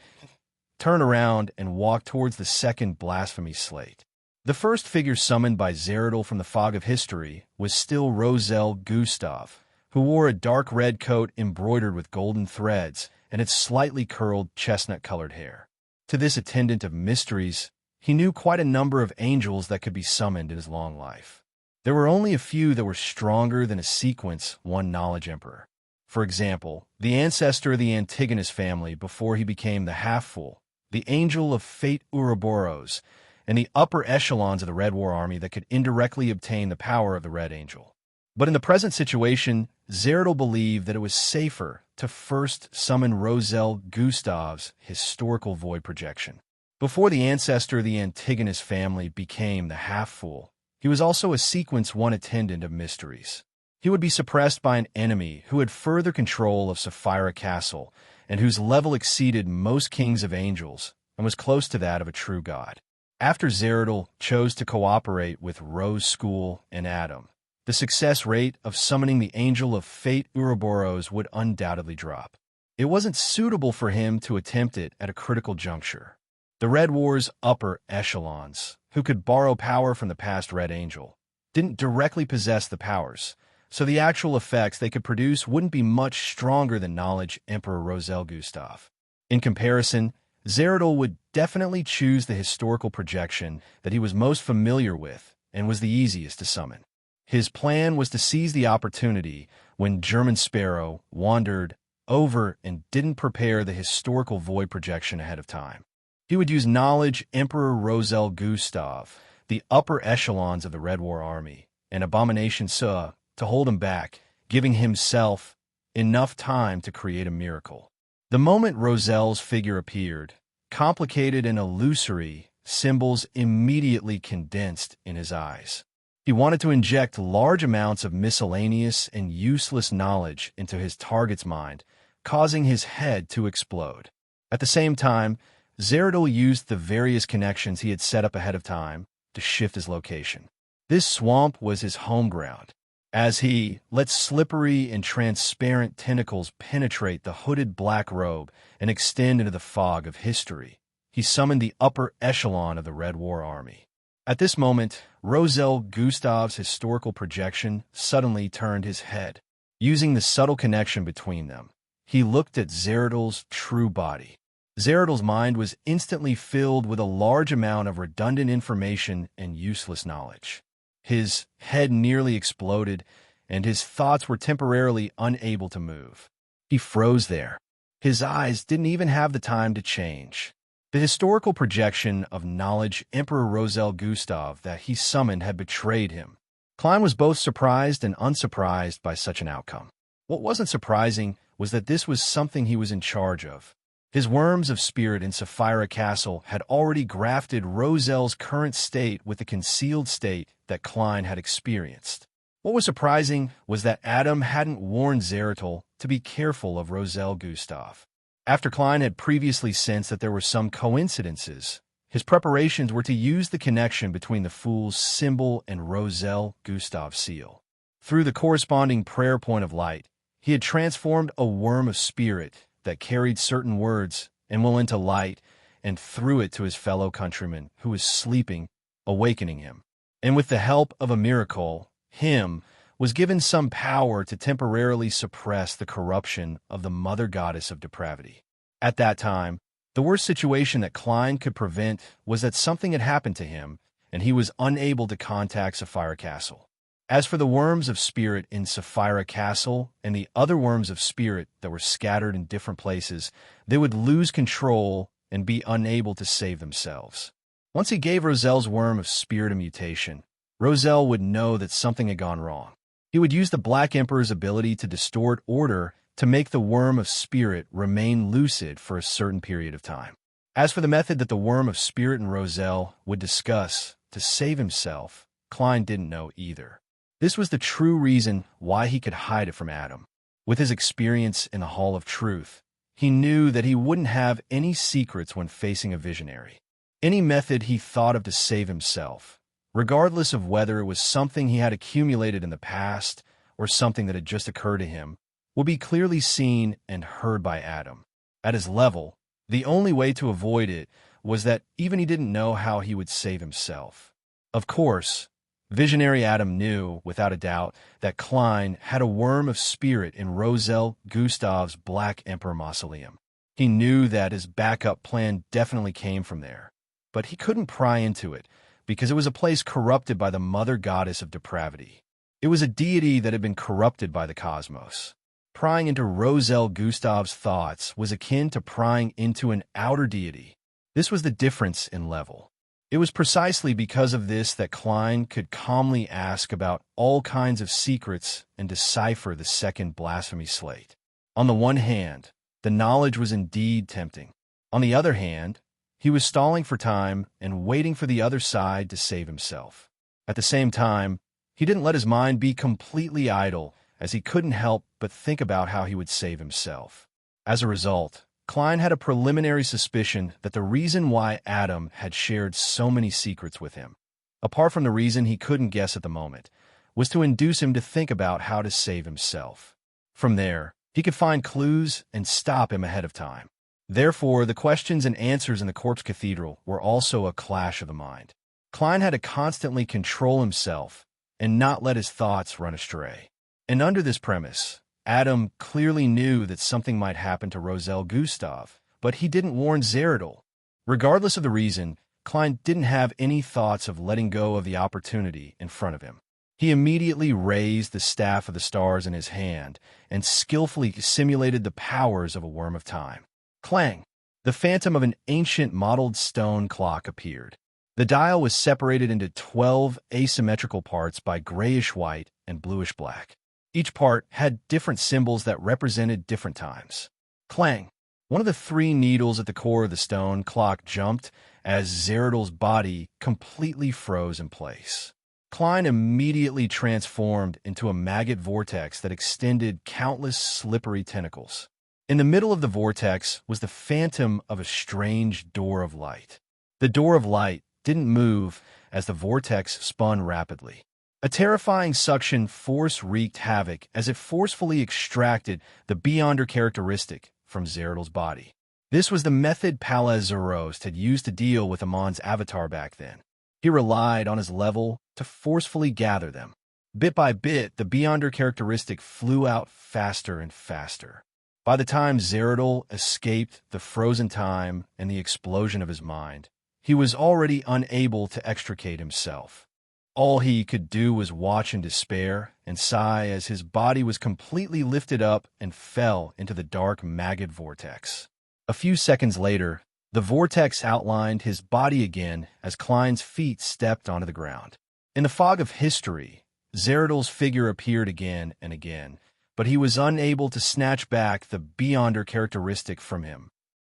turned around and walked towards the second blasphemy slate. The first figure summoned by Zeradol from the fog of history was still Roselle Gustav, who wore a dark red coat embroidered with golden threads and had slightly curled chestnut-colored hair. To this attendant of mysteries, he knew quite a number of angels that could be summoned in his long life. There were only a few that were stronger than a sequence one knowledge emperor. For example, the ancestor of the Antigonus family before he became the half-fool, the angel of fate Ouroboros, and the upper echelons of the Red War army that could indirectly obtain the power of the Red Angel. But in the present situation, Zeradol believed that it was safer to first summon Roselle Gustav's historical void projection. Before the ancestor of the Antigonus family became the half-fool, he was also a sequence one attendant of mysteries. He would be suppressed by an enemy who had further control of Sapphira Castle and whose level exceeded most kings of angels and was close to that of a true god. After Zeradol chose to cooperate with Rose School and Adam, the success rate of summoning the Angel of Fate Ouroboros would undoubtedly drop. It wasn't suitable for him to attempt it at a critical juncture. The Red War's upper echelons, who could borrow power from the past Red Angel, didn't directly possess the powers, so the actual effects they could produce wouldn't be much stronger than knowledge Emperor Roselle Gustav. In comparison, Zeradol would definitely choose the historical projection that he was most familiar with and was the easiest to summon. His plan was to seize the opportunity when German Sparrow wandered over and didn't prepare the historical void projection ahead of time. He would use knowledge Emperor Roselle Gustav, the upper echelons of the Red War army, and Abomination Suh to hold him back, giving himself enough time to create a miracle. The moment Roselle's figure appeared, complicated and illusory, symbols immediately condensed in his eyes. He wanted to inject large amounts of miscellaneous and useless knowledge into his target's mind, causing his head to explode. At the same time, Zeradol used the various connections he had set up ahead of time to shift his location. This swamp was his home ground. As he let slippery and transparent tentacles penetrate the hooded black robe and extend into the fog of history, he summoned the upper echelon of the Red War Army. At this moment, Roselle Gustav's historical projection suddenly turned his head. Using the subtle connection between them, he looked at Zeradal's true body. Zeradal's mind was instantly filled with a large amount of redundant information and useless knowledge. His head nearly exploded, and his thoughts were temporarily unable to move. He froze there. His eyes didn't even have the time to change. The historical projection of knowledge Emperor Roselle Gustav that he summoned had betrayed him. Klein was both surprised and unsurprised by such an outcome. What wasn't surprising was that this was something he was in charge of. His worms of spirit in Sapphira Castle had already grafted Roselle's current state with the concealed state that Klein had experienced. What was surprising was that Adam hadn't warned Zeratul to be careful of Roselle Gustav. After Klein had previously sensed that there were some coincidences, his preparations were to use the connection between the Fool's symbol and Roselle Gustav's seal. Through the corresponding prayer point of light, he had transformed a worm of spirit that carried certain words and will into light and threw it to his fellow countryman who was sleeping, awakening him. And with the help of a miracle, him was given some power to temporarily suppress the corruption of the mother goddess of depravity. At that time, the worst situation that Klein could prevent was that something had happened to him, and he was unable to contact Sapphira Castle. As for the worms of spirit in Sapphira Castle and the other worms of spirit that were scattered in different places, they would lose control and be unable to save themselves. Once he gave Roselle's worm of spirit a mutation, Roselle would know that something had gone wrong. He would use the Black Emperor's ability to distort order to make the worm of spirit remain lucid for a certain period of time. As for the method that the worm of spirit and Roselle would discuss to save himself, Klein didn't know either. This was the true reason why he could hide it from Adam. With his experience in the Hall of Truth, he knew that he wouldn't have any secrets when facing a visionary. Any method he thought of to save himself, regardless of whether it was something he had accumulated in the past or something that had just occurred to him, would be clearly seen and heard by Adam. At his level, the only way to avoid it was that even he didn't know how he would save himself. Of course, visionary Adam knew, without a doubt, that Klein had a worm of spirit in Roselle Gustav's Black Emperor Mausoleum. He knew that his backup plan definitely came from there, but he couldn't pry into it because it was a place corrupted by the mother goddess of depravity. It was a deity that had been corrupted by the cosmos. Prying into Roselle Gustav's thoughts was akin to prying into an outer deity. This was the difference in level. It was precisely because of this that Klein could calmly ask about all kinds of secrets and decipher the second blasphemy slate. On the one hand, the knowledge was indeed tempting. On the other hand, he was stalling for time and waiting for the other side to save himself. At the same time, he didn't let his mind be completely idle, as he couldn't help but think about how he would save himself. As a result, Klein had a preliminary suspicion that the reason why Adam had shared so many secrets with him, apart from the reason he couldn't guess at the moment, was to induce him to think about how to save himself. From there, he could find clues and stop him ahead of time. Therefore, the questions and answers in the Corpse Cathedral were also a clash of the mind. Klein had to constantly control himself and not let his thoughts run astray. And under this premise, Adam clearly knew that something might happen to Roselle Gustav, but he didn't warn Zeratul. Regardless of the reason, Klein didn't have any thoughts of letting go of the opportunity in front of him. He immediately raised the staff of the stars in his hand and skillfully simulated the powers of a worm of time. Clang! The phantom of an ancient mottled stone clock appeared. The dial was separated into 12 asymmetrical parts by grayish-white and bluish-black. Each part had different symbols that represented different times. Clang! One of the 3 needles at the core of the stone clock jumped as Zeratul's body completely froze in place. Klein immediately transformed into a maggot vortex that extended countless slippery tentacles. In the middle of the vortex was the phantom of a strange door of light. The door of light didn't move as the vortex spun rapidly. A terrifying suction force wreaked havoc as it forcefully extracted the Beyonder characteristic from Zeradol's body. This was the method Palaz Zoroast had used to deal with Amon's avatar back then. He relied on his level to forcefully gather them. Bit by bit, the Beyonder characteristic flew out faster and faster. By the time Zeradol escaped the frozen time and the explosion of his mind, he was already unable to extricate himself. All he could do was watch in despair and sigh as his body was completely lifted up and fell into the dark maggot vortex. A few seconds later, the vortex outlined his body again as Klein's feet stepped onto the ground. In the fog of history, Zeradol's figure appeared again and again, but he was unable to snatch back the Beyonder characteristic from him.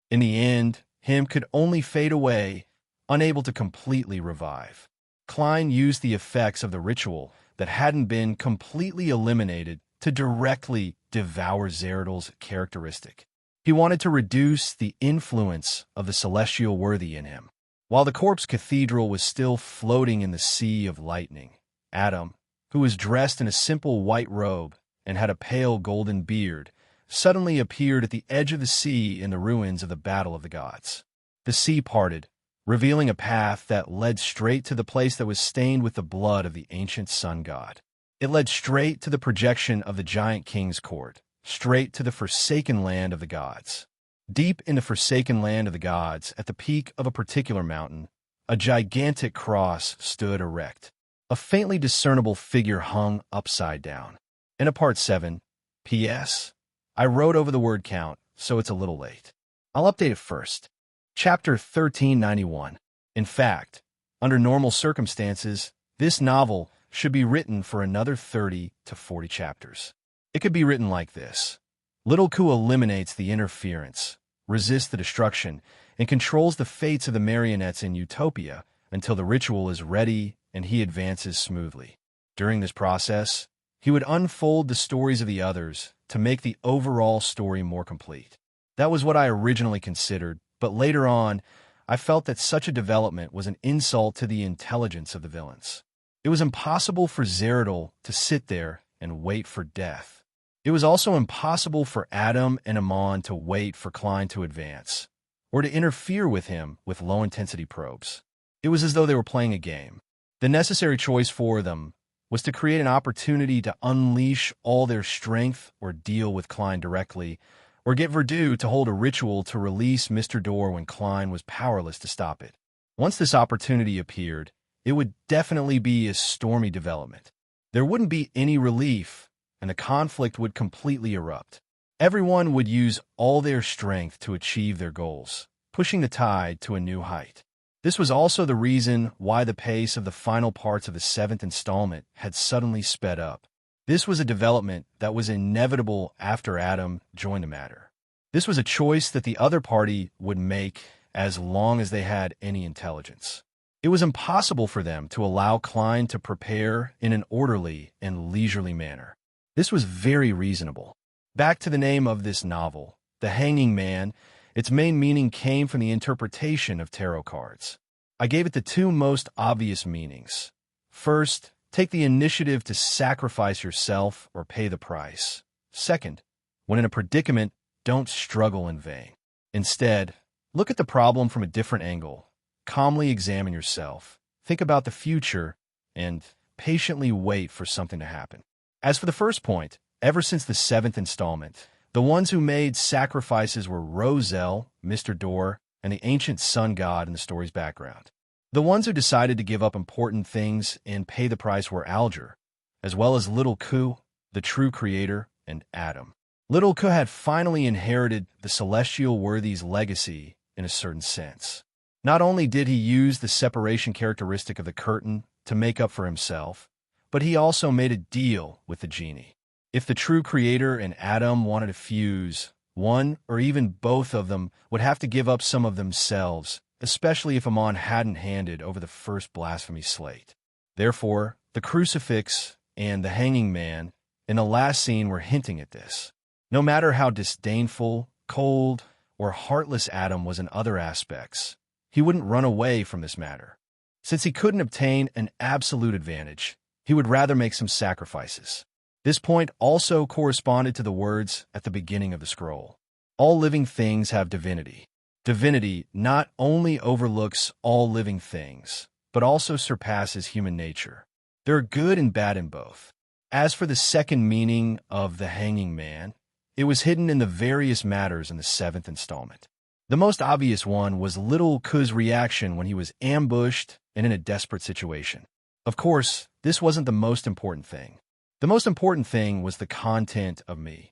In the end, him could only fade away, unable to completely revive. Klein used the effects of the ritual that hadn't been completely eliminated to directly devour Zeradol's characteristic. He wanted to reduce the influence of the celestial worthy in him. While the corpse cathedral was still floating in the sea of lightning, Adam, who was dressed in a simple white robe and had a pale golden beard, suddenly appeared at the edge of the sea in the ruins of the Battle of the Gods. The sea parted, revealing a path that led straight to the place that was stained with the blood of the ancient sun god. It led straight to the projection of the giant king's court, straight to the forsaken land of the gods. Deep in the forsaken land of the gods, at the peak of a particular mountain, a gigantic cross stood erect. A faintly discernible figure hung upside down. In a Part 7, P.S. I wrote over the word count, so it's a little late. I'll update it first. Chapter 1391. In fact, under normal circumstances, this novel should be written for another 30 to 40 chapters. It could be written like this. Little Ku eliminates the interference, resists the destruction, and controls the fates of the marionettes in Utopia until the ritual is ready and he advances smoothly. During this process, he would unfold the stories of the others to make the overall story more complete. That was what I originally considered, but later on, I felt that such a development was an insult to the intelligence of the villains. It was impossible for Zeradol to sit there and wait for death. It was also impossible for Adam and Amon to wait for Klein to advance, or to interfere with him with low-intensity probes. It was as though they were playing a game. The necessary choice for them was to create an opportunity to unleash all their strength or deal with Klein directly, or get Verdu to hold a ritual to release Mr. Door when Klein was powerless to stop it. Once this opportunity appeared, it would definitely be a stormy development. There wouldn't be any relief, and the conflict would completely erupt. Everyone would use all their strength to achieve their goals, pushing the tide to a new height. This was also the reason why the pace of the final parts of the 7th installment had suddenly sped up. This was a development that was inevitable after Adam joined the matter. This was a choice that the other party would make as long as they had any intelligence. It was impossible for them to allow Klein to prepare in an orderly and leisurely manner. This was very reasonable. Back to the name of this novel, The Hanging Man, its main meaning came from the interpretation of tarot cards. I gave it the two most obvious meanings. First, take the initiative to sacrifice yourself or pay the price. Second, when in a predicament, don't struggle in vain. Instead, look at the problem from a different angle. Calmly examine yourself, think about the future, and patiently wait for something to happen. As for the first point, ever since the 7th installment, the ones who made sacrifices were Roselle, Mr. Door, and the ancient sun god in the story's background. The ones who decided to give up important things and pay the price were Alger, as well as Little Ku, the true creator, and Adam. Little Ku had finally inherited the celestial worthy's legacy in a certain sense. Not only did he use the separation characteristic of the curtain to make up for himself, but he also made a deal with the genie. If the true creator and Adam wanted to fuse, one or even both of them would have to give up some of themselves, especially if Amon hadn't handed over the first blasphemy slate. Therefore, the crucifix and the hanging man in the last scene were hinting at this. No matter how disdainful, cold, or heartless Adam was in other aspects, he wouldn't run away from this matter. Since he couldn't obtain an absolute advantage, He would rather make some sacrifices. This point also corresponded to the words at the beginning of the scroll. All living things have divinity. Divinity not only overlooks all living things, but also surpasses human nature. There are good and bad in both. As for the second meaning of the hanging man, it was hidden in the various matters in the 7th installment. The most obvious one was little Ku's reaction when he was ambushed and in a desperate situation. Of course, this wasn't the most important thing. The most important thing was the content of me.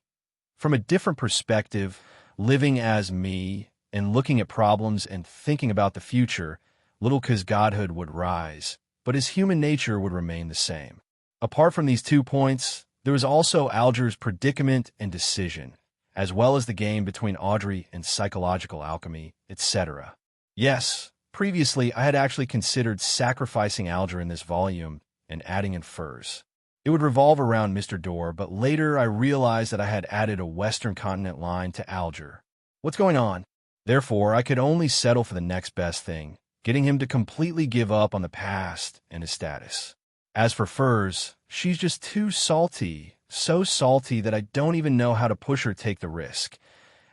From a different perspective, living as me and looking at problems and thinking about the future, little Ku's godhood would rise, but his human nature would remain the same. Apart from these 2 points, there was also Alger's predicament and decision, as well as the game between Audrey and psychological alchemy, etc. Yes, previously I had actually considered sacrificing Alger in this volume and adding in furs. It would revolve around Mr. Door, but later I realized that I had added a Western Continent line to Alger. What's going on? Therefore, I could only settle for the next best thing, getting him to completely give up on the past and his status. As for Furs, she's just too salty, so salty that I don't even know how to push her to take the risk.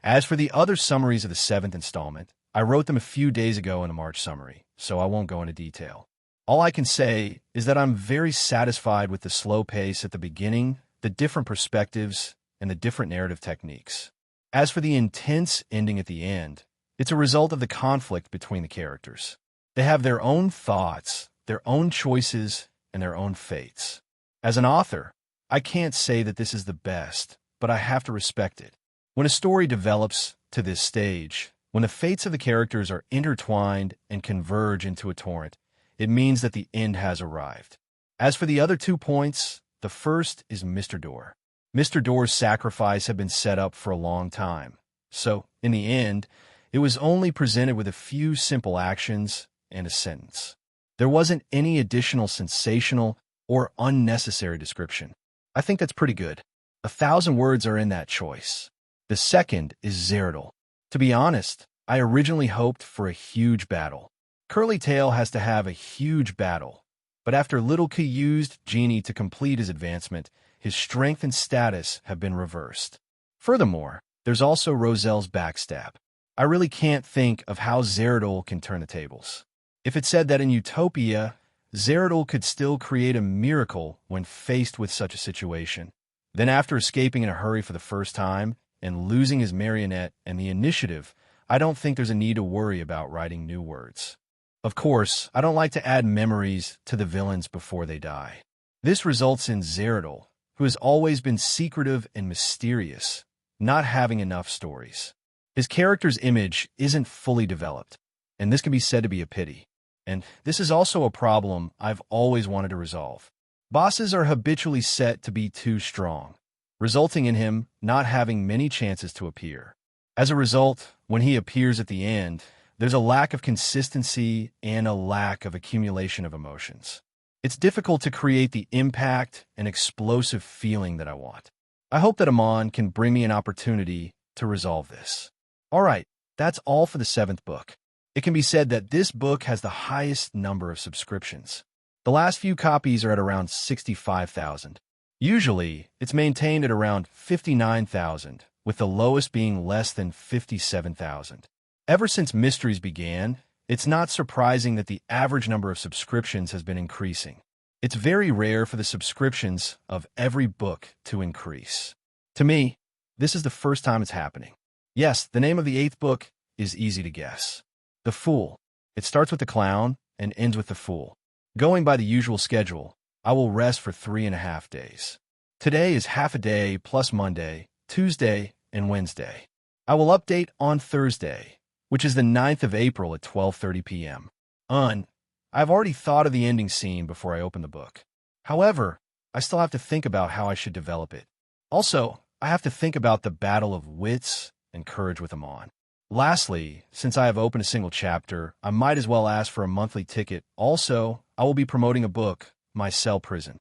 As for the other summaries of the 7th installment, I wrote them a few days ago in the March summary, so I won't go into detail. All I can say is that I'm very satisfied with the slow pace at the beginning, the different perspectives, and the different narrative techniques. As for the intense ending at the end, it's a result of the conflict between the characters. They have their own thoughts, their own choices, and their own fates. As an author, I can't say that this is the best, but I have to respect it. When a story develops to this stage, when the fates of the characters are intertwined and converge into a torrent, it means that the end has arrived. As for the other 2 points, the first is Mr. Door. Mr. Door's sacrifice had been set up for a long time, so, in the end, it was only presented with a few simple actions and a sentence. There wasn't any additional sensational or unnecessary description. I think that's pretty good. 1,000 words are in that choice. The second is Zeridol. To be honest, I originally hoped for a huge battle. Curly Tail has to have a huge battle, but after Little Key used Genie to complete his advancement, his strength and status have been reversed. Furthermore, there's also Roselle's backstab. I really can't think of how Zeridol can turn the tables. If it said that in Utopia, Zeridol could still create a miracle when faced with such a situation, then after escaping in a hurry for the first time and losing his marionette and the initiative, I don't think there's a need to worry about writing new words. Of course, I don't like to add memories to the villains before they die. This results in Zeridol, who has always been secretive and mysterious, not having enough stories. His character's image isn't fully developed, and this can be said to be a pity. And this is also a problem I've always wanted to resolve. Bosses are habitually set to be too strong, resulting in him not having many chances to appear. As a result, when he appears at the end, there's a lack of consistency and a lack of accumulation of emotions. It's difficult to create the impact and explosive feeling that I want. I hope that Amon can bring me an opportunity to resolve this. All right, that's all for the 7th book. It can be said that this book has the highest number of subscriptions. The last few copies are at around 65,000. Usually, it's maintained at around 59,000, with the lowest being less than 57,000. Ever since Mysteries began, it's not surprising that the average number of subscriptions has been increasing. It's very rare for the subscriptions of every book to increase. To me, this is the first time it's happening. Yes, the name of the 8th book is easy to guess. The Fool. It starts with the clown and ends with the fool. Going by the usual schedule, I will rest for 3.5 days. Today is half a day plus Monday, Tuesday, and Wednesday. I will update on Thursday, which is the 9th of April at 12:30 p.m. I've already thought of the ending scene before I open the book. However, I still have to think about how I should develop it. Also, I have to think about the battle of wits and courage with Amon. Lastly, since I have opened a single chapter, I might as well ask for a monthly ticket. Also, I will be promoting a book, My Cell Prison.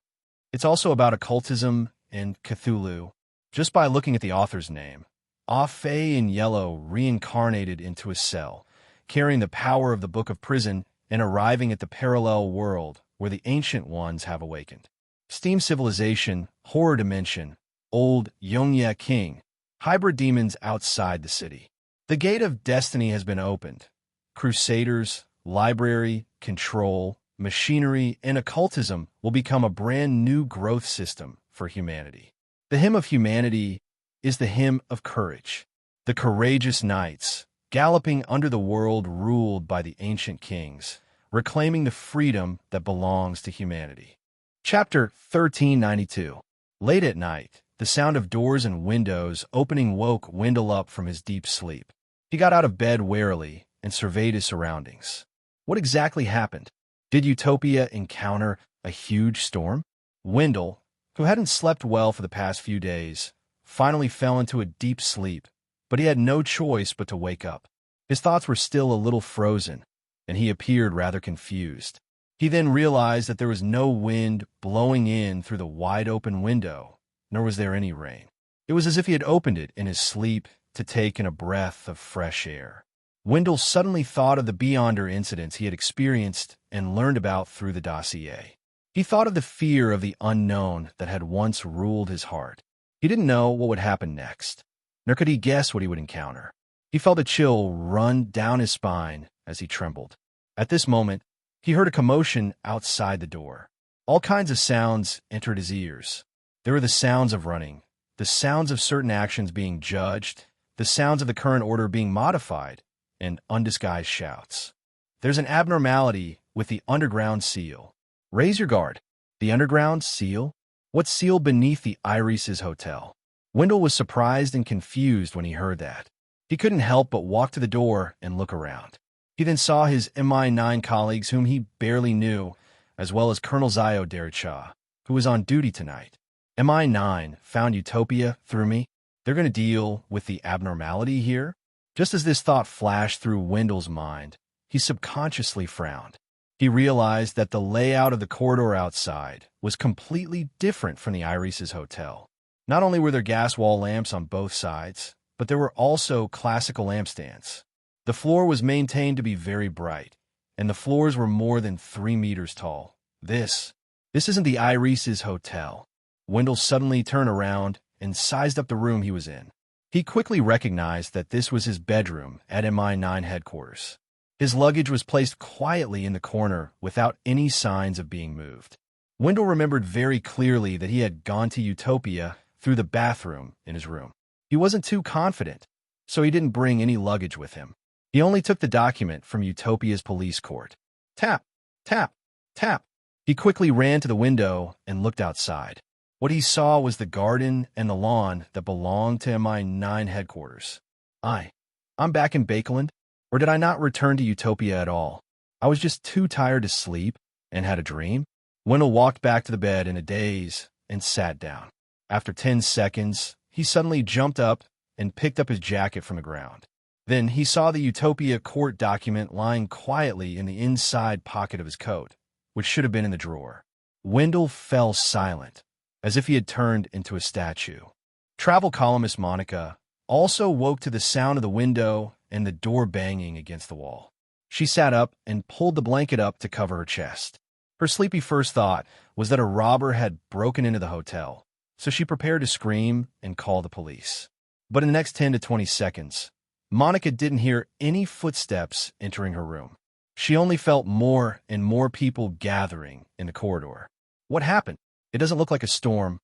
It's also about occultism and Cthulhu. Just by looking at the author's name, Afe in yellow reincarnated into a cell, carrying the power of the Book of Prison and arriving at the parallel world where the Ancient Ones have awakened. Steam civilization, horror dimension, old Yongye king, hybrid demons outside the city. The gate of destiny has been opened. Crusaders, library, control, machinery, and occultism will become a brand new growth system for humanity. The hymn of humanity is the hymn of courage. The courageous knights, galloping under the world ruled by the ancient kings, reclaiming the freedom that belongs to humanity. Chapter 1392. Late at night, the sound of doors and windows opening woke Wendell up from his deep sleep. He got out of bed warily and surveyed his surroundings. What exactly happened? Did Utopia encounter a huge storm? Wendell, who hadn't slept well for the past few days, finally fell into a deep sleep, but he had no choice but to wake up. His thoughts were still a little frozen, and he appeared rather confused. He then realized that there was no wind blowing in through the wide-open window, nor was there any rain. It was as if he had opened it in his sleep to take in a breath of fresh air. Wendell suddenly thought of the Beyonder incidents he had experienced and learned about through the dossier. He thought of the fear of the unknown that had once ruled his heart. He didn't know what would happen next, nor could he guess what he would encounter. He felt a chill run down his spine as he trembled. At this moment, he heard a commotion outside the door. All kinds of sounds entered his ears. There were the sounds of running, the sounds of certain actions being judged, the sounds of the current order being modified, and undisguised shouts. There's an abnormality with the underground seal. Raise your guard. The underground seal? What seal beneath the Iris's hotel? Wendell was surprised and confused when he heard that. He couldn't help but walk to the door and look around. He then saw his MI9 colleagues whom he barely knew, as well as Colonel Zio Dericha, who was on duty tonight. MI9 found Utopia through me. They're going to deal with the abnormality here? Just as this thought flashed through Wendell's mind, he subconsciously frowned. He realized that the layout of the corridor outside was completely different from the Iris's hotel. Not only were there gas wall lamps on both sides, but there were also classical lampstands. The floor was maintained to be very bright, and the floors were more than 3 meters tall. This isn't the Iris's hotel. Wendell suddenly turned around and sized up the room he was in. He quickly recognized that this was his bedroom at MI9 headquarters. His luggage was placed quietly in the corner without any signs of being moved. Wendell remembered very clearly that he had gone to Utopia through the bathroom in his room. He wasn't too confident, so he didn't bring any luggage with him. He only took the document from Utopia's police court. Tap, tap, tap. He quickly ran to the window and looked outside. What he saw was the garden and the lawn that belonged to MI9 headquarters. I'm back in Bakeland, or did I not return to Utopia at all? I was just too tired to sleep and had a dream. Wendell walked back to the bed in a daze and sat down. After 10 seconds, he suddenly jumped up and picked up his jacket from the ground. Then he saw the Utopia court document lying quietly in the inside pocket of his coat, which should have been in the drawer. Wendell fell silent, as if he had turned into a statue. Travel columnist Monica also woke to the sound of the window and the door banging against the wall. She sat up and pulled the blanket up to cover her chest. Her sleepy first thought was that a robber had broken into the hotel, so she prepared to scream and call the police. But in the next 10 to 20 seconds, Monica didn't hear any footsteps entering her room. She only felt more and more people gathering in the corridor. What happened? It doesn't look like a storm.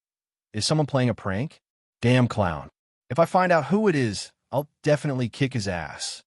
Is someone playing a prank? Damn clown. If I find out who it is, I'll definitely kick his ass.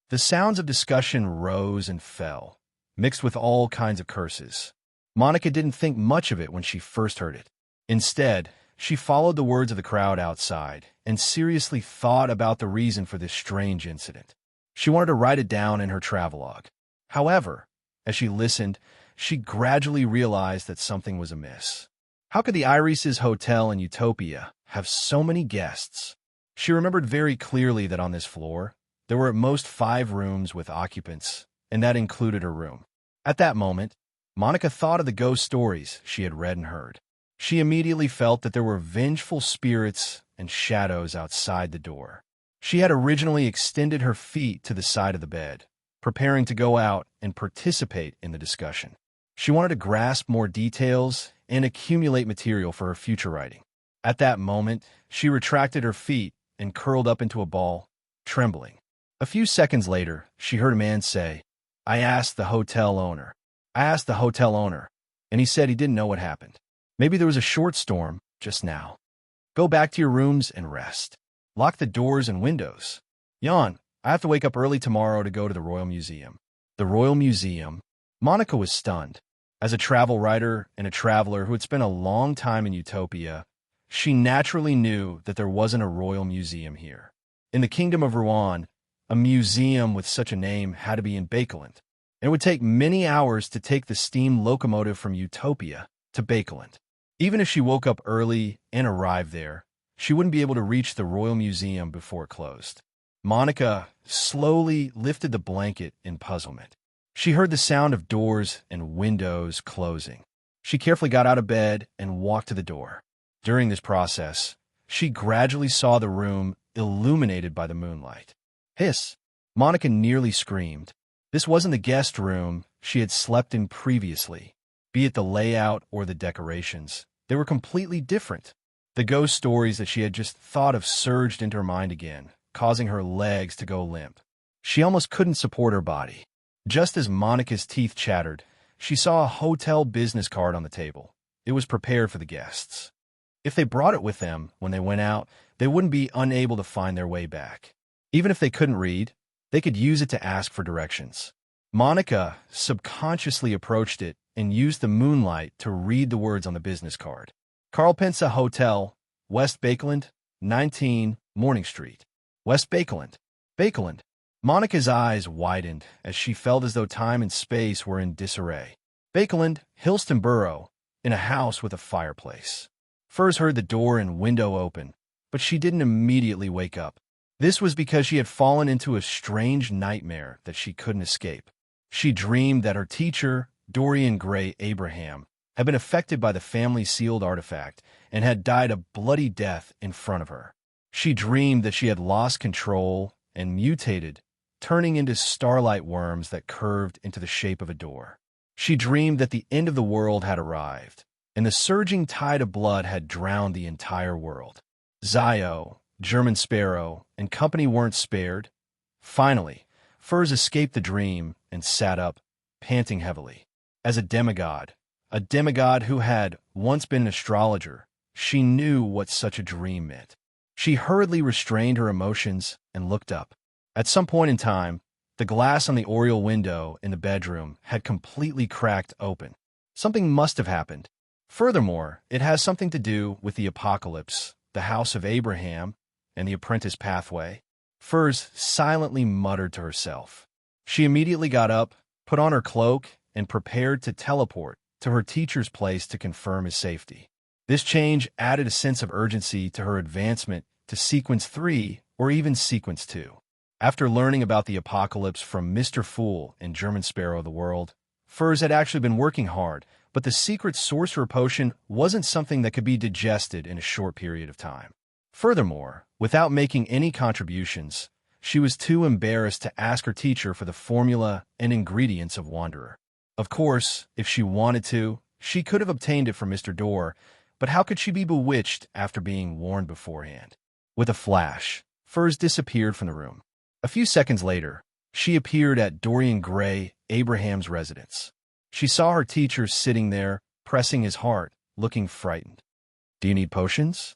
The sounds of discussion rose and fell, mixed with all kinds of curses. Monica didn't think much of it when she first heard it. Instead, she followed the words of the crowd outside and seriously thought about the reason for this strange incident. She wanted to write it down in her travelogue. However, as she listened, she gradually realized that something was amiss. How could the Iris's hotel in Utopia have so many guests? She remembered very clearly that on this floor, there were at most 5 rooms with occupants, and that included her room. At that moment, Monica thought of the ghost stories she had read and heard. She immediately felt that there were vengeful spirits and shadows outside the door. She had originally extended her feet to the side of the bed, preparing to go out and participate in the discussion. She wanted to grasp more details and accumulate material for her future writing. At that moment, she retracted her feet and curled up into a ball, trembling. A few seconds later, she heard a man say, I asked the hotel owner. And he said he didn't know what happened. Maybe there was a short storm just now. Go back to your rooms and rest. Lock the doors and windows. Jan, I have to wake up early tomorrow to go to the Royal Museum. The Royal Museum? Monica was stunned. As a travel writer and a traveler who had spent a long time in Utopia, she naturally knew that there wasn't a royal museum here. In the Kingdom of Rouen, a museum with such a name had to be in Bakeland. It would take many hours to take the steam locomotive from Utopia to Bakeland. Even if she woke up early and arrived there, she wouldn't be able to reach the Royal Museum before it closed. Monica slowly lifted the blanket in puzzlement. She heard the sound of doors and windows closing. She carefully got out of bed and walked to the door. During this process, she gradually saw the room illuminated by the moonlight. Hiss! Monica nearly screamed. This wasn't the guest room she had slept in previously. Be it the layout or the decorations, they were completely different. The ghost stories that she had just thought of surged into her mind again, causing her legs to go limp. She almost couldn't support her body. Just as Monica's teeth chattered, she saw a hotel business card on the table. It was prepared for the guests. If they brought it with them when they went out, they wouldn't be unable to find their way back. Even if they couldn't read, they could use it to ask for directions. Monica subconsciously approached it and used the moonlight to read the words on the business card. Carlpensa Hotel, West Bakeland, 19 Morning Street. West Bakeland. Bakeland. Monica's eyes widened as she felt as though time and space were in disarray. Bakeland, Hillston Borough, in a house with a fireplace. Furs heard the door and window open, but she didn't immediately wake up. This was because she had fallen into a strange nightmare that she couldn't escape. She dreamed that her teacher, Dorian Gray Abraham, had been affected by the family's sealed artifact and had died a bloody death in front of her. She dreamed that she had lost control and mutated, turning into starlight worms that curved into the shape of a door. She dreamed that the end of the world had arrived, and the surging tide of blood had drowned the entire world. Zio, German Sparrow, and company weren't spared. Finally, Furs escaped the dream and sat up, panting heavily. As a demigod who had once been an astrologer, she knew what such a dream meant. She hurriedly restrained her emotions and looked up. At some point in time, the glass on the oriel window in the bedroom had completely cracked open. Something must have happened. Furthermore, it has something to do with the apocalypse, the house of Abraham, and the apprentice pathway. Furs silently muttered to herself. She immediately got up, put on her cloak, and prepared to teleport to her teacher's place to confirm his safety. This change added a sense of urgency to her advancement to Sequence 3 or even Sequence 2. After learning about the apocalypse from Mr. Fool and German Sparrow of the World, Furs had actually been working hard, but the secret sorcerer potion wasn't something that could be digested in a short period of time. Furthermore, without making any contributions, she was too embarrassed to ask her teacher for the formula and ingredients of Wanderer. Of course, if she wanted to, she could have obtained it from Mr. Dorr, but how could she be bewitched after being warned beforehand? With a flash, Furs disappeared from the room. A few seconds later, she appeared at Dorian Gray Abraham's residence. She saw her teacher sitting there, pressing his heart, looking frightened. "Do you need potions?"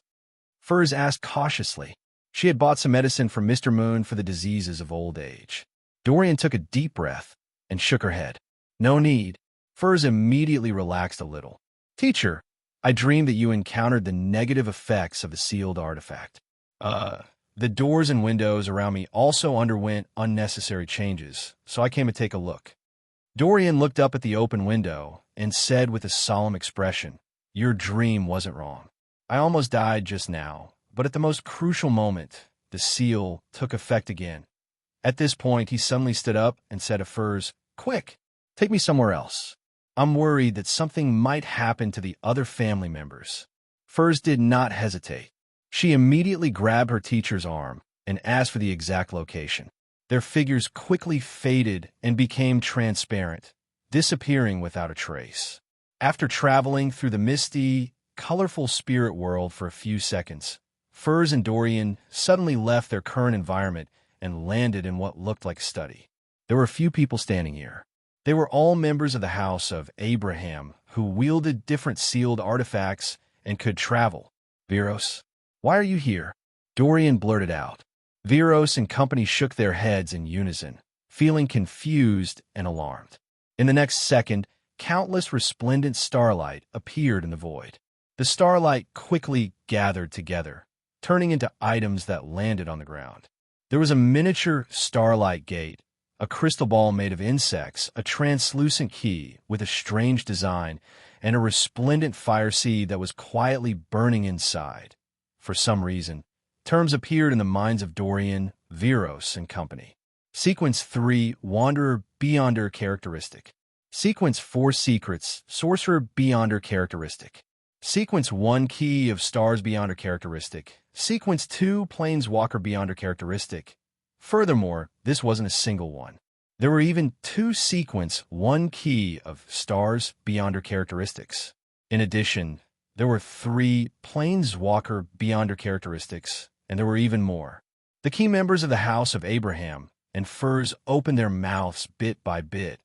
Furs asked cautiously. She had bought some medicine from Mr. Moon for the diseases of old age. Dorian took a deep breath and shook her head. "No need." Furs immediately relaxed a little. "Teacher, I dreamed that you encountered the negative effects of the sealed artifact. The doors and windows around me also underwent unnecessary changes, so I came to take a look." Dorian looked up at the open window and said with a solemn expression, "Your dream wasn't wrong. I almost died just now, but at the most crucial moment, the seal took effect again." At this point, he suddenly stood up and said to Furs, "Quick, take me somewhere else. I'm worried that something might happen to the other family members." Furs did not hesitate. She immediately grabbed her teacher's arm and asked for the exact location. Their figures quickly faded and became transparent, disappearing without a trace. After traveling through the misty, colorful spirit world for a few seconds, Furs and Dorian suddenly left their current environment and landed in what looked like a study. There were a few people standing here. They were all members of the House of Abraham who wielded different sealed artifacts and could travel. Viros, why are you here? Dorian blurted out. Viros and company shook their heads in unison, feeling confused and alarmed. In the next second, countless resplendent starlight appeared in the void. The starlight quickly gathered together, turning into items that landed on the ground. There was a miniature starlight gate, a crystal ball made of insects, a translucent key with a strange design, and a resplendent fire seed that was quietly burning inside. For some reason, terms appeared in the minds of Dorian, Viros, and company. Sequence 3, Wanderer Beyonder Characteristic. Sequence 4, Secrets, Sorcerer Beyonder Characteristic. Sequence 1, Key of Stars Beyonder Characteristic. Sequence 2, Planeswalker Beyonder Characteristic. Furthermore, this wasn't a single one. There were even 2 Sequence 1 Key of Stars Beyonder Characteristics. In addition, there were 3 Planeswalker Beyonder Characteristics, and there were even more. The key members of the House of Abraham and Furs opened their mouths bit by bit,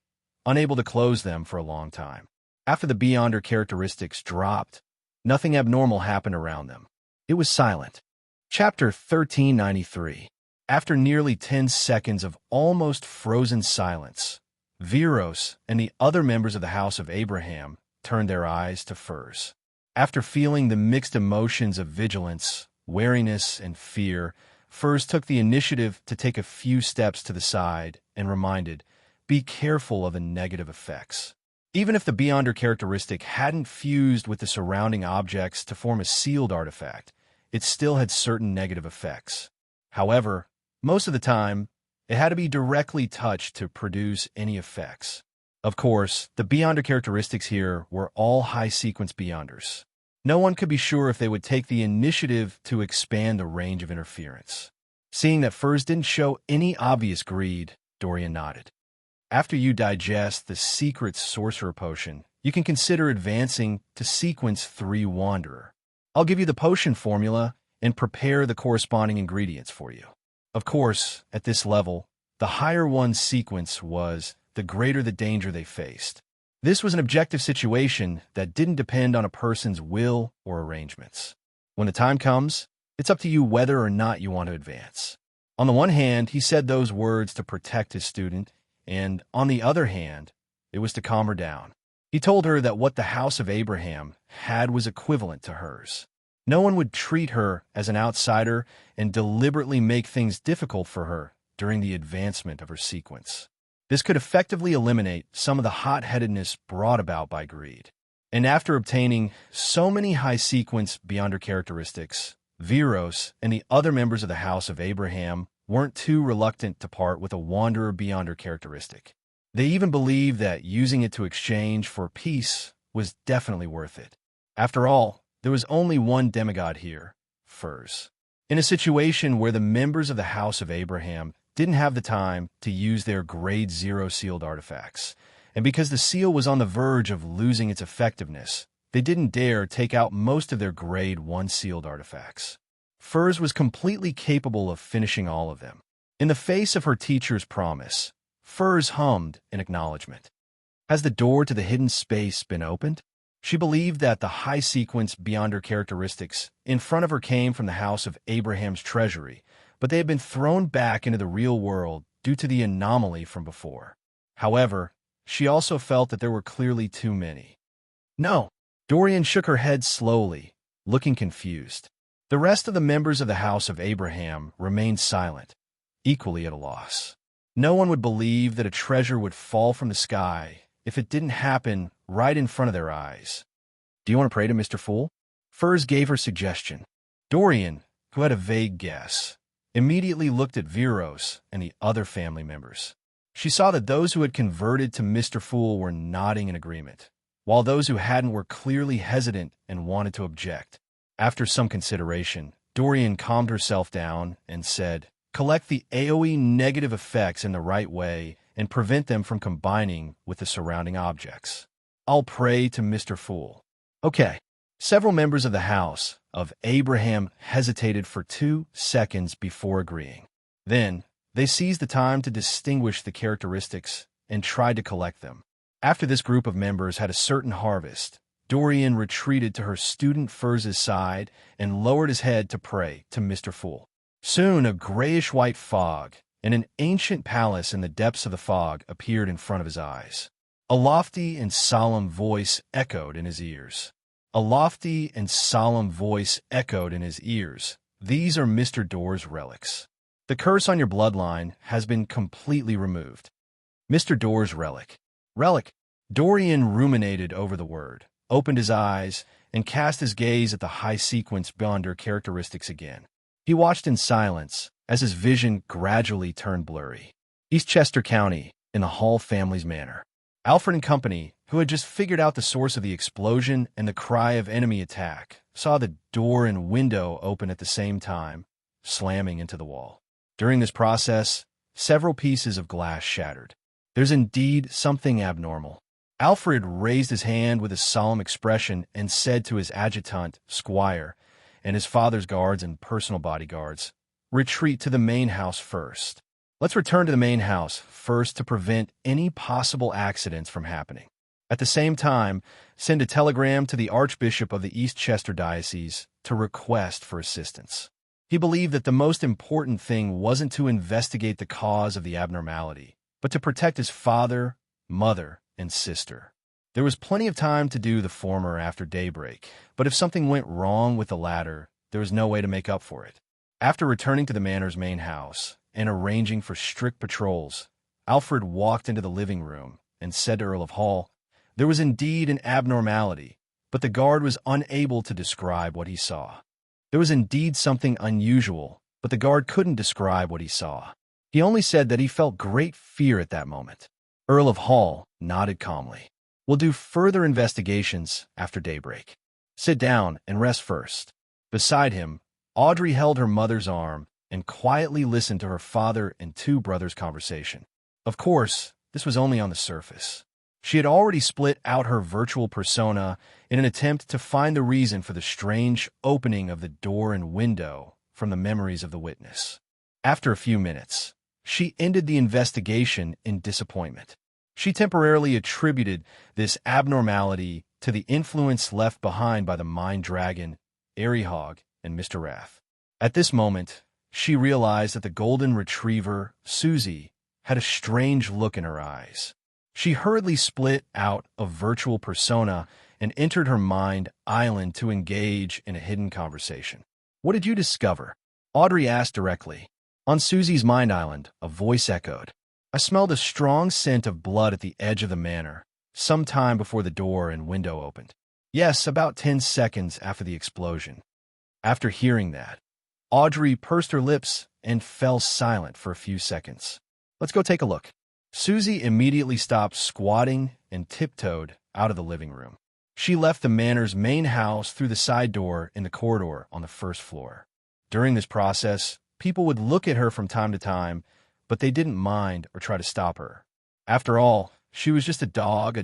unable to close them for a long time. After the Beyonder characteristics dropped, nothing abnormal happened around them. It was silent. Chapter 1393. After nearly 10 seconds of almost frozen silence, Viros and the other members of the House of Abraham turned their eyes to Furs. After feeling the mixed emotions of vigilance, wariness, and fear, Furs took the initiative to take a few steps to the side and reminded, "Be careful of the negative effects." Even if the Beyonder characteristic hadn't fused with the surrounding objects to form a sealed artifact, it still had certain negative effects. However, most of the time, it had to be directly touched to produce any effects. Of course, the Beyonder characteristics here were all high-sequence Beyonders. No one could be sure if they would take the initiative to expand the range of interference. Seeing that Furs didn't show any obvious greed, Dorian nodded. After you digest the secret sorcerer potion, you can consider advancing to Sequence 3 Wanderer. I'll give you the potion formula and prepare the corresponding ingredients for you. Of course, at this level, the higher one's sequence was, the greater the danger they faced. This was an objective situation that didn't depend on a person's will or arrangements. When the time comes, it's up to you whether or not you want to advance. On the one hand, he said those words to protect his student, and on the other hand, it was to calm her down. He told her that what the House of Abraham had was equivalent to hers. No one would treat her as an outsider and deliberately make things difficult for her during the advancement of her sequence. This could effectively eliminate some of the hot-headedness brought about by greed. And after obtaining so many high-sequence Beyonder characteristics, Viros and the other members of the House of Abraham weren't too reluctant to part with a Wanderer Beyonder characteristic. They even believed that using it to exchange for peace was definitely worth it. After all, there was only one demigod here, Furs. In a situation where the members of the House of Abraham didn't have the time to use their Grade 0 sealed artifacts, and because the seal was on the verge of losing its effectiveness, they didn't dare take out most of their Grade 1 sealed artifacts. Furs was completely capable of finishing all of them. In the face of her teacher's promise, Furs hummed in acknowledgement. Has the door to the hidden space been opened? She believed that the high-sequence Beyonder characteristics in front of her came from the House of Abraham's treasury, but they had been thrown back into the real world due to the anomaly from before. However, she also felt that there were clearly too many. No. Dorian shook her head slowly, looking confused. The rest of the members of the House of Abraham remained silent, equally at a loss. No one would believe that a treasure would fall from the sky if it didn't happen right in front of their eyes. Do you want to pray to Mr. Fool? Furs gave her suggestion. Dorian, who had a vague guess, immediately looked at Viros and the other family members. She saw that those who had converted to Mr. Fool were nodding in agreement, while those who hadn't were clearly hesitant and wanted to object. After some consideration, Dorian calmed herself down and said, "Collect the AoE negative effects in the right way and prevent them from combining with the surrounding objects. I'll pray to Mr. Fool. Okay. Several members of the House of Abraham hesitated for 2 seconds before agreeing. Then, they seized the time to distinguish the characteristics and tried to collect them. After this group of members had a certain harvest, Dorian retreated to her student Furz's side and lowered his head to pray to Mr. Fool. Soon a grayish-white fog and an ancient palace in the depths of the fog appeared in front of his eyes. A lofty and solemn voice echoed in his ears. A lofty and solemn voice echoed in his ears. These are Mr. Door's relics. The curse on your bloodline has been completely removed. Mr. Door's relic. Relic. Dorian ruminated over the word, opened his eyes, and cast his gaze at the high sequence beyond her characteristics again. He watched in silence as his vision gradually turned blurry. Eastchester County, in the Hall family's manor. Alfred and company, who had just figured out the source of the explosion and the cry of enemy attack, saw the door and window open at the same time, slamming into the wall. During this process, several pieces of glass shattered. There's indeed something abnormal. Alfred raised his hand with a solemn expression and said to his adjutant, Squire, and his father's guards and personal bodyguards, "Retreat to the main house first. Let's return to the main house first to prevent any possible accidents from happening. At the same time, send a telegram to the Archbishop of the Eastchester Diocese to request for assistance." He believed that the most important thing wasn't to investigate the cause of the abnormality, but to protect his father, mother, and sister. There was plenty of time to do the former after daybreak, but if something went wrong with the latter, there was no way to make up for it. After returning to the manor's main house and arranging for strict patrols, Alfred walked into the living room and said to Earl of Hall, there was indeed an abnormality, but the guard was unable to describe what he saw. There was indeed something unusual, but the guard couldn't describe what he saw. He only said that he felt great fear at that moment. Earl of Hall nodded calmly. We'll do further investigations after daybreak. Sit down and rest first. Beside him, Audrey held her mother's arm and quietly listened to her father and 2 brothers' conversation. Of course, this was only on the surface. She had already split out her virtual persona in an attempt to find the reason for the strange opening of the door and window from the memories of the witness. After a few minutes, she ended the investigation in disappointment. She temporarily attributed this abnormality to the influence left behind by the Mind Dragon, Hog, and Mr. Wrath. At this moment, she realized that the golden retriever, Susie, had a strange look in her eyes. She hurriedly split out a virtual persona and entered her mind island to engage in a hidden conversation. What did you discover? Audrey asked directly. On Susie's mind island, a voice echoed. I smelled a strong scent of blood at the edge of the manor, some time before the door and window opened. Yes, about 10 seconds after the explosion. After hearing that, Audrey pursed her lips and fell silent for a few seconds. Let's go take a look. Susie immediately stopped squatting and tiptoed out of the living room. She left the manor's main house through the side door in the corridor on the first floor. During this process, people would look at her from time to time, but they didn't mind or try to stop her. After all, she was just a dog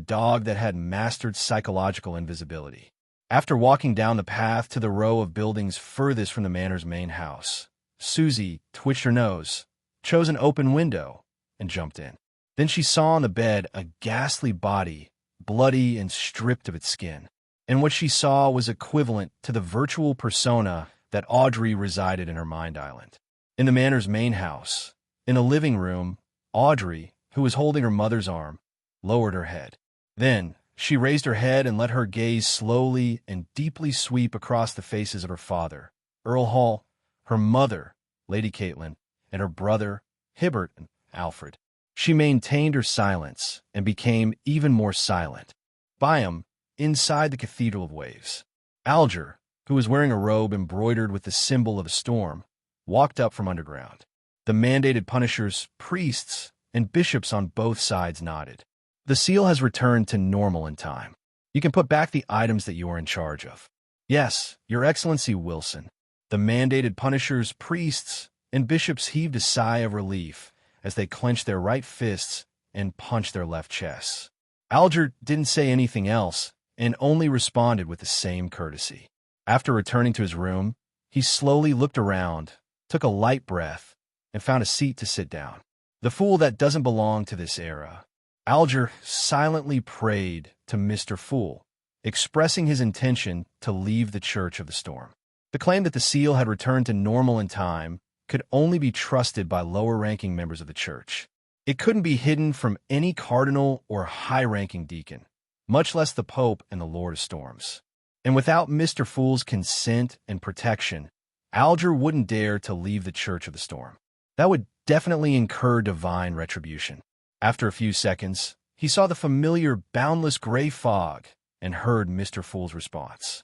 that had mastered psychological invisibility. After walking down the path to the row of buildings furthest from the manor's main house, Susie twitched her nose, chose an open window, and jumped in. Then she saw on the bed a ghastly body, bloody and stripped of its skin. And what she saw was equivalent to the virtual persona that Audrey resided in her mind island. In the manor's main house, in the living room, Audrey, who was holding her mother's arm, lowered her head. Then, she raised her head and let her gaze slowly and deeply sweep across the faces of her father, Earl Hall, her mother, Lady Caitlin, and her brother, Hibbert and Alfred. She maintained her silence and became even more silent. Byam, inside the Cathedral of Waves. Alger, who was wearing a robe embroidered with the symbol of a storm, walked up from underground. The mandated punishers, priests, and bishops on both sides nodded. The seal has returned to normal in time. You can put back the items that you are in charge of. Yes, Your Excellency Wilson. The mandated punishers, priests, and bishops heaved a sigh of relief as they clenched their right fists and punch their left chests. Alger didn't say anything else and only responded with the same courtesy. After returning to his room, he slowly looked around, took a light breath, and found a seat to sit down. The fool that doesn't belong to this era. Alger silently prayed to Mr. Fool, expressing his intention to leave the Church of the Storm. The claim that the seal had returned to normal in time could only be trusted by lower-ranking members of the church. It couldn't be hidden from any cardinal or high-ranking deacon, much less the Pope and the Lord of Storms. And without Mr. Fool's consent and protection, Alger wouldn't dare to leave the Church of the Storm. That would definitely incur divine retribution. After a few seconds, he saw the familiar, boundless gray fog and heard Mr. Fool's response.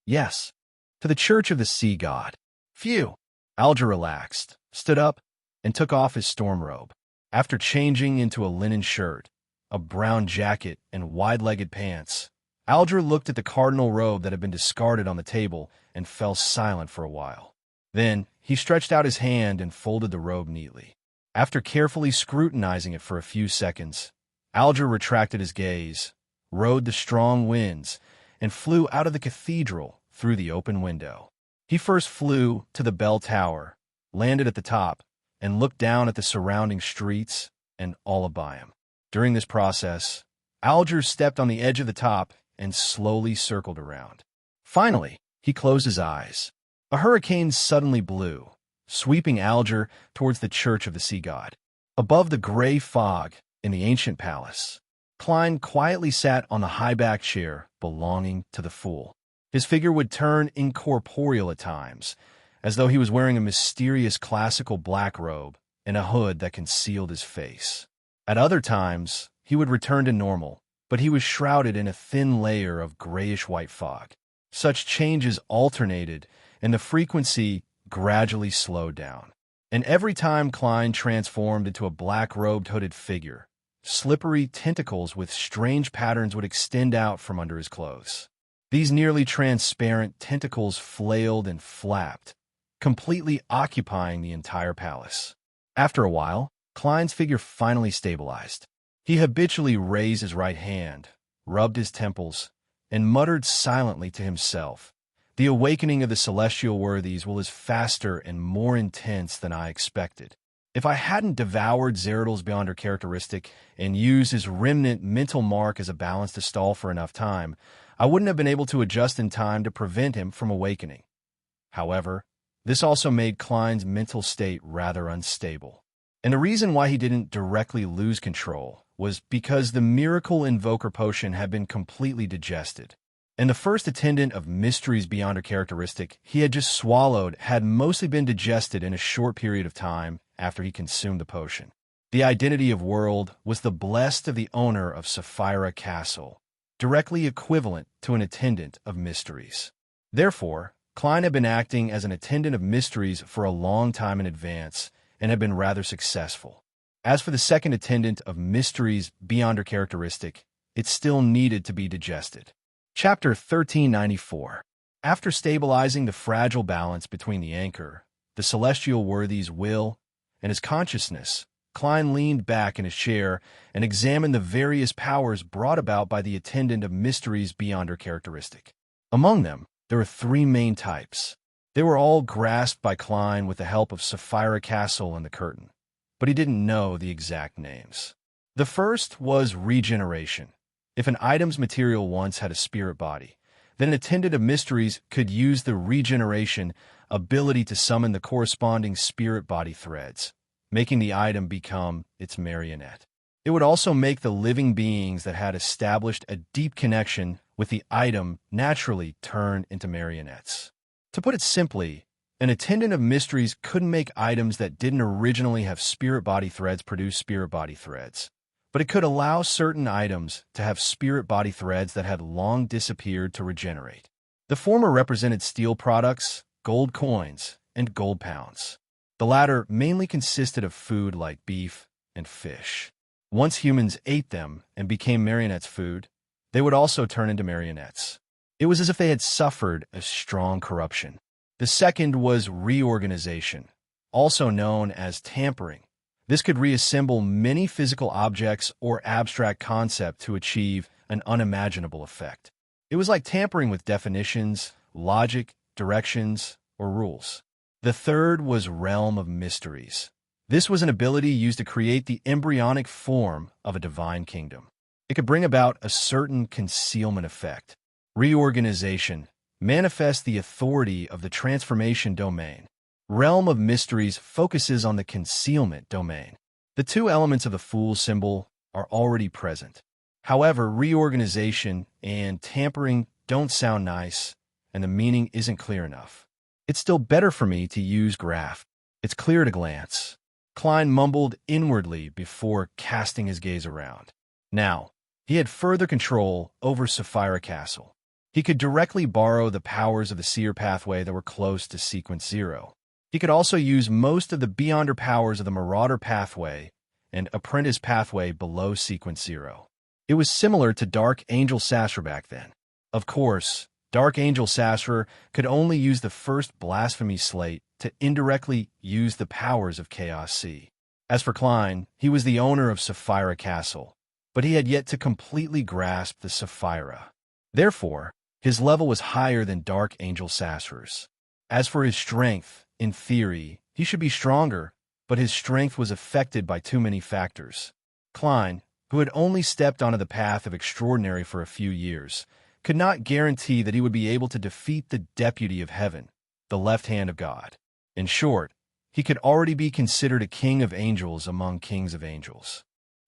Yes, to the Church of the Sea God. Phew! Alger relaxed, stood up, and took off his storm robe. After changing into a linen shirt, a brown jacket, and wide-legged pants, Alger looked at the cardinal robe that had been discarded on the table and fell silent for a while. Then, he stretched out his hand and folded the robe neatly. After carefully scrutinizing it for a few seconds, Alger retracted his gaze, rode the strong winds, and flew out of the cathedral through the open window. He first flew to the bell tower, landed at the top, and looked down at the surrounding streets and all about him. During this process, Alger stepped on the edge of the top and slowly circled around. Finally, he closed his eyes. A hurricane suddenly blew, sweeping Alger towards the Church of the Sea God. Above the gray fog in the ancient palace, Klein quietly sat on the high-backed chair belonging to the Fool. His figure would turn incorporeal at times, as though he was wearing a mysterious classical black robe and a hood that concealed his face. At other times, he would return to normal, but he was shrouded in a thin layer of grayish-white fog. Such changes alternated, and the frequency gradually slowed down. And every time Klein transformed into a black-robed hooded figure, slippery tentacles with strange patterns would extend out from under his clothes. These nearly transparent tentacles flailed and flapped, completely occupying the entire palace. After a while, Klein's figure finally stabilized. He habitually raised his right hand, rubbed his temples, and muttered silently to himself, "The awakening of the celestial worthies will is faster and more intense than I expected. If I hadn't devoured Zeradal's Beyonder characteristic and used his remnant mental mark as a balance to stall for enough time, I wouldn't have been able to adjust in time to prevent him from awakening." However, this also made Klein's mental state rather unstable. And the reason why he didn't directly lose control was because the miracle invoker potion had been completely digested. And the first attendant of Mystery's Beyonder characteristic he had just swallowed had mostly been digested in a short period of time after he consumed the potion. The identity of World was the blessed of the owner of Sapphira Castle, directly equivalent to an attendant of Mysteries. Therefore, Klein had been acting as an attendant of Mysteries for a long time in advance and had been rather successful. As for the second attendant of Mysteries Beyonder characteristic, it still needed to be digested. Chapter 1394. After stabilizing the fragile balance between the anchor, the celestial worthy's will, and his consciousness, Klein leaned back in his chair and examined the various powers brought about by the attendant of Mysteries Beyonder characteristic. Among them, there were three main types. They were all grasped by Klein with the help of Sapphira Castle and the Curtain, but he didn't know the exact names. The first was regeneration. If an item's material once had a spirit body, then an attendant of Mysteries could use the regeneration ability to summon the corresponding spirit body threads, making the item become its marionette. It would also make the living beings that had established a deep connection with the item naturally turn into marionettes. To put it simply, an attendant of Mysteries couldn't make items that didn't originally have spirit body threads produce spirit body threads, but it could allow certain items to have spirit body threads that had long disappeared to regenerate. The former represented steel products, gold coins, and gold pounds. The latter mainly consisted of food like beef and fish. Once humans ate them and became marionettes' food, they would also turn into marionettes. It was as if they had suffered a strong corruption. The second was reorganization, also known as tampering. This could reassemble many physical objects or abstract concept to achieve an unimaginable effect. It was like tampering with definitions, logic, directions, or rules. The third was Realm of Mysteries. This was an ability used to create the embryonic form of a divine kingdom. It could bring about a certain concealment effect. Reorganization manifests the authority of the transformation domain. Realm of Mysteries focuses on the concealment domain. The two elements of the Fool symbol are already present. However, reorganization and tampering don't sound nice, and the meaning isn't clear enough. It's still better for me to use graph. It's clear at a glance. Klein mumbled inwardly before casting his gaze around. Now, he had further control over Sapphira Castle. He could directly borrow the powers of the Seer pathway that were close to Sequence 0. He could also use most of the Beyonder powers of the Marauder pathway and Apprentice pathway below Sequence 0. It was similar to Dark Angel Sasra back then. Of course, Dark Angel Sasra could only use the first Blasphemy Slate to indirectly use the powers of Chaos C. As for Klein, he was the owner of Sapphira Castle, but he had yet to completely grasp the Sapphira. Therefore, his level was higher than Dark Angel Sasra's. As for his strength, in theory, he should be stronger, but his strength was affected by too many factors. Klein, who had only stepped onto the path of extraordinary for a few years, could not guarantee that he would be able to defeat the Deputy of Heaven, the left hand of God. In short, he could already be considered a king of angels among kings of angels.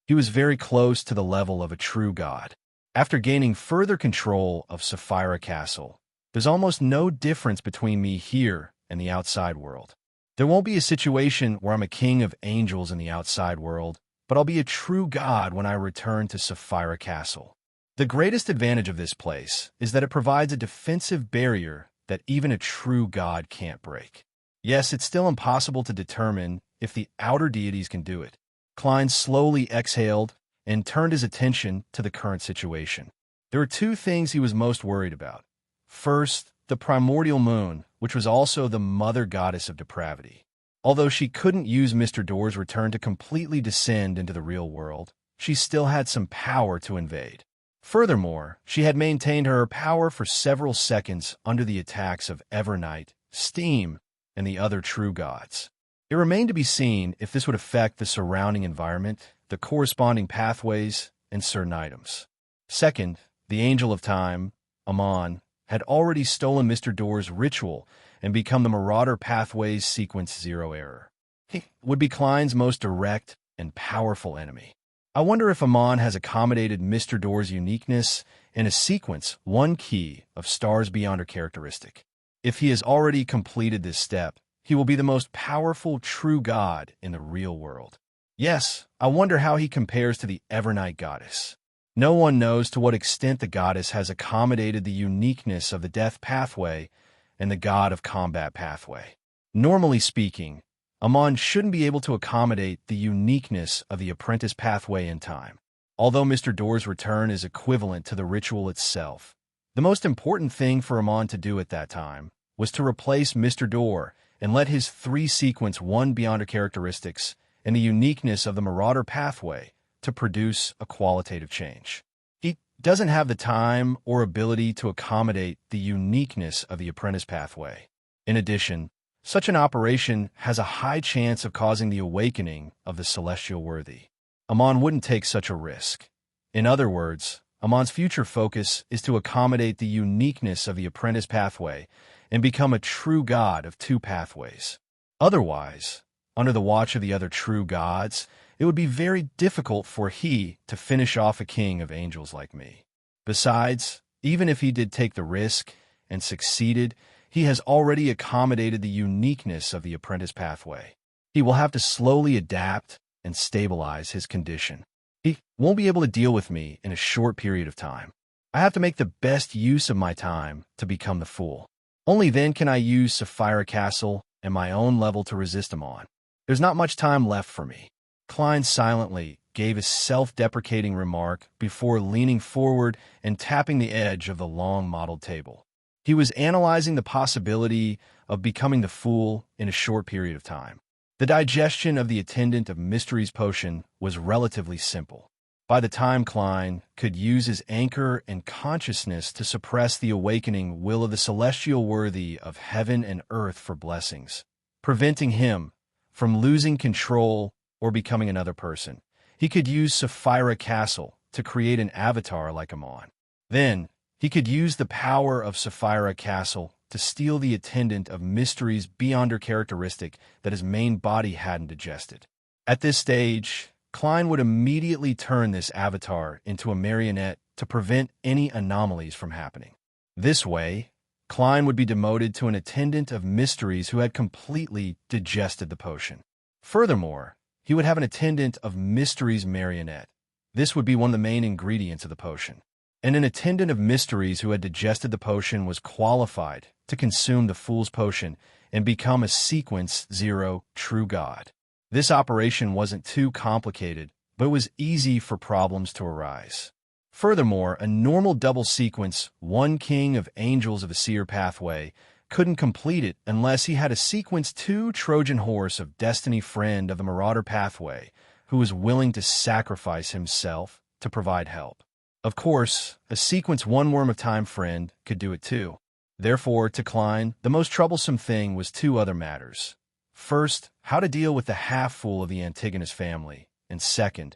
He was very close to the level of a true god. After gaining further control of Sapphira Castle, there's almost no difference between me here and the outside world. There won't be a situation where I'm a king of angels in the outside world, but I'll be a true god when I return to Sapphira Castle. The greatest advantage of this place is that it provides a defensive barrier that even a true god can't break. Yes, it's still impossible to determine if the outer deities can do it. Klein slowly exhaled and turned his attention to the current situation. There were two things he was most worried about. First, the primordial moon, which was also the mother goddess of depravity. Although she couldn't use Mr. Door's return to completely descend into the real world, she still had some power to invade. Furthermore, she had maintained her power for several seconds under the attacks of Evernight, Steam, and the other true gods. It remained to be seen if this would affect the surrounding environment, the corresponding pathways, and certain items. Second, the Angel of Time, Amon, had already stolen Mr. Door's ritual and become the Marauder Pathway's Sequence 0 error. He would be Klein's most direct and powerful enemy. I wonder if Amon has accommodated Mr. Door's uniqueness in a Sequence 1 key of Stars Beyonder characteristic. If he has already completed this step, he will be the most powerful true god in the real world. Yes, I wonder how he compares to the Evernight goddess. No one knows to what extent the goddess has accommodated the uniqueness of the Death pathway and the God of Combat pathway. Normally speaking, Amon shouldn't be able to accommodate the uniqueness of the Apprentice pathway in time. Although Mr. Door's return is equivalent to the ritual itself, the most important thing for Amon to do at that time was to replace Mr. Door and let his 3 Sequence 1 Beyonder characteristics and the uniqueness of the Marauder pathway to produce a qualitative change. He doesn't have the time or ability to accommodate the uniqueness of the Apprentice pathway. In addition, such an operation has a high chance of causing the awakening of the celestial worthy. Amon wouldn't take such a risk. In other words, Amon's future focus is to accommodate the uniqueness of the Apprentice pathway and become a true god of 2 pathways. Otherwise, under the watch of the other true gods, it would be very difficult for he to finish off a king of angels like me. Besides, even if he did take the risk and succeeded, he has already accommodated the uniqueness of the Apprentice pathway. He will have to slowly adapt and stabilize his condition. He won't be able to deal with me in a short period of time. I have to make the best use of my time to become the Fool. Only then can I use Sapphira Castle and my own level to resist Amon. There's not much time left for me. Klein silently gave a self-deprecating remark before leaning forward and tapping the edge of the long modeled table. He was analyzing the possibility of becoming the Fool in a short period of time. The digestion of the attendant of mysteries potion was relatively simple. By the time Klein could use his anchor and consciousness to suppress the awakening will of the celestial worthy of heaven and earth for blessings, preventing him from losing control or becoming another person, he could use Sapphira Castle to create an avatar like Amon. Then, he could use the power of Sapphira Castle to steal the attendant of mysteries beyond her characteristic that his main body hadn't digested. At this stage, Klein would immediately turn this avatar into a marionette to prevent any anomalies from happening. This way, Klein would be demoted to an attendant of mysteries who had completely digested the potion. Furthermore, he would have an attendant of mysteries marionette. This would be one of the main ingredients of the potion. And an attendant of mysteries who had digested the potion was qualified to consume the Fool's Potion and become a Sequence 0 true god. This operation wasn't too complicated, but it was easy for problems to arise. Furthermore, a normal double sequence, one king of angels of the seer pathway, couldn't complete it unless he had a sequence 2 Trojan horse of destiny friend of the marauder pathway who was willing to sacrifice himself to provide help. Of course, a sequence 1 worm of time friend could do it too. Therefore, to Klein, the most troublesome thing was 2 other matters. First, how to deal with the half-fool of the Antigonus family, and second,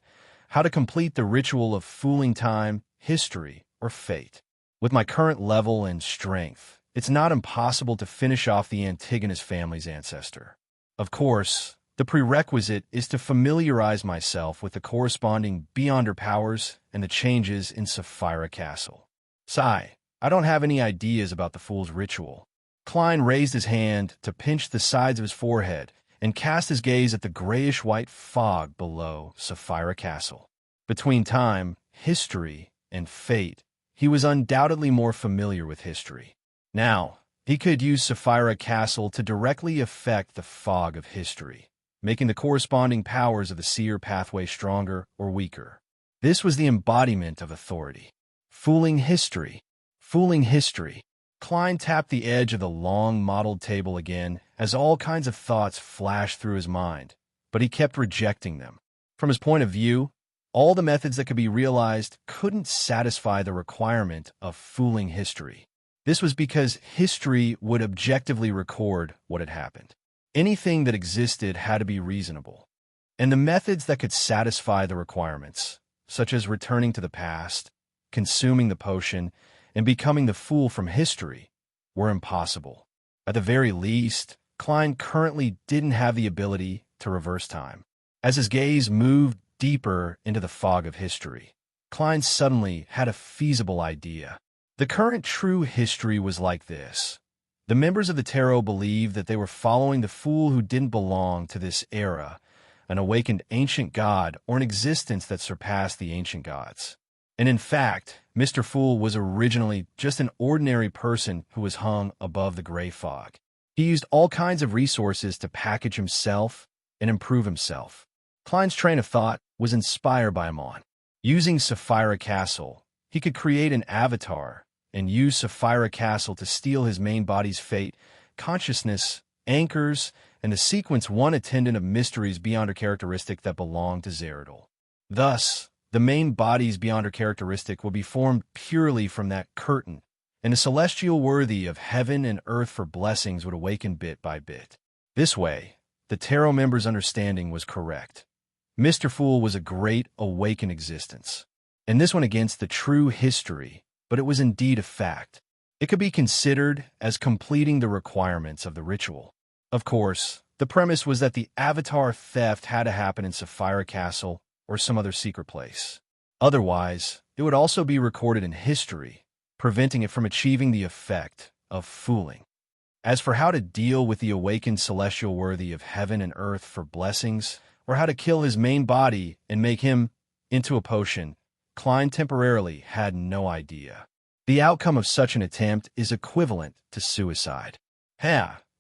how to complete the ritual of fooling time, history, or fate. With my current level and strength, it's not impossible to finish off the Antigonus family's ancestor. Of course, the prerequisite is to familiarize myself with the corresponding beyonder powers and the changes in Sapphira Castle. Sigh, I don't have any ideas about the fool's ritual. Klein raised his hand to pinch the sides of his forehead and cast his gaze at the grayish-white fog below Sapphira Castle. Between time, history, and fate, he was undoubtedly more familiar with history. Now, he could use Sapphira Castle to directly affect the fog of history, making the corresponding powers of the seer pathway stronger or weaker. This was the embodiment of authority. Fooling history. Fooling history. Klein tapped the edge of the long modeled table again as all kinds of thoughts flashed through his mind, but he kept rejecting them. From his point of view, all the methods that could be realized couldn't satisfy the requirement of fooling history. This was because history would objectively record what had happened. Anything that existed had to be reasonable. And the methods that could satisfy the requirements, such as returning to the past, consuming the potion, and becoming the fool from history, were impossible. At the very least, Klein currently didn't have the ability to reverse time. As his gaze moved deeper into the fog of history, Klein suddenly had a feasible idea. The current true history was like this. The members of the Tarot believed that they were following the fool who didn't belong to this era, an awakened ancient god or an existence that surpassed the ancient gods. And in fact, Mr. Fool was originally just an ordinary person who was hung above the gray fog. He used all kinds of resources to package himself and improve himself. Klein's train of thought was inspired by Amon. Using Sapphira Castle, he could create an avatar and use Sapphira Castle to steal his main body's fate, consciousness, anchors, and the sequence 1 attendant of mysteries beyond her characteristic that belonged to Zeridol. Thus, the main body's beyond her characteristic will be formed purely from that curtain, and a celestial worthy of heaven and earth for blessings would awaken bit by bit. This way, the Tarot member's understanding was correct. Mr. Fool was a great awakened existence, and this went against the true history, but it was indeed a fact. It could be considered as completing the requirements of the ritual. Of course, the premise was that the avatar theft had to happen in Sapphira Castle or some other secret place. Otherwise, it would also be recorded in history, preventing it from achieving the effect of fooling. As for how to deal with the awakened celestial worthy of heaven and earth for blessings, or how to kill his main body and make him into a potion, Klein temporarily had no idea. The outcome of such an attempt is equivalent to suicide.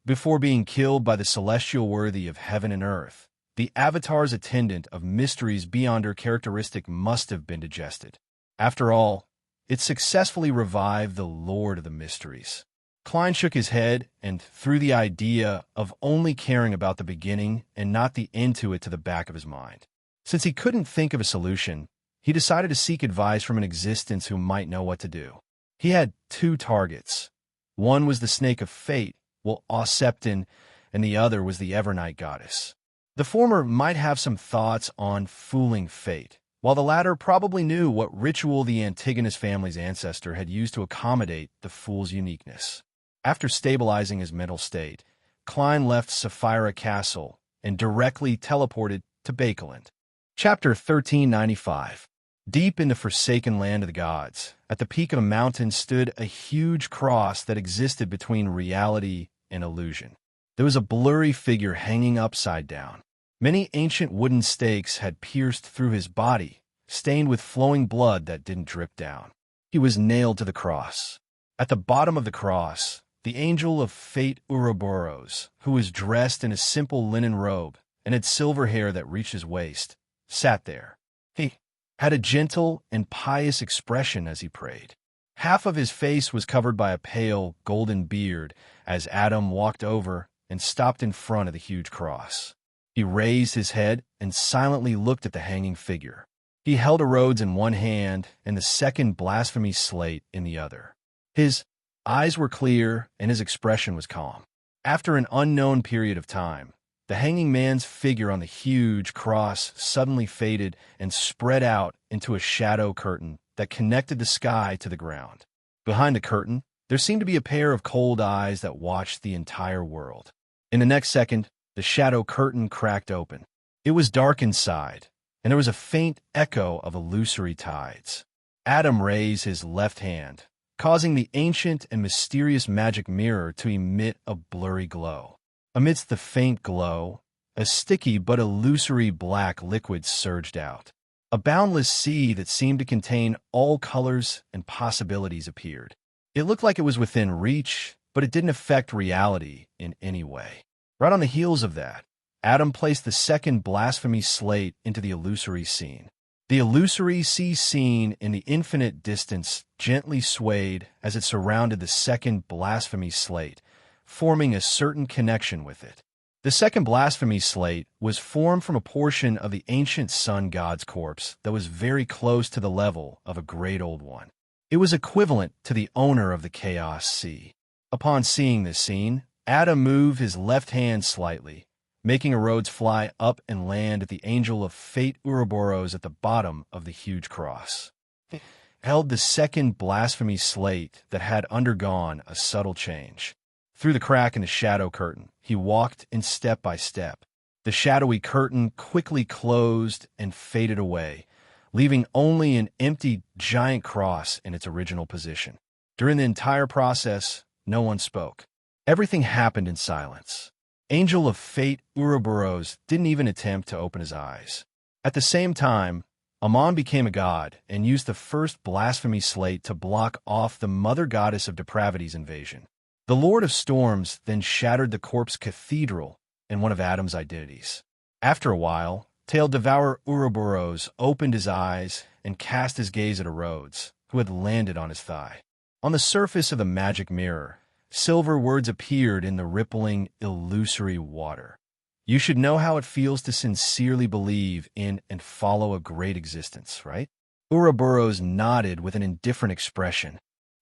Before being killed by the celestial worthy of heaven and earth, the avatar's attendant of mysteries beyond her characteristic must have been digested. After all, it successfully revived the Lord of the Mysteries. Klein shook his head and threw the idea of only caring about the beginning and not the end to it to the back of his mind. Since he couldn't think of a solution, he decided to seek advice from an existence who might know what to do. He had two targets. One was the snake of fate, Septon, and the other was the Evernight goddess. The former might have some thoughts on fooling fate, while the latter probably knew what ritual the Antigonus family's ancestor had used to accommodate the fool's uniqueness. After stabilizing his mental state, Klein left Sapphira Castle and directly teleported to Bakeland. Chapter 1395. Deep in the forsaken land of the gods, at the peak of a mountain stood a huge cross that existed between reality and illusion. There was a blurry figure hanging upside down. Many ancient wooden stakes had pierced through his body, stained with flowing blood that didn't drip down. He was nailed to the cross. At the bottom of the cross, the angel of fate Ouroboros, who was dressed in a simple linen robe and had silver hair that reached his waist, sat there. He had a gentle and pious expression as he prayed. Half of his face was covered by a pale, golden beard as Adam walked over and stopped in front of the huge cross. He raised his head and silently looked at the hanging figure. He held a rhodes in one hand and the second blasphemy slate in the other. His eyes were clear and his expression was calm. After an unknown period of time, the hanging man's figure on the huge cross suddenly faded and spread out into a shadow curtain that connected the sky to the ground. Behind the curtain, there seemed to be a pair of cold eyes that watched the entire world. In the next second, the shadow curtain cracked open. It was dark inside, and there was a faint echo of illusory tides. Adam raised his left hand, causing the ancient and mysterious magic mirror to emit a blurry glow. Amidst the faint glow, a sticky but illusory black liquid surged out. A boundless sea that seemed to contain all colors and possibilities appeared. It looked like it was within reach, but it didn't affect reality in any way. Right on the heels of that, Adam placed the second blasphemy slate into the illusory scene. The illusory sea scene in the infinite distance gently swayed as it surrounded the second blasphemy slate, forming a certain connection with it. The second blasphemy slate was formed from a portion of the ancient sun god's corpse that was very close to the level of a great old one. It was equivalent to the owner of the Chaos Sea. Upon seeing this scene, Adam moved his left hand slightly, making a rhodes fly up and land at the angel of fate Ouroboros at the bottom of the huge cross. He held the second blasphemy slate that had undergone a subtle change. Through the crack in the shadow curtain, he walked in step by step. The shadowy curtain quickly closed and faded away, leaving only an empty giant cross in its original position. During the entire process, no one spoke. Everything happened in silence. Angel of fate Ouroboros didn't even attempt to open his eyes. At the same time, Amon became a god and used the first blasphemy slate to block off the mother goddess of depravity's invasion. The Lord of Storms then shattered the corpse cathedral in one of Adam's identities. After a while, Tail Devourer Ouroboros opened his eyes and cast his gaze at Rhodes, who had landed on his thigh. On the surface of the magic mirror, silver words appeared in the rippling, illusory water. You should know how it feels to sincerely believe in and follow a great existence, right? Ouroboros nodded with an indifferent expression.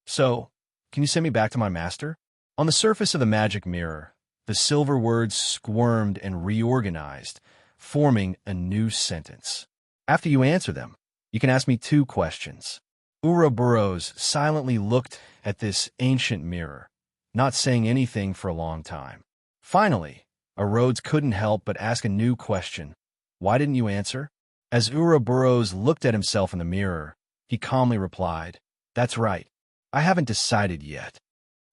So, can you send me back to my master? On the surface of the magic mirror, the silver words squirmed and reorganized, forming a new sentence. After you answer them, you can ask me 2 questions. Ouroboros silently looked at this ancient mirror, not saying anything for a long time. Finally, Rhodes couldn't help but ask a new question. Why didn't you answer? As Ouroboros looked at himself in the mirror, he calmly replied, That's right. I haven't decided yet.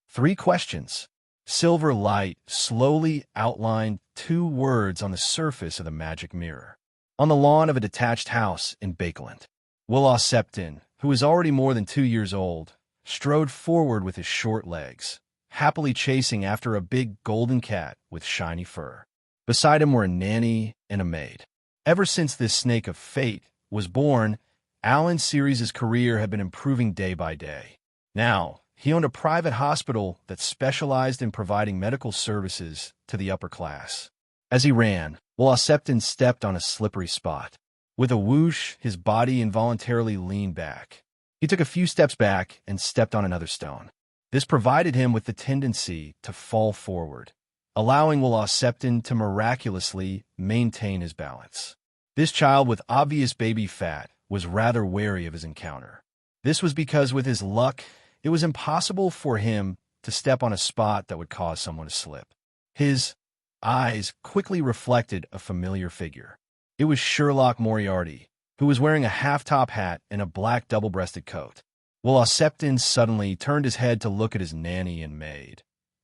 3 questions. Silver light slowly outlined 2 words on the surface of the magic mirror. On the lawn of a detached house in Bakeland, Septon, who was already more than 2 years old, strode forward with his short legs, happily chasing after a big golden cat with shiny fur. Beside him were a nanny and a maid. Ever since this snake of fate was born, Alan Sirius's career had been improving day by day. Now, he owned a private hospital that specialized in providing medical services to the upper class. As he ran, Septon stepped on a slippery spot. With a whoosh, his body involuntarily leaned back. He took a few steps back and stepped on another stone. This provided him with the tendency to fall forward, allowing Septon to miraculously maintain his balance. This child with obvious baby fat was rather wary of his encounter. This was because, with his luck, it was impossible for him to step on a spot that would cause someone to slip. His eyes quickly reflected a familiar figure. It was Sherlock Moriarty, who was wearing a half-top hat and a black double-breasted coat. Septon suddenly turned his head to look at his nanny and maid,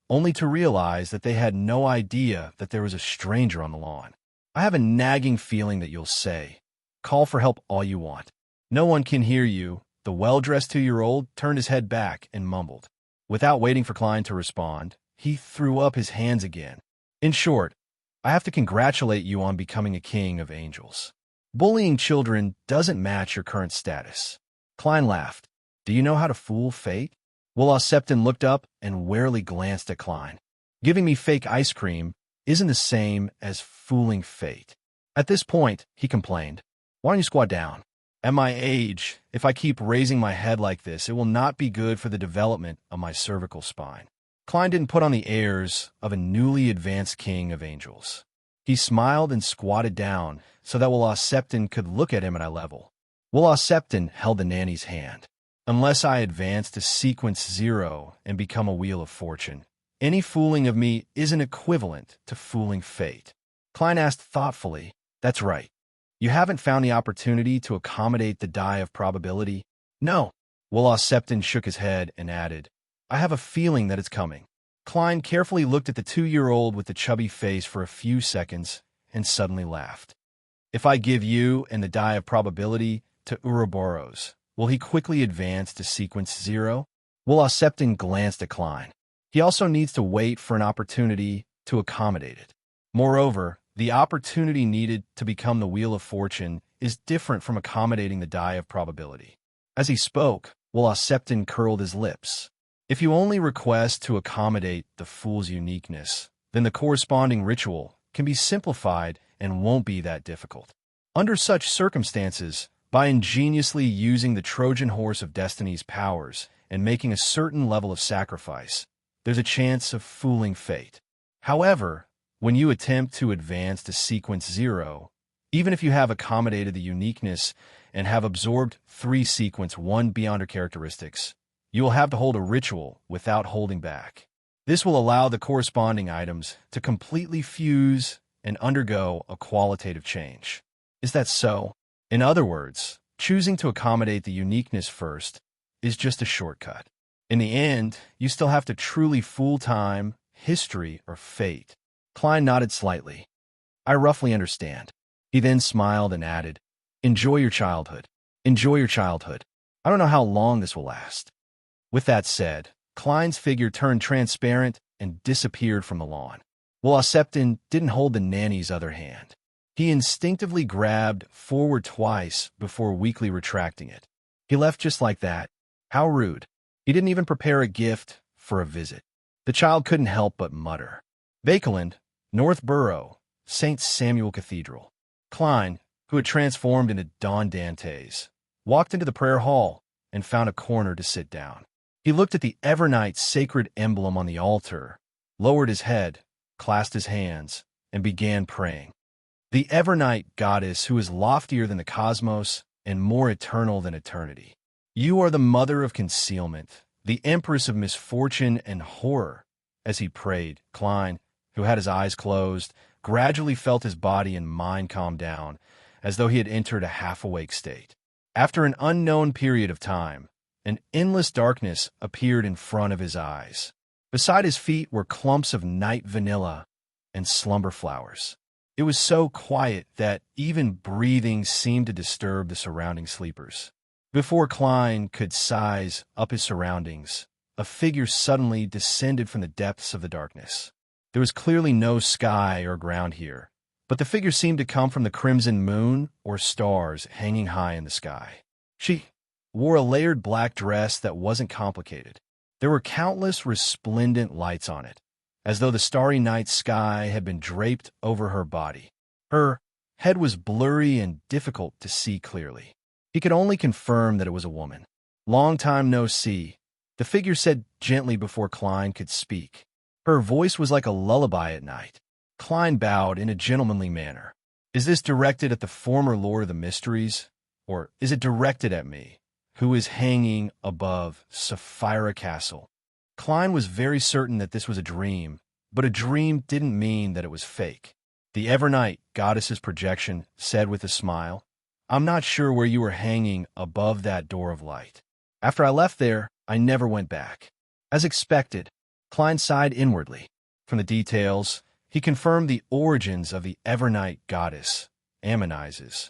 only to realize that they had no idea that there was a stranger on the lawn. I have a nagging feeling that you'll say, "Call for help all you want. No one can hear you." The well-dressed 2-year-old turned his head back and mumbled. Without waiting for Klein to respond, he threw up his hands again. "In short, I have to congratulate you on becoming a king of angels. Bullying children doesn't match your current status." Klein laughed. "Do you know how to fool fate?" Septon looked up and warily glanced at Klein. "Giving me fake ice cream isn't the same as fooling fate." At this point, he complained, "Why don't you squat down? At my age, if I keep raising my head like this, it will not be good for the development of my cervical spine." Klein didn't put on the airs of a newly advanced king of angels. He smiled and squatted down so that Septon could look at him at eye level. Septon held the nanny's hand. "Unless I advance to sequence 0 and become a wheel of fortune, any fooling of me isn't equivalent to fooling fate." Klein asked thoughtfully, "That's right. You haven't found the opportunity to accommodate the die of probability?" "No." Septon shook his head and added, "I have a feeling that it's coming." Klein carefully looked at the 2-year-old with the chubby face for a few seconds and suddenly laughed. "If I give you and the die of probability to Ouroboros, will he quickly advance to sequence 0? Septon glanced at Klein. He also needs to wait for an opportunity to accommodate it. Moreover, the opportunity needed to become the Wheel of Fortune is different from accommodating the die of probability. As he spoke, Septon curled his lips. If you only request to accommodate the fool's uniqueness, then the corresponding ritual can be simplified and won't be that difficult. Under such circumstances, by ingeniously using the Trojan horse of destiny's powers and making a certain level of sacrifice, there's a chance of fooling fate. However, when you attempt to advance to sequence 0, even if you have accommodated the uniqueness and have absorbed 3 sequence 1 beyond her characteristics, you will have to hold a ritual without holding back. This will allow the corresponding items to completely fuse and undergo a qualitative change. Is that so? In other words, choosing to accommodate the uniqueness first is just a shortcut. In the end, you still have to truly fool time, history, or fate. Klein nodded slightly. "I roughly understand." He then smiled and added, "Enjoy your childhood. Enjoy your childhood. I don't know how long this will last." With that said, Klein's figure turned transparent and disappeared from the lawn. Septon didn't hold the nanny's other hand. He instinctively grabbed forward twice before weakly retracting it. He left just like that. How rude. He didn't even prepare a gift for a visit. The child couldn't help but mutter. Vakeland, North Borough, St. Samuel Cathedral. Klein, who had transformed into Don Dantes, walked into the prayer hall and found a corner to sit down. He looked at the Evernight sacred emblem on the altar, lowered his head, clasped his hands, and began praying. The Evernight goddess who is loftier than the cosmos and more eternal than eternity. You are the mother of concealment, the empress of misfortune and horror. As he prayed, Klein, who had his eyes closed, gradually felt his body and mind calm down, as though he had entered a half-awake state. After an unknown period of time, an endless darkness appeared in front of his eyes. Beside his feet were clumps of night vanilla and slumber flowers. It was so quiet that even breathing seemed to disturb the surrounding sleepers. Before Klein could size up his surroundings, a figure suddenly descended from the depths of the darkness. There was clearly no sky or ground here, but the figure seemed to come from the crimson moon or stars hanging high in the sky. She wore a layered black dress that wasn't complicated. There were countless resplendent lights on it, as though the starry night sky had been draped over her body. Her head was blurry and difficult to see clearly. He could only confirm that it was a woman. "Long time no see," the figure said gently before Klein could speak. Her voice was like a lullaby at night. Klein bowed in a gentlemanly manner. "Is this directed at the former Lord of the Mysteries, or is it directed at me, who is hanging above Sapphira Castle?" Klein was very certain that this was a dream, but a dream didn't mean that it was fake. The Evernight Goddess's projection said with a smile, "I'm not sure where you were hanging above that door of light. After I left there, I never went back." As expected, Klein sighed inwardly. From the details, he confirmed the origins of the Evernight Goddess, Ammonizes.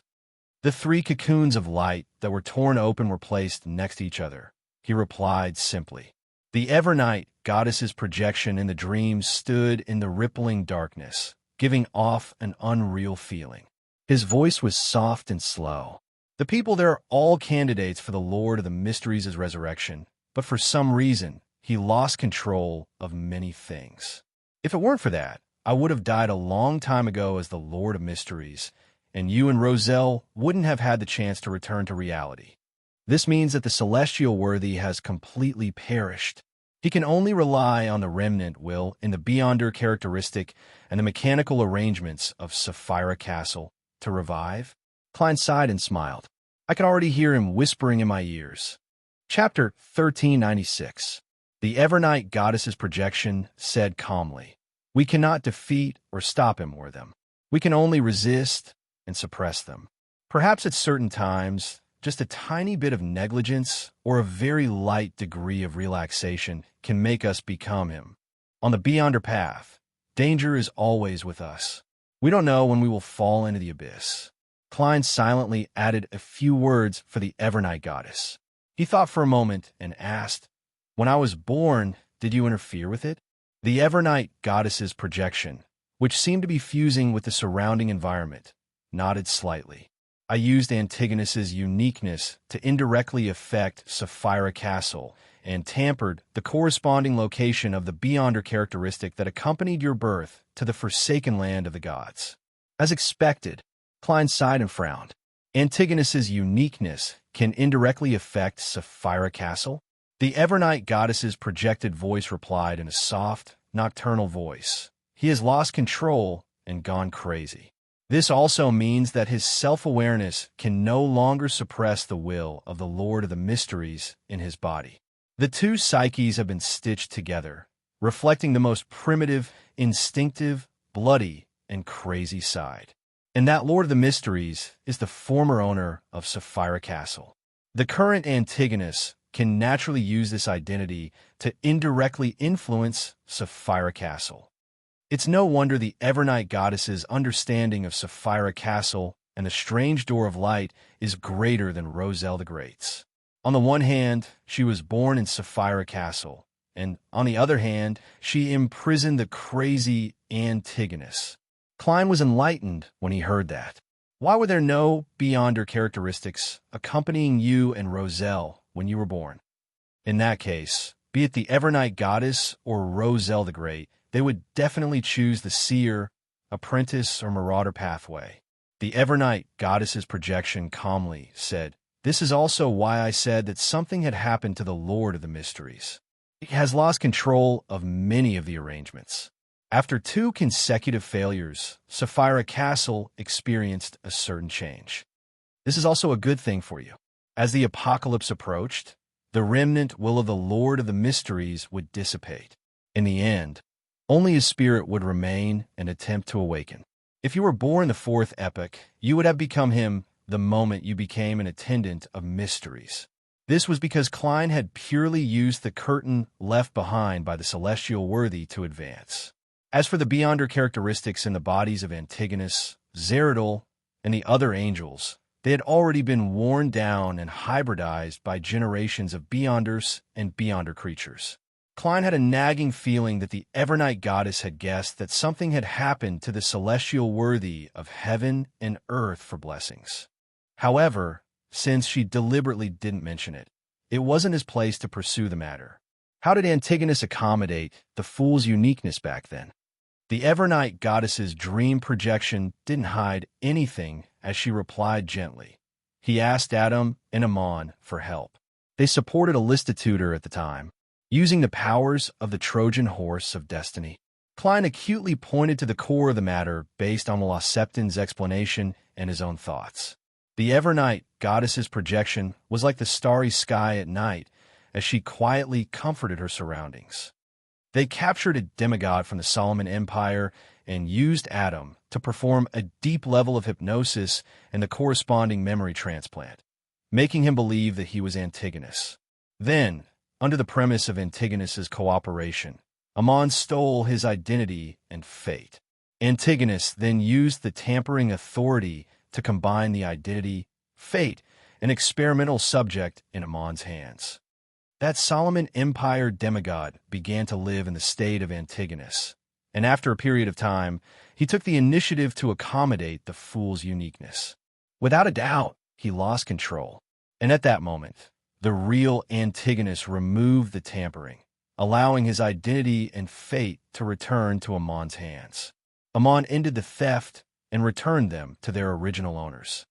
The 3 cocoons of light that were torn open were placed next to each other. He replied simply. The Evernight Goddess's projection in the dream stood in the rippling darkness, giving off an unreal feeling. His voice was soft and slow. "The people there are all candidates for the Lord of the Mysteries' resurrection, but for some reason, he lost control of many things. If it weren't for that, I would have died a long time ago as the Lord of Mysteries, and you and Roselle wouldn't have had the chance to return to reality. This means that the celestial worthy has completely perished. He can only rely on the remnant will in the Beyonder characteristic and the mechanical arrangements of Sapphira Castle to revive." Klein sighed and smiled. I could already hear him whispering in my ears. Chapter 1396. The Evernight Goddess's projection said calmly, "We cannot defeat or stop him or them. We can only resist and suppress them. Perhaps at certain times, just a tiny bit of negligence or a very light degree of relaxation can make us become him. On the Beyonder path, danger is always with us. We don't know when we will fall into the abyss." Klein silently added a few words for the Evernight Goddess. He thought for a moment and asked, "When I was born, did you interfere with it?" The Evernight Goddess's projection, which seemed to be fusing with the surrounding environment, nodded slightly. "I used Antigonus's uniqueness to indirectly affect Sapphira Castle and tampered the corresponding location of the Beyonder characteristic that accompanied your birth to the forsaken land of the gods." As expected, Klein sighed and frowned. "Antigonus's uniqueness can indirectly affect Sapphira Castle?" The Evernight Goddess's projected voice replied in a soft, nocturnal voice. "He has lost control and gone crazy. This also means that his self-awareness can no longer suppress the will of the Lord of the Mysteries in his body." The 2 psyches have been stitched together, reflecting the most primitive, instinctive, bloody, and crazy side. And that Lord of the Mysteries is the former owner of Sapphira Castle. The current Antigonus can naturally use this identity to indirectly influence Sapphira Castle. It's no wonder the Evernight Goddess's understanding of Sapphira Castle and the strange door of light is greater than Roselle the Great's. On the one hand, she was born in Sapphira Castle, and on the other hand, she imprisoned the crazy Antigonus. Klein was enlightened when he heard that. Why were there no Beyonder characteristics accompanying you and Roselle when you were born? In that case, be it the Evernight Goddess or Roselle the Great, they would definitely choose the seer, apprentice, or marauder pathway. The Evernight Goddess's projection calmly said, "This is also why I said that something had happened to the Lord of the Mysteries. He has lost control of many of the arrangements." After 2 consecutive failures, Sapphira Castle experienced a certain change. This is also a good thing for you. As the apocalypse approached, the remnant will of the Lord of the Mysteries would dissipate. In the end, only his spirit would remain and attempt to awaken. If you were born the 4th epoch, you would have become him the moment you became an attendant of mysteries. This was because Klein had purely used the curtain left behind by the celestial worthy to advance. As for the Beyonder characteristics in the bodies of Antigonus, Zeridol, and the other angels, they had already been worn down and hybridized by generations of Beyonders and Beyonder creatures. Klein had a nagging feeling that the Evernight Goddess had guessed that something had happened to the celestial worthy of heaven and earth for blessings. However, since she deliberately didn't mention it, it wasn't his place to pursue the matter. How did Antigonus accommodate the fool's uniqueness back then? The Evernight goddess's dream projection didn't hide anything as she replied gently. He asked Adam and Ammon for help. They supported a listitutor at the time, using the powers of the Trojan horse of destiny. Klein acutely pointed to the core of the matter based on the Lost Septon's explanation and his own thoughts. The Evernight goddess's projection was like the starry sky at night as she quietly comforted her surroundings. They captured a demigod from the Solomon Empire and used Adam to perform a deep level of hypnosis and the corresponding memory transplant, making him believe that he was Antigonus. Then, under the premise of Antigonus's cooperation, Ammon stole his identity and fate. Antigonus then used the tampering authority to combine the identity, fate, and experimental subject in Ammon's hands. That Solomon Empire demigod began to live in the state of Antigonus, and after a period of time, he took the initiative to accommodate the fool's uniqueness. Without a doubt, he lost control, and at that moment, the real Antigonus removed the tampering, allowing his identity and fate to return to Ammon's hands. Ammon ended the theft and returned them to their original owners.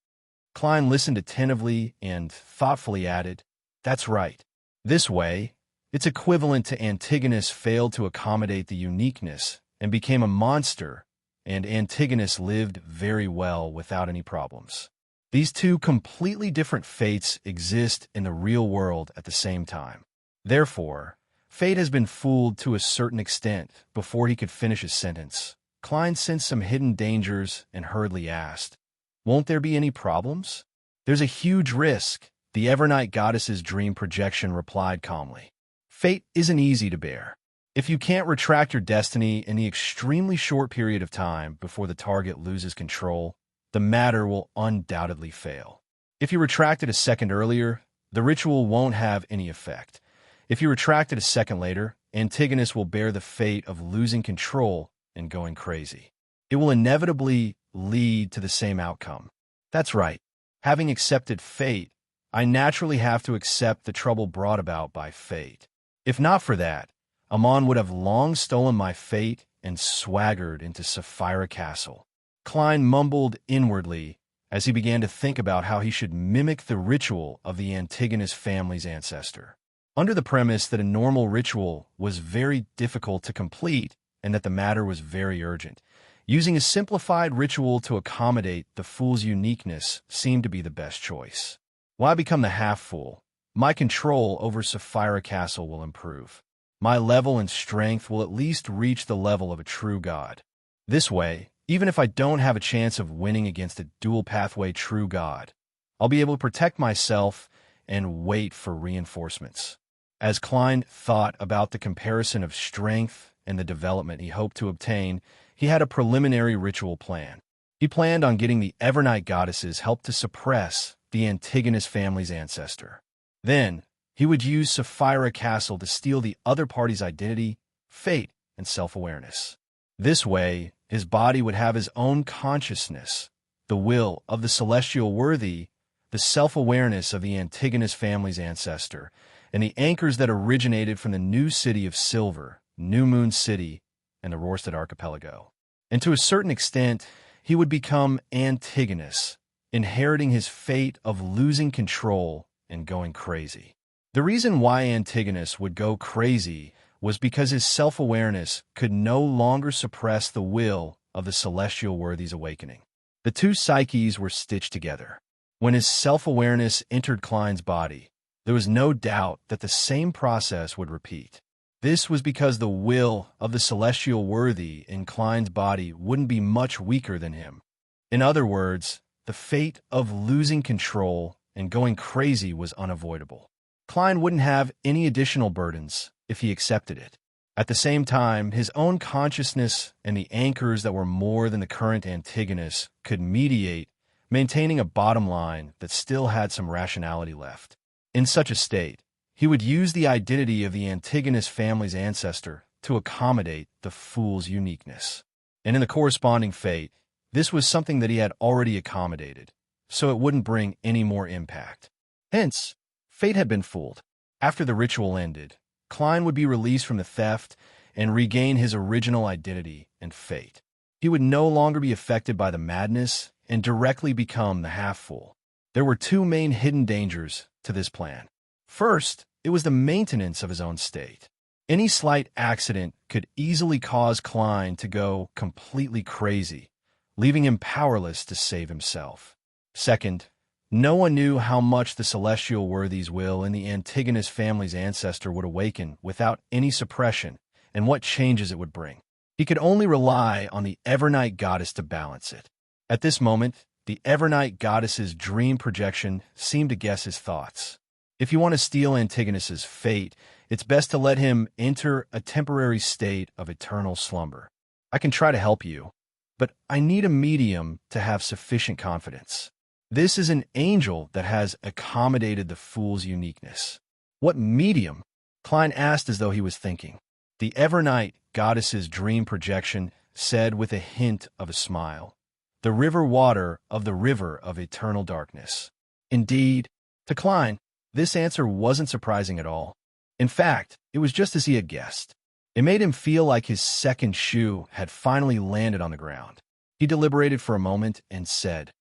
Klein listened attentively and thoughtfully added, "That's right. This way, its equivalent to Antigonus failed to accommodate the uniqueness and became a monster, and Antigonus lived very well without any problems. These two completely different fates exist in the real world at the same time. Therefore, fate has been fooled to a certain extent before he could finish his sentence. Klein sensed some hidden dangers and hurriedly asked, "Won't there be any problems?" "There's a huge risk," the Evernight goddess's dream projection replied calmly. "Fate isn't easy to bear. If you can't retract your destiny in the extremely short period of time before the target loses control, the matter will undoubtedly fail. If you retract it a second earlier, the ritual won't have any effect. If you retract it a second later, Antigonus will bear the fate of losing control and going crazy. It will inevitably lead to the same outcome." "That's right. Having accepted fate, I naturally have to accept the trouble brought about by fate. If not for that, Ammon would have long stolen my fate and swaggered into Sapphira Castle." Klein mumbled inwardly as he began to think about how he should mimic the ritual of the Antigonus family's ancestor. Under the premise that a normal ritual was very difficult to complete and that the matter was very urgent, using a simplified ritual to accommodate the fool's uniqueness seemed to be the best choice. Why become the half-fool? My control over Sapphira Castle will improve. My level and strength will at least reach the level of a true god. This way, even if I don't have a chance of winning against a dual-pathway true god, I'll be able to protect myself and wait for reinforcements. As Klein thought about the comparison of strength and the development he hoped to obtain, he had a preliminary ritual plan. He planned on getting the Evernight goddess's help to suppress the Antigonus family's ancestor. Then, he would use Sapphira Castle to steal the other party's identity, fate, and self-awareness. This way, his body would have his own consciousness, the will of the celestial worthy, the self-awareness of the Antigonus family's ancestor, and the anchors that originated from the new city of Silver, New Moon City, and the Rorstad Archipelago. And to a certain extent, he would become Antigonus, inheriting his fate of losing control and going crazy. The reason why Antigonus would go crazy was because his self-awareness could no longer suppress the will of the celestial worthy's awakening. The two psyches were stitched together. When his self-awareness entered Klein's body, there was no doubt that the same process would repeat. This was because the will of the celestial worthy in Klein's body wouldn't be much weaker than him. In other words, the fate of losing control and going crazy was unavoidable. Klein wouldn't have any additional burdens if he accepted it. At the same time, his own consciousness and the anchors that were more than the current Antigonus could mediate, maintaining a bottom line that still had some rationality left. In such a state, he would use the identity of the Antigonus family's ancestor to accommodate the fool's uniqueness. And in the corresponding fate, this was something that he had already accommodated, so it wouldn't bring any more impact. Hence, fate had been fooled. After the ritual ended, Klein would be released from the theft and regain his original identity and fate. He would no longer be affected by the madness and directly become the half-fool. There were two main hidden dangers to this plan. First, it was the maintenance of his own state. Any slight accident could easily cause Klein to go completely crazy, leaving him powerless to save himself. Second, no one knew how much the celestial worthies will in the Antigonus family's ancestor would awaken without any suppression and what changes it would bring. He could only rely on the Evernight goddess to balance it. At this moment, the Evernight goddess's dream projection seemed to guess his thoughts. If you want to steal Antigonus's fate, it's best to let him enter a temporary state of eternal slumber. I can try to help you, but I need a medium to have sufficient confidence. This is an angel that has accommodated the fool's uniqueness. What medium? Klein asked as though he was thinking. The Evernight goddess's dream projection said with a hint of a smile, "The river water of the river of eternal darkness." Indeed, to Klein, this answer wasn't surprising at all. In fact, it was just as he had guessed. It made him feel like his second shoe had finally landed on the ground. He deliberated for a moment and said,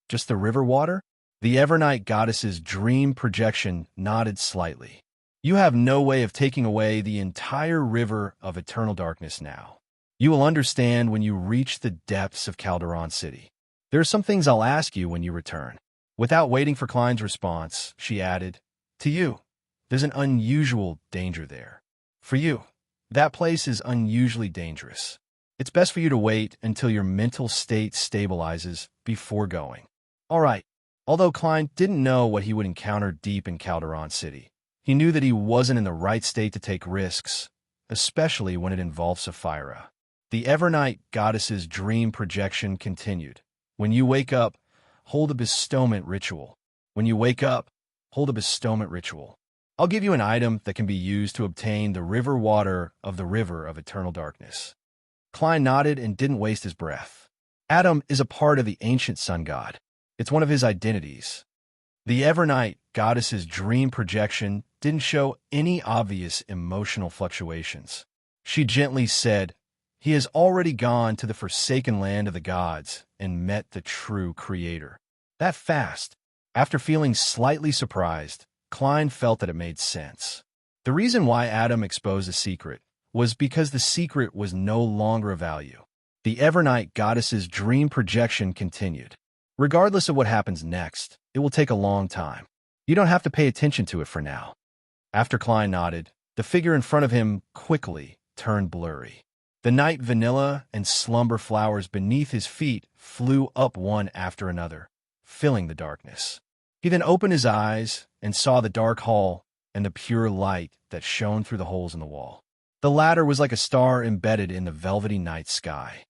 "Just the river water?" The Evernight goddess's dream projection nodded slightly. "You have no way of taking away the entire river of eternal darkness now. You will understand when you reach the depths of Calderon City. There are some things I'll ask you when you return." Without waiting for Klein's response, she added, "To you, there's an unusual danger there. For you, that place is unusually dangerous. It's best for you to wait until your mental state stabilizes before going." All right. Although Klein didn't know what he would encounter deep in Calderon City, he knew that he wasn't in the right state to take risks, especially when it involved Sapphira. The Evernight goddess's dream projection continued. "When you wake up, hold a bestowment ritual. When you wake up, hold a bestowment ritual. I'll give you an item that can be used to obtain the river water of the river of eternal darkness." Klein nodded and didn't waste his breath. Adam is a part of the ancient sun god. It's one of his identities. The Evernight goddess's dream projection didn't show any obvious emotional fluctuations. She gently said, "He has already gone to the forsaken land of the gods and met the true creator." That fast. After feeling slightly surprised, Klein felt that it made sense. The reason why Adam exposed the secret was because the secret was no longer of value. The Evernight goddess's dream projection continued. "Regardless of what happens next, it will take a long time. You don't have to pay attention to it for now." After Klein nodded, the figure in front of him quickly turned blurry. The night vanilla and slumber flowers beneath his feet flew up one after another, filling the darkness. He then opened his eyes and saw the dark hall and the pure light that shone through the holes in the wall. The latter was like a star embedded in the velvety night sky.